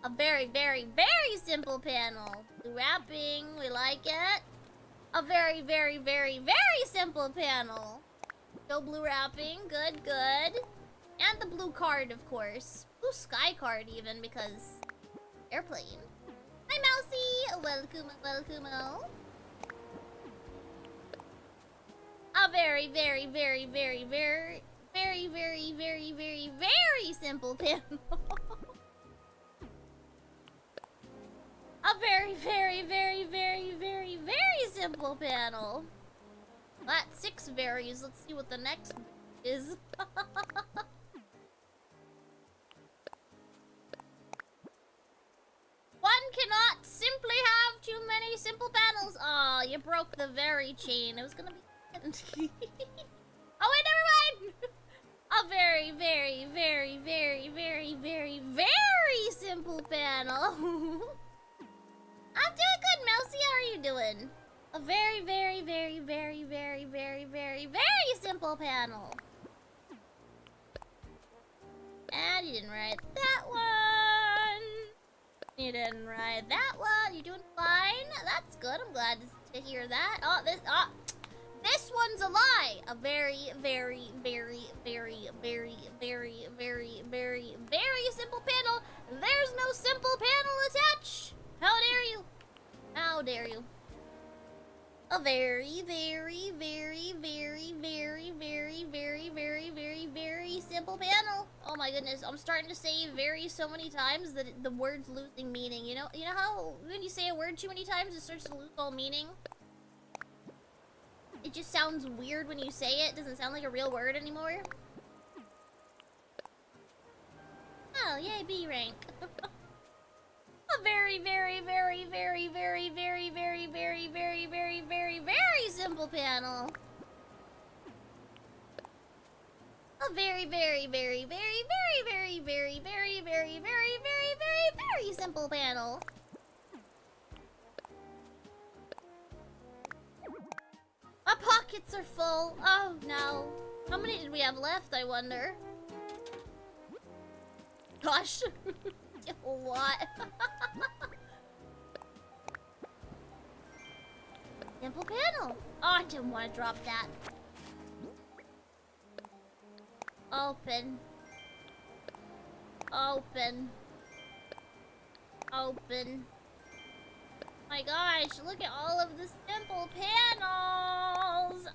A very, very, very simple panel. Blue wrapping, we like it. A very, very, very, very simple panel. No blue wrapping, good, good. And the blue card, of course. Blue sky card, even, because airplane. Hi, Mousy. Welcome, welcome. A very, very, very, very, very, very, very, very, very, very simple panel. A very, very, very, very, very, very simple panel. That's 6 varies. Let's see what the next is. One cannot simply have too many simple panels. Aw, you broke the very chain. It was gonna be... Oh wait, never mind! A very, very, very, very, very, very, very simple panel. I'm doing good, Mousy. How are you doing? A very, very, very, very, very, very, very, very simple panel. And you didn't write that one. You didn't write that one. You're doing fine. That's good. I'm glad to hear that. Oh, this one's a lie. A very, very, very, very, very, very, very, very, very simple panel. There's no simple panel attached. How dare you? How dare you? A very, very, very, very, very, very, very, very, very, very simple panel. Oh my goodness, I'm starting to say very so many times that the word's losing meaning. You know how when you say a word too many times, it starts to lose all meaning? It just sounds weird when you say it. It doesn't sound like a real word anymore. Oh, yay, B rank. A very, very, very, very, very, very, very, very, very, very, very, very simple panel. A very, very, very, very, very, very, very, very, very, very, very, very, very simple panel. My pockets are full. Oh no. How many did we have left, I wonder? Gosh. A lot. Simple panel. Oh, I didn't want to drop that. Open. Open. Open. My gosh, look at all of the simple panels.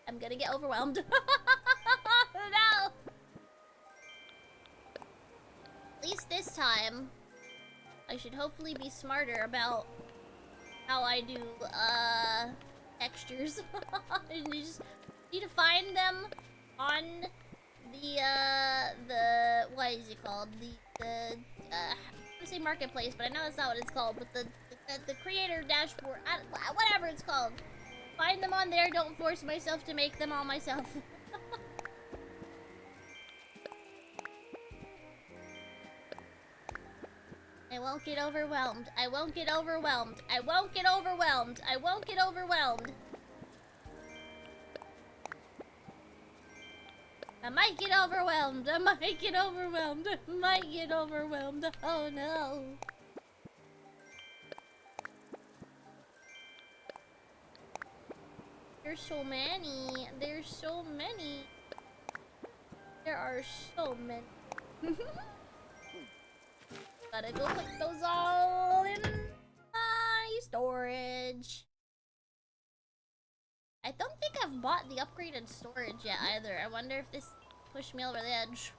I'm gonna get overwhelmed. No. At least this time, I should hopefully be smarter about how I do, textures. You just need to find them on the, what is it called? I'm gonna say marketplace, but I know that's not what it's called, but the creator dashboard, whatever it's called. Find them on there, don't force myself to make them all myself. I won't get overwhelmed. I won't get overwhelmed. I won't get overwhelmed. I won't get overwhelmed. I might get overwhelmed. I might get overwhelmed. I might get overwhelmed. Oh no. There's so many. There's so many. There are so many. Gotta go put those all in my storage. I don't think I've bought the upgraded storage yet either. I wonder if this pushed me over the edge.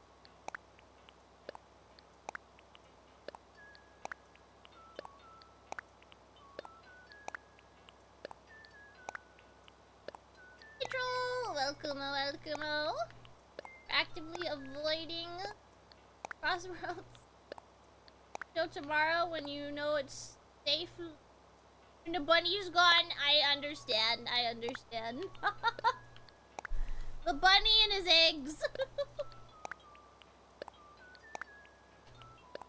Hydrate! Welcome. Actively avoiding crossroads. So tomorrow when you know it's safe. When the bunny's gone, I understand. The bunny and his eggs.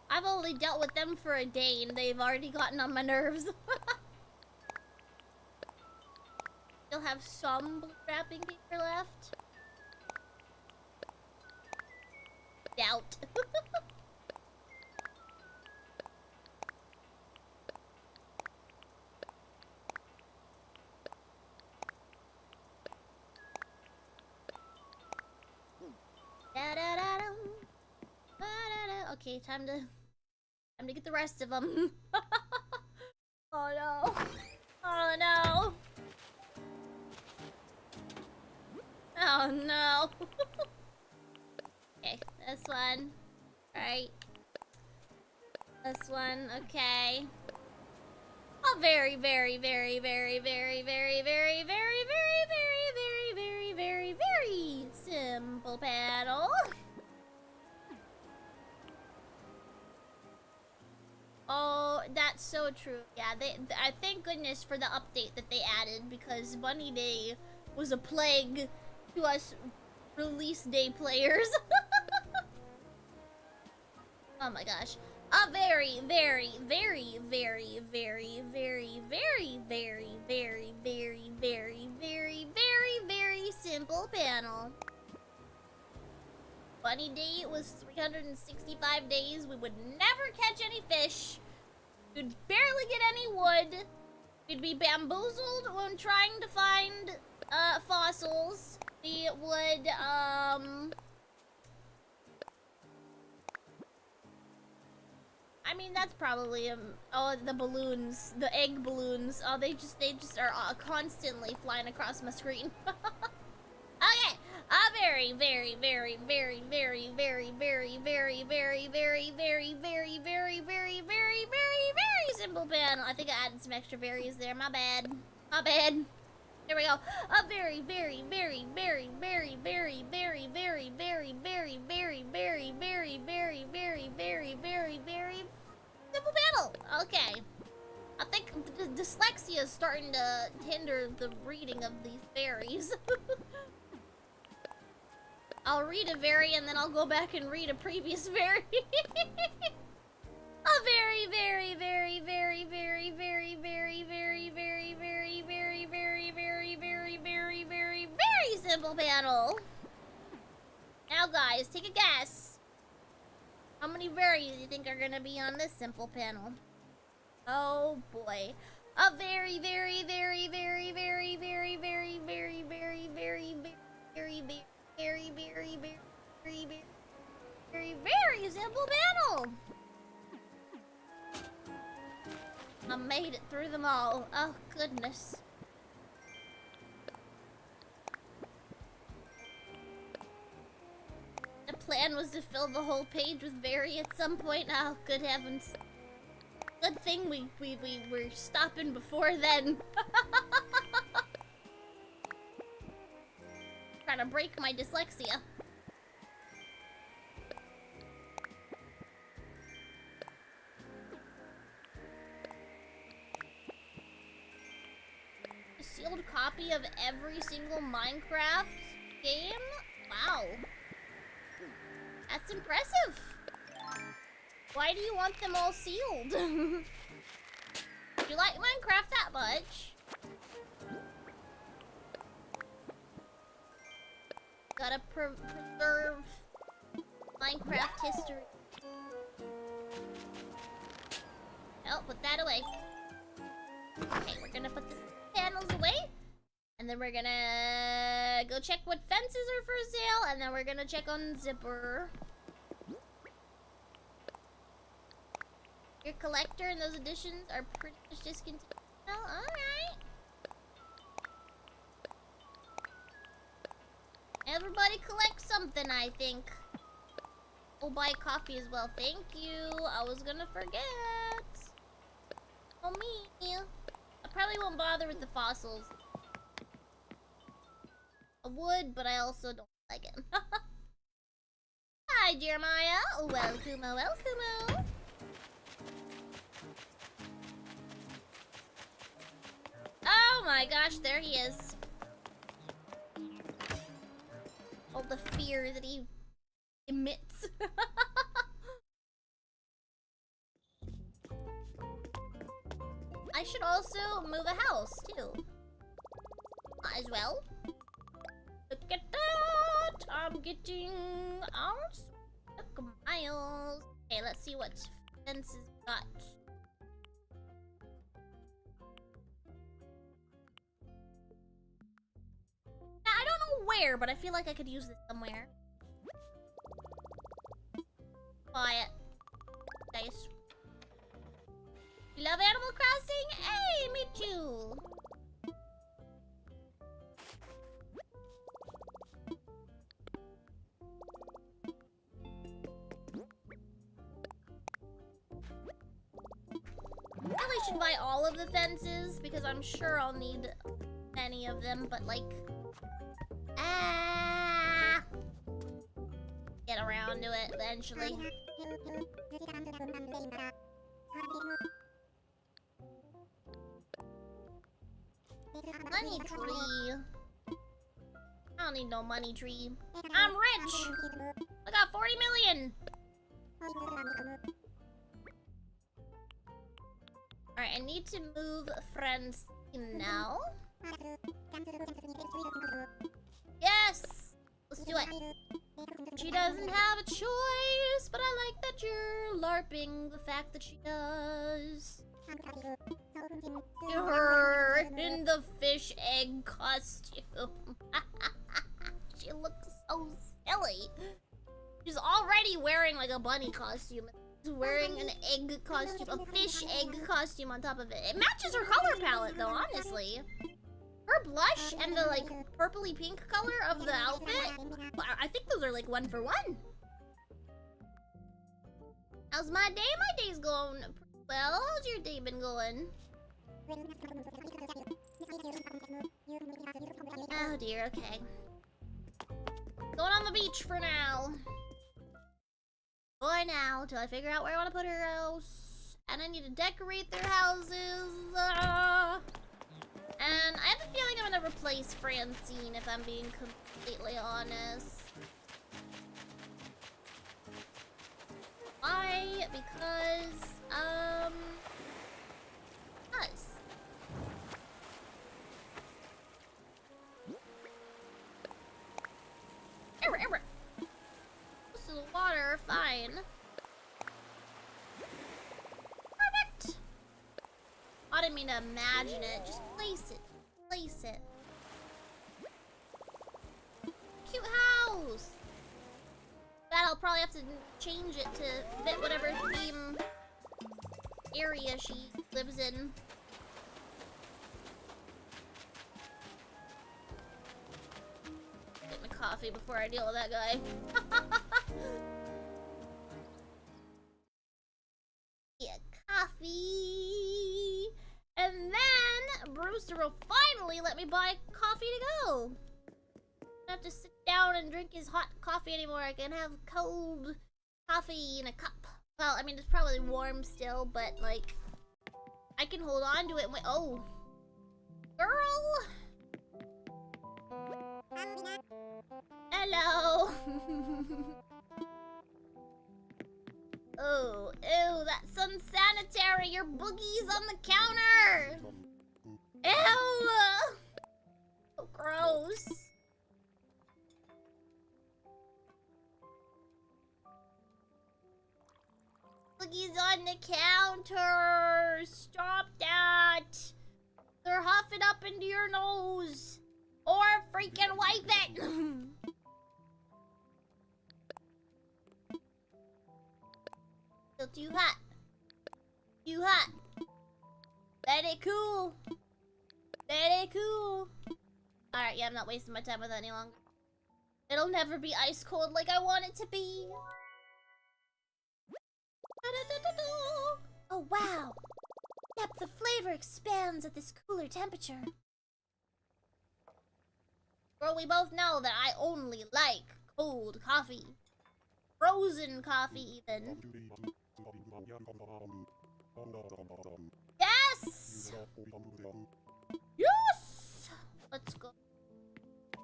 I've only dealt with them for a day and they've already gotten on my nerves. Still have some blue wrapping paper left. Doubt. Okay, time to get the rest of them. Oh no. Oh no. Oh no. Okay, this one. Right. This one, okay. A very, very, very, very, very, very, very, very, very, very, very, very, very, very simple panel. Oh, that's so true. Yeah, I thank goodness for the update that they added because Bunny Day was a plague to us release day players. Oh my gosh. A very, very, very, very, very, very, very, very, very, very, very, very, very, very simple panel. Bunny Day was 365 days. We would never catch any fish. We'd barely get any wood. We'd be bamboozled when trying to find fossils. We would I mean that's probably oh, the balloons, the egg balloons. Oh, they just are constantly flying across my screen. Okay, a very, very, very, very, very, very, very, very, very, very, very, very, very, very, very, very simple panel. I think I added some extra berries there. My bad. My bad. There we go. A very, very, very, very, very, very, very, very, very, very, very, very, very, very, very, very, very, very simple panel. Okay. I think dyslexia is starting to hinder the reading of these fairies. I'll read a fairy and then I'll go back and read a previous fairy. A very, very, very, very, very, very, very, very, very, very, very, very, very, very, very, very, very simple panel. Now guys, take a guess. How many fairies do you think are gonna be on this simple panel? Oh boy. A very, very, very, very, very, very, very, very, very, very, very, very, very, very, very, very, very simple panel. I made it through them all. Oh goodness. The plan was to fill the whole page with very at some point. Oh, good heavens. Good thing we were stopping before then. Trying to break my dyslexia. A sealed copy of every single Minecraft game? Wow. That's impressive. Why do you want them all sealed? Do you like Minecraft that much? Gotta preserve Minecraft history. Oh, put that away. Okay, we're gonna put the panels away. And then we're gonna go check what fences are for sale. And then we're gonna check on Zipper. Your collector and those editions are pretty much discontinued. Oh, alright. Everybody collect something, I think. Oh, buy coffee as well. Thank you. I was gonna forget. Oh, me. I probably won't bother with the fossils. I would, but I also don't like it. Hi, Jeremiah. Welcome-o, welcome-o. Oh my gosh, there he is. All the fear that he emits. I should also move a house, too. Might as well. Look at that! I'm getting miles. Okay, let's see what fences got. I don't know where, but I feel like I could use this somewhere. Buy it. Nice. You love Animal Crossing? Hey, me too. I probably should buy all of the fences because I'm sure I'll need many of them, but like... get around to it eventually. Money tree. I don't need no money tree. I'm rich. I got 40 million. Alright, I need to move friends now. Yes! Let's do it. She doesn't have a choice, but I like that you're LARPing the fact that she does. Her in the fish egg costume. She looks so silly. She's already wearing like a bunny costume. She's wearing an egg costume, a fish egg costume on top of it. It matches her color palette though, honestly. Her blush and the like purpley pink color of the outfit, I think those are like 1 for 1. How's my day? My day's going pretty well. How's your day been going? Oh dear, okay. Going on the beach for now. For now, till I figure out where I want to put her house. And I need to decorate their houses. And I have a feeling I'm gonna replace Francine if I'm being completely honest. Why? Because, Error. Most of the water, fine. Perfect! I didn't mean to imagine it. Just place it. Place it. Cute house! That I'll probably have to change it to fit whatever theme area she lives in. Get my coffee before I deal with that guy. Yeah, coffee. And then Brewster will finally let me buy coffee to go. I don't have to sit down and drink his hot coffee anymore. I can have cold coffee in a cup. Well, I mean, it's probably warm still, but like, I can hold on to it and wait. Oh, girl. Hello. Oh, ew, that's unsanitary. Your boogie's on the counter. Ew. So gross. Boogie's on the counter. Stop that. They're huffing up into your nose. Or freaking wipe it. Still too hot. Too hot. Let it cool. Let it cool. Alright, yeah, I'm not wasting my time with it any longer. It'll never be ice cold like I want it to be. Oh, wow. Depth of flavor expands at this cooler temperature. Well, we both know that I only like cold coffee. Frozen coffee, even. Yes! Yes! Let's go. I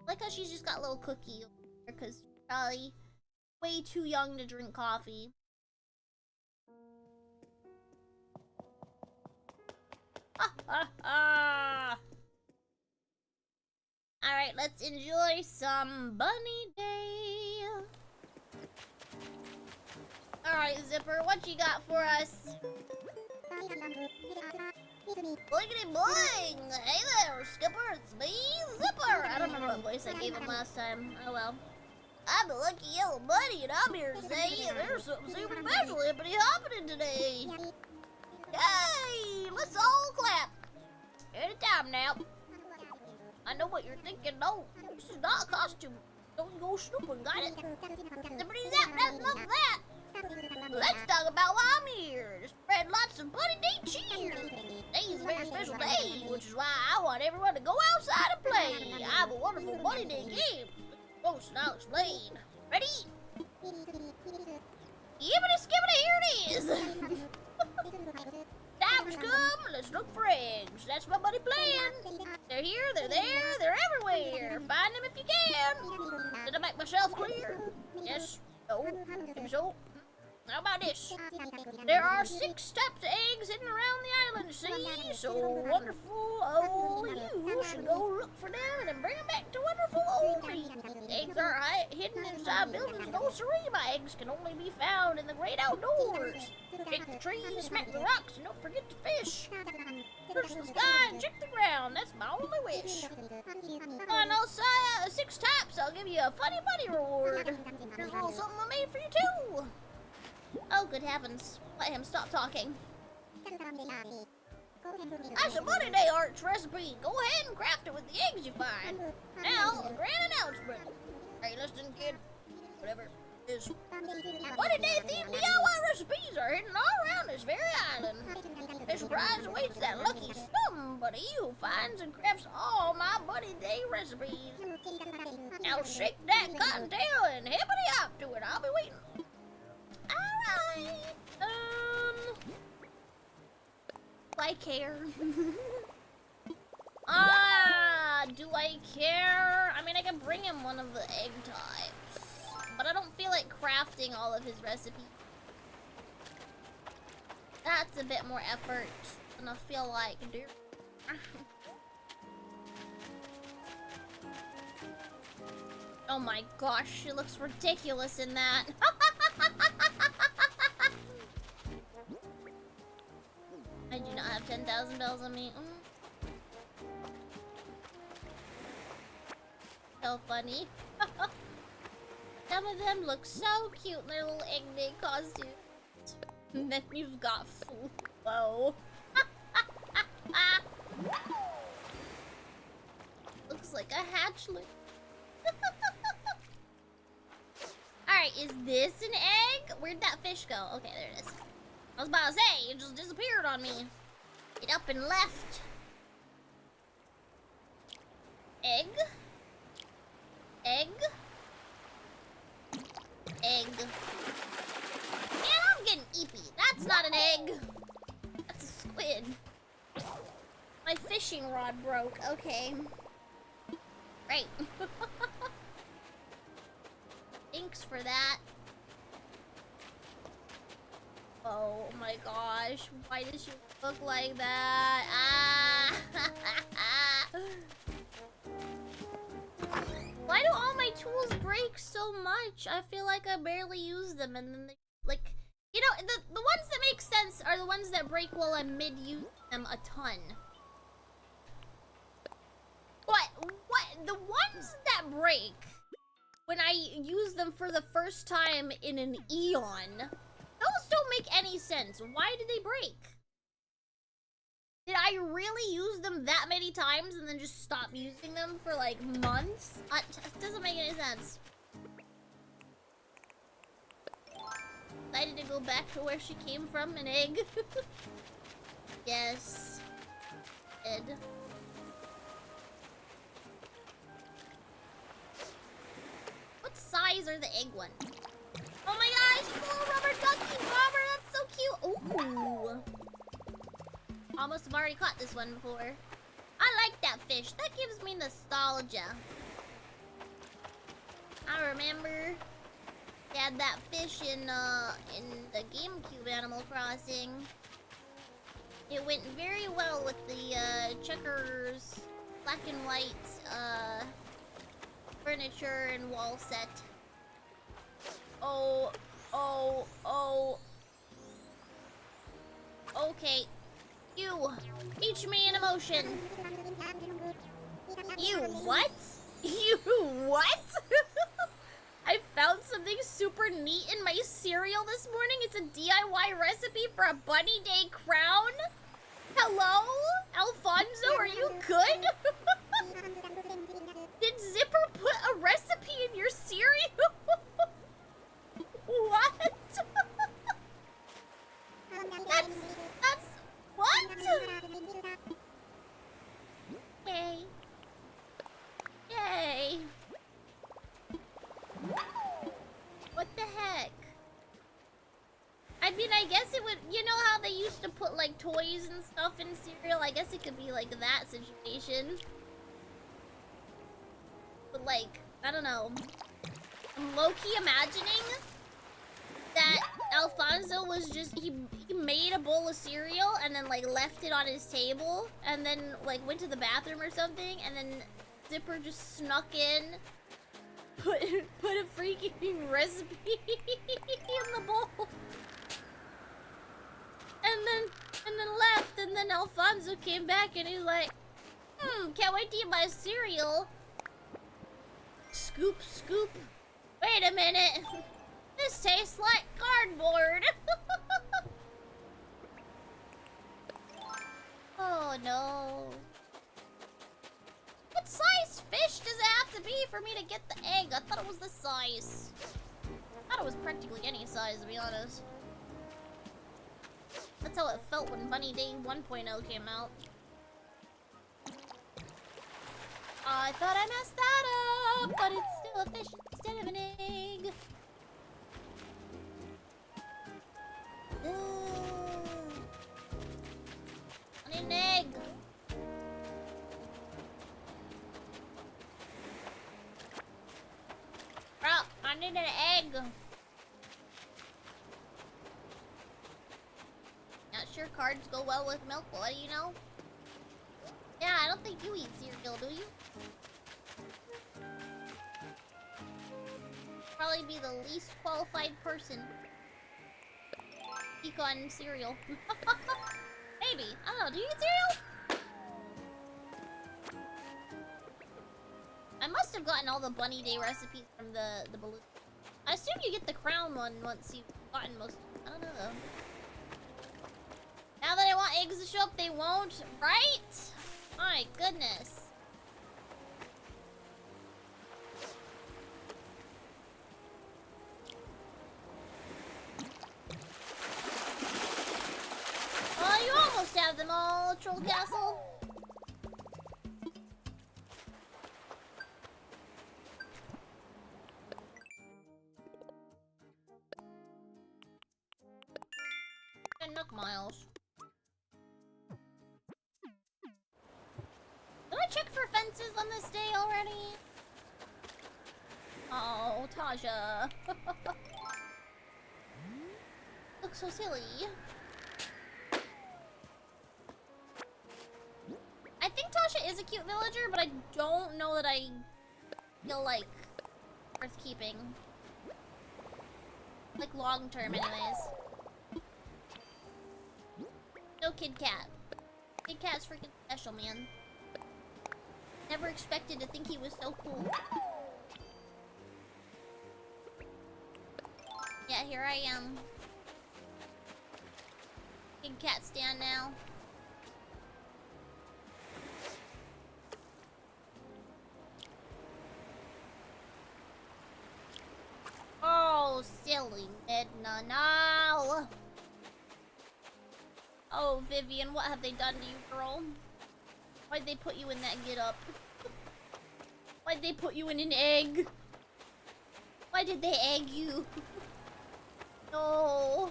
like how she's just got a little cookie over there, because she's probably way too young to drink coffee. Ha ha ha! Alright, let's enjoy some bunny day. Alright, Zipper, what you got for us? Bliggity bling! Hey there, Skipper, it's me, Zipper! I don't remember what voice I gave him last time. Oh well. I'm a lucky yellow bunny, and I'm here to say there's something super special hippity happening today. Yay! Let's all clap. Anytime now. I know what you're thinking. No, this is not a costume. Don't go snooping, got it? Liberty's out, that's love that. Let's talk about why I'm here. To spread lots of Bunny Day cheer. Today's a very special day, which is why I want everyone to go outside and play. I have a wonderful Bunny Day game. Close and I'll explain. Ready? Yippity skippity, here it is. Time's come, let's look for eggs. That's my buddy plan. They're here, they're there, they're everywhere. Find them if you can. Did I make myself clear? Yes, no, maybe so. How about this? There are 6 types of eggs hidden around the island, see? So wonderful, oh, you should go look for them and then bring them back to wonderful old me. Eggs are hidden inside buildings. No siree, my eggs can only be found in the great outdoors. Shake the trees, smack the rocks, and don't forget to fish. Search the sky and check the ground. That's my only wish. On all 6 types, I'll give you a funny bunny reward. Here's a little something I made for you too. Oh, good heavens. Let him stop talking. That's a Bunny Day Arts recipe. Go ahead and craft it with the eggs you find. Now, a grand announcement. Hey, listen, kid. Whatever it is. Bunny Day themed DIY recipes are hidden all around this very island. Special prize awaits that lucky somebody who finds and crafts all my Bunny Day recipes. Now shake that cottontail and hippity hop to it. I'll be waiting. Alright. I care? Do I care? I mean, I can bring him one of the egg types, but I don't feel like crafting all of his recipes. That's a bit more effort than I feel like doing. Oh my gosh, she looks ridiculous in that. I do not have 10,000 bells on me. So funny. Some of them look so cute in their little egg day costumes. And then you've got Flo. Looks like a hatchling. Alright, is this an egg? Where'd that fish go? Okay, there it is. I was about to say, it just disappeared on me. It up and left. Egg. Egg. Egg. Man, I'm getting eepy. That's not an egg. That's a squid. My fishing rod broke. Okay. Right. Thanks for that. Oh my gosh. Why does she look like that? Ah. Why do all my tools break so much? I feel like I barely use them, and then they, like, you know, the ones that make sense are the ones that break while I'm mid-using them a ton. What? The ones that break when I use them for the first time in an eon, those don't make any sense. Why did they break? Did I really use them that many times and then just stop using them for like months? It doesn't make any sense. Decided to go back to where she came from, an egg. Yes. Ed. What size are the egg ones? Oh my gosh, little rubber ducky bobber, that's so cute. Ooh. Almost have already caught this one before. I like that fish. That gives me nostalgia. I remember they had that fish in the GameCube Animal Crossing. It went very well with the checkers, black and white furniture and wall set. Oh. Okay. You, teach me an emotion. You what? You what? I found something super neat in my cereal this morning. It's a DIY recipe for a bunny day crown. Hello? Alfonso, are you good? Did Zipper put a recipe in your cereal? What? That's what? Yay. Yay. What the heck? I mean, I guess it would, you know how they used to put like toys and stuff in cereal? I guess it could be like that situation. But like, I don't know. I'm low-key imagining that Alfonso was just, he made a bowl of cereal and then like left it on his table and then like went to the bathroom or something, and then Zipper just snuck in, put a freaking recipe in the bowl, and then left, and then Alfonso came back and he's like, can't wait to eat my cereal. Scoop, scoop. Wait a minute. This tastes like cardboard. Oh no. What size fish does it have to be for me to get the egg? I thought it was this size. I thought it was practically any size, to be honest. That's how it felt when Bunny Day 1.0 came out. I thought I messed that up, but it's still a fish instead of an egg. need an egg. Not sure cards go well with milk. What do you know? Yeah, I don't think you eat cereal, do you? Probably be the least qualified person. Speak on cereal. Maybe. I don't know. Do you eat cereal? I must have gotten all the Bunny Day recipes from the balloon. I assume you get the crown one once you've gotten most. I don't know though. Now that I want eggs to show up, they won't, right? My goodness. Well, you almost have them all, Troll Castle. And Nook Miles. Did I check for fences on this day already? Oh, Tasha. Looks so silly. I think Tasha is a cute villager, but I don't know that I feel like worth keeping. Like long term anyways. No Kid Cat. Kid Cat's freaking special, man. Never expected to think he was so cool. Yeah, here I am. Kid Cat stand now. Oh, silly Midna, no! Oh, Vivian, what have they done to you, girl? Why'd they put you in that get-up? Why'd they put you in an egg? Why did they egg you? No.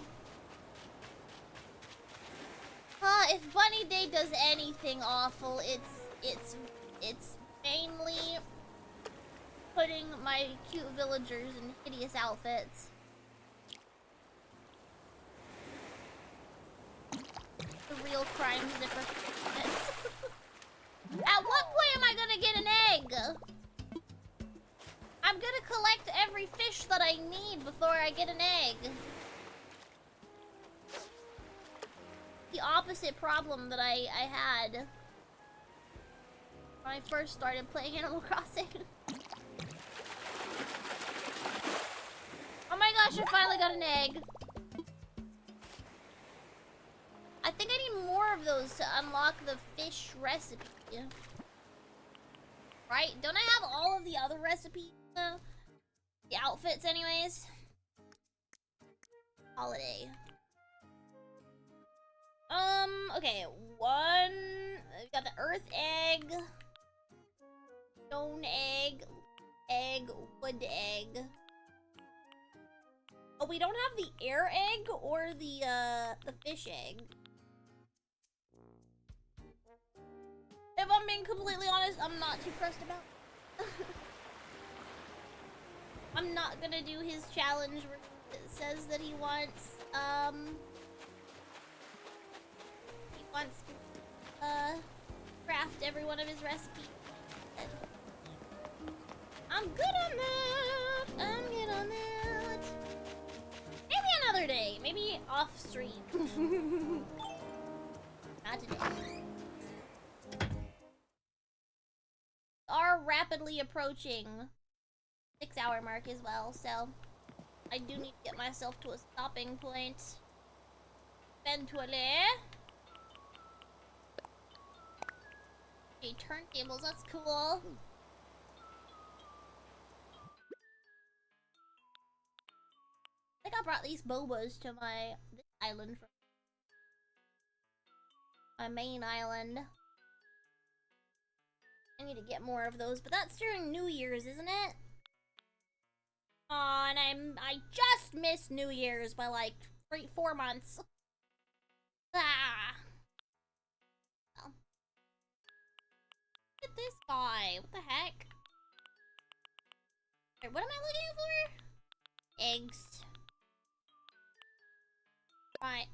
If Bunny Day does anything awful, it's mainly putting my cute villagers in hideous outfits. The real crime zipper. At what point am I gonna get an egg? I'm gonna collect every fish that I need before I get an egg. The opposite problem that I had when I first started playing Animal Crossing. Oh my gosh, I finally got an egg. I think I need more of those to unlock the fish recipe. Right? Don't I have all of the other recipes? The outfits anyways? Holiday. Okay, one... We got the earth egg. Stone egg, wood egg. Oh, we don't have the air egg or the fish egg. If I'm being completely honest, I'm not too pressed about it. I'm not gonna do his challenge where it says that he wants to craft every one of his recipes. I'm good on that. I'm good on that. Maybe another day. Maybe off stream. Not today. Are rapidly approaching 6-hour mark as well, so I do need to get myself to a stopping point. Eventually. Okay, turntables, that's cool. I think I brought these bobas to this island from my main island. I need to get more of those, but that's during New Year's, isn't it? Aw, and I just missed New Year's by like 4 months. Ah. Well. Look at this guy. What the heck? Wait, what am I looking for? eggs. Right.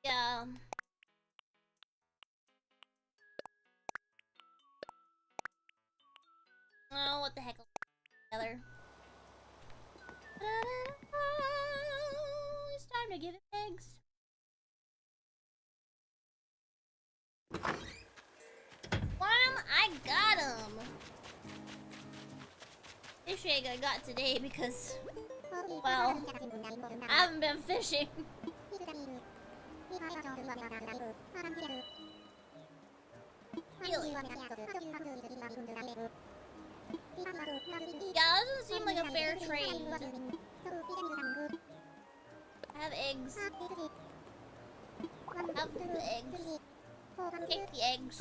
Yeah. Oh, what the heck? Together. It's time to give it eggs. I got him. Fish egg I got today because, well, I haven't been fishing. Really? Yeah, that doesn't seem like a fair trade. I have eggs. Have the eggs. Take the eggs.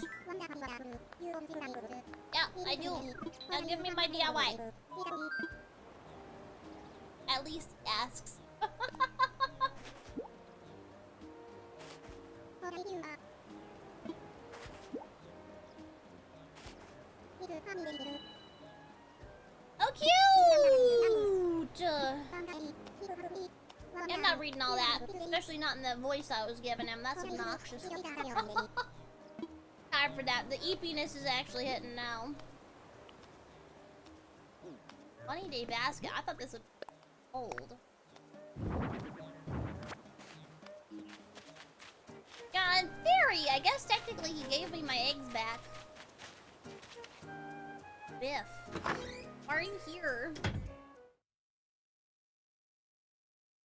Yeah, I do. Now give me my DIY. At least asks. Oh, cute! I'm not reading all that, especially not in the voice I was giving him. That's obnoxious. Time for that. The eepiness is actually hitting now. 20-day basket. I thought this would be old. Yeah, in theory, I guess technically he gave me my eggs back. Biff, why are you here?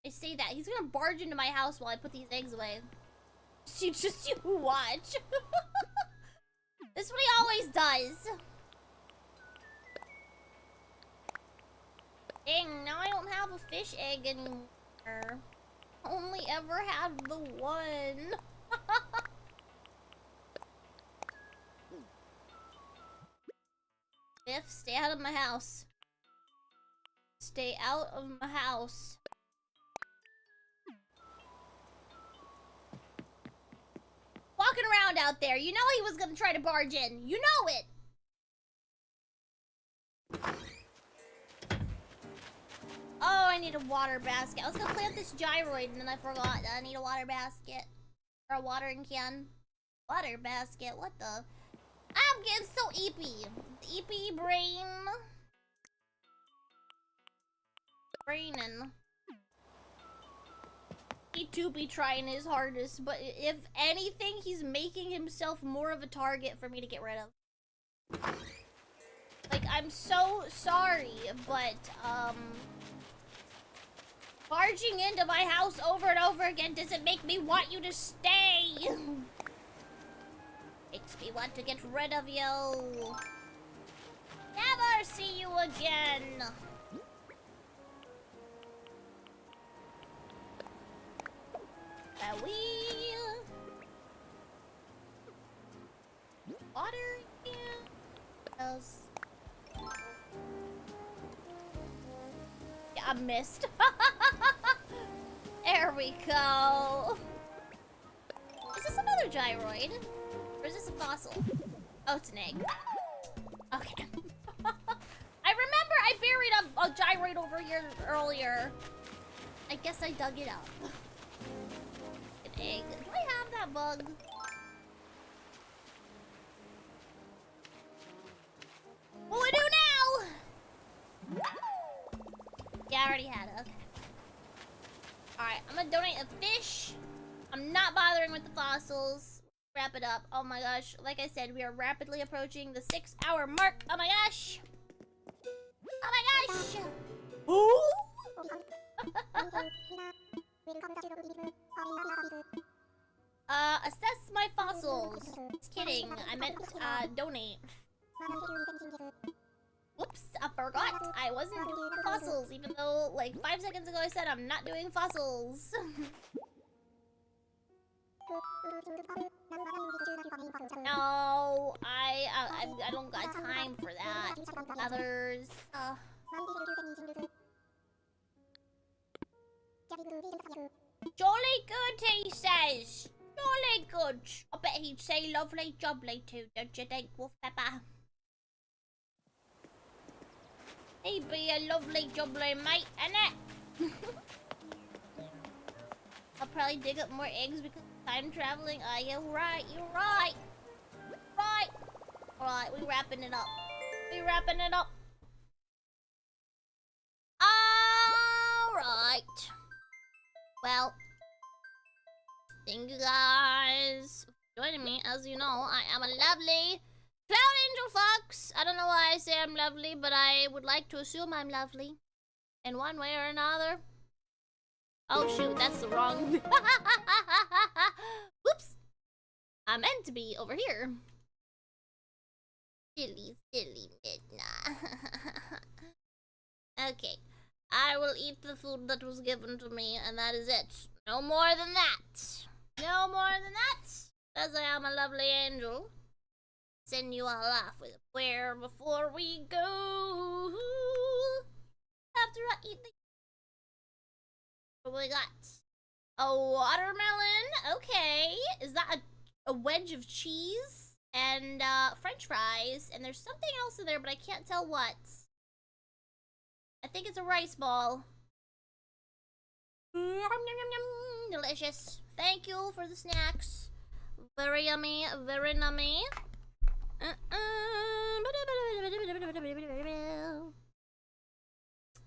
I say that. He's gonna barge into my house while I put these eggs away. You watch. This is what he always does. Dang, now I don't have a fish egg anymore. Only ever had the one. Biff, stay out of my house. Stay out of my house. Walking around out there. You know he was gonna try to barge in. You know it. Oh, I need a water basket. I was gonna plant this gyroid and then I forgot that I need a water basket. Or a watering can. Water basket, what the? I'm getting so eepy. Eepy brain. Brainin'. He do be trying his hardest, but if anything, he's making himself more of a target for me to get rid of. Like, I'm so sorry, but, barging into my house over and over again doesn't make me want you to stay. Makes me want to get rid of you. Never see you again. Water else. Yeah, I missed. There we go. Is this another gyroid? Or is this a fossil? Oh, it's an egg. Okay. I remember I buried a gyroid over here earlier. I guess I dug it up. An egg. Do I have that bug? What do we do now? Yeah, I already had it. Okay. Alright, I'm gonna donate a fish. I'm not bothering with the fossils. Wrap it up. Oh my gosh. Like I said, we are rapidly approaching the 6-hour mark. Oh my gosh. Oh my gosh. Ooh. Assess my fossils. Just kidding. I meant, donate. Whoops, I forgot. I wasn't doing fossils, even though, like, 5 seconds ago I said I'm not doing fossils. No, I don't got time for that. Others, Jolly good, he says. Jolly good. I bet he'd say lovely jubbly too, don't you think, Wolf Pepper? Hey, be a lovely jubbly mate, innit? I'll probably dig up more eggs because of time traveling. You're right, you're right. Right. Alright, we wrapping it up. We wrapping it up. Alright. Well, thank you guys for joining me. As you know, I am a lovely cloud angel fox. I don't know why I say I'm lovely, but I would like to assume I'm lovely. In one way or another. Oh shoot, that's the wrong... Whoops! I meant to be over here. Silly, silly Midna. Okay. I will eat the food that was given to me, and that is it. No more than that. No more than that. As I am a lovely angel. Send you all off with a prayer before we go. After I eat the... What we got? A watermelon. Okay. Is that a wedge of cheese? And French fries. And there's something else in there, but I can't tell what. I think it's a rice ball. Delicious. Thank you for the snacks. Very yummy, very nummy.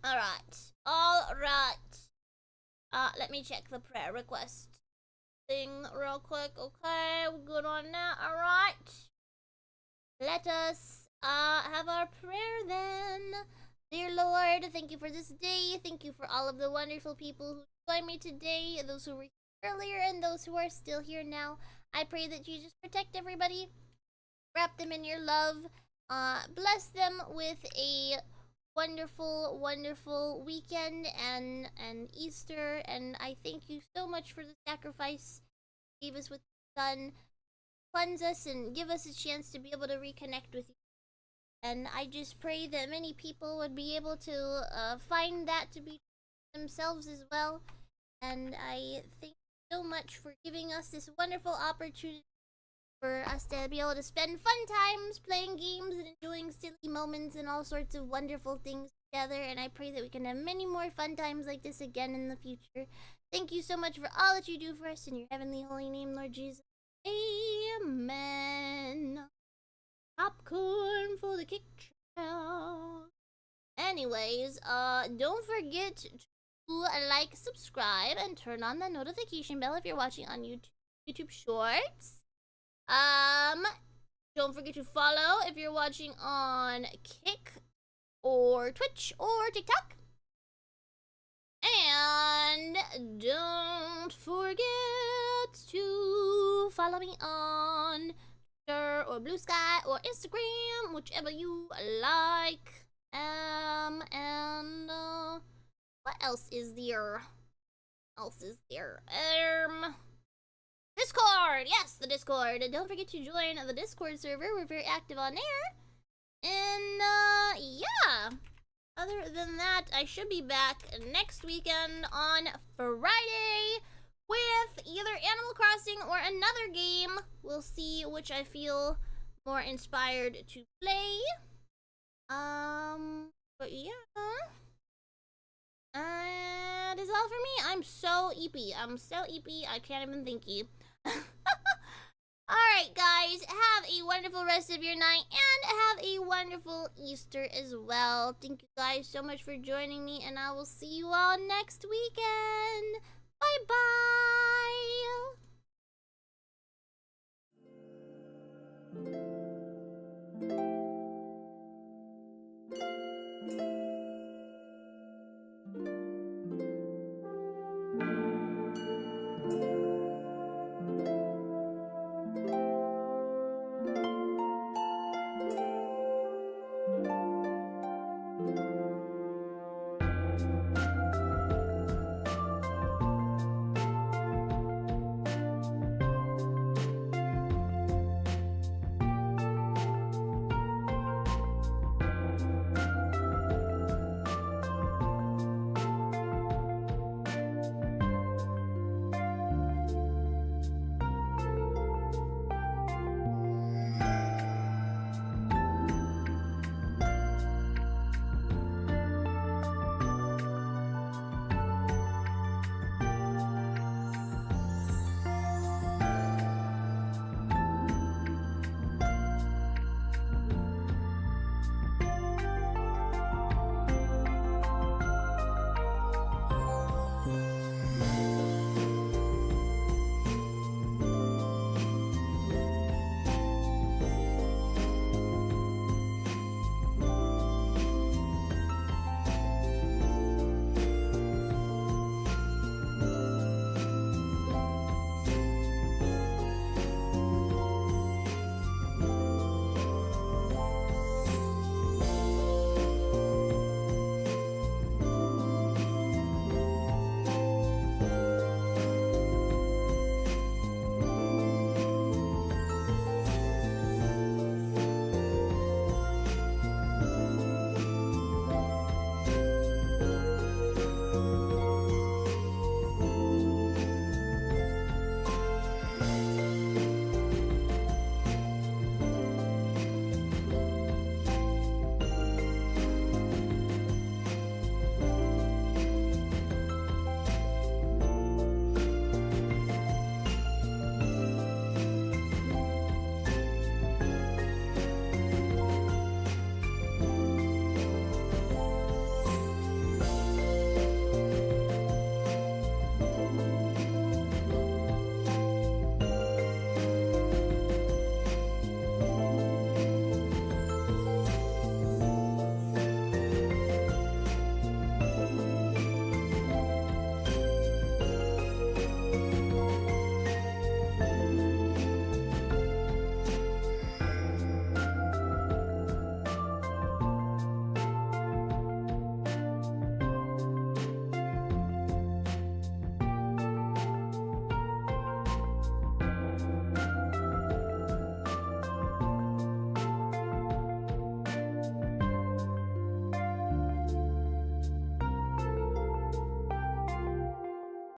Alright. Let me check the prayer request thing real quick. Okay, we're good on that. Alright. Let us have our prayer then. Dear Lord, thank you for this day. Thank you for all of the wonderful people who joined me today, those who were here earlier and those who are still here now. I pray that you just protect everybody, wrap them in your love, bless them with a wonderful, wonderful weekend and Easter, and I thank you so much for the sacrifice you gave us with the Son. Cleanse us and give us a chance to be able to reconnect with you. And I just pray that many people would be able to find that to be themselves as well. And I thank you so much for giving us this wonderful opportunity for us to be able to spend fun times playing games and enjoying silly moments and all sorts of wonderful things together. And I pray that we can have many more fun times like this again in the future. Thank you so much for all that you do for us in your heavenly holy name, Lord Jesus. Amen. Popcorn for the kick trail. Anyways, don't forget to like, subscribe, and turn on the notification bell if you're watching on YouTube Shorts. Don't forget to follow if you're watching on Kick or Twitch or TikTok. And don't forget to follow me on Twitter or Blue Sky or Instagram, whichever you like. What else is there? Discord! Yes, the Discord. Don't forget to join the Discord server. We're very active on there. And, yeah. Other than that, I should be back next weekend on Friday with either Animal Crossing or another game. We'll see which I feel more inspired to play. But yeah. That is all for me. I'm so eepy. I can't even think you. Alright, guys. Have a wonderful rest of your night and have a wonderful Easter as well. Thank you guys so much for joining me, and I will see you all next weekend. Bye-bye.